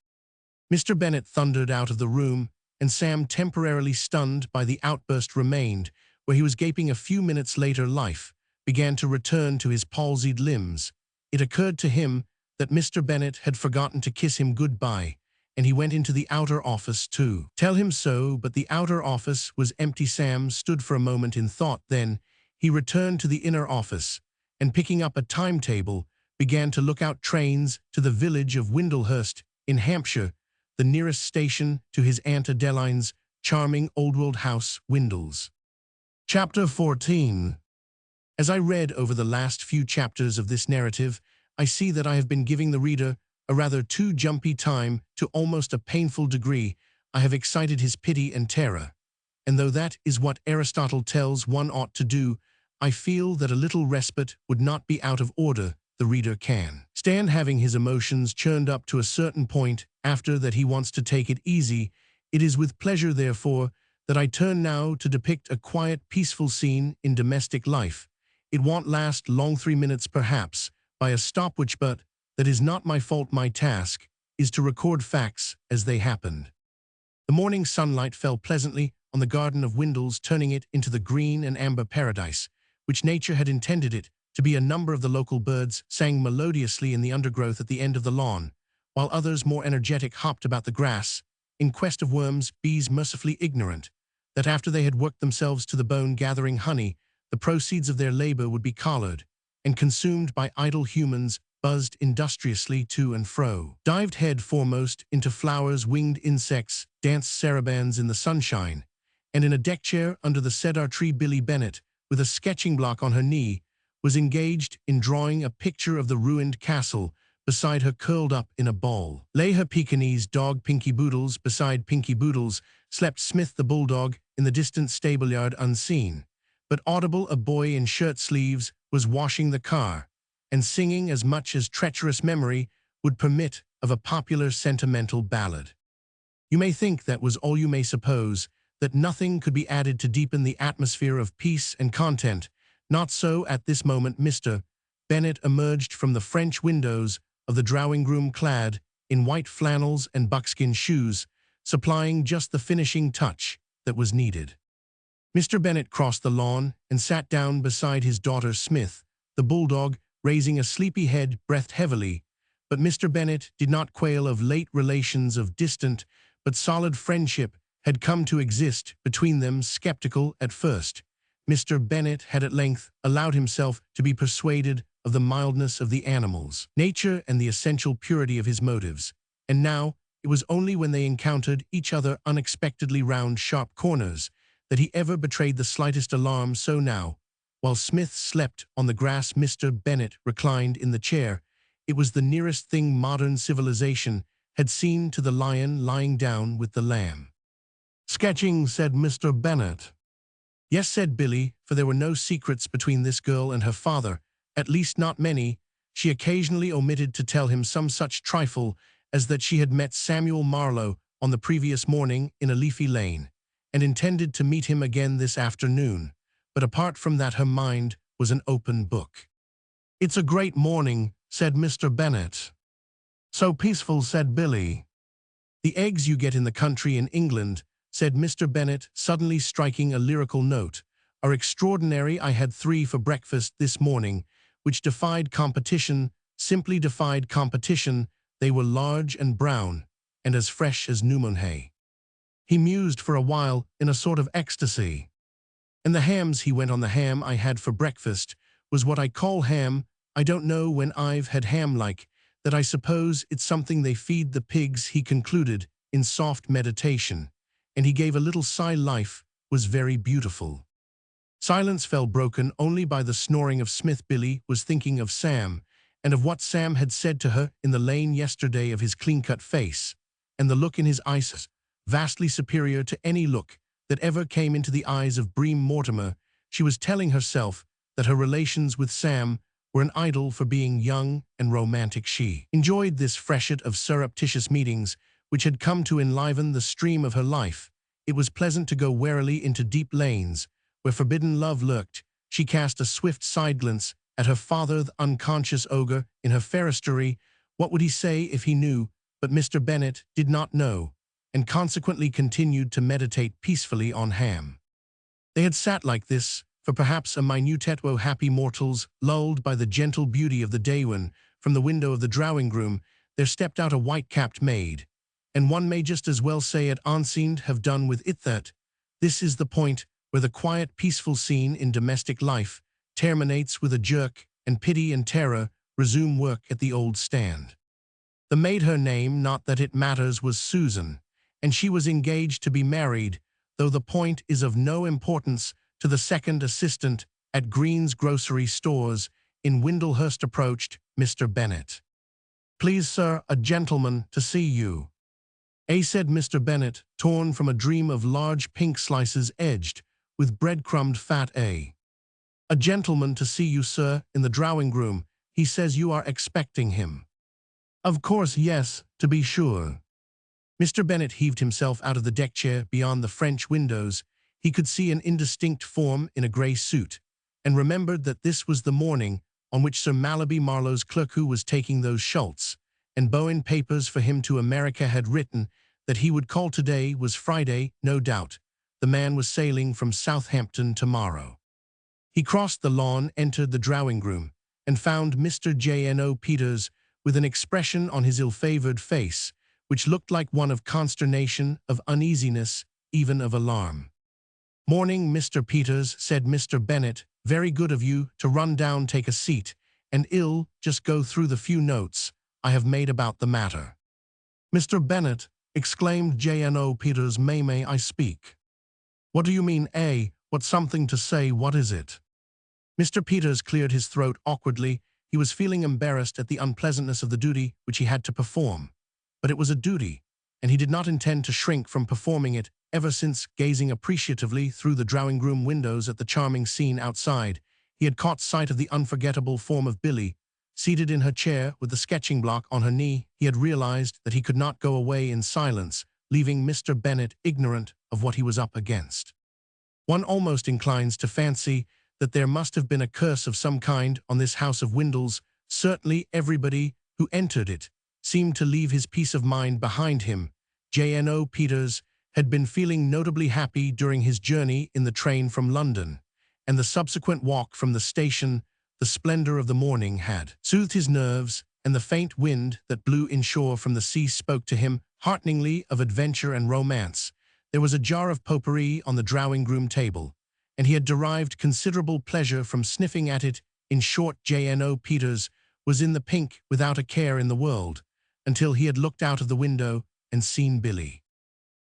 Mr. Bennet thundered out of the room, and Sam, temporarily stunned by the outburst, remained where he was gaping. A few minutes later, life began to return to his palsied limbs. It occurred to him that Mr. Bennet had forgotten to kiss him good-bye, and he went into the outer office to tell him so, but the outer office was empty. Sam stood for a moment in thought. Then he returned to the inner office, and picking up a timetable, began to look out trains to the village of Windlehurst in Hampshire, the nearest station to his Aunt Adeline's charming old-world house, Windles. Chapter 14. As I read over the last few chapters of this narrative, I see that I have been giving the reader a rather too jumpy time. To almost a painful degree, I have excited his pity and terror. And though that is what Aristotle tells one ought to do, I feel that a little respite would not be out of order. The reader can stand having his emotions churned up to a certain point. After that, he wants to take it easy. It is with pleasure, therefore, that I turn now to depict a quiet, peaceful scene in domestic life. It won't last long, 3 minutes perhaps, by a stopwatch, but that is not my fault. My task is to record facts as they happened. The morning sunlight fell pleasantly on the garden of Windles, turning it into the green and amber paradise which nature had intended it to be. A number of the local birds sang melodiously in the undergrowth at the end of the lawn, while others, more energetic, hopped about the grass, in quest of worms. Bees, mercifully ignorant that after they had worked themselves to the bone gathering honey, the proceeds of their labor would be collared and consumed by idle humans, buzzed industriously to and fro, dived head foremost into flowers. Winged insects danced sarabands in the sunshine, and in a deck chair under the cedar tree Billy Bennett, with a sketching block on her knee, was engaged in drawing a picture of the ruined castle. Beside her, curled up in a ball, lay her Pekingese dog Pinky Boodles. Beside Pinky Boodles slept Smith the bulldog in the distant stableyard, unseen but audible. A boy in shirt sleeves was washing the car and singing as much as treacherous memory would permit of a popular sentimental ballad. You may think that was all. You may suppose that nothing could be added to deepen the atmosphere of peace and content. Not so at this moment. Mr. Bennett emerged from the French windows of the drawing-room clad in white flannels and buckskin shoes, supplying just the finishing touch that was needed. Mr. Bennett crossed the lawn and sat down beside his daughter Smith. The bulldog, raising a sleepy head, breathed heavily, but Mr. Bennett did not quail. Of late, relations of distant but solid friendship had come to exist between them. Skeptical at first, Mr. Bennett had at length allowed himself to be persuaded of the mildness of the animal's nature and the essential purity of his motives, and now it was only when they encountered each other unexpectedly round sharp corners that he ever betrayed the slightest alarm. So now, while Smith slept on the grass, Mr. Bennett reclined in the chair. It was the nearest thing modern civilization had seen to the lion lying down with the lamb. "Sketching," said Mr. Bennett. "Yes," said Billy, for there were no secrets between this girl and her father, at least not many. She occasionally omitted to tell him some such trifle as that she had met Samuel Marlowe on the previous morning in a leafy lane, and intended to meet him again this afternoon, but apart from that her mind was an open book. "It's a great morning," said Mr. Bennett. "So peaceful," said Billy. "The eggs you get in the country in England," said Mr. Bennett, suddenly striking a lyrical note, "are extraordinary. I had 3 for breakfast this morning, which defied competition, simply defied competition. They were large and brown, and as fresh as new moon hay." He mused for a while in a sort of ecstasy. "And the hams," he went on, "the ham I had for breakfast was what I call ham. I don't know when I've had ham like that. I suppose it's something they feed the pigs," he concluded in soft meditation, and he gave a little sigh. Life was very beautiful. Silence fell, broken only by the snoring of Smith. Billy was thinking of Sam, and of what Sam had said to her in the lane yesterday, of his clean-cut face, and the look in his eyes, vastly superior to any look that ever came into the eyes of Bream Mortimer. She was telling herself that her relations with Sam were an idol for being young and romantic. She enjoyed this freshet of surreptitious meetings which had come to enliven the stream of her life. It was pleasant to go warily into deep lanes where forbidden love lurked. She cast a swift side glance at her father, the unconscious ogre in her pharistrory. What would he say if he knew? But Mr. Bennett did not know, and consequently continued to meditate peacefully on ham. They had sat like this for perhaps a minutiae. Happy mortals, lulled by the gentle beauty of the day, when, from the window of the drawing-room, there stepped out a white-capped maid. And one may just as well say it unseen, have done with it, that this is the point where the quiet, peaceful scene in domestic life terminates with a jerk, and pity and terror resume work at the old stand. The maid, her name, not that it matters, was Susan, and she was engaged to be married, though the point is of no importance, to the second assistant at Green's grocery stores in Windlehurst. Approached Mr. Bennett. "Please, sir, a gentleman to see you." Said Mr. Bennett, torn from a dream of large pink slices edged with bread-crumbed fat. "A gentleman to see you, sir, in the drawing-room. He says you are expecting him." "Of course, yes, to be sure." Mr. Bennett heaved himself out of the deck chair. Beyond the French windows, he could see an indistinct form in a grey suit, and remembered that this was the morning on which Sir Mallaby Marlowe's clerk, who was taking those Schultz and Bowen papers for him to America, had written that he would call. Today was Friday, no doubt. The man was sailing from Southampton tomorrow. He crossed the lawn, entered the drawing-room, and found Mr. J.N.O. Peters with an expression on his ill-favored face, which looked like one of consternation, of uneasiness, even of alarm. "Morning, Mr. Peters," said Mr. Bennet. "Very good of you to run down, take a seat, and I'll just go through the few notes I have made about the matter." "Mr. Bennet," exclaimed J.N.O. Peters, may I speak?" "What do you mean, what something to say, what is it?" Mr. Peters cleared his throat awkwardly. He was feeling embarrassed at the unpleasantness of the duty which he had to perform. But it was a duty, and he did not intend to shrink from performing it, ever since, gazing appreciatively through the drawing-room windows at the charming scene outside, he had caught sight of the unforgettable form of Billy. Seated in her chair with the sketching block on her knee, he had realized that he could not go away in silence, leaving Mr. Bennet ignorant of what he was up against. One almost inclines to fancy that there must have been a curse of some kind on this house of Windles. Certainly everybody who entered it seemed to leave his peace of mind behind him. J.N.O. Peters had been feeling notably happy during his journey in the train from London, and the subsequent walk from the station. The splendor of the morning had soothed his nerves, and the faint wind that blew inshore from the sea spoke to him hearteningly of adventure and romance. There was a jar of potpourri on the drawing-room table, and he had derived considerable pleasure from sniffing at it. In short, J.N.O. Peters was in the pink without a care in the world, until he had looked out of the window and seen Billy.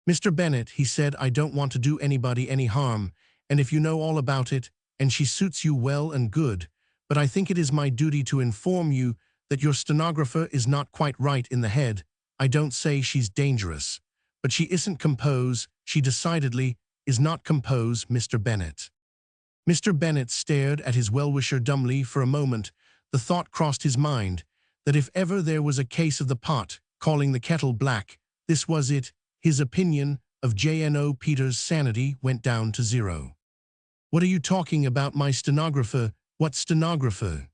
"Mr. Bennet," he said, "I don't want to do anybody any harm, and if you know all about it, and she suits you, well and good, but I think it is my duty to inform you that your stenographer is not quite right in the head. I don't say she's dangerous, but she isn't compose. She decidedly is not compose, Mr. Bennet." Mr. Bennet stared at his well-wisher dumbly for a moment. The thought crossed his mind that if ever there was a case of the pot calling the kettle black, this was it. His opinion of J.N.O. Peters' sanity went down to zero. "What are you talking about, my stenographer? What stenographer?"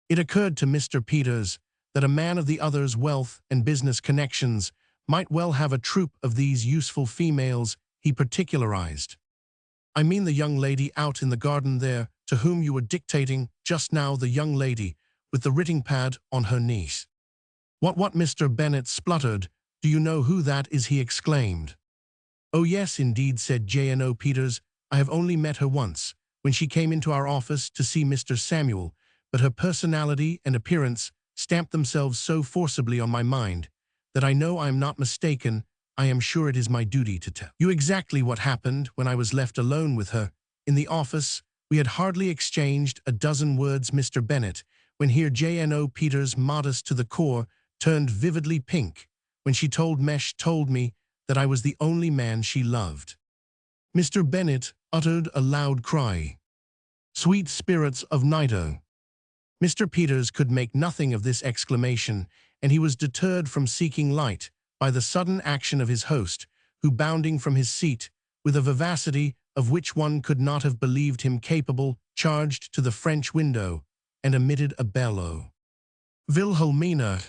It occurred to Mr. Peters that a man of the other's wealth and business connections might well have a troupe of these useful females. He particularized. "I mean the young lady out in the garden there, to whom you were dictating just now, the young lady with the writing pad on her knees." What, Mr. Bennet spluttered. "Do you know who that is?" he exclaimed. "Oh yes, indeed," said J.N.O. Peters. "I have only met her once, when she came into our office to see Mr. Samuel, but her personality and appearance stamped themselves so forcibly on my mind that I know I am not mistaken. I am sure it is my duty to tell you exactly what happened when I was left alone with her in the office. We had hardly exchanged a dozen words, Mr. Bennet, when here J.N.O. Peters, modest to the core, turned vividly pink when she told me that I was the only man she loved." Mr. Bennet uttered a loud cry. "Sweet spirits of Nido!" Mr. Peters could make nothing of this exclamation, and he was deterred from seeking light by the sudden action of his host, who, bounding from his seat, with a vivacity of which one could not have believed him capable, charged to the French window, and emitted a bellow. "Wilhelmina!"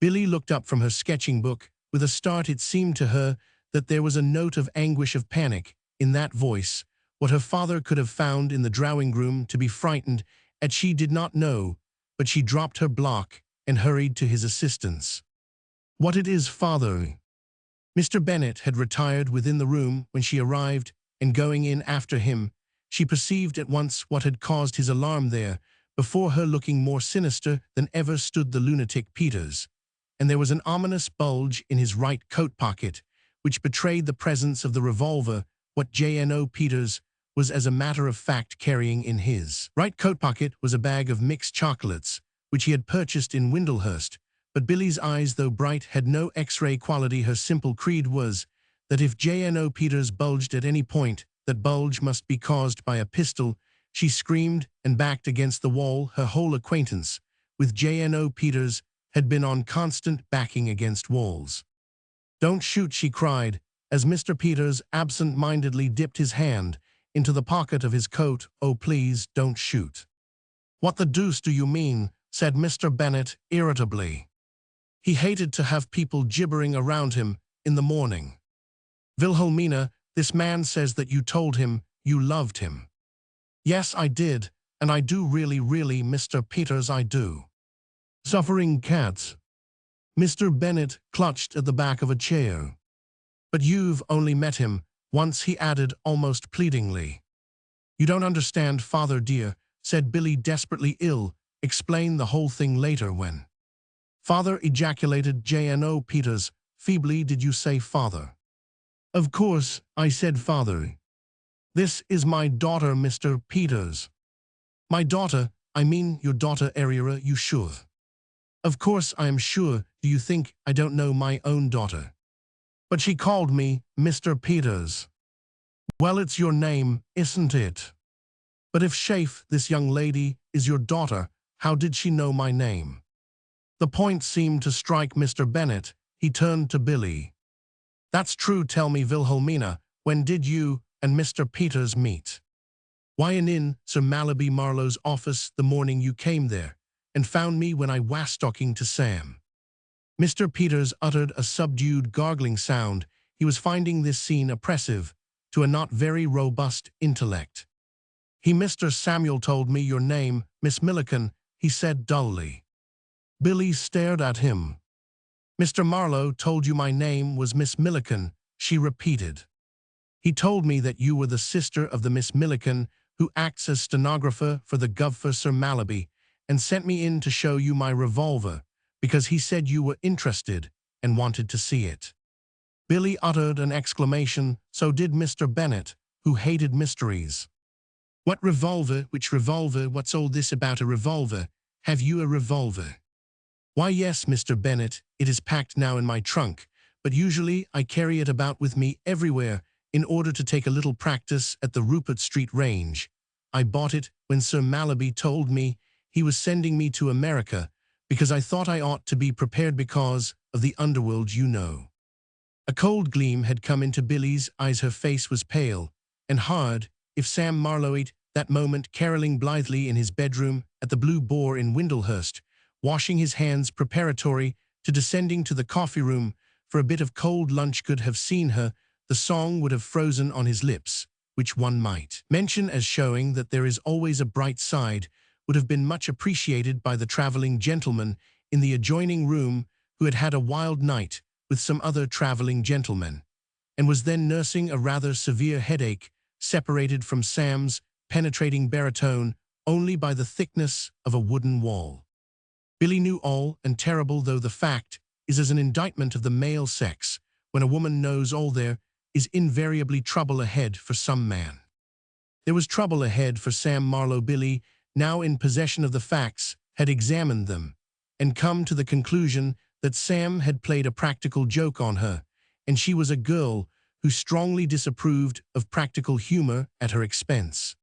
Billy looked up from her sketching book. With a start it seemed to her that there was a note of anguish, of panic, in that voice. What her father could have found in the drawing-room to be frightened at she did not know, but she dropped her block and hurried to his assistance. "What it is, father?" Mr. Bennet had retired within the room when she arrived, and going in after him, she perceived at once what had caused his alarm there. Before her, looking more sinister than ever, stood the lunatic Peters, and there was an ominous bulge in his right coat pocket, which betrayed the presence of the revolver, what J.N.O. Peters was as a matter of fact carrying in his right coat pocket was a bag of mixed chocolates, which he had purchased in Windlehurst. But Billy's eyes, though bright, had no X-ray quality. Her simple creed was that if J.N.O. Peters bulged at any point, that bulge must be caused by a pistol. She screamed and backed against the wall. Her whole acquaintance with J.N.O. Peters had been on constant backing against walls. "Don't shoot," she cried, as Mr. Peters absent-mindedly dipped his hand into the pocket of his coat. "Oh, please, don't shoot." "What the deuce do you mean?" said Mr. Bennet irritably. He hated to have people gibbering around him in the morning. "Wilhelmina, this man says that you told him you loved him." Yes, I did, and I do really, Mr. Peters, I do. Suffering cats. Mr. Bennet clutched at the back of a chair. But you've only met him once, he added almost pleadingly. You don't understand, father dear, said Billy, desperately ill. Explain the whole thing later when. Father, ejaculated J.N.O. Peters. Feebly, did you say father? Of course, I said father. This is my daughter, Mr. Peters. My daughter, I mean your daughter Ariera, you sure? Of course I am sure. Do you think I don't know my own daughter? But she called me Mr. Peters. Well, it's your name, isn't it? But if Shafe, this young lady, is your daughter, how did she know my name? The point seemed to strike Mr. Bennet. He turned to Billy. That's true. Tell me, Wilhelmina, when did you and Mr. Peters meet? Why, in Sir Mallaby Marlowe's office the morning you came there, and found me when I was talking to Sam. Mr. Peters uttered a subdued gargling sound. He was finding this scene oppressive to a not very robust intellect. Mr. Samuel told me your name, Miss Milliken, he said dully. Billy stared at him. Mr. Marlowe told you my name was Miss Milliken, she repeated. He told me that you were the sister of the Miss Milliken who acts as stenographer for the Gov for Sir Mallaby, and sent me in to show you my revolver, because he said you were interested and wanted to see it. Billy uttered an exclamation. So did Mr. Bennet, who hated mysteries. What revolver? Which revolver? What's all this about a revolver? Have you a revolver? Why, yes, Mr. Bennet, it is packed now in my trunk, but usually I carry it about with me everywhere in order to take a little practice at the Rupert Street range. I bought it when Sir Mallaby told me he was sending me to America, because I thought I ought to be prepared because of the underworld, you know. A cold gleam had come into Billy's eyes. Her face was pale and hard. If Sam Marlowe that moment caroling blithely in his bedroom at the Blue Boar in Windlehurst, washing his hands preparatory to descending to the coffee room for a bit of cold lunch, could have seen her, the song would have frozen on his lips, which one might mention as showing that there is always a bright side, would have been much appreciated by the traveling gentleman in the adjoining room who had had a wild night with some other traveling gentlemen, and was then nursing a rather severe headache, separated from Sam's penetrating baritone only by the thickness of a wooden wall. Billy knew all, and terrible though the fact is as an indictment of the male sex, when a woman knows all, there is invariably trouble ahead for some man. There was trouble ahead for Sam Marlowe. Billy, now in possession of the facts, had examined them, and come to the conclusion that Sam had played a practical joke on her, and she was a girl who strongly disapproved of practical humor at her expense.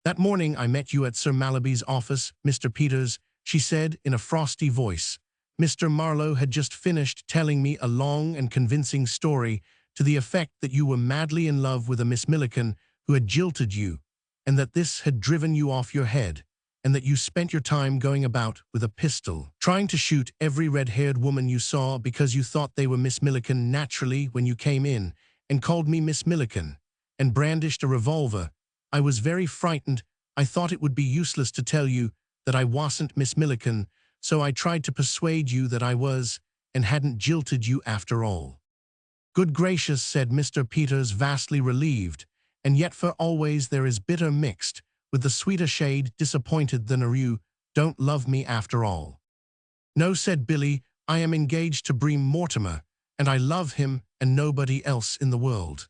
That morning I met you at Sir Mallaby's office, Mr. Peters, she said in a frosty voice. Mr. Marlowe had just finished telling me a long and convincing story to the effect that you were madly in love with a Miss Milliken who had jilted you, and that this had driven you off your head, and that you spent your time going about with a pistol, trying to shoot every red-haired woman you saw because you thought they were Miss Milliken. Naturally, when you came in and called me Miss Milliken and brandished a revolver, I was very frightened. I thought it would be useless to tell you that I wasn't Miss Milliken, so I tried to persuade you that I was, and hadn't jilted you after all. Good gracious, said Mr. Peters, vastly relieved, and yet for always there is bitter mixed with the sweeter shade, disappointed than you don't love me after all. No, said Billy, I am engaged to Bream Mortimer, and I love him and nobody else in the world.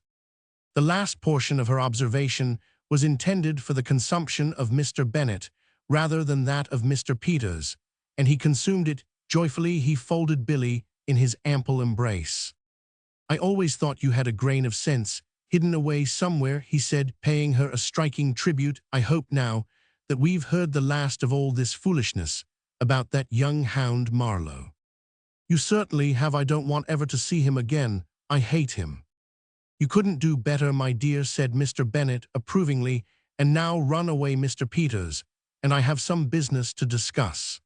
The last portion of her observation was intended for the consumption of Mr. Bennet rather than that of Mr. Peters, and he consumed it joyfully. He folded Billy in his ample embrace. I always thought you had a grain of sense hidden away somewhere, he said, paying her a striking tribute. I hope now that we've heard the last of all this foolishness about that young hound Marlowe. You certainly have. I don't want ever to see him again. I hate him. You couldn't do better, my dear, said Mr. Bennet approvingly. And now run away, Mr. Peters, and I have some business to discuss.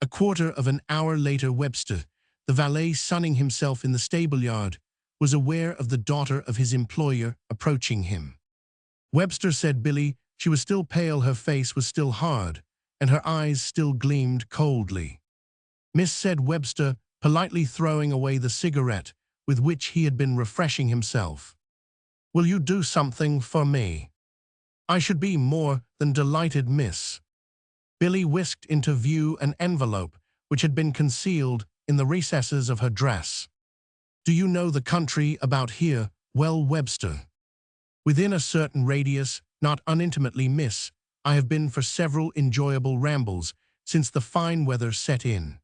A quarter of an hour later, Webster, the valet sunning himself in the stable-yard, was aware of the daughter of his employer approaching him. Webster, said Billy, She was still pale, her face was still hard, and her eyes still gleamed coldly. "Miss," said Webster, politely throwing away the cigarette with which he had been refreshing himself. "Will you do something for me?" "I should be more than delighted, miss." Billy whisked into view an envelope which had been concealed in the recesses of her dress. "Do you know the country about here well, Webster?" "Within a certain radius, not unintimately, miss. I have been for several enjoyable rambles since the fine weather set in."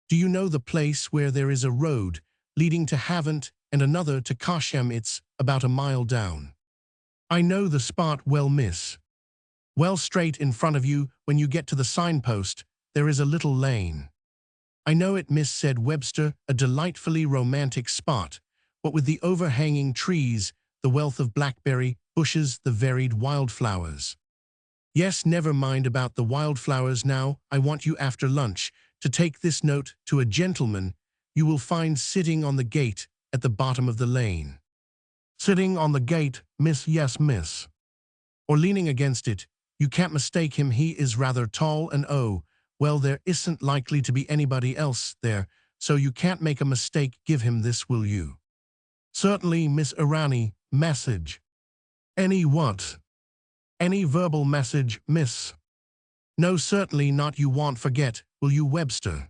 "Do you know the place where there is a road leading to Havant and another to Casham? It's about a mile down." "I know the spot well, miss." "Well, straight in front of you, when you get to the signpost, there is a little lane." "I know it, miss," said Webster, "a delightfully romantic spot, what with the overhanging trees, the wealth of blackberry bushes, the varied wildflowers." "Yes, never mind about the wildflowers now. I want you after lunch to take this note to a gentleman you will find sitting on the gate at the bottom of the lane." "Sitting on the gate, miss?" "Yes, miss." "Or leaning against it. You can't mistake him. He is rather tall and well, there isn't likely to be anybody else there, so you can't make a mistake. Give him this, will you?" "Certainly, Miss Irani. Message." "Any what?" "Any verbal message, miss." "No, certainly not. You won't forget, will you, Webster?"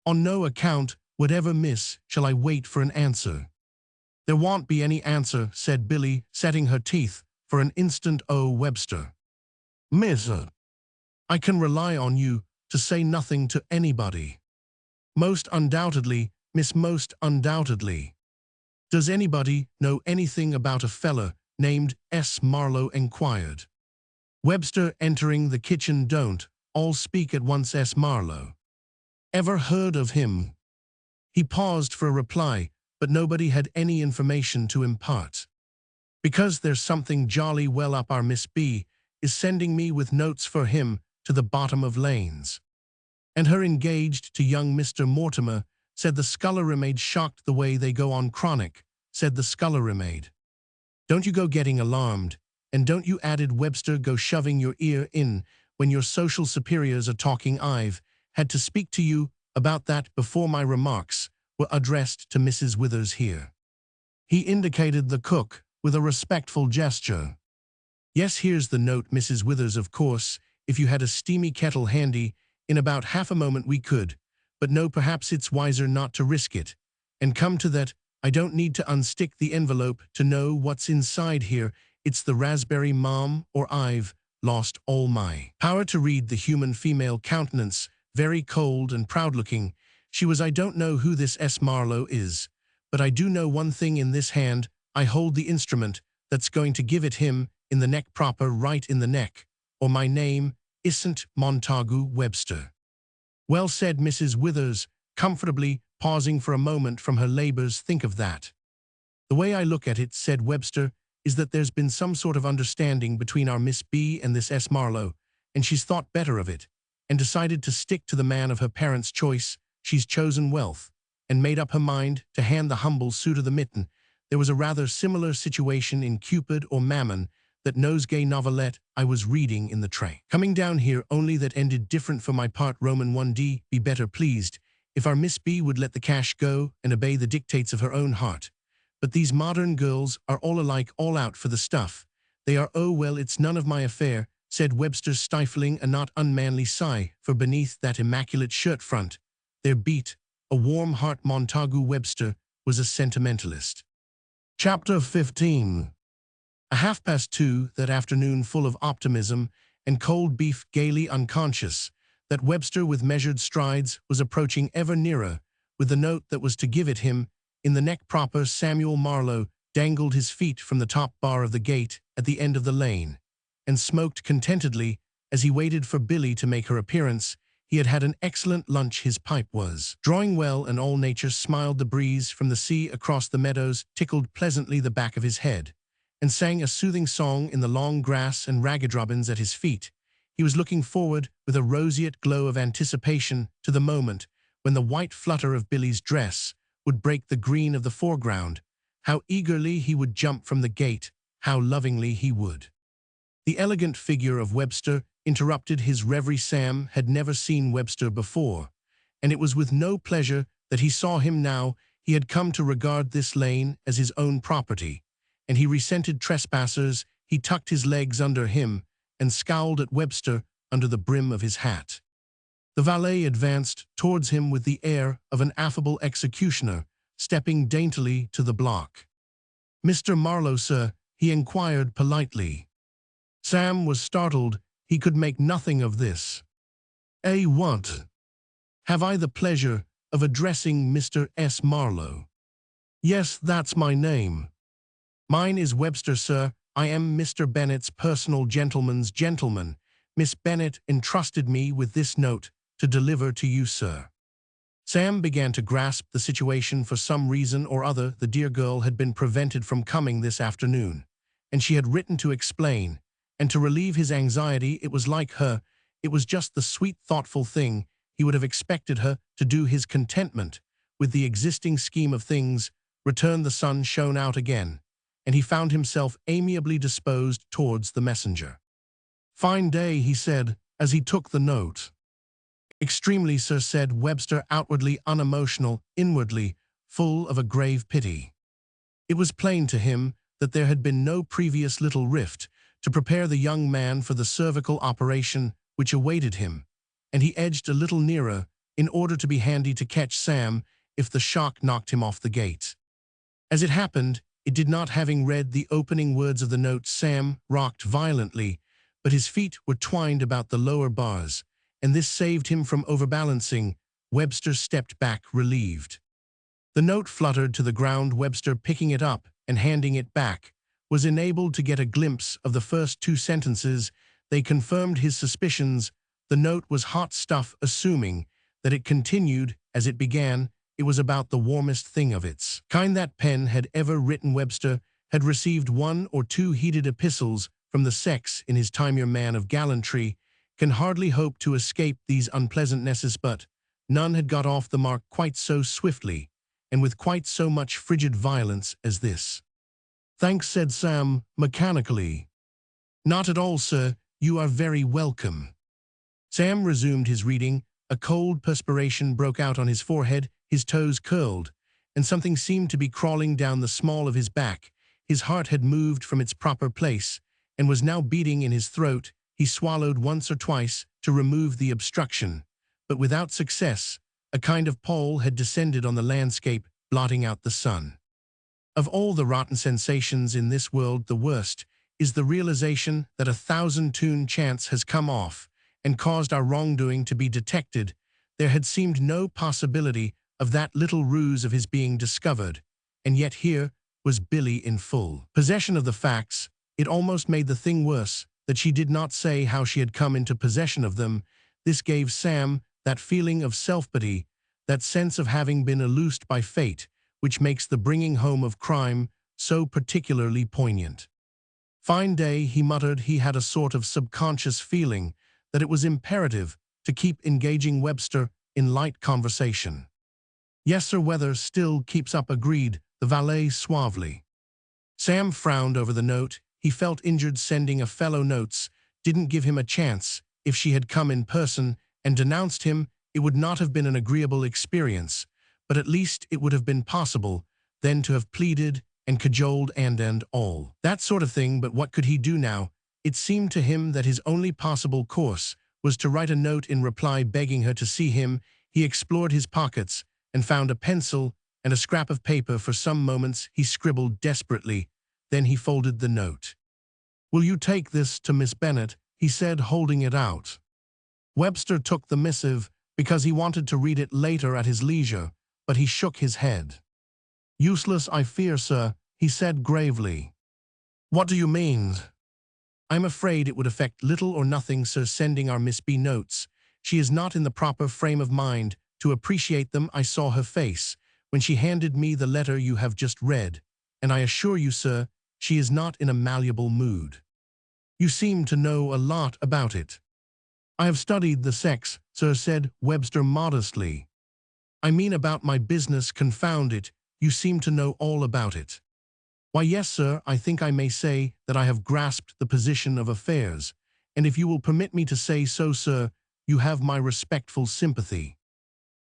"On no account whatever, miss. Shall I wait for an answer?" "There won't be any answer," said Billy, setting her teeth for an instant. "Oh, Webster." "Miss, I can rely on you to say nothing to anybody." "Most undoubtedly, miss, most undoubtedly." "Does anybody know anything about a fella named S. Marlowe?" enquired Webster, entering the kitchen. "Don't all speak at once. S. Marlowe. Ever heard of him?" He paused for a reply, but nobody had any information to impart. "Because there's something jolly well up our Miss B is sending me with notes for him to the bottom of lanes. And her engaged to young Mr. Mortimer," said the scullery maid. "Shocked the way they go on chronic," said the scullery maid. "Don't you go getting alarmed, and don't you," added Webster, "go shoving your ear in when your social superiors are talking. I've had to speak to you about that before. My remarks were addressed to Mrs. Withers here." He indicated the cook with a respectful gesture. "Yes, here's the note, Mrs. Withers. Of course, if you had a steamy kettle handy, in about half a moment we could, but no, perhaps it's wiser not to risk it. And come to that, I don't need to unstick the envelope to know what's inside here. It's the raspberry, ma'am, or I've lost all my power to read the human female countenance, very cold and proud-looking. She was. I don't know who this S. Marlowe is, but I do know one thing. In this hand I hold the instrument that's going to give it him in the neck proper, right in the neck, or my name isn't Montagu Webster." "Well," said Mrs. Withers, comfortably, pausing for a moment from her labors. "Think of that." "The way I look at it," said Webster, "is that there's been some sort of understanding between our Miss B and this S. Marlowe, and she's thought better of it, and decided to stick to the man of her parents' choice. She's chosen wealth, and made up her mind to hand the humble suitor the mitten. There was a rather similar situation in Cupid or Mammon, that nosegay novelette I was reading in the train coming down here, only that ended different. For my part, Roman 1D, be better pleased if our Miss B would let the cash go and obey the dictates of her own heart. But these modern girls are all alike, all out for the stuff. They are. Oh, well, it's none of my affair," said Webster, stifling a not unmanly sigh, for beneath that immaculate shirt front there beat a warm heart. Montagu Webster was a sentimentalist. Chapter 15. 2:30 that afternoon, full of optimism and cold beef, gaily unconscious that Webster, with measured strides, was approaching ever nearer with the note that was to give it him in the neck proper. Samuel Marlowe dangled his feet from the top bar of the gate at the end of the lane and smoked contentedly as he waited for Billy to make her appearance. He had had an excellent lunch. His pipe was drawing well, and all nature smiled. The breeze from the sea across the meadows tickled pleasantly the back of his head and sang a soothing song in the long grass and ragged robins at his feet. He was looking forward with a roseate glow of anticipation to the moment when the white flutter of Billy's dress would break the green of the foreground. How eagerly he would jump from the gate, how lovingly he would The elegant figure of Webster interrupted his reverie. Sam had never seen Webster before, and it was with no pleasure that he saw him now. He had come to regard this lane as his own property, and he resented trespassers. He tucked his legs under him and scowled at Webster under the brim of his hat. The valet advanced towards him with the air of an affable executioner, stepping daintily to the block. "Mr. Marlowe, sir," he inquired politely. Sam was startled. He could make nothing of this. What? Have I the pleasure of addressing Mr. S. Marlowe?" "Yes, that's my name." "Mine is Webster, sir. I am Mr. Bennet's personal gentleman's gentleman. Miss Bennet entrusted me with this note to deliver to you, sir." Sam began to grasp the situation. For some reason or other, the dear girl had been prevented from coming this afternoon, and she had written to explain, and to relieve his anxiety. It was like her. It was just the sweet, thoughtful thing he would have expected her to do. His contentment with the existing scheme of things returned. The sun shone out again, and he found himself amiably disposed towards the messenger. "Fine day," he said, as he took the note. "Extremely, sir," said Webster, outwardly unemotional, inwardly full of a grave pity. It was plain to him that there had been no previous little rift to prepare the young man for the cervical operation which awaited him, and he edged a little nearer in order to be handy to catch Sam if the shock knocked him off the gate. As it happened, it did not. Having read the opening words of the note, Sam rocked violently, but his feet were twined about the lower bars, and this saved him from overbalancing. Webster stepped back, relieved. The note fluttered to the ground. Webster, picking it up and handing it back, was enabled to get a glimpse of the first two sentences. They confirmed his suspicions. The note was hot stuff, assuming that it continued as it began. It was about the warmest thing of its kind that pen had ever written. Webster had received one or two heated epistles from the sex in his time. Your man of gallantry can hardly hope to escape these unpleasantnesses, but none had got off the mark quite so swiftly and with quite so much frigid violence as this. "Thanks," said Sam mechanically. "Not at all, sir. You are very welcome." Sam resumed his reading. A cold perspiration broke out on his forehead, his toes curled, and something seemed to be crawling down the small of his back. His heart had moved from its proper place and was now beating in his throat. He swallowed once or twice to remove the obstruction, but without success. A kind of pall had descended on the landscape, blotting out the sun. Of all the rotten sensations in this world, the worst is the realization that 1,000-tune chance has come off and caused our wrongdoing to be detected. There had seemed no possibility of that little ruse of his being discovered, and yet here was Billy in full possession of the facts. It almost made the thing worse that she did not say how she had come into possession of them. This gave Sam that feeling of self-pity, that sense of having been illused by fate, which makes the bringing home of crime so particularly poignant. "Fine day," he muttered. He had a sort of subconscious feeling that it was imperative to keep engaging Webster in light conversation. "Yes, sir, weather still keeps up," agreed the valet suavely. Sam frowned over the note. He felt injured. Sending a fellow notes didn't give him a chance. If she had come in person and denounced him, it would not have been an agreeable experience, but at least it would have been possible then to have pleaded and cajoled and all that sort of thing. But what could he do now? It seemed to him that his only possible course was to write a note in reply begging her to see him. He explored his pockets and found a pencil and a scrap of paper. For some moments he scribbled desperately. Then he folded the note. "Will you take this to Miss Bennet?" he said, holding it out. Webster took the missive because he wanted to read it later at his leisure, but he shook his head. "Useless, I fear, sir," he said gravely. "What do you mean?" "I'm afraid it would affect little or nothing, sir, sending our Miss B notes. She is not in the proper frame of mind to appreciate them. I saw her face when she handed me the letter you have just read, and I assure you, sir, she is not in a malleable mood." "You seem to know a lot about it." "I have studied the sex, sir," said Webster modestly. "I mean about my business, confound it. You seem to know all about it." Why, yes, sir, I think I may say that I have grasped the position of affairs, and if you will permit me to say so, sir, you have my respectful sympathy.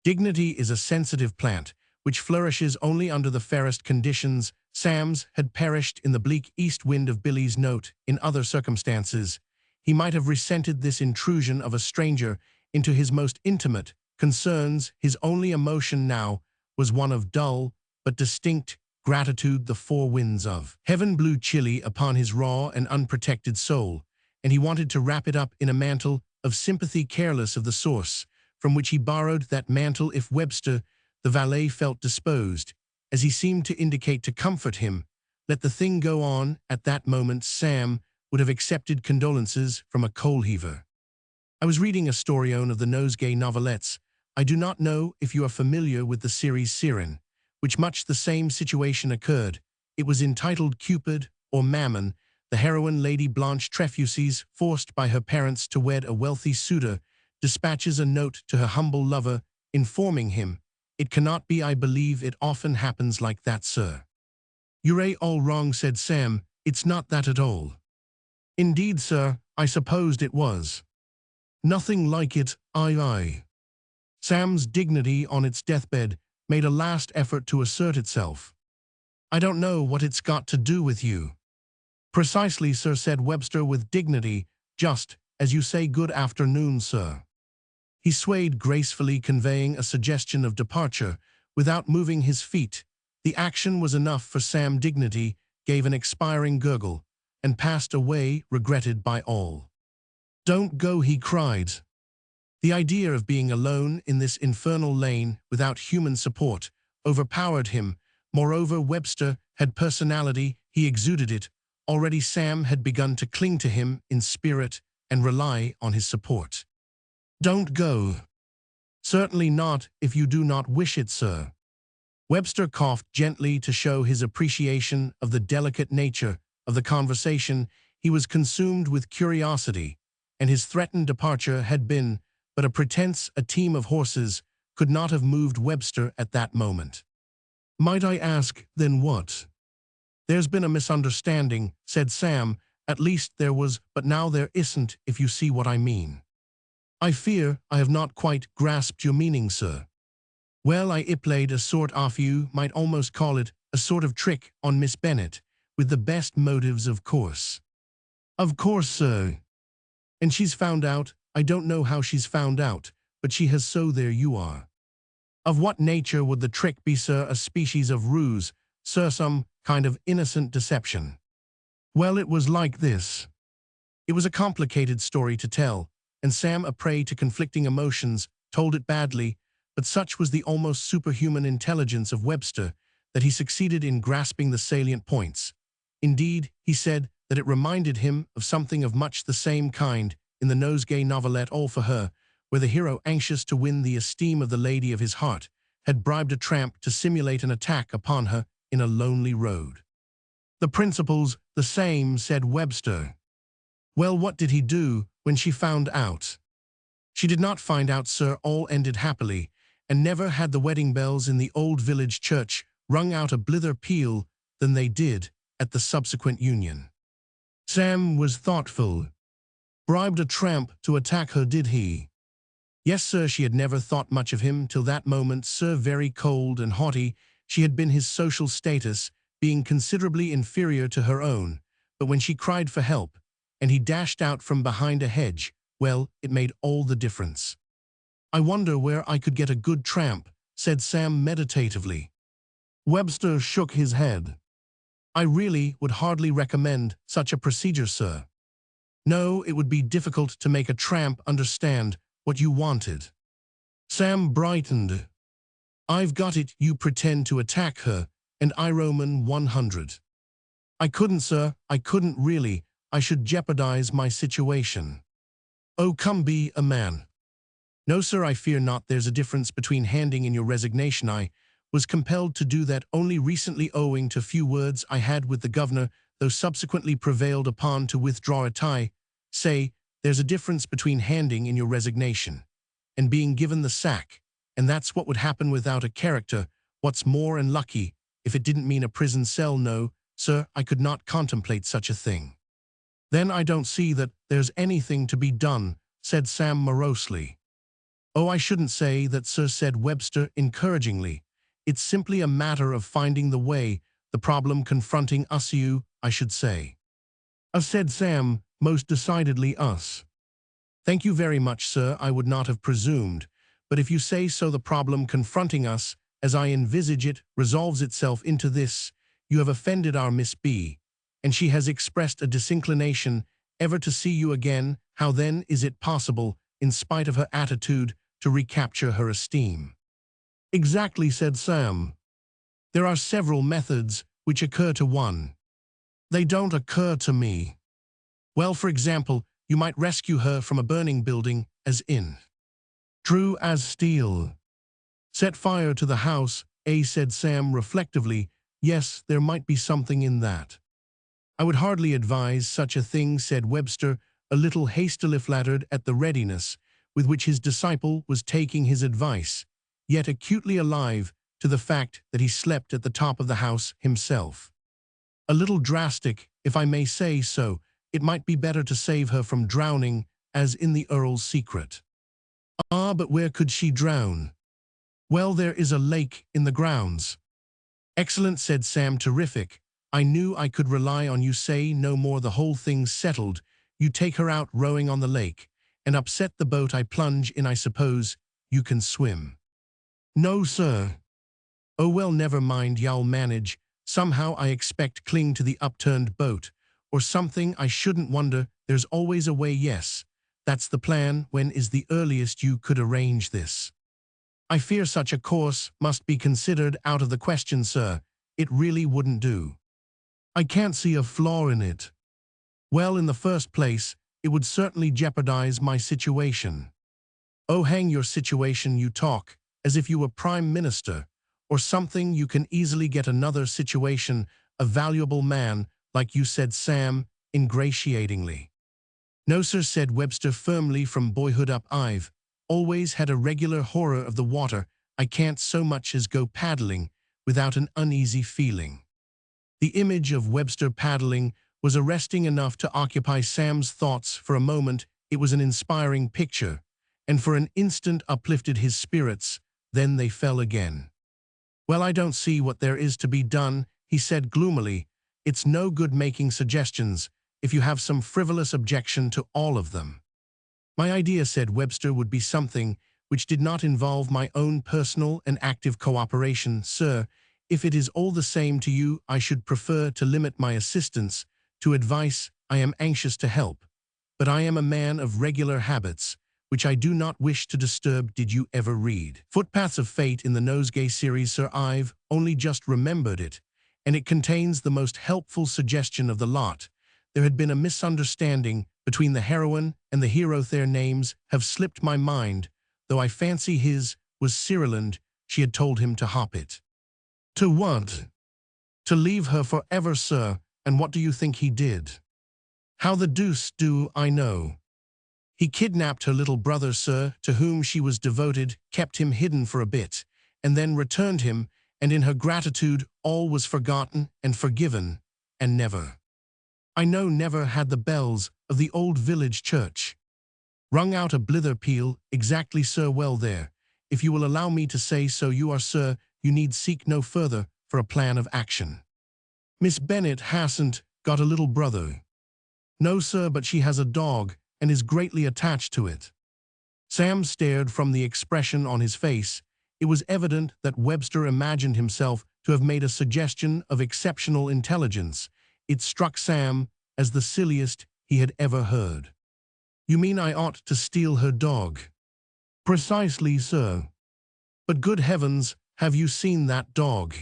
Dignity is a sensitive plant, which flourishes only under the fairest conditions. Sam's had perished in the bleak east wind of Billy's note. In other circumstances, he might have resented this intrusion of a stranger into his most intimate concerns. His only emotion now was one of dull but distinct gratitude. The four winds of heaven blew chilly upon his raw and unprotected soul, and he wanted to wrap it up in a mantle of sympathy, careless of the source from which he borrowed that mantle. If Webster, the valet, felt disposed, as he seemed to indicate, to comfort him, let the thing go on. At that moment Sam would have accepted condolences from a coal heaver. I was reading a story-on of the Nosegay novelettes. I do not know if you are familiar with the series Siren, which much the same situation occurred. It was entitled Cupid or Mammon. The heroine, Lady Blanche Trefusis, forced by her parents to wed a wealthy suitor, dispatches a note to her humble lover, informing him, "It cannot be. I believe it often happens like that, sir." "You're all wrong," said Sam. "It's not that at all." "Indeed, sir, I supposed it was." "Nothing like it, I." Sam's dignity on its deathbed made a last effort to assert itself. "I don't know what it's got to do with you." "Precisely, sir," said Webster with dignity. "Just as you say. Good afternoon, sir." He swayed gracefully, conveying a suggestion of departure, without moving his feet. The action was enough for Sam. Dignity gave an expiring gurgle, and passed away, regretted by all. "Don't go," he cried. The idea of being alone in this infernal lane, without human support, overpowered him. Moreover, Webster had personality. He exuded it. Already Sam had begun to cling to him in spirit and rely on his support. "Don't go." "Certainly not, if you do not wish it, sir." Webster coughed gently to show his appreciation of the delicate nature of the conversation. He was consumed with curiosity, and his threatened departure had been but a pretense. A team of horses could not have moved Webster at that moment. "Might I ask, then, what?" "There's been a misunderstanding," said Sam. "At least there was, but now there isn't, if you see what I mean." "I fear I have not quite grasped your meaning, sir." "Well, I played a sort of, you might almost call it, a sort of trick on Miss Bennet, with the best motives, of course." "Of course, sir." "And she's found out. I don't know how she's found out, but she has, so there you are." "Of what nature would the trick be, sir?" "A species of ruse, sir, some kind of innocent deception." "Well, it was like this." It was a complicated story to tell, and Sam, a prey to conflicting emotions, told it badly, but such was the almost superhuman intelligence of Webster that he succeeded in grasping the salient points. Indeed, he said that it reminded him of something of much the same kind in the Nosegay novelette All for Her, where the hero, anxious to win the esteem of the lady of his heart, had bribed a tramp to simulate an attack upon her in a lonely road. "The principle's the same," said Webster. "Well, what did he do when she found out?" "She did not find out, sir. All ended happily, and never had the wedding bells in the old village church rung out a blither peal than they did at the subsequent union." Sam was thoughtful. "Bribed a tramp to attack her, did he?" "Yes, sir." She had never thought much of him till that moment, sir. Very cold and haughty she had been, his social status being considerably inferior to her own. But when she cried for help, and he dashed out from behind a hedge, well, it made all the difference. "I wonder where I could get a good tramp," said Sam meditatively. Webster shook his head. "I really would hardly recommend such a procedure, sir. No, it would be difficult to make a tramp understand what you wanted." Sam brightened. "I've got it. You pretend to attack her, and I Roman 100. "I couldn't, sir. I couldn't really. I should jeopardize my situation." "Oh, come, be a man." "No, sir, I fear not. There's a difference between handing in your resignation. I was compelled to do that only recently owing to few words I had with the governor, though subsequently prevailed upon to withdraw it. I say, there's a difference between handing in your resignation and being given the sack, and that's what would happen without a character. What's more, and lucky, if it didn't mean a prison cell." "No, Sir, I could not contemplate such a thing. Then I don't see that there's anything to be done, said Sam morosely. Oh, I shouldn't say that, sir, said Webster encouragingly. It's simply a matter of finding the way, the problem confronting us, you, I should say. Said Sam, most decidedly us. Thank you very much, sir, I would not have presumed, but if you say so, the problem confronting us, as I envisage it, resolves itself into this: you have offended our Miss B, and she has expressed a disinclination ever to see you again. How then is it possible, in spite of her attitude, to recapture her esteem? Exactly, said Sam. There are several methods which occur to one. They don't occur to me. Well, for example, you might rescue her from a burning building, as in True as Steel. Set fire to the house, said Sam reflectively. Yes, there might be something in that. I would hardly advise such a thing, said Webster, a little hastily flattered at the readiness with which his disciple was taking his advice, yet acutely alive to the fact that he slept at the top of the house himself. A little drastic, if I may say so. It might be better to save her from drowning, as in the Earl's Secret. Ah, but where could she drown? Well, there is a lake in the grounds. Excellent, said Sam, terrific. I knew I could rely on you. Say no more, the whole thing's settled. You take her out rowing on the lake, and upset the boat I plunge in. I suppose you can swim. No, sir. Oh, well, never mind, y'all manage. Somehow I expect cling to the upturned boat, or something. I shouldn't wonder, there's always a way. Yes, that's the plan. When is the earliest you could arrange this? I fear such a course must be considered out of the question, sir. It really wouldn't do. I can't see a flaw in it. Well, in the first place, it would certainly jeopardize my situation. Oh, hang your situation, you talk as if you were Prime Minister or something. You can easily get another situation, a valuable man, like you, said Sam, ingratiatingly. No, sir, said Webster firmly. From boyhood up I've always had a regular horror of the water. I can't so much as go paddling without an uneasy feeling. The image of Webster paddling was arresting enough to occupy Sam's thoughts for a moment. It was an inspiring picture, and for an instant uplifted his spirits. Then they fell again. Well, I don't see what there is to be done, he said gloomily. It's no good making suggestions if you have some frivolous objection to all of them. My idea, said Webster, would be something which did not involve my own personal and active cooperation. Sir, if it is all the same to you, I should prefer to limit my assistance to advice. I am anxious to help, but I am a man of regular habits, which I do not wish to disturb. Did you ever read Footpaths of Fate in the Nosegay series, sir? I've only just remembered it, and it contains the most helpful suggestion of the lot. There had been a misunderstanding between the heroine and the hero. Their names have slipped my mind, though I fancy his was Cyriland. She had told him to hop it. To what? To leave her forever, sir. And what do you think he did? How the deuce do I know? He kidnapped her little brother, sir, to whom she was devoted, kept him hidden for a bit, and then returned him, and in her gratitude all was forgotten and forgiven, and never, I know, never had the bells of the old village church rung out a blither peal. Exactly, sir. Well, there, if you will allow me to say so, you are, sir, you need seek no further for a plan of action. Miss Bennet hasn't got a little brother. No, sir, but she has a dog, and is greatly attached to it. Sam stared from the expression on his face. It was evident that Webster imagined himself to have made a suggestion of exceptional intelligence. It struck Sam as the silliest he had ever heard. You mean I ought to steal her dog? Precisely, sir. But good heavens, have you seen that dog?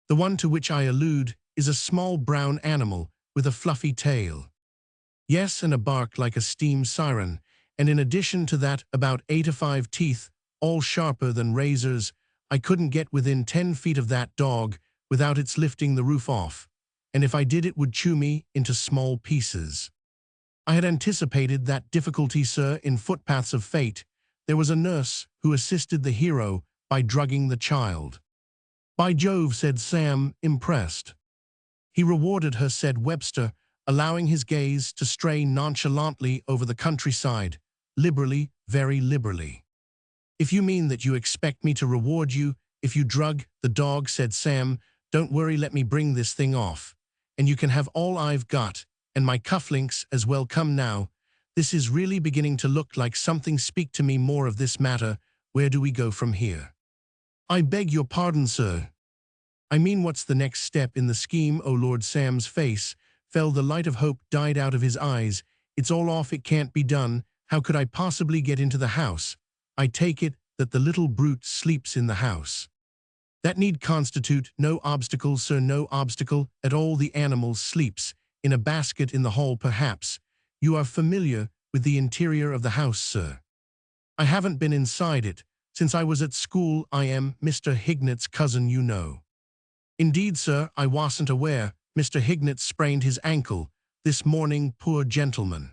The one to which I allude is a small brown animal with a fluffy tail. Yes, and a bark like a steam siren, and in addition to that about 8 or 5 teeth, all sharper than razors. I couldn't get within 10 feet of that dog without its lifting the roof off, and if I did it would chew me into small pieces. I had anticipated that difficulty, sir. In Footpaths of Fate, there was a nurse who assisted the hero by drugging the child. By Jove, said Sam, impressed. He rewarded her, said Webster, allowing his gaze to stray nonchalantly over the countryside, liberally, very liberally. If you mean that you expect me to reward you if you drug the dog, said Sam, don't worry, let me bring this thing off. And you can have all I've got, and my cufflinks as well. Come now. This is really beginning to look like something. Speak to me more of this matter. Where do we go from here? I beg your pardon, sir. I mean, what's the next step in the scheme? Oh Lord, Sam's face fell. The light of hope died out of his eyes. It's all off. It can't be done. How could I possibly get into the house? I take it that the little brute sleeps in the house. That need constitute no obstacle, sir, no obstacle at all. The animal sleeps in a basket in the hall, perhaps. You are familiar with the interior of the house, sir? I haven't been inside it since I was at school. I am Mr. Hignett's cousin, you know. Indeed, sir, I wasn't aware. Mr. Hignett sprained his ankle this morning, poor gentleman.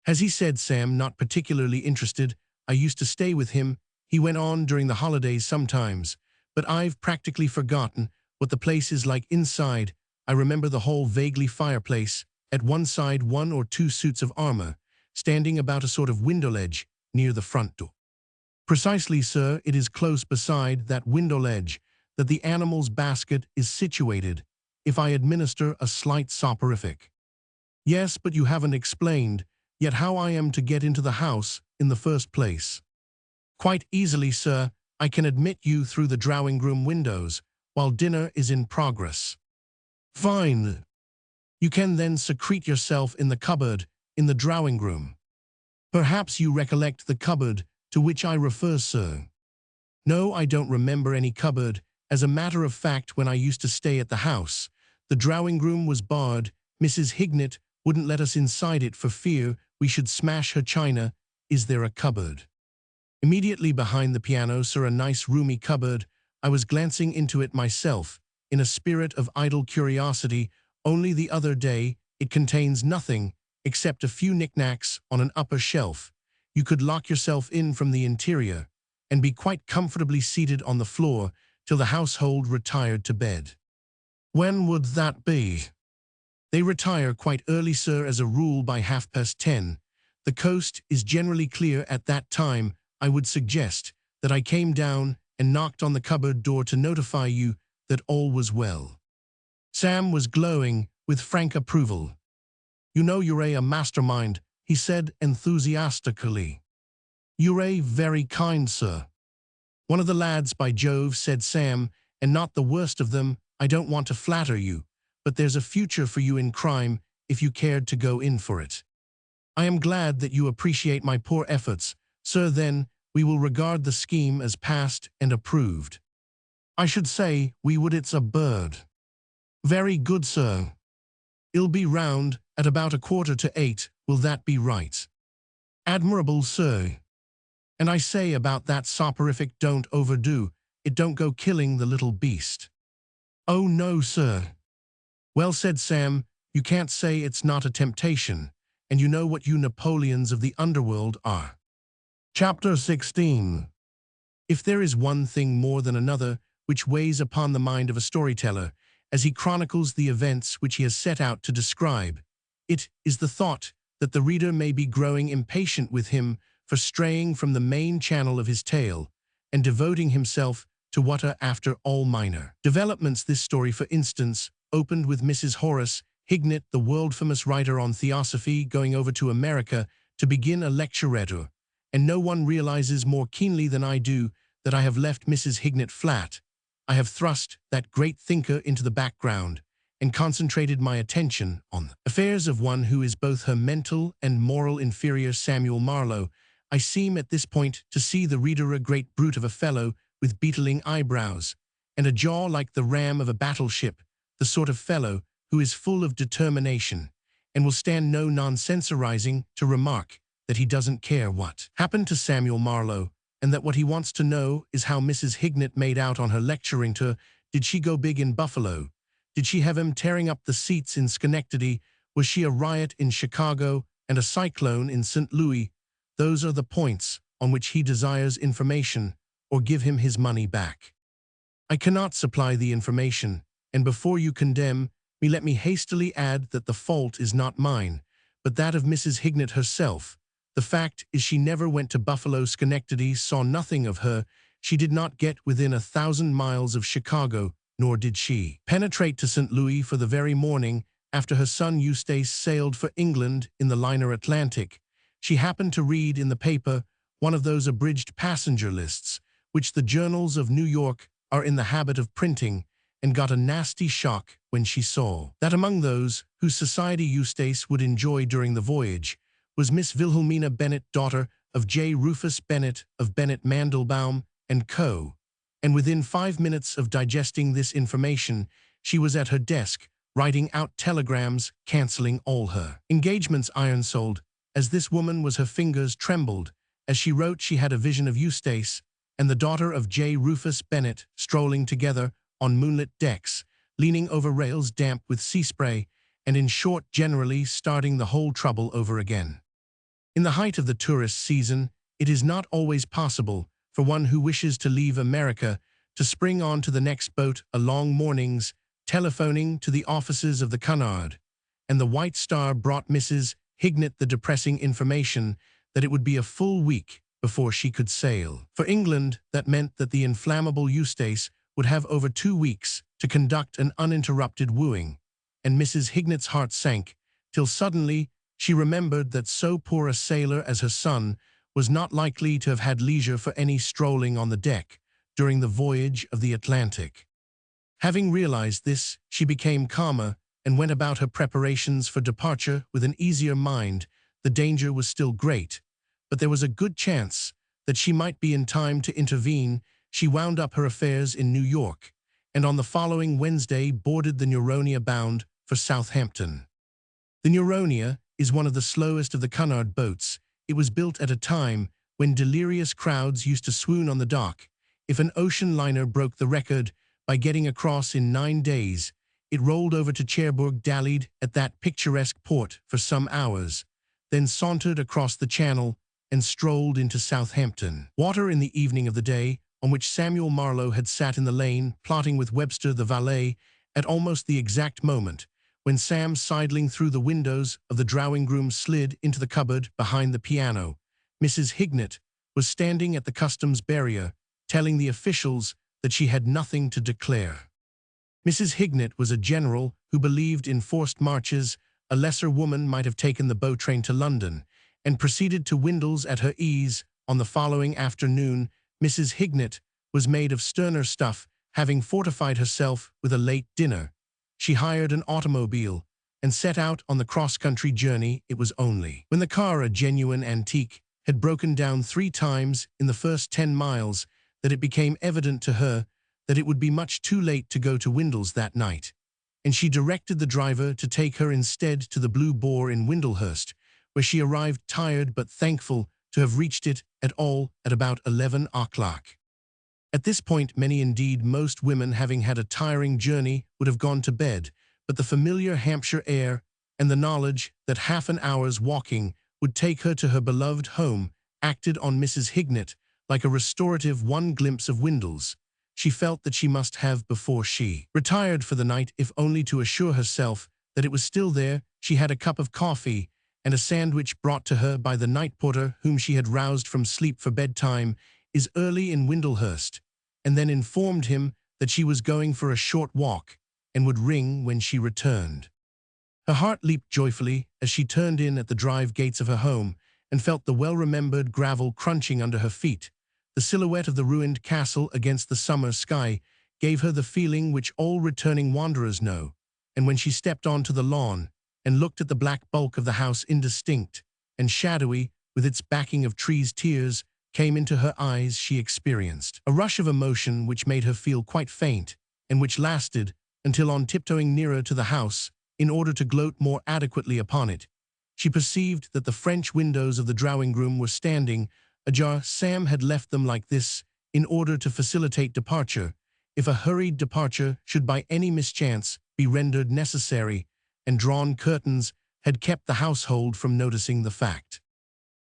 Has he? Said Sam, not particularly interested. I used to stay with him, he went on, during the holidays sometimes, but I've practically forgotten what the place is like inside. I remember the whole vaguely. Fireplace, at one side 1 or 2 suits of armor, standing about a sort of window ledge near the front door. Precisely, sir, it is close beside that window ledge that the animal's basket is situated, if I administer a slight soporific. Yes, but you haven't explained yet how I am to get into the house in the first place. Quite easily, sir. I can admit you through the drawing-room windows while dinner is in progress. Fine. You can then secrete yourself in the cupboard in the drawing-room. Perhaps you recollect the cupboard to which I refer, sir? No, I don't remember any cupboard. As a matter of fact, when I used to stay at the house, the drawing-room was barred. Mrs. Hignett wouldn't let us inside it for fear we should smash her china. Is there a cupboard? Immediately behind the piano, sir, a nice roomy cupboard. I was glancing into it myself, in a spirit of idle curiosity, only the other day. It contains nothing except a few knickknacks on an upper shelf. You could lock yourself in from the interior and be quite comfortably seated on the floor till the household retired to bed. When would that be? They retire quite early, sir, as a rule by 10:30. The coast is generally clear at that time. I would suggest that I came down and knocked on the cupboard door to notify you that all was well. Sam was glowing with frank approval. You know, you're a mastermind, he said enthusiastically. You're very kind, sir. One of the lads, by Jove, said Sam, and not the worst of them. I don't want to flatter you, but there's a future for you in crime if you cared to go in for it. I am glad that you appreciate my poor efforts, sir. Then we will regard the scheme as passed and approved. I should say we would. It's a bird. Very good, sir. It'll be round at about 7:15. Will that be right? Admirable, sir. And I say about that soporific, don't overdo it. Don't go killing the little beast. Oh no, sir. Well said, Sam. You can't say it's not a temptation, and you know what you Napoleons of the underworld are. Chapter 16. If there is one thing more than another which weighs upon the mind of a storyteller as he chronicles the events which he has set out to describe, it is the thought that the reader may be growing impatient with him for straying from the main channel of his tale and devoting himself to what are, after all, minor developments. This story, for instance, opened with Mrs. Horace Hignett, the world-famous writer on theosophy, going over to America to begin a lecturette, and no one realizes more keenly than I do that I have left Mrs. Hignett flat. I have thrust that great thinker into the background and concentrated my attention on the affairs of one who is both her mental and moral inferior, Samuel Marlowe. I seem at this point to see the reader a great brute of a fellow with beetling eyebrows and a jaw like the ram of a battleship, the sort of fellow who is full of determination and will stand no nonsensorizing to remark that he doesn't care what happened to Samuel Marlowe, and that what he wants to know is how Mrs. Hignett made out on her lecturing tour. Did she go big in Buffalo? Did she have him tearing up the seats in Schenectady? Was she a riot in Chicago and a cyclone in St. Louis? Those are the points on which he desires information, or give him his money back. I cannot supply the information, and before you condemn Let me hastily add that the fault is not mine, but that of Mrs. Hignett herself. The fact is she never went to Buffalo, Schenectady, saw nothing of her. She did not get within 1,000 miles of Chicago, nor did she penetrate to St. Louis for the very morning after her son Eustace sailed for England in the liner Atlantic. She happened to read in the paper one of those abridged passenger lists, which the journals of New York are in the habit of printing, and got a nasty shock when she saw that among those whose society Eustace would enjoy during the voyage was Miss Wilhelmina Bennet, daughter of J. Rufus Bennet of Bennet Mandelbaum and Co. And within 5 minutes of digesting this information, she was at her desk, writing out telegrams cancelling all her engagements iron-souled. As this woman was, her fingers trembled. As she wrote, she had a vision of Eustace and the daughter of J. Rufus Bennet strolling together on moonlit decks, leaning over rails damp with sea spray, and in short, generally starting the whole trouble over again. In the height of the tourist season, it is not always possible for one who wishes to leave America to spring on to the next boat along mornings, telephoning to the offices of the Cunard, and the White Star brought Mrs. Hignett the depressing information that it would be a full week before she could sail for England. That meant that the inflammable Eustace would have over 2 weeks to conduct an uninterrupted wooing, and Mrs. Hignett's heart sank, till suddenly she remembered that so poor a sailor as her son was not likely to have had leisure for any strolling on the deck during the voyage of the Atlantic. Having realized this, she became calmer and went about her preparations for departure with an easier mind. The danger was still great, but there was a good chance that she might be in time to intervene. She wound up her affairs in New York, and on the following Wednesday boarded the Nuronia bound for Southampton. The Nuronia is one of the slowest of the Cunard boats. It was built at a time when delirious crowds used to swoon on the dock. If an ocean liner broke the record by getting across in 9 days, it rolled over to Cherbourg, dallied at that picturesque port for some hours, then sauntered across the channel and strolled into Southampton water in the evening of the day on which Samuel Marlowe had sat in the lane plotting with Webster the valet, at almost the exact moment when Sam, sidling through the windows of the drawing-room, slid into the cupboard behind the piano. Mrs. Hignett was standing at the customs barrier, telling the officials that she had nothing to declare. Mrs. Hignett was a general who believed in forced marches. A lesser woman might have taken the boat train to London and proceeded to Windles at her ease. On the following afternoon, Mrs. Hignett was made of sterner stuff, having fortified herself with a late dinner. She hired an automobile and set out on the cross-country journey. It was only when the car, a genuine antique, had broken down 3 times in the first 10 miles that it became evident to her that it would be much too late to go to Windles that night, and she directed the driver to take her instead to the Blue Boar in Windlehurst, where she arrived tired but thankful to have reached it at all at about 11 o'clock. At this point, many, indeed most women, having had a tiring journey, would have gone to bed, but the familiar Hampshire air and the knowledge that half an hour's walking would take her to her beloved home acted on Mrs. Hignett like a restorative. One glimpse of Windles she felt that she must have before she retired for the night, if only to assure herself that it was still there. She had a cup of coffee and a sandwich brought to her by the night porter whom she had roused from sleep for bedtime is early in Windlehurst, and then informed him that she was going for a short walk and would ring when she returned. Her heart leaped joyfully as she turned in at the drive gates of her home and felt the well-remembered gravel crunching under her feet. The silhouette of the ruined castle against the summer sky gave her the feeling which all returning wanderers know, and when she stepped onto the lawn and looked at the black bulk of the house, indistinct and shadowy with its backing of trees, tears came into her eyes. She experienced a rush of emotion which made her feel quite faint, and which lasted until, on tiptoeing nearer to the house in order to gloat more adequately upon it, she perceived that the French windows of the drawing-room were standing ajar. Sam had left them like this in order to facilitate departure, if a hurried departure should by any mischance be rendered necessary, and drawn curtains had kept the household from noticing the fact.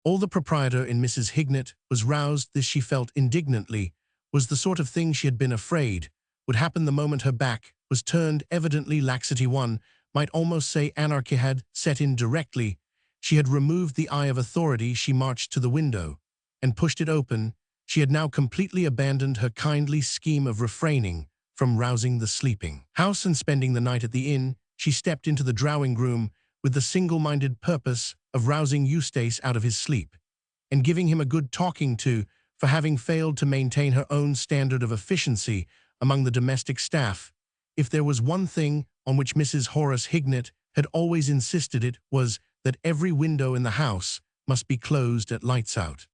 All the proprietor in Mrs. Hignett was roused. This, she felt indignantly, was the sort of thing she had been afraid would happen the moment her back was turned, evidently laxity one, might almost say anarchy had set in directly. She had removed the eye of authority. She marched to the window and pushed it open. She had now completely abandoned her kindly scheme of refraining from rousing the sleeping house and spending the night at the inn. She stepped into the drawing-room with the single-minded purpose of rousing Eustace out of his sleep and giving him a good talking to for having failed to maintain her own standard of efficiency among the domestic staff. If there was one thing on which Mrs. Horace Hignett had always insisted, it was that every window in the house must be closed at lights out.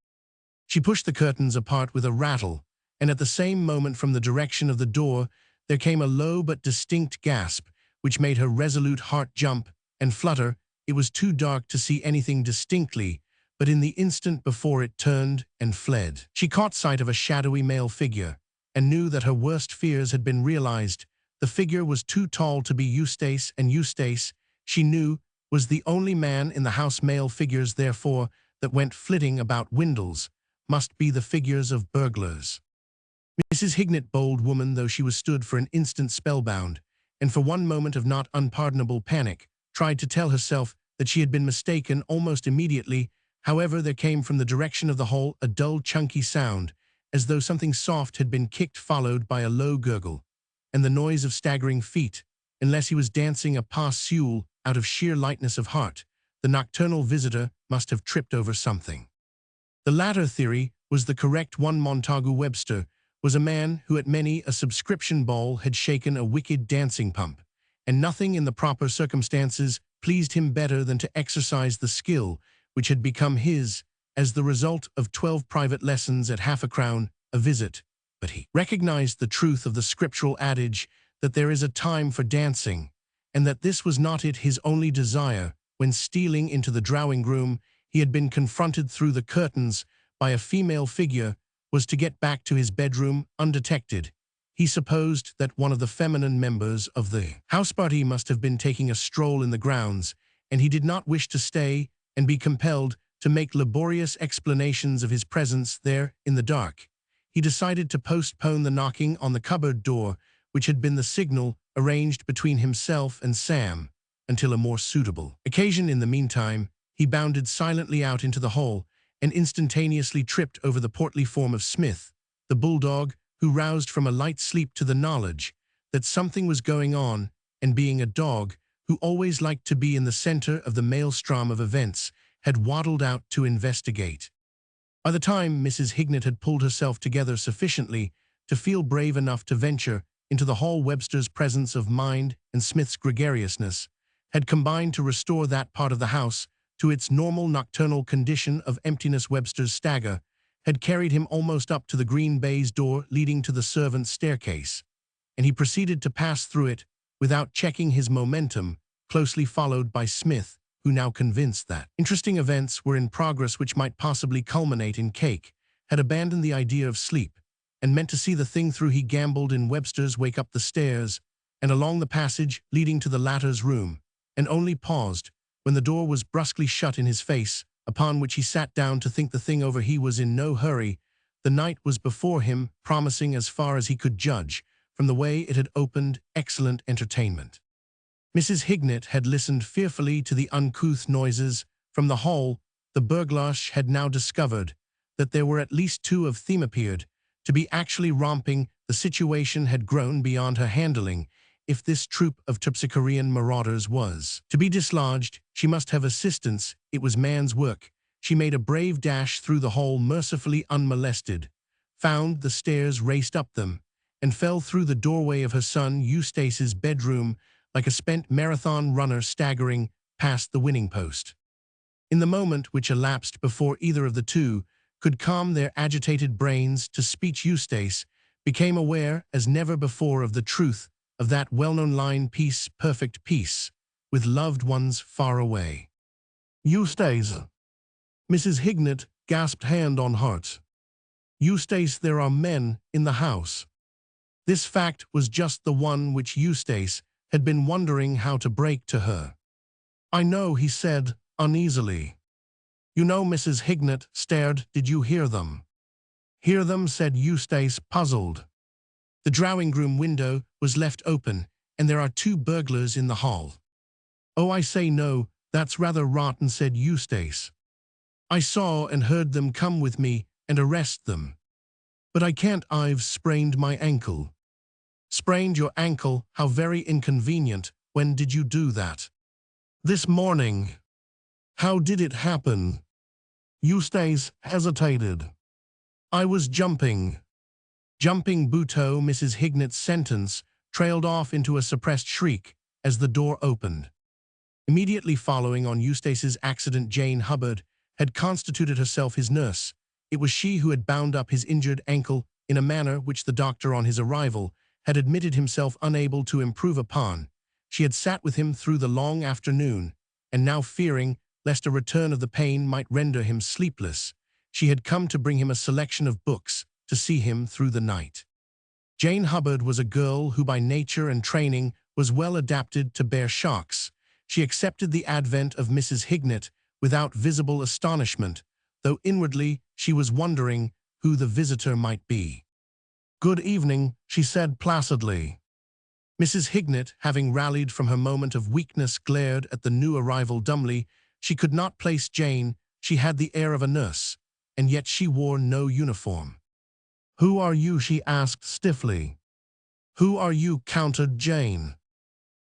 She pushed the curtains apart with a rattle, and at the same moment from the direction of the door there came a low but distinct gasp, which made her resolute heart jump and flutter. It was too dark to see anything distinctly, but in the instant before it turned and fled, she caught sight of a shadowy male figure, and knew that her worst fears had been realized. The figure was too tall to be Eustace, and Eustace, she knew, was the only man in the house. Male figures, therefore, that went flitting about windows must be the figures of burglars. Mrs. Hignett, bold woman though she was, stood for an instant spellbound, and for one moment of not unpardonable panic, tried to tell herself that she had been mistaken. Almost immediately, however, there came from the direction of the hall a dull, chunky sound, as though something soft had been kicked, followed by a low gurgle, and the noise of staggering feet. Unless he was dancing a pas seul out of sheer lightness of heart, the nocturnal visitor must have tripped over something. The latter theory was the correct one. Montagu Webster was a man who at many a subscription ball had shaken a wicked dancing pump, and nothing in the proper circumstances pleased him better than to exercise the skill which had become his as the result of 12 private lessons at half a crown a visit. But he recognized the truth of the scriptural adage that there is a time for dancing, and that this was not his only desire. When stealing into the drawing-room, he had been confronted through the curtains by a female figure, was to get back to his bedroom undetected. He supposed that one of the feminine members of the house party must have been taking a stroll in the grounds, and he did not wish to stay and be compelled to make laborious explanations of his presence there in the dark. He decided to postpone the knocking on the cupboard door, which had been the signal arranged between himself and Sam, until a more suitable occasion. In the meantime, he bounded silently out into the hall and instantaneously tripped over the portly form of Smith, the bulldog, who roused from a light sleep to the knowledge that something was going on, and being a dog who always liked to be in the center of the maelstrom of events, had waddled out to investigate. By the time Mrs. Hignett had pulled herself together sufficiently to feel brave enough to venture into the hall, Webster's presence of mind and Smith's gregariousness had combined to restore that part of the house to its normal nocturnal condition of emptiness. Webster's stagger had carried him almost up to the green baize door leading to the servants' staircase, and he proceeded to pass through it without checking his momentum, closely followed by Smith, who, now convinced that interesting events were in progress which might possibly culminate in cake, had abandoned the idea of sleep and meant to see the thing through. He gambled in Webster's wake up the stairs and along the passage leading to the latter's room, and only paused when the door was brusquely shut in his face, upon which he sat down to think the thing over. He was in no hurry. The night was before him, promising, as far as he could judge from the way it had opened, excellent entertainment. Mrs. Hignett had listened fearfully to the uncouth noises from the hall. The burglars had now discovered that there were at least two of them appeared to be actually romping. The situation had grown beyond her handling. If this troop of Terpsichorean marauders was to be dislodged, she must have assistance. It was man's work. She made a brave dash through the hall, mercifully unmolested, found the stairs, raced up them, and fell through the doorway of her son Eustace's bedroom like a spent marathon runner staggering past the winning post. In the moment which elapsed before either of the two could calm their agitated brains to speech, Eustace became aware as never before of the truth of that well-known line, "Peace, perfect peace, with loved ones far away." "Eustace!" Mrs. Hignett gasped, hand on heart. "Eustace, there are men in the house." This fact was just the one which Eustace had been wondering how to break to her. "I know," he said uneasily. "You know?" Mrs. Hignett stared. "Did you hear them?" "Hear them?" said Eustace, puzzled. The drawing-room window was left open, and there are 2 burglars in the hall." "Oh, I say no, that's rather rotten," said Eustace. "I saw and heard them come with me and arrest them. But I can't, I've sprained my ankle." "Sprained your ankle? How very inconvenient. When did you do that?" "This morning." "How did it happen?" Eustace hesitated. "I was jumping." "Jumping Buteau." Mrs. Hignet's sentence trailed off into a suppressed shriek as the door opened. Immediately following on Eustace's accident, Jane Hubbard had constituted herself his nurse. It was she who had bound up his injured ankle in a manner which the doctor on his arrival had admitted himself unable to improve upon. She had sat with him through the long afternoon, and now, fearing lest a return of the pain might render him sleepless, she had come to bring him a selection of books to see him through the night. Jane Hubbard was a girl who by nature and training was well adapted to bear shocks. She accepted the advent of Mrs. Hignet without visible astonishment, though inwardly she was wondering who the visitor might be. "Good evening," she said placidly. Mrs. Hignet, having rallied from her moment of weakness, glared at the new arrival dumbly. She could not place Jane. She had the air of a nurse, and yet she wore no uniform. "Who are you?" she asked stiffly. "Who are you?" countered Jane.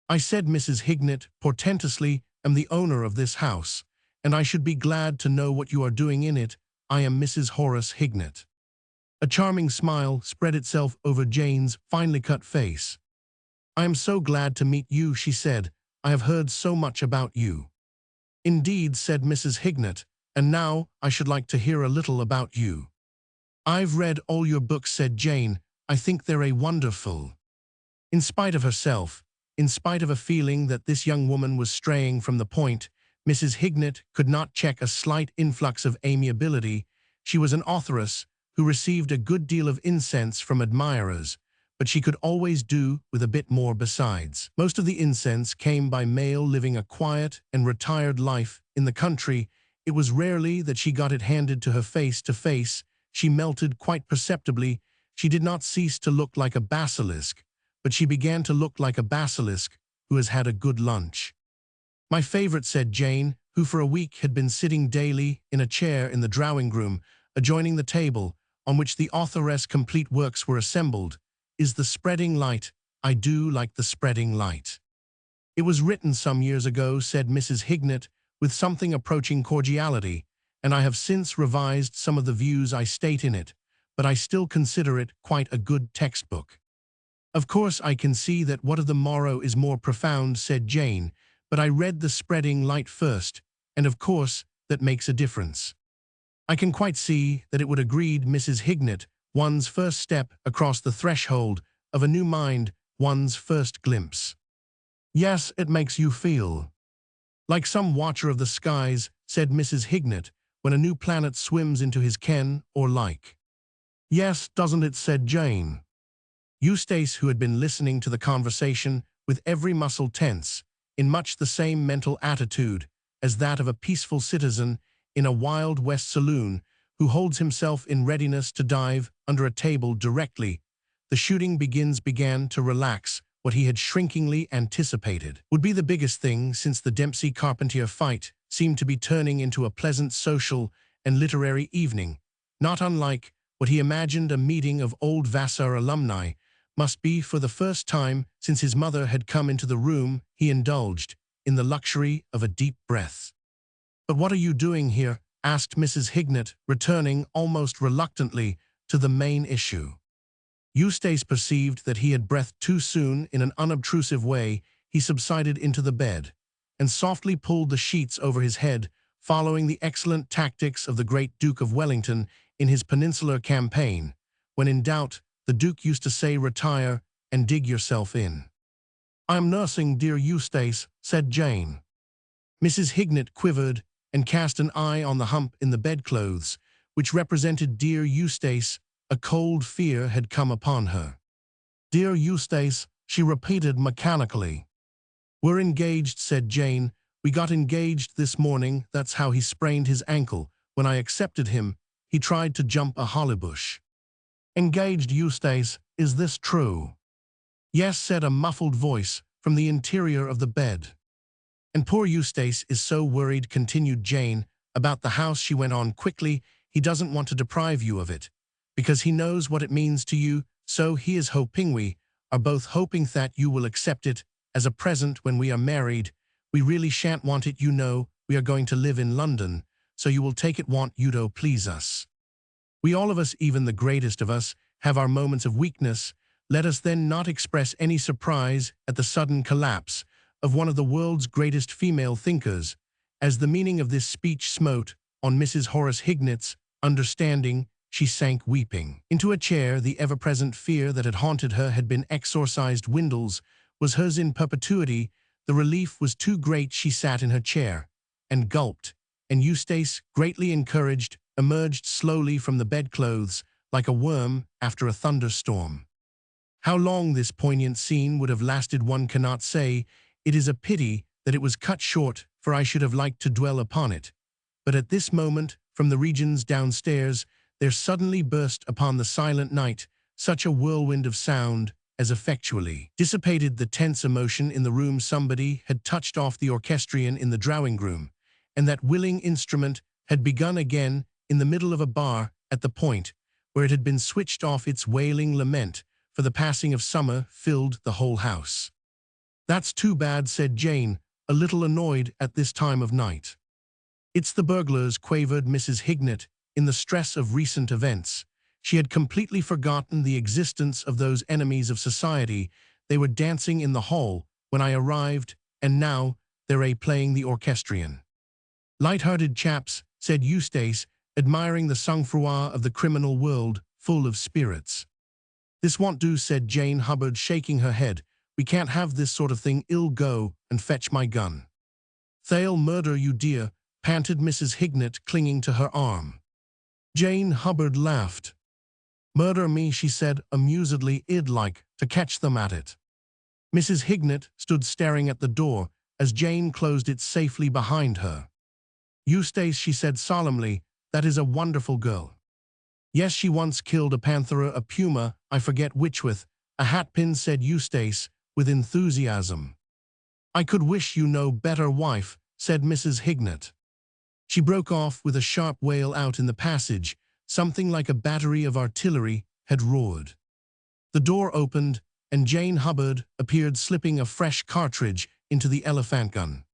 "I said," Mrs. Hignet portentously, "am the owner of this house, and I should be glad to know what you are doing in it. I am Mrs. Horace Hignet." A charming smile spread itself over Jane's finely cut face. "I am so glad to meet you," she said. "I have heard so much about you." "Indeed," said Mrs. Hignet, "and now I should like to hear a little about you." "I've read all your books," said Jane. "I think they're wonderful." In spite of herself, in spite of a feeling that this young woman was straying from the point, Mrs. Hignet could not check a slight influx of amiability. She was an authoress who received a good deal of incense from admirers, but she could always do with a bit more besides. Most of the incense came by mail. Living a quiet and retired life in the country, it was rarely that she got it handed to her face to face. She melted quite perceptibly. She did not cease to look like a basilisk, but she began to look like a basilisk who has had a good lunch. "My favorite," said Jane, who for a week had been sitting daily in a chair in the drawing-room adjoining the table on which the authoress' complete works were assembled, "is The Spreading Light. I do like The Spreading Light." "It was written some years ago," said Mrs. Hignet with something approaching cordiality, "and I have since revised some of the views I state in it, but I still consider it quite a good textbook." "Of course I can see that what of the morrow is more profound," said Jane, "but I read The Spreading Light first, and of course that makes a difference." "I can quite see that it would," agreed Mrs. Hignet. "One's first step across the threshold of a new mind, one's first glimpse." "Yes, it makes you feel like some watcher of the skies," said Mrs. Hignet, "when a new planet swims into his ken or like." "Yes, doesn't it?" said Jane. Eustace, who had been listening to the conversation with every muscle tense, in much the same mental attitude as that of a peaceful citizen in a Wild West saloon who holds himself in readiness to dive under a table directly the shooting begins, began to relax. What he had shrinkingly anticipated would be the biggest thing since the Dempsey-Carpentier fight seemed to be turning into a pleasant social and literary evening, not unlike what he imagined a meeting of old Vassar alumni must be. For the first time since his mother had come into the room, he indulged in the luxury of a deep breath. "But what are you doing here?" asked Mrs. Hignet, returning almost reluctantly to the main issue. Eustace perceived that he had breathed too soon. In an unobtrusive way, he subsided into the bed and softly pulled the sheets over his head, following the excellent tactics of the great Duke of Wellington in his Peninsular campaign. When in doubt, the Duke used to say, "Retire and dig yourself in." "I am nursing, dear Eustace," said Jane. Mrs. Hignet quivered and cast an eye on the hump in the bedclothes, which represented dear Eustace. A cold fear had come upon her. "Dear Eustace," she repeated mechanically. "We're engaged," said Jane. "We got engaged this morning. That's how he sprained his ankle. When I accepted him, he tried to jump a holly bush." "Engaged, Eustace, is this true?" "Yes," said a muffled voice from the interior of the bed. "And poor Eustace is so worried," continued Jane, "about the house," she went on quickly. "He doesn't want to deprive you of it, because he knows what it means to you, so he is hoping we are both hoping that you will accept it as a present when we are married. We really shan't want it, you know. We are going to live in London, so you will take it, want you to please us. We all of us, even the greatest of us, have our moments of weakness. Let us then not express any surprise at the sudden collapse of one of the world's greatest female thinkers." As the meaning of this speech smote on Mrs. Horace Hignet's understanding, she sank weeping into a chair. The ever-present fear that had haunted her had been exorcised. Windles was hers in perpetuity. The relief was too great. She sat in her chair and gulped, and Eustace, greatly encouraged, emerged slowly from the bedclothes like a worm after a thunderstorm. How long this poignant scene would have lasted one cannot say. It is a pity that it was cut short, for I should have liked to dwell upon it. But at this moment, from the regions downstairs, there suddenly burst upon the silent night such a whirlwind of sound as effectually dissipated the tense emotion in the room. Somebody had touched off the orchestrion in the drawing-room, and that willing instrument had begun again in the middle of a bar at the point where it had been switched off. Its wailing lament for the passing of summer filled the whole house. "That's too bad," said Jane, a little annoyed at this time of night. "It's the burglars," quavered Mrs. Hignet. In the stress of recent events, she had completely forgotten the existence of those enemies of society. They were dancing in the hall when I arrived, and now they're playing the orchestrion." "Light-hearted chaps," said Eustace, admiring the sang-froid of the criminal world, full of spirits. "This won't do," said Jane Hubbard, shaking her head. "We can't have this sort of thing. I'll go and fetch my gun." "They'll murder you, dear," panted Mrs. Hignet, clinging to her arm. Jane Hubbard laughed. "Murder me," she said amusedly. "I'd like to catch them at it." Mrs. Hignet stood staring at the door as Jane closed it safely behind her. "Eustace," she said solemnly, "that is a wonderful girl. Yes, she once killed a panthera, a puma, I forget which, with a hatpin," said Eustace with enthusiasm. "I could wish you no better wife," said Mrs. Hignet. She broke off with a sharp wail. Out in the passage, something like a battery of artillery had roared. The door opened, and Jane Hubbard appeared, slipping a fresh cartridge into the elephant gun.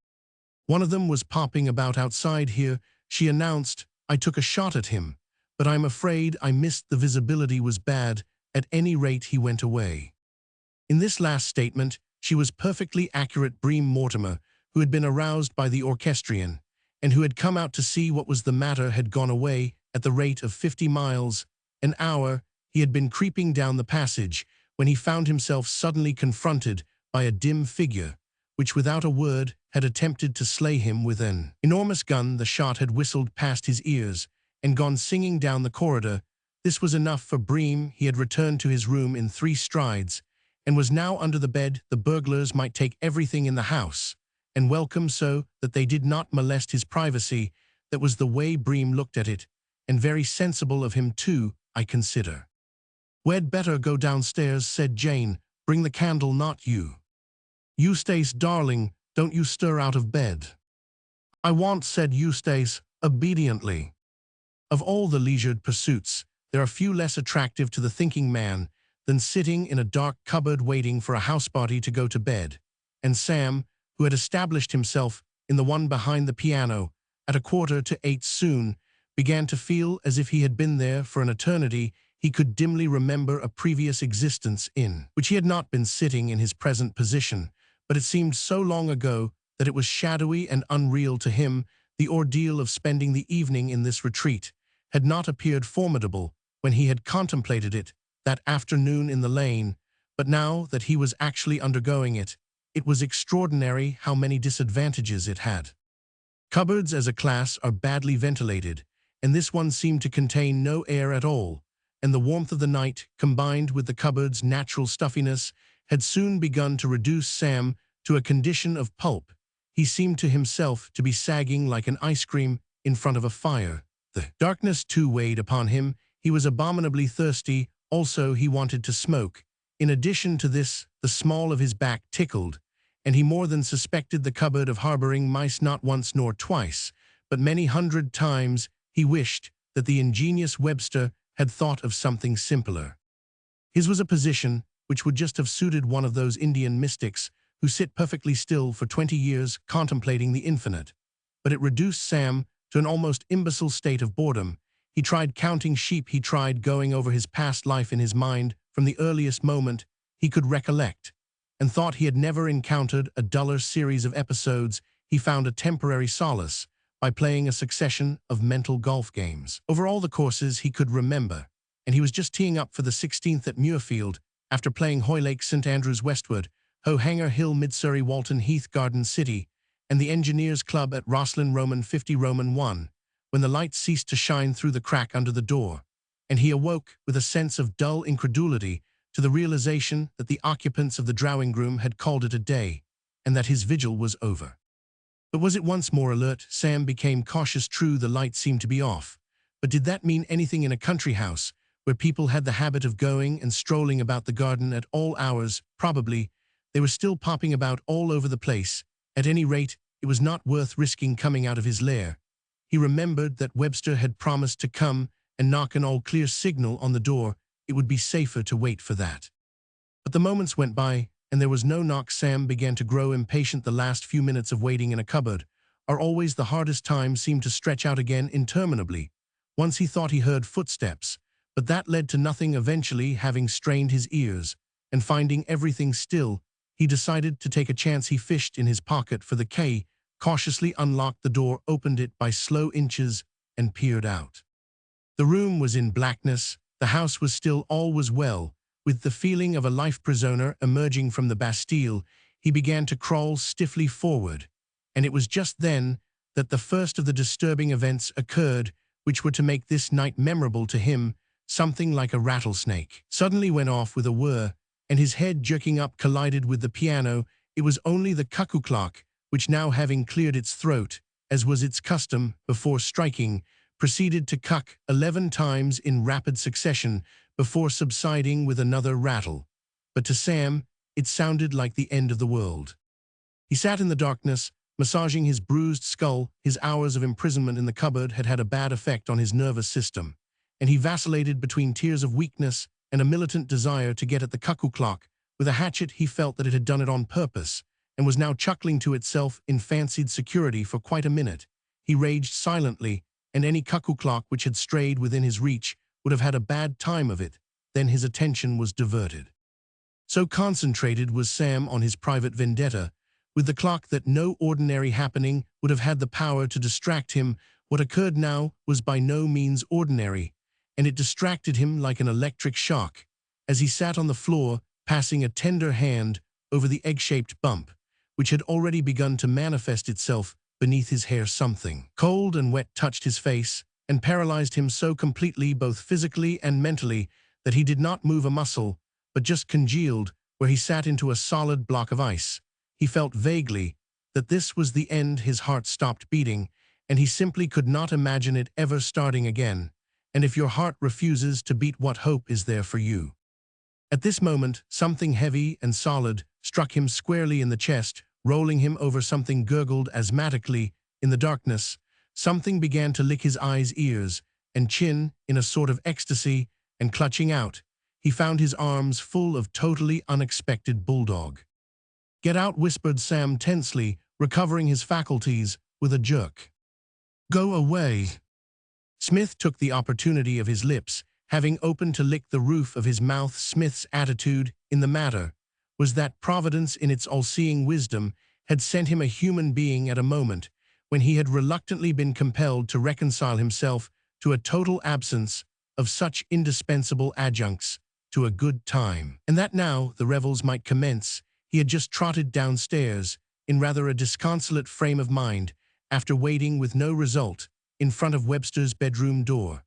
"One of them was popping about outside here," she announced. "I took a shot at him, but I'm afraid I missed. The visibility was bad. At any rate, he went away." In this last statement, she was perfectly accurate. Bream Mortimer, who had been aroused by the orchestrion, and who had come out to see what was the matter, had gone away at the rate of 50 miles an hour. He had been creeping down the passage when he found himself suddenly confronted by a dim figure, which without a word had attempted to slay him with an enormous gun. The shot had whistled past his ears and gone singing down the corridor. This was enough for Bream. He had returned to his room in 3 strides and was now under the bed. The burglars might take everything in the house, and welcome, so that they did not molest his privacy. That was the way Bream looked at it, and very sensible of him too, I consider. "We'd better go downstairs," said Jane. "Bring the candle, not you. Eustace, darling, don't you stir out of bed." "I won't," said Eustace obediently. Of all the leisured pursuits, there are few less attractive to the thinking man than sitting in a dark cupboard waiting for a houseparty to go to bed, and Sam, who had established himself in the one behind the piano at 7:45 soon, began to feel as if he had been there for an eternity. He could dimly remember a previous existence in which he had not been sitting in his present position, but it seemed so long ago that it was shadowy and unreal to him. The ordeal of spending the evening in this retreat had not appeared formidable when he had contemplated it that afternoon in the lane, but now that he was actually undergoing it, it was extraordinary how many disadvantages it had. Cupboards as a class are badly ventilated, and this one seemed to contain no air at all, and the warmth of the night, combined with the cupboard's natural stuffiness, had soon begun to reduce Sam to a condition of pulp. He seemed to himself to be sagging like an ice cream in front of a fire. The darkness too weighed upon him. He was abominably thirsty. Also, he wanted to smoke. In addition to this, the small of his back tickled, and he more than suspected the cupboard of harboring mice not once nor twice, but many hundred times he wished that the ingenious Webster had thought of something simpler. His was a position which would just have suited one of those Indian mystics who sit perfectly still for 20 years contemplating the infinite. But it reduced Sam to an almost imbecile state of boredom. He tried counting sheep, he tried going over his past life in his mind from the earliest moment he could recollect, and thought he had never encountered a duller series of episodes. He found a temporary solace by playing a succession of mental golf games over all the courses he could remember, and he was just teeing up for the 16th at Muirfield after playing Hoylake St Andrews Westwood, Hanger Hill Midsurrey Walton Heath Garden City, and the Engineers Club at Rosslyn Roman 50 Roman 1, when the light ceased to shine through the crack under the door, and he awoke with a sense of dull incredulity to the realization that the occupants of the drawing-room had called it a day, and that his vigil was over. But was it once more alert? Sam became cautious. True, the light seemed to be off, but did that mean anything in a country house where people had the habit of going and strolling about the garden at all hours? Probably. They were still popping about all over the place. At any rate, it was not worth risking coming out of his lair. He remembered that Webster had promised to come and knock an all-clear signal on the door. It would be safer to wait for that. But the moments went by, and there was no knock. Sam began to grow impatient. The last few minutes of waiting in a cupboard are always the hardest. Time seemed to stretch out again interminably. Once he thought he heard footsteps, but that led to nothing. Eventually, having strained his ears and finding everything still, he decided to take a chance. He fished in his pocket for the key, cautiously unlocked the door, opened it by slow inches, and peered out. The room was in blackness. The house was still. All was well. With the feeling of a life prisoner emerging from the Bastille, he began to crawl stiffly forward, and it was just then that the first of the disturbing events occurred which were to make this night memorable to him. Something like a rattlesnake suddenly went off with a whir, and his head, jerking up, collided with the piano. It was only the cuckoo clock, which, now having cleared its throat, as was its custom before striking, proceeded to cuck 11 times in rapid succession before subsiding with another rattle. But to Sam, it sounded like the end of the world. He sat in the darkness, massaging his bruised skull. His hours of imprisonment in the cupboard had had a bad effect on his nervous system, and he vacillated between tears of weakness and a militant desire to get at the cuckoo clock. With a hatchet, he felt that it had done it on purpose, and was now chuckling to itself in fancied security. For quite a minute, he raged silently, and any cuckoo clock which had strayed within his reach would have had a bad time of it. Then his attention was diverted. So concentrated was Sam on his private vendetta with the clock that no ordinary happening would have had the power to distract him. What occurred now was by no means ordinary, and it distracted him like an electric shock. As he sat on the floor, passing a tender hand over the egg-shaped bump, which had already begun to manifest itself beneath his hair, something cold and wet touched his face and paralyzed him so completely, both physically and mentally, that he did not move a muscle, but just congealed where he sat into a solid block of ice. He felt vaguely that this was the end. His heart stopped beating, and he simply could not imagine it ever starting again. And if your heart refuses to beat, what hope is there for you? At this moment, something heavy and solid struck him squarely in the chest, rolling him over. Something gurgled asthmatically in the darkness. Something began to lick his eyes, ears, and chin in a sort of ecstasy, and clutching out, he found his arms full of totally unexpected bulldog. "Get out," whispered Sam tensely, recovering his faculties with a jerk. "Go away." Smith took the opportunity of his lips having opened to lick the roof of his mouth. Smith's attitude in the matter was that Providence, in its all-seeing wisdom, had sent him a human being at a moment when he had reluctantly been compelled to reconcile himself to a total absence of such indispensable adjuncts to a good time, and that now the revels might commence. He had just trotted downstairs in rather a disconsolate frame of mind after waiting with no result in front of Webster's bedroom door,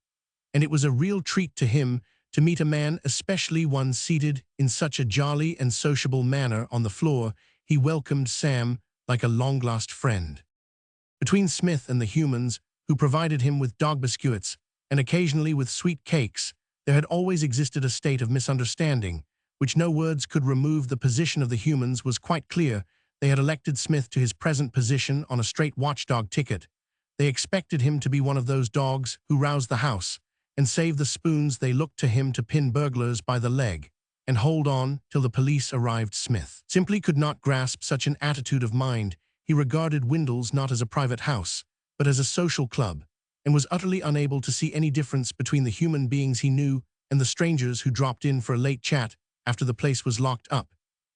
and it was a real treat to him to meet a man, especially one seated in such a jolly and sociable manner on the floor. He welcomed Sam like a long-lost friend. Between Smith and the humans, who provided him with dog biscuits and occasionally with sweet cakes, there had always existed a state of misunderstanding, which no words could remove. The position of the humans was quite clear. They had elected Smith to his present position on a straight watchdog ticket. They expected him to be one of those dogs who rouse the house and save the spoons. They looked to him to pin burglars by the leg and hold on till the police arrived. Smith simply could not grasp such an attitude of mind. He regarded Windles not as a private house, but as a social club, and was utterly unable to see any difference between the human beings he knew and the strangers who dropped in for a late chat after the place was locked up.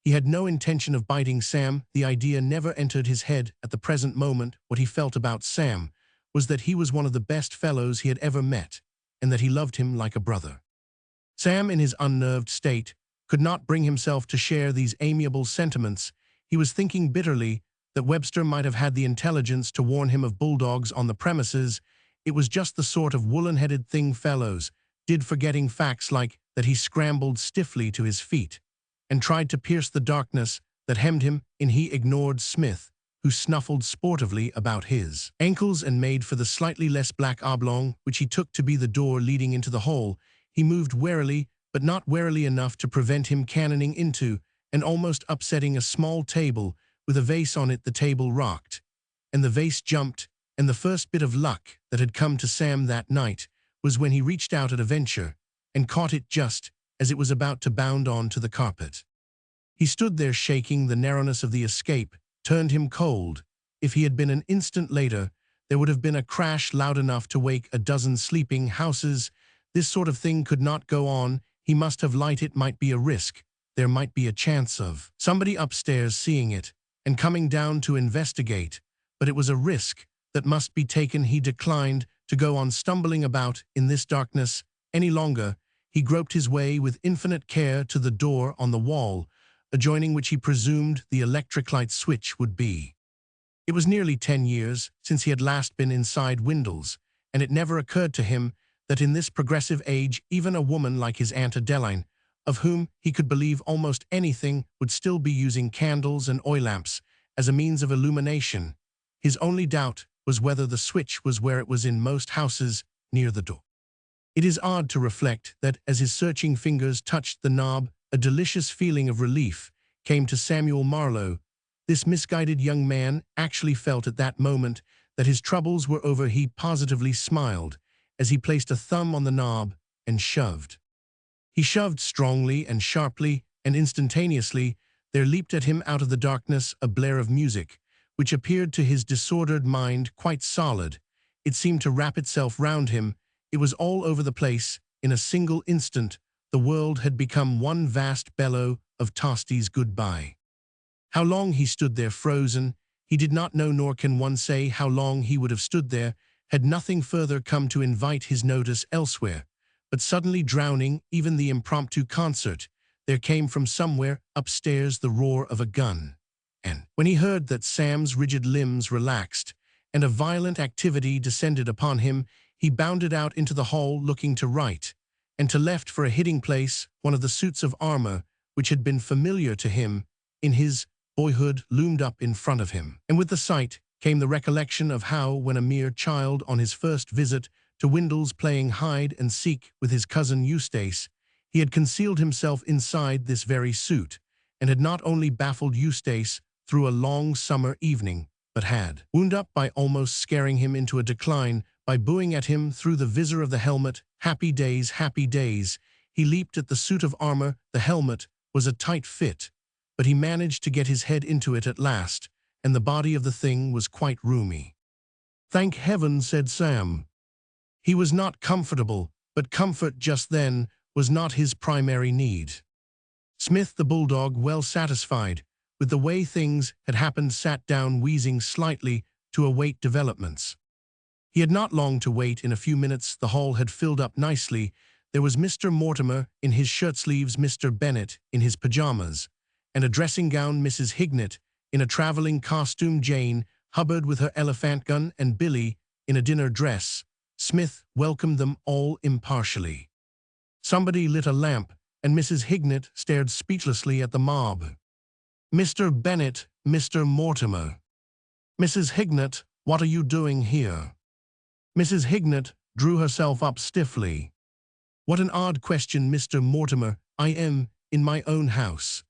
He had no intention of biting Sam. The idea never entered his head at the present moment. What he felt about Sam was that he was one of the best fellows he had ever met, and that he loved him like a brother. Sam, in his unnerved state, could not bring himself to share these amiable sentiments. He was thinking bitterly that Webster might have had the intelligence to warn him of bulldogs on the premises. It was just the sort of woolen-headed thing fellows did, forgetting facts like that. He scrambled stiffly to his feet and tried to pierce the darkness that hemmed him in. He ignored Smith, who snuffled sportively about his ankles, and made for the slightly less black oblong which he took to be the door leading into the hall. He moved warily, but not warily enough to prevent him cannoning into and almost upsetting a small table with a vase on it. The table rocked, and the vase jumped, and the first bit of luck that had come to Sam that night was when he reached out at a venture and caught it just as it was about to bound on to the carpet. He stood there shaking. The narrowness of the escape turned him cold. If he had been an instant later, there would have been a crash loud enough to wake a dozen sleeping houses. This sort of thing could not go on. He must have light. It might be a risk. There might be a chance of somebody upstairs seeing it and coming down to investigate, but it was a risk that must be taken. He declined to go on stumbling about in this darkness any longer. He groped his way with infinite care to the door on the wall, adjoining which he presumed the electric light switch would be. It was nearly 10 years since he had last been inside Windles, and it never occurred to him that in this progressive age even a woman like his Aunt Adeline, of whom he could believe almost anything, would still be using candles and oil lamps as a means of illumination. His only doubt was whether the switch was where it was in most houses, near the door. It is odd to reflect that as his searching fingers touched the knob, a delicious feeling of relief came to Samuel Marlowe. This misguided young man actually felt at that moment that his troubles were over. He positively smiled as he placed a thumb on the knob and shoved. He shoved strongly and sharply, and instantaneously there leaped at him out of the darkness a blare of music, which appeared to his disordered mind quite solid. It seemed to wrap itself round him. It was all over the place. In a single instant, the world had become one vast bellow of Tosti's goodbye. How long he stood there frozen, he did not know, nor can one say how long he would have stood there had nothing further come to invite his notice elsewhere. But suddenly, drowning even the impromptu concert, there came from somewhere upstairs the roar of a gun. And when he heard that, Sam's rigid limbs relaxed, and a violent activity descended upon him. He bounded out into the hall, looking to right and to left for a hiding place. One of the suits of armor, which had been familiar to him in his boyhood, loomed up in front of him. And with the sight came the recollection of how, when a mere child on his first visit to Windles, playing hide and seek with his cousin Eustace, he had concealed himself inside this very suit, and had not only baffled Eustace through a long summer evening, but had wound up by almost scaring him into a decline by booing at him through the visor of the helmet. Happy days, happy days. He leaped at the suit of armor. The helmet was a tight fit, but he managed to get his head into it at last, and the body of the thing was quite roomy. "Thank heaven," said Sam. He was not comfortable, but comfort just then was not his primary need. Smith, the bulldog, well satisfied with the way things had happened, sat down, wheezing slightly, to await developments. He had not long to wait. In a few minutes the hall had filled up nicely. There was Mr. Mortimer in his shirt-sleeves, Mr. Bennet in his pajamas, and a dressing gown, Mrs. Hignett in a traveling costume, Jane Hubbard with her elephant gun, and Billy in a dinner dress. Smith welcomed them all impartially. Somebody lit a lamp, and Mrs. Hignett stared speechlessly at the mob. "Mr. Bennet, Mr. Mortimer." "Mrs. Hignett, what are you doing here?" Mrs. Hignett drew herself up stiffly. "What an odd question, Mr. Mortimer. I am in my own house."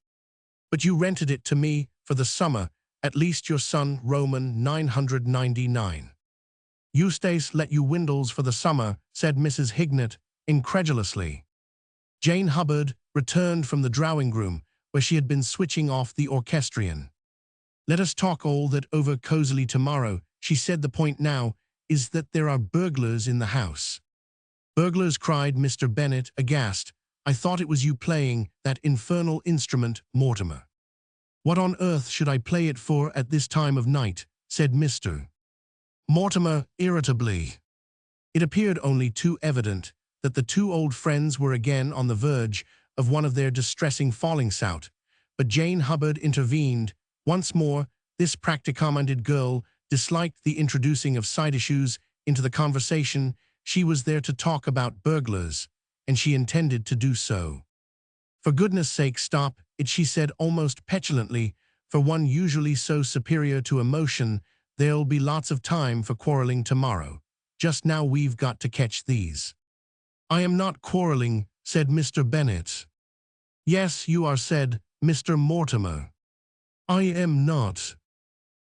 "But you rented it to me for the summer. At least your son, Roman 999. Eustace let you Windles for the summer, said Mrs. Hignett, incredulously. Jane Hubbard returned from the drawing-room, where she had been switching off the orchestrion. Let us talk all that over cosily tomorrow, she said. The point now is that there are burglars in the house. Burglars, cried Mr. Bennet, aghast. I thought it was you playing that infernal instrument, Mortimer. What on earth should I play it for at this time of night, said Mr. Mortimer, irritably. It appeared only too evident that the two old friends were again on the verge of one of their distressing fallings out, but Jane Hubbard intervened. Once more, this practicaminded girl disliked the introducing of side issues into the conversation. She was there to talk about burglars, and she intended to do so. For goodness sake, stop it, she said almost petulantly. For one usually so superior to emotion, there'll be lots of time for quarreling tomorrow. Just now we've got to catch these. I am not quarreling, said Mr. Bennet. Yes, you are, said Mr. Mortimer. I am not.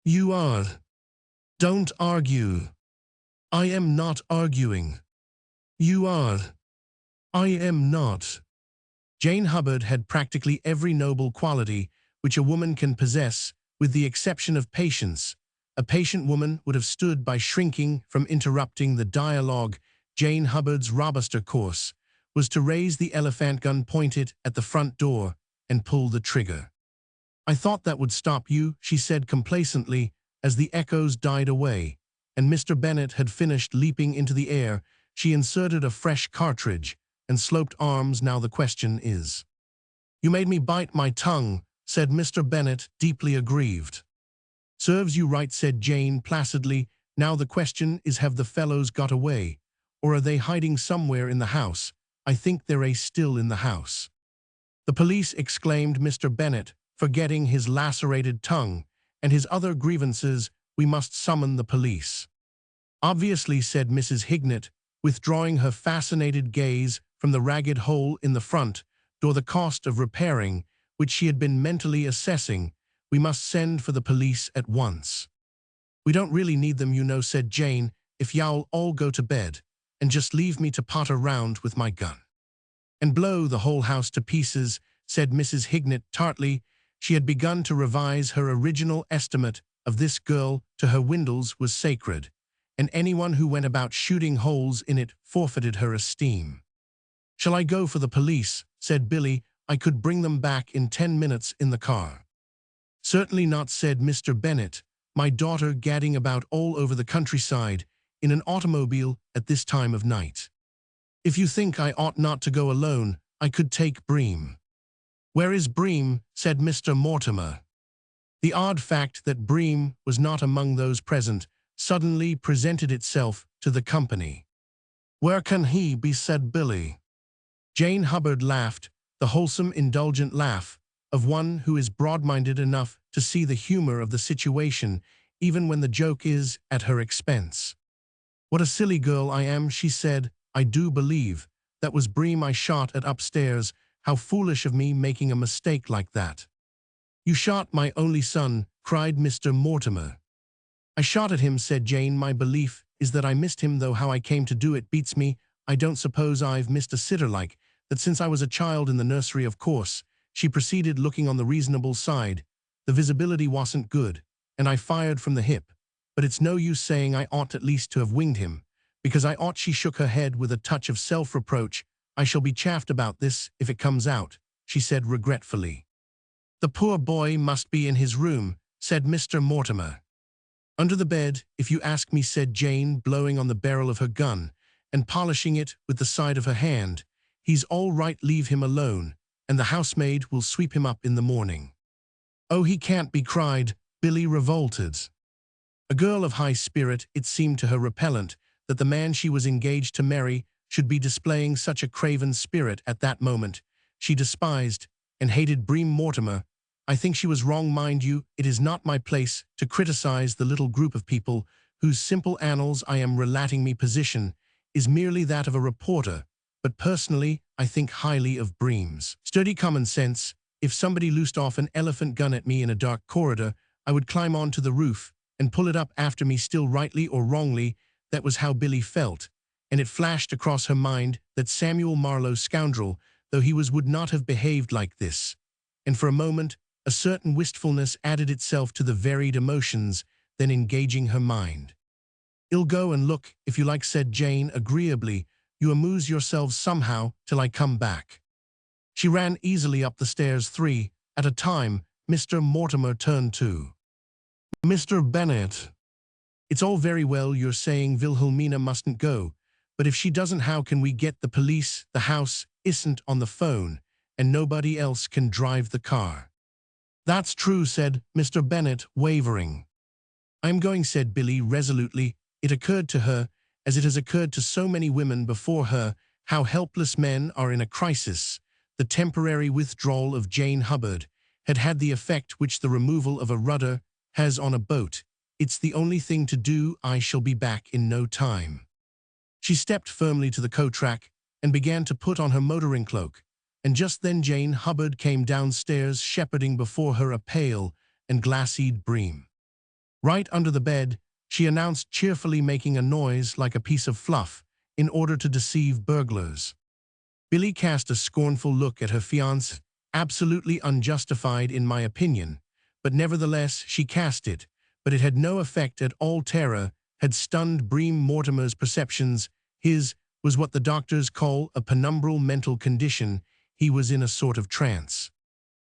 You are. Don't argue. I am not arguing. You are. I am not. Jane Hubbard had practically every noble quality which a woman can possess, with the exception of patience. A patient woman would have stood by shrinking from interrupting the dialogue. Jane Hubbard's robuster course was to raise the elephant gun, point it at the front door, and pull the trigger. I thought that would stop you, she said complacently, as the echoes died away, and Mr. Bennet had finished leaping into the air. She inserted a fresh cartridge and sloped arms. Now the question is. You made me bite my tongue, said Mr. Bennet, deeply aggrieved. Serves you right, said Jane placidly. Now the question is, have the fellows got away, or are they hiding somewhere in the house? I think they're still in the house. The police, exclaimed Mr. Bennet, forgetting his lacerated tongue and his other grievances. We must summon the police. Obviously, said Mrs. Hignett, withdrawing her fascinated gaze from the ragged hole in the front door, the cost of repairing, which she had been mentally assessing. We must send for the police at once. We don't really need them, you know, said Jane, if y'all all go to bed and just leave me to potter round with my gun. And blow the whole house to pieces, said Mrs. Hignett tartly. She had begun to revise her original estimate of this girl. To her, Windles was sacred, and anyone who went about shooting holes in it forfeited her esteem. Shall I go for the police? Said Billy. I could bring them back in 10 minutes in the car. Certainly not, said Mr. Bennet. My daughter gadding about all over the countryside in an automobile at this time of night. If you think I ought not to go alone, I could take Bream. Where is Bream? Said Mr. Mortimer. The odd fact that Bream was not among those present suddenly presented itself to the company. Where can he be? Said Billy. Jane Hubbard laughed, the wholesome, indulgent laugh of one who is broad-minded enough to see the humor of the situation, even when the joke is at her expense. What a silly girl I am, she said. I do believe that was Bream I shot at upstairs. How foolish of me, making a mistake like that. You shot my only son, cried Mr. Mortimer. I shot at him, said Jane. My belief is that I missed him, though how I came to do it beats me. I don't suppose I've missed a sitter like that since I was a child in the nursery, of course, she proceeded, looking on the reasonable side. The visibility wasn't good, and I fired from the hip, but it's no use saying I ought at least to have winged him, because I ought. She shook her head with a touch of self-reproach. I shall be chaffed about this if it comes out, she said regretfully. The poor boy must be in his room, said Mr. Mortimer. Under the bed, if you ask me, said Jane, blowing on the barrel of her gun and polishing it with the side of her hand. He's all right, leave him alone, and the housemaid will sweep him up in the morning. Oh, he can't be, cried Billy, revolted. A girl of high spirit, it seemed to her repellent that the man she was engaged to marry should be displaying such a craven spirit at that moment. She despised and hated Bream Mortimer. I think she was wrong, mind you. It is not my place to criticize the little group of people whose simple annals I am relating. My position is merely that of a reporter, but personally I think highly of Bream's sturdy common sense. If somebody loosed off an elephant gun at me in a dark corridor, I would climb onto the roof and pull it up after me, still rightly or wrongly. That was how Billy felt, and it flashed across her mind that Samuel Marlowe, scoundrel though he was, would not have behaved like this. And for a moment, a certain wistfulness added itself to the varied emotions then engaging her mind. "I'll go and look, if you like," said Jane agreeably. "You amuse yourselves somehow till I come back." She ran easily up the stairs, three at a time. Mr. Mortimer turned to Mr. Bennet. "It's all very well you're saying Wilhelmina mustn't go, but if she doesn't, how can we get the police? The house isn't on the phone, and nobody else can drive the car." "That's true," said Mr. Bennet, wavering. "I'm going," said Billy resolutely. It occurred to her, as it has occurred to so many women before her, how helpless men are in a crisis. The temporary withdrawal of Jane Hubbard had had the effect which the removal of a rudder has on a boat. "It's the only thing to do. I shall be back in no time." She stepped firmly to the coat-rack and began to put on her motoring cloak, and just then Jane Hubbard came downstairs, shepherding before her a pale and glassy-eyed bream. Right under the bed, she announced cheerfully, making a noise like a piece of fluff in order to deceive burglars. Billy cast a scornful look at her fiancé. "Absolutely unjustified in my opinion, but nevertheless she cast it, but it had no effect at all. Terror had stunned Bream Mortimer's perceptions. His was what the doctors call a penumbral mental condition. He was in a sort of trance.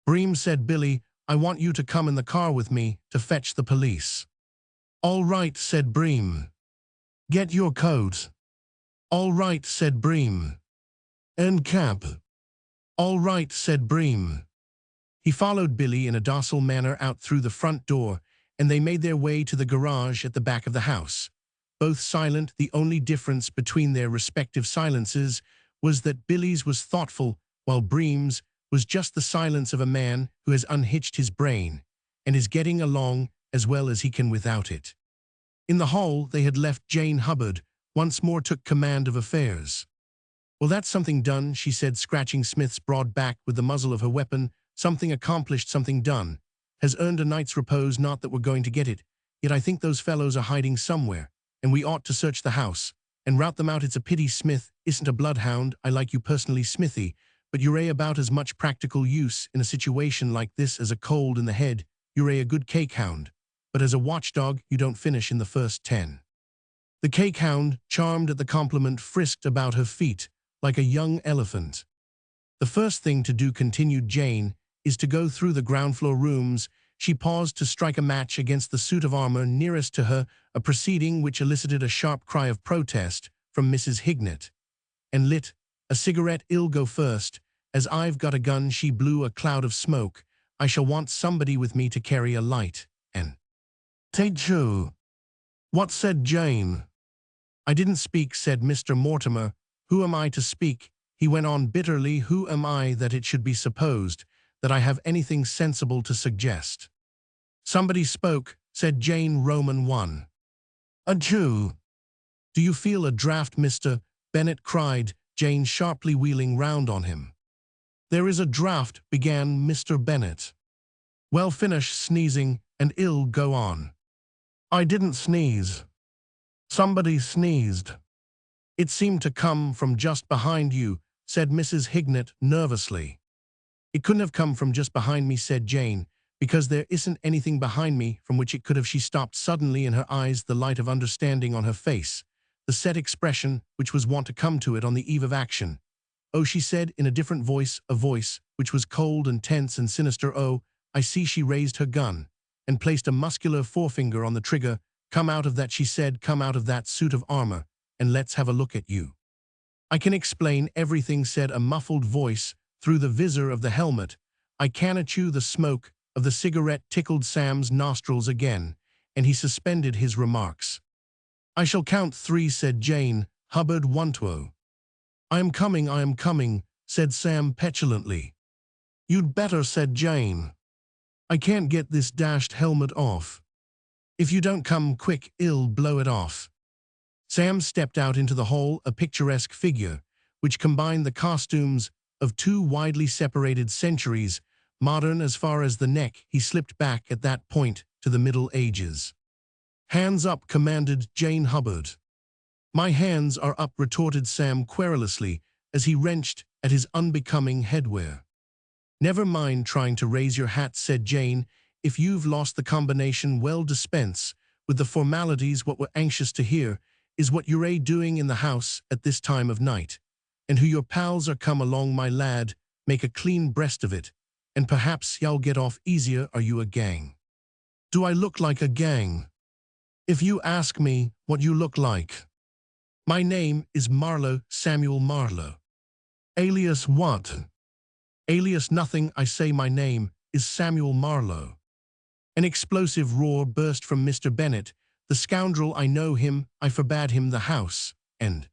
"Bream," said Billy, "I want you to come in the car with me to fetch the police." "All right," said Bream. "Get your coat." "All right," said Bream. "And cap." "All right," said Bream. He followed Billy in a docile manner out through the front door, and they made their way to the garage at the back of the house. Both silent. The only difference between their respective silences was that Billy's was thoughtful, while Bream's was just the silence of a man who has unhitched his brain and is getting along as well as he can without it. In the hall, they had left Jane Hubbard, once more took command of affairs. "Well, that's something done," she said, scratching Smith's broad back with the muzzle of her weapon. "Something accomplished, something done. Has earned a night's repose. Not that we're going to get it, yet I think those fellows are hiding somewhere, and we ought to search the house and rout them out. It's a pity Smith isn't a bloodhound. I like you personally, Smithy, but you're about as much practical use in a situation like this as a cold in the head. You're a good cakehound, but as a watchdog you don't finish in the first 10. The cakehound, charmed at the compliment, frisked about her feet like a young elephant. "The first thing to do," continued Jane, "is to go through the ground floor rooms." She paused to strike a match against the suit of armor nearest to her, a proceeding which elicited a sharp cry of protest from Mrs. Hignett, and lit a cigarette. "I'll go first, as I've got a gun." She blew a cloud of smoke. "I shall want somebody with me to carry a light, and—" "Take you." "What?" said Jane. "I didn't speak," said Mr. Mortimer. "Who am I to speak?" he went on bitterly. "Who am I that it should be supposed that I have anything sensible to suggest?" "Somebody spoke," said Jane. "Roman 1. A Jew." "Do you feel a draft, Mr. Bennet?" cried Jane sharply, wheeling round on him. "There is a draft," began Mr. Bennet. "Well, finish sneezing, and I'll go on." "I didn't sneeze. Somebody sneezed." "It seemed to come from just behind you," said Mrs. Hignett nervously. "It couldn't have come from just behind me," said Jane, "because there isn't anything behind me from which it could have." She stopped suddenly, in her eyes the light of understanding, on her face the set expression which was wont to come to it on the eve of action. "Oh," she said in a different voice, a voice which was cold and tense and sinister. "Oh, I see." She raised her gun and placed a muscular forefinger on the trigger. "Come out of that," she said. "Come out of that suit of armor, and let's have a look at you." "I can explain everything," said a muffled voice through the visor of the helmet. "I cannot chew." The smoke of the cigarette tickled Sam's nostrils again, and he suspended his remarks. "I shall count 3, said Jane Hubbard. 1, 2. "I am coming," said Sam petulantly. "You'd better," said Jane. "I can't get this dashed helmet off. If you don't come quick, I'll blow it off." Sam stepped out into the hall, a picturesque figure, which combined the costumes of 2 widely separated centuries, modern as far as the neck. He slipped back at that point to the Middle Ages. "Hands up," commanded Jane Hubbard. "My hands are up," retorted Sam querulously as he wrenched at his unbecoming headwear. "Never mind trying to raise your hat," said Jane. "If you've lost the combination, well, dispense with the formalities. What we're anxious to hear is what you're doing in the house at this time of night, and who your pals are. Come along, my lad, make a clean breast of it, and perhaps y'all get off easier. Are you a gang?" "Do I look like a gang?" "If you ask me what you look like. My name is Marlowe, Samuel Marlowe." "Alias what?" "Alias nothing. I say my name is Samuel Marlowe." An explosive roar burst from Mr. Bennet. "The scoundrel! I know him. I forbade him the house. And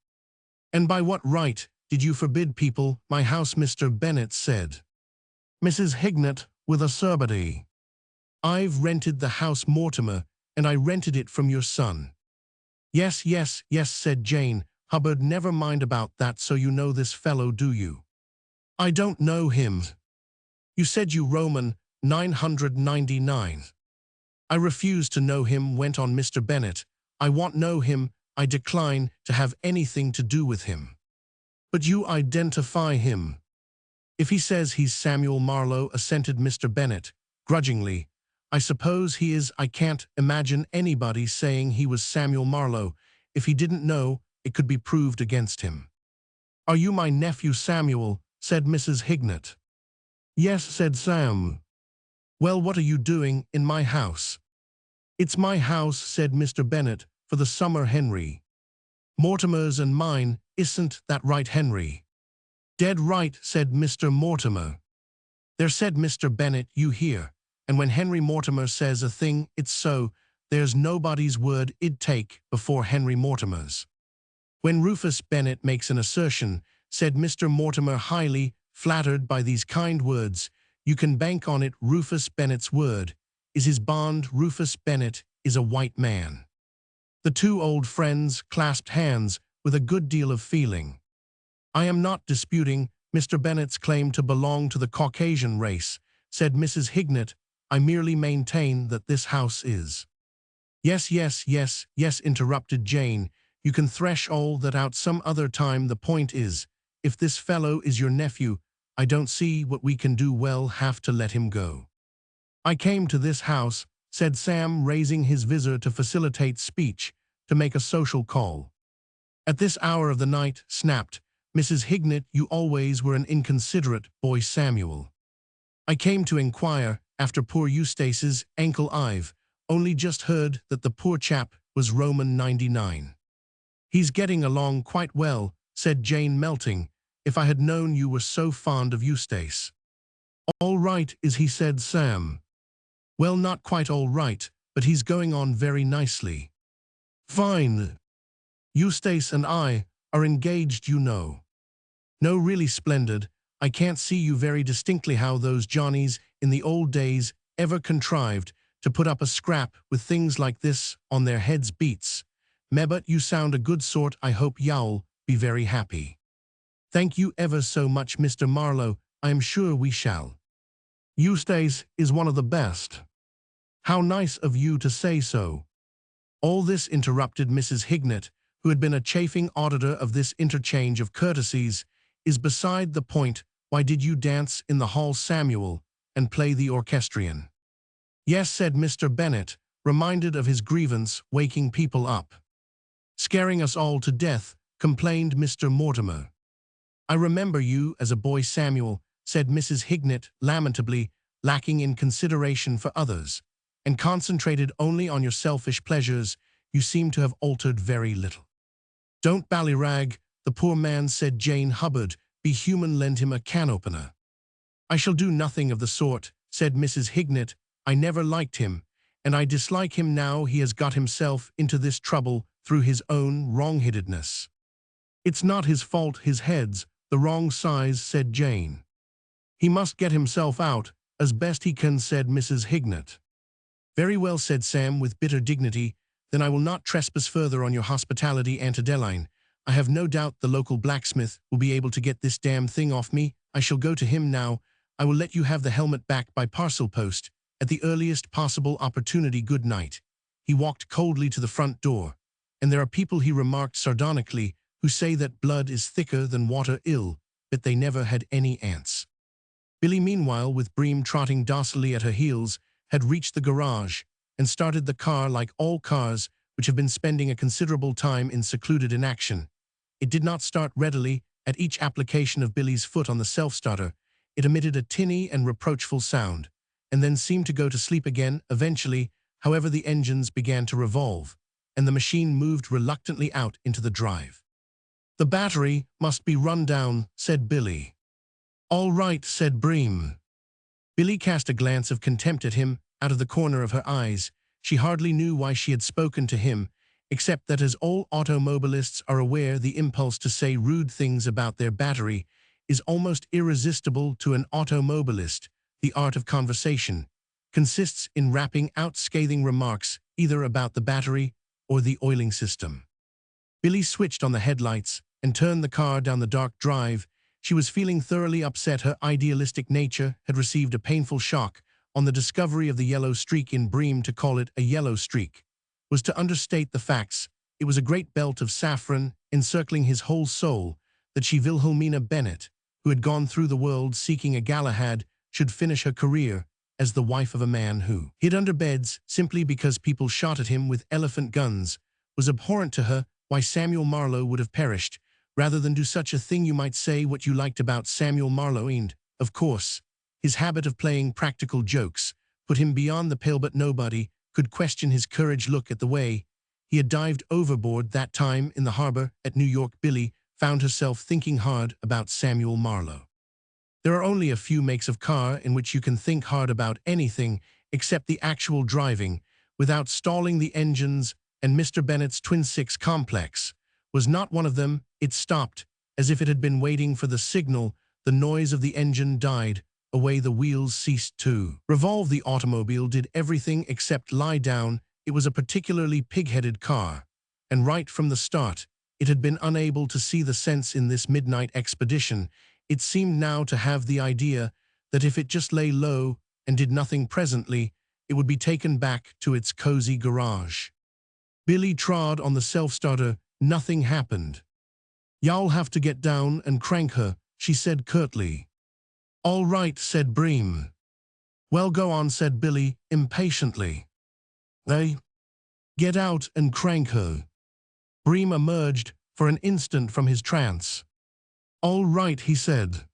by what right did you forbid people my house?" Mr. Bennet said. "Mrs. Hignett, with acerbity. I've rented the house, Mortimer, and I rented it from your son." Yes, said Jane Hubbard. "Never mind about that. So you know this fellow, do you?" "I don't know him." "You said you Roman 999. "I refuse to know him," went on Mr. Bennet. "I want know him. I decline to have anything to do with him." "But you identify him." "If he says he's Samuel Marlowe," assented Mr. Bennet grudgingly, "I suppose he is. I can't imagine anybody saying he was Samuel Marlowe. If he didn't know, it could be proved against him." "Are you my nephew Samuel?" said Mrs. Hignett. "Yes," said Sam. "Well, what are you doing in my house?" "It's my house," said Mr. Bennet, "for the summer, Henry." "Mortimer's and mine, isn't that right, Henry?" "Dead right," said Mr. Mortimer. "There," said Mr. Bennet, "you hear, and when Henry Mortimer says a thing, it's so. There's nobody's word it'd take before Henry Mortimer's." "When Rufus Bennet makes an assertion," said Mr. Mortimer, highly flattered by these kind words, "you can bank on it. Rufus Bennet's word is his bond. Rufus Bennet is a white man." The two old friends clasped hands with a good deal of feeling. "I am not disputing Mr. Bennet's claim to belong to the Caucasian race," said Mrs. Hignett. "I merely maintain that this house is—" Yes, interrupted Jane. "You can thresh all that out some other time. The point is, if this fellow is your nephew, I don't see what we can do. We'll have to let him go." "I came to this house," said Sam, raising his visor to facilitate speech, "to make a social call." "At this hour of the night," snapped Mrs. Hignett. "You always were an inconsiderate boy, Samuel." "I came to inquire after poor Eustace's ankle. I've only just heard that the poor chap was Roman 99. "He's getting along quite well," said Jane, melting. "If I had known you were so fond of Eustace." "All right, is he?" said Sam. "Well, not quite all right, but he's going on very nicely." "Fine. Eustace and I are engaged, you know." "No, really splendid. I can't see you very distinctly how those Johnnies in the old days ever contrived to put up a scrap with things like this on their heads. Beats me, but you sound a good sort. I hope you'll be very happy." "Thank you ever so much, Mr. Marlowe. I am sure we shall." "Eustace is one of the best." "How nice of you to say so." All this, interrupted Mrs. Hignett, who had been a chafing auditor of this interchange of courtesies, "is beside the point. Why did you dance in the hall, Samuel, and play the orchestrion?" "Yes," said Mr. Bennet, reminded of his grievance, "waking people up." "Scaring us all to death," complained Mr. Mortimer. "I remember you as a boy, Samuel," said Mrs. Hignett, lamentably lacking in consideration for others, "and concentrated only on your selfish pleasures. You seem to have altered very little." "Don't ballyrag the poor man," said Jane Hubbard. "Be human, lend him a can opener." "I shall do nothing of the sort," said Mrs. Hignett. "I never liked him, and I dislike him now. He has got himself into this trouble through his own wrong-headedness." "It's not his fault. His head's the wrong size," said Jane. "He must get himself out as best he can," said Mrs. Hignett. "Very well," said Sam with bitter dignity. "Then I will not trespass further on your hospitality, Aunt Adeline. I have no doubt the local blacksmith will be able to get this damn thing off me. I shall go to him now. I will let you have the helmet back by parcel post, at the earliest possible opportunity. Good night." He walked coldly to the front door, and there are people, he remarked sardonically, who say that blood is thicker than water. Ill, but they never had any ants. Billy, meanwhile, with Bream trotting docilely at her heels, had reached the garage and started the car like all cars which have been spending a considerable time in secluded inaction. It did not start readily. At each application of Billy's foot on the self-starter, it emitted a tinny and reproachful sound, and then seemed to go to sleep again. Eventually, however, the engines began to revolve, and the machine moved reluctantly out into the drive. "The battery must be run down," said Billy. "All right," said Bream. Billy cast a glance of contempt at him out of the corner of her eyes. She hardly knew why she had spoken to him, except that, as all automobilists are aware, the impulse to say rude things about their battery is almost irresistible to an automobilist. The art of conversation consists in rapping out scathing remarks either about the battery or the oiling system. Billy switched on the headlights and turned the car down the dark drive. She was feeling thoroughly upset. Her idealistic nature had received a painful shock on the discovery of the yellow streak in Bream. To call it a yellow streak was to understate the facts. It was a great belt of saffron encircling his whole soul that she, Wilhelmina Bennett, who had gone through the world seeking a Galahad, should finish her career as the wife of a man who hid under beds simply because people shot at him with elephant guns, was abhorrent to her. Why Samuel Marlowe would have perished rather than do such a thing. You might say what you liked about Samuel Marlowe, and, of course, his habit of playing practical jokes put him beyond the pale, but nobody could question his courage. Look at the way he had dived overboard that time in the harbor at New York. Billy found herself thinking hard about Samuel Marlowe. There are only a few makes of car in which you can think hard about anything except the actual driving without stalling the engines, and Mr. Bennett's Twin Six complex was not one of them. It stopped as if it had been waiting for the signal. The noise of the engine died away. The wheels ceased to revolve. The automobile did everything except lie down. It was a particularly pig-headed car, and right from the start, it had been unable to see the sense in this midnight expedition. It seemed now to have the idea that if it just lay low and did nothing presently, it would be taken back to its cozy garage. Billy trod on the self-starter. Nothing happened. "Y'all have to get down and crank her," she said curtly. "All right," said Bream. "Well, go on," said Billy impatiently. "They get out and crank her." Bream emerged for an instant from his trance. "All right," he said.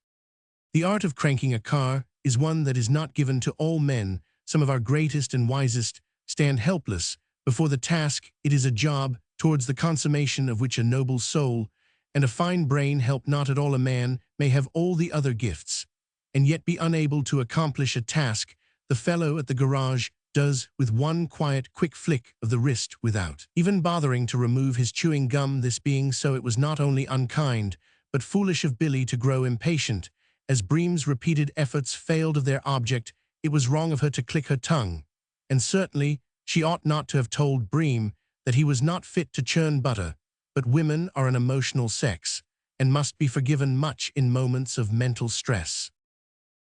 The art of cranking a car is one that is not given to all men. Some of our greatest and wisest stand helpless before the task. It is a job towards the consummation of which a noble soul and a fine brain help not at all. A man may have all the other gifts and yet be unable to accomplish a task the fellow at the garage does with one quiet, quick flick of the wrist without even bothering to remove his chewing gum. This being so, it was not only unkind but foolish of Billy to grow impatient as Bream's repeated efforts failed of their object. It was wrong of her to click her tongue, and certainly she ought not to have told Bream that he was not fit to churn butter. But women are an emotional sex and must be forgiven much in moments of mental stress.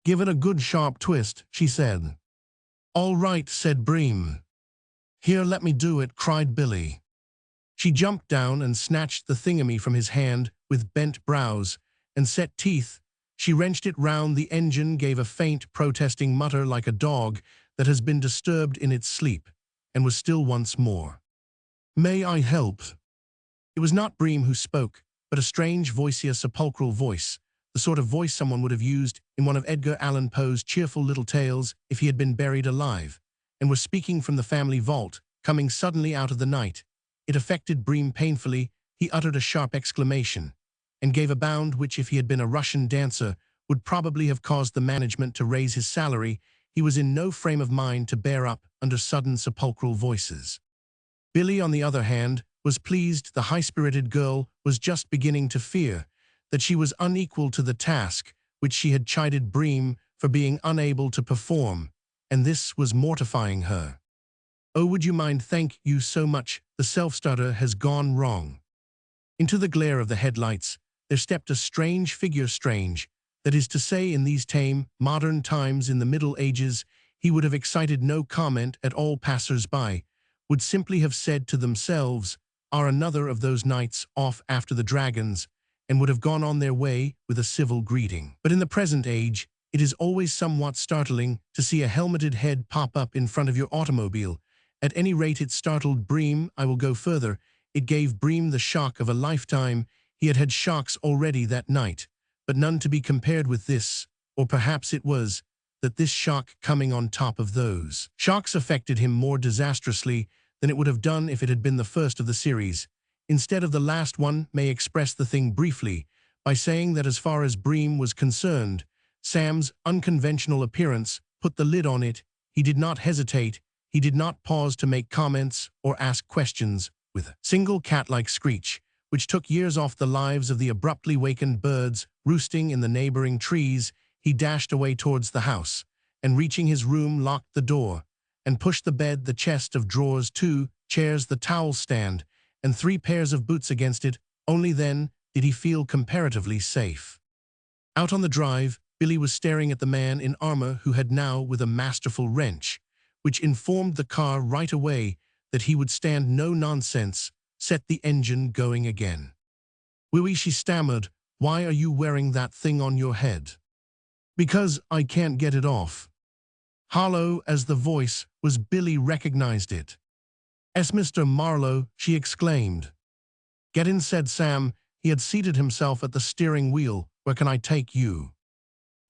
"Give it a good sharp twist," she said. "All right," said Bream. "Here, let me do it," cried Billy. She jumped down and snatched the thingamy from his hand with bent brows and set teeth. She wrenched it round. The engine gave a faint, protesting mutter like a dog that has been disturbed in its sleep, and was still once more. "May I help?" It was not Bream who spoke, but a strange, voicey, sepulchral voice, the sort of voice someone would have used in one of Edgar Allan Poe's cheerful little tales if he had been buried alive, and was speaking from the family vault, coming suddenly out of the night. It affected Bream painfully. He uttered a sharp exclamation, and gave a bound which, if he had been a Russian dancer, would probably have caused the management to raise his salary. He was in no frame of mind to bear up under sudden sepulchral voices. Billy, on the other hand, was pleased. The high-spirited girl was just beginning to fear that she was unequal to the task which she had chided Bream for being unable to perform, and this was mortifying her. "Oh, would you mind? Thank you so much. The self-starter has gone wrong." Into the glare of the headlights there stepped a strange figure, strange That is to say, in these tame, modern times in the Middle Ages, he would have excited no comment at all passers-by, would simply have said to themselves, "Are another of those knights off after the dragons," and would have gone on their way with a civil greeting. But in the present age, it is always somewhat startling to see a helmeted head pop up in front of your automobile. At any rate, it startled Bream. I will go further. It gave Bream the shock of a lifetime. He had had shocks already that night, but none to be compared with this, or perhaps it was that this shock coming on top of those shocks affected him more disastrously than it would have done if it had been the first of the series. Instead of the last one, may express the thing briefly by saying that as far as Bream was concerned, Sam's unconventional appearance put the lid on it. He did not hesitate. He did not pause to make comments or ask questions. With a single cat-like screech, which took years off the lives of the abruptly wakened birds roosting in the neighboring trees, he dashed away towards the house, and reaching his room locked the door, and pushed the bed, the chest of drawers, 2 chairs, the towel stand, and 3 pairs of boots against it. Only then did he feel comparatively safe. Out on the drive, Billy was staring at the man in armor who had now, with a masterful wrench, which informed the car right away that he would stand no nonsense, set the engine going again. "Oui," she stammered. "Why are you wearing that thing on your head?" "Because I can't get it off." Hollow as the voice was, Billy recognized it. "Es Mr. Marlowe," she exclaimed. "Get in," said Sam. He had seated himself at the steering wheel. "Where can I take you?"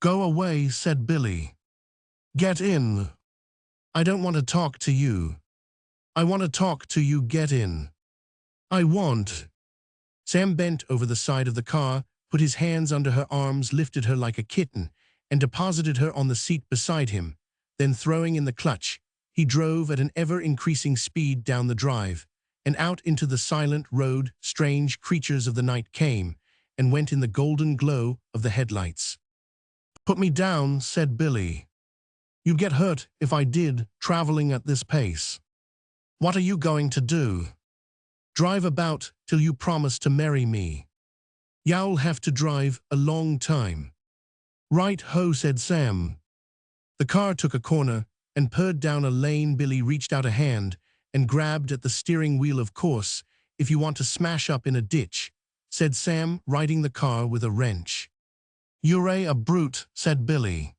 "Go away," said Billy. "Get in." "I don't want to talk to you." "I want to talk to you. Get in." "I want." Sam bent over the side of the car, put his hands under her arms, lifted her like a kitten, and deposited her on the seat beside him. Then, throwing in the clutch, he drove at an ever-increasing speed down the drive, and out into the silent road. Strange creatures of the night came and went in the golden glow of the headlights. "Put me down," said Billy. "You'd get hurt if I did, traveling at this pace." "What are you going to do?" "Drive about till you promise to marry me." "You'll have to drive a long time." "Right ho," said Sam. The car took a corner and purred down a lane. Billy reached out a hand and grabbed at the steering wheel. "Of course, if you want to smash up in a ditch," said Sam, riding the car with a wrench. "You're a brute," said Billy.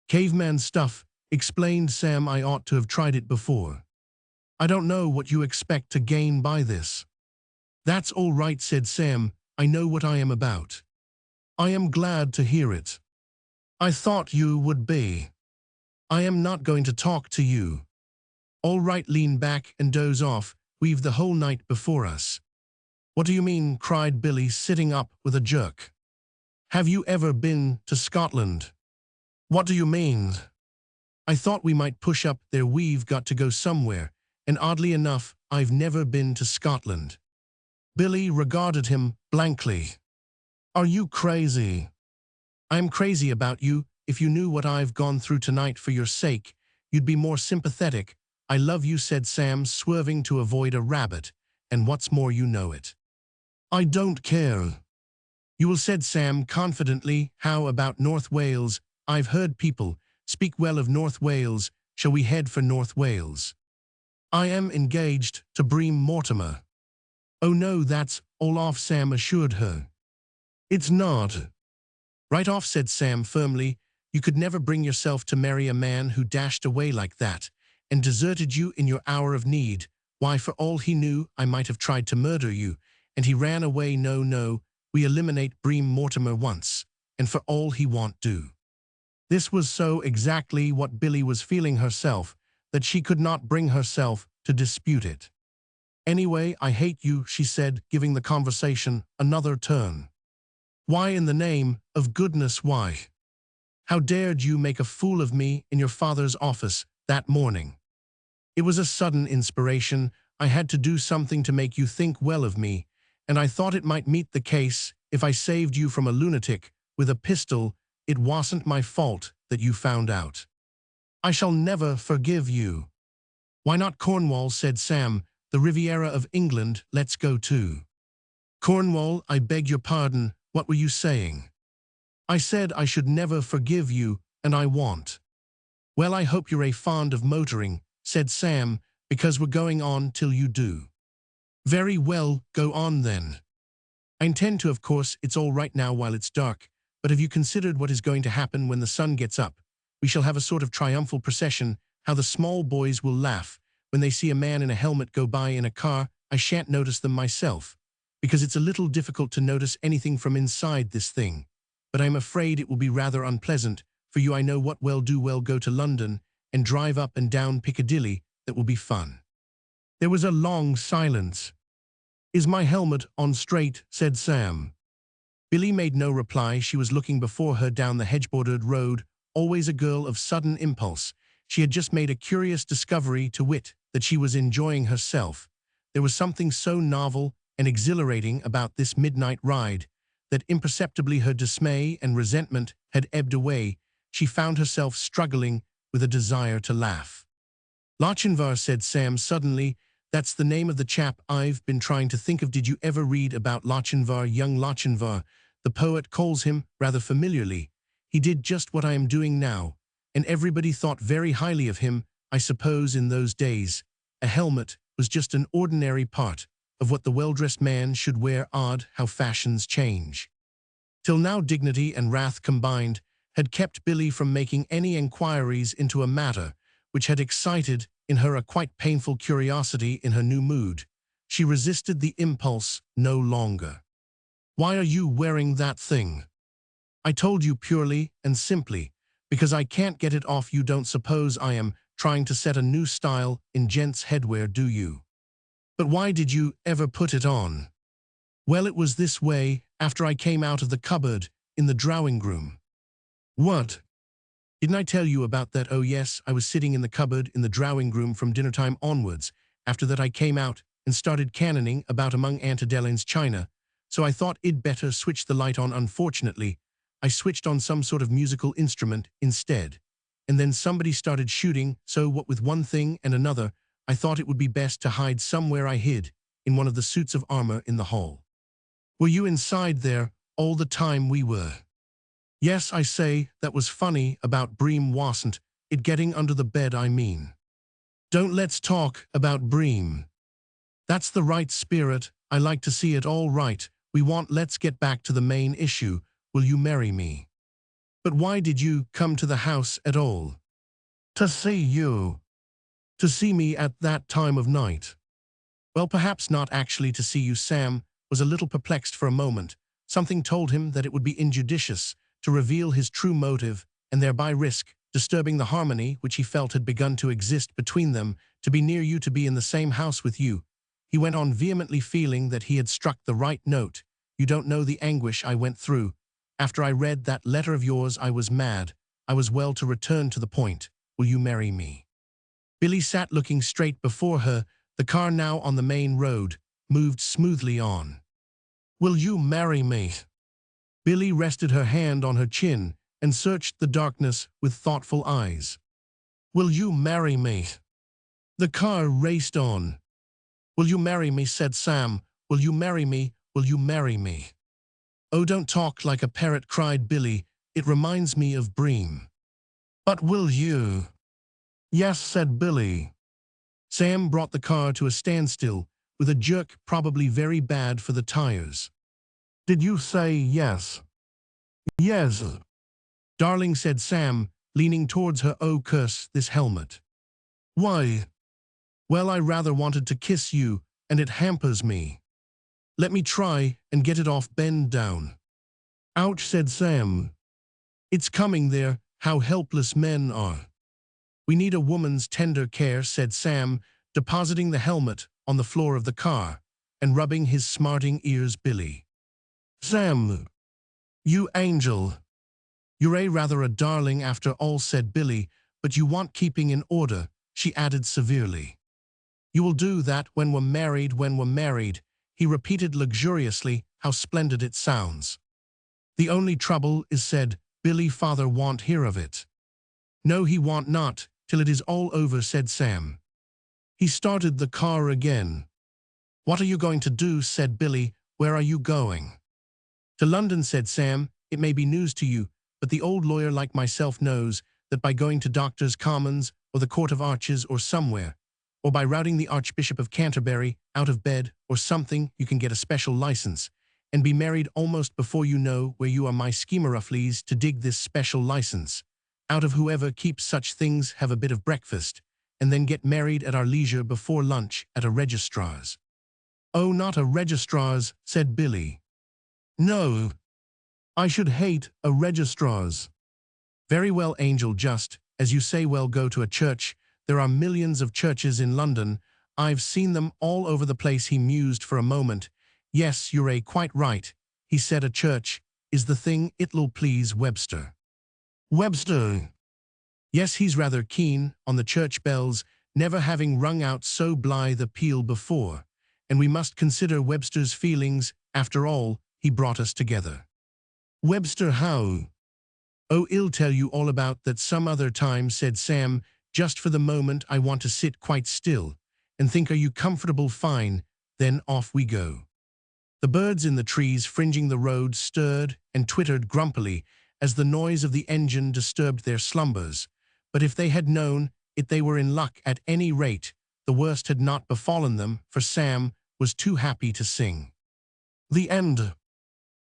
"Caveman stuff," explained Sam. "I ought to have tried it before." "I don't know what you expect to gain by this." "That's all right," said Sam. "I know what I am about." "I am glad to hear it." "I thought you would be." "I am not going to talk to you." "All right, lean back and doze off. We've the whole night before us." "What do you mean?" cried Billy, sitting up with a jerk. "Have you ever been to Scotland?" "What do you mean?" "I thought we might push up there. We've got to go somewhere, and oddly enough, I've never been to Scotland." Billy regarded him blankly. "Are you crazy?" "I'm crazy about you. If you knew what I've gone through tonight for your sake, you'd be more sympathetic." "I love you," said Sam, swerving to avoid a rabbit, "and what's more, you know it." "I don't care." "You will," said Sam confidently. "How about North Wales? I've heard people speak well of North Wales. Shall we head for North Wales?" "I am engaged to Bream Mortimer." "Oh no, that's all off," Sam assured her. "It's not." "Right off," said Sam firmly. "You could never bring yourself to marry a man who dashed away like that and deserted you in your hour of need. Why, for all he knew, I might have tried to murder you, and he ran away. No, no, we eliminate Bream Mortimer once, and for all he won't do." This was so exactly what Billy was feeling herself that she could not bring herself to dispute it. "Anyway, I hate you," she said, giving the conversation another turn. "Why in the name of goodness, why? How dared you make a fool of me in your father's office that morning?" "It was a sudden inspiration. I had to do something to make you think well of me, and I thought it might meet the case if I saved you from a lunatic with a pistol. It wasn't my fault that you found out." "I shall never forgive you." "Why not Cornwall?" said Sam. "The Riviera of England. Let's go to." "Cornwall? I beg your pardon. What were you saying?" I said I should never forgive you, and I won't. Well, I hope you're fond of motoring, said Sam, because we're going on till you do. Very well, go on then. I intend to, of course. It's all right now while it's dark, but have you considered what is going to happen when the sun gets up? We shall have a sort of triumphal procession, how the small boys will laugh when they see a man in a helmet go by in a car. I shan't notice them myself, because it's a little difficult to notice anything from inside this thing. But I'm afraid it will be rather unpleasant for you. I know what well go to London and drive up and down Piccadilly. That will be fun. There was a long silence. Is my helmet on straight? Said Sam. Billy made no reply. She was looking before her down the hedge-bordered road, always a girl of sudden impulse. She had just made a curious discovery, to wit, that she was enjoying herself. There was something so novel and exhilarating about this midnight ride that imperceptibly her dismay and resentment had ebbed away. She found herself struggling with a desire to laugh. Lochinvar, said Sam suddenly, that's the name of the chap I've been trying to think of. Did you ever read about Lochinvar? Young Lochinvar, the poet calls him, rather familiarly. He did just what I am doing now, and everybody thought very highly of him, I suppose, in those days. A helmet was just an ordinary part of what the well-dressed man should wear. Odd how fashions change. Till now dignity and wrath combined had kept Billy from making any enquiries into a matter which had excited in her a quite painful curiosity. In her new mood, she resisted the impulse no longer. Why are you wearing that thing? I told you purely and simply because I can't get it off. You don't suppose I am trying to set a new style in gents' headwear, do you? But why did you ever put it on? Well, it was this way after I came out of the cupboard in the drawing room. What? Didn't I tell you about that? Oh yes, I was sitting in the cupboard in the drawing room from dinner time onwards. After that I came out and started cannoning about among Aunt Adeline's china, so I thought I'd better switch the light on. Unfortunately, I switched on some sort of musical instrument instead. And then somebody started shooting, so what with one thing and another, I thought it would be best to hide somewhere. I hid in one of the suits of armor in the hall. Were you inside there all the time we were? Yes, I say, that was funny about Bream, wasn't it? Getting under the bed, I mean. Don't let's talk about Bream. That's the right spirit. I like to see it. All right, let's get back to the main issue. Will you marry me? But why did you come to the house at all? To see you. To see me at that time of night? Well, perhaps not actually to see you. Sam was a little perplexed for a moment. Something told him that it would be injudicious to reveal his true motive and thereby risk disturbing the harmony which he felt had begun to exist between them. To be near you, to be in the same house with you. He went on vehemently, feeling that he had struck the right note. You don't know the anguish I went through. After I read that letter of yours, I was mad. I was well to return to the point. Will you marry me? Billy sat looking straight before her. The car, now on the main road, moved smoothly on. Will you marry me? Billy rested her hand on her chin and searched the darkness with thoughtful eyes. Will you marry me? The car raced on. Will you marry me? Said Sam. Will you marry me? Will you marry me? Oh, don't talk like a parrot, cried Billy. It reminds me of Bream. But will you? Yes, said Billy. Sam brought the car to a standstill with a jerk, probably very bad for the tires. Did you say yes? Yes. Darling, said Sam, leaning towards her. Oh, curse this helmet. Why? Well, I rather wanted to kiss you, and it hampers me. Let me try and get it off. Bend down. Ouch, said Sam. It's coming there, how helpless men are. We need a woman's tender care, said Sam, depositing the helmet on the floor of the car and rubbing his smarting ears. Billy. Sam. You angel. You're rather a darling after all, said Billy, but you want keeping in order, she added severely. You will do that when we're married. When we're married, he repeated luxuriously. How splendid it sounds. The only trouble is, said Billy, father won't hear of it. No, he won't not, till it is all over, said Sam. He started the car again. What are you going to do? Said Billy. Where are you going? To London, said Sam. it may be news to you, but the old lawyer like myself knows that by going to Doctors' Commons or the Court of Arches or somewhere, or by routing the Archbishop of Canterbury out of bed or something, you can get a special license and be married almost before you know where you are. My schemeruflies to dig this special license out of whoever keeps such things, have a bit of breakfast, and then get married at our leisure before lunch at a registrar's. Oh, not a registrar's, said Billy. No, I should hate a registrar's. Very well, Angel, just, as you say, well, go to a church. There are millions of churches in London. I've seen them all over the place. He mused for a moment. Yes, you're quite right. He said a church is the thing. It'll please Webster. Webster. Yes, he's rather keen on the church bells, never having rung out so blithe a peal before. And we must consider Webster's feelings. After all, he brought us together. Webster how? Oh, I'll tell you all about that some other time, said Sam. Just for the moment I want to sit quite still and think. Are you comfortable? Fine, then off we go. The birds in the trees fringing the road stirred and twittered grumpily as the noise of the engine disturbed their slumbers. But if they had known it, they were in luck. At any rate, the worst had not befallen them, for Sam was too happy to sing. The end.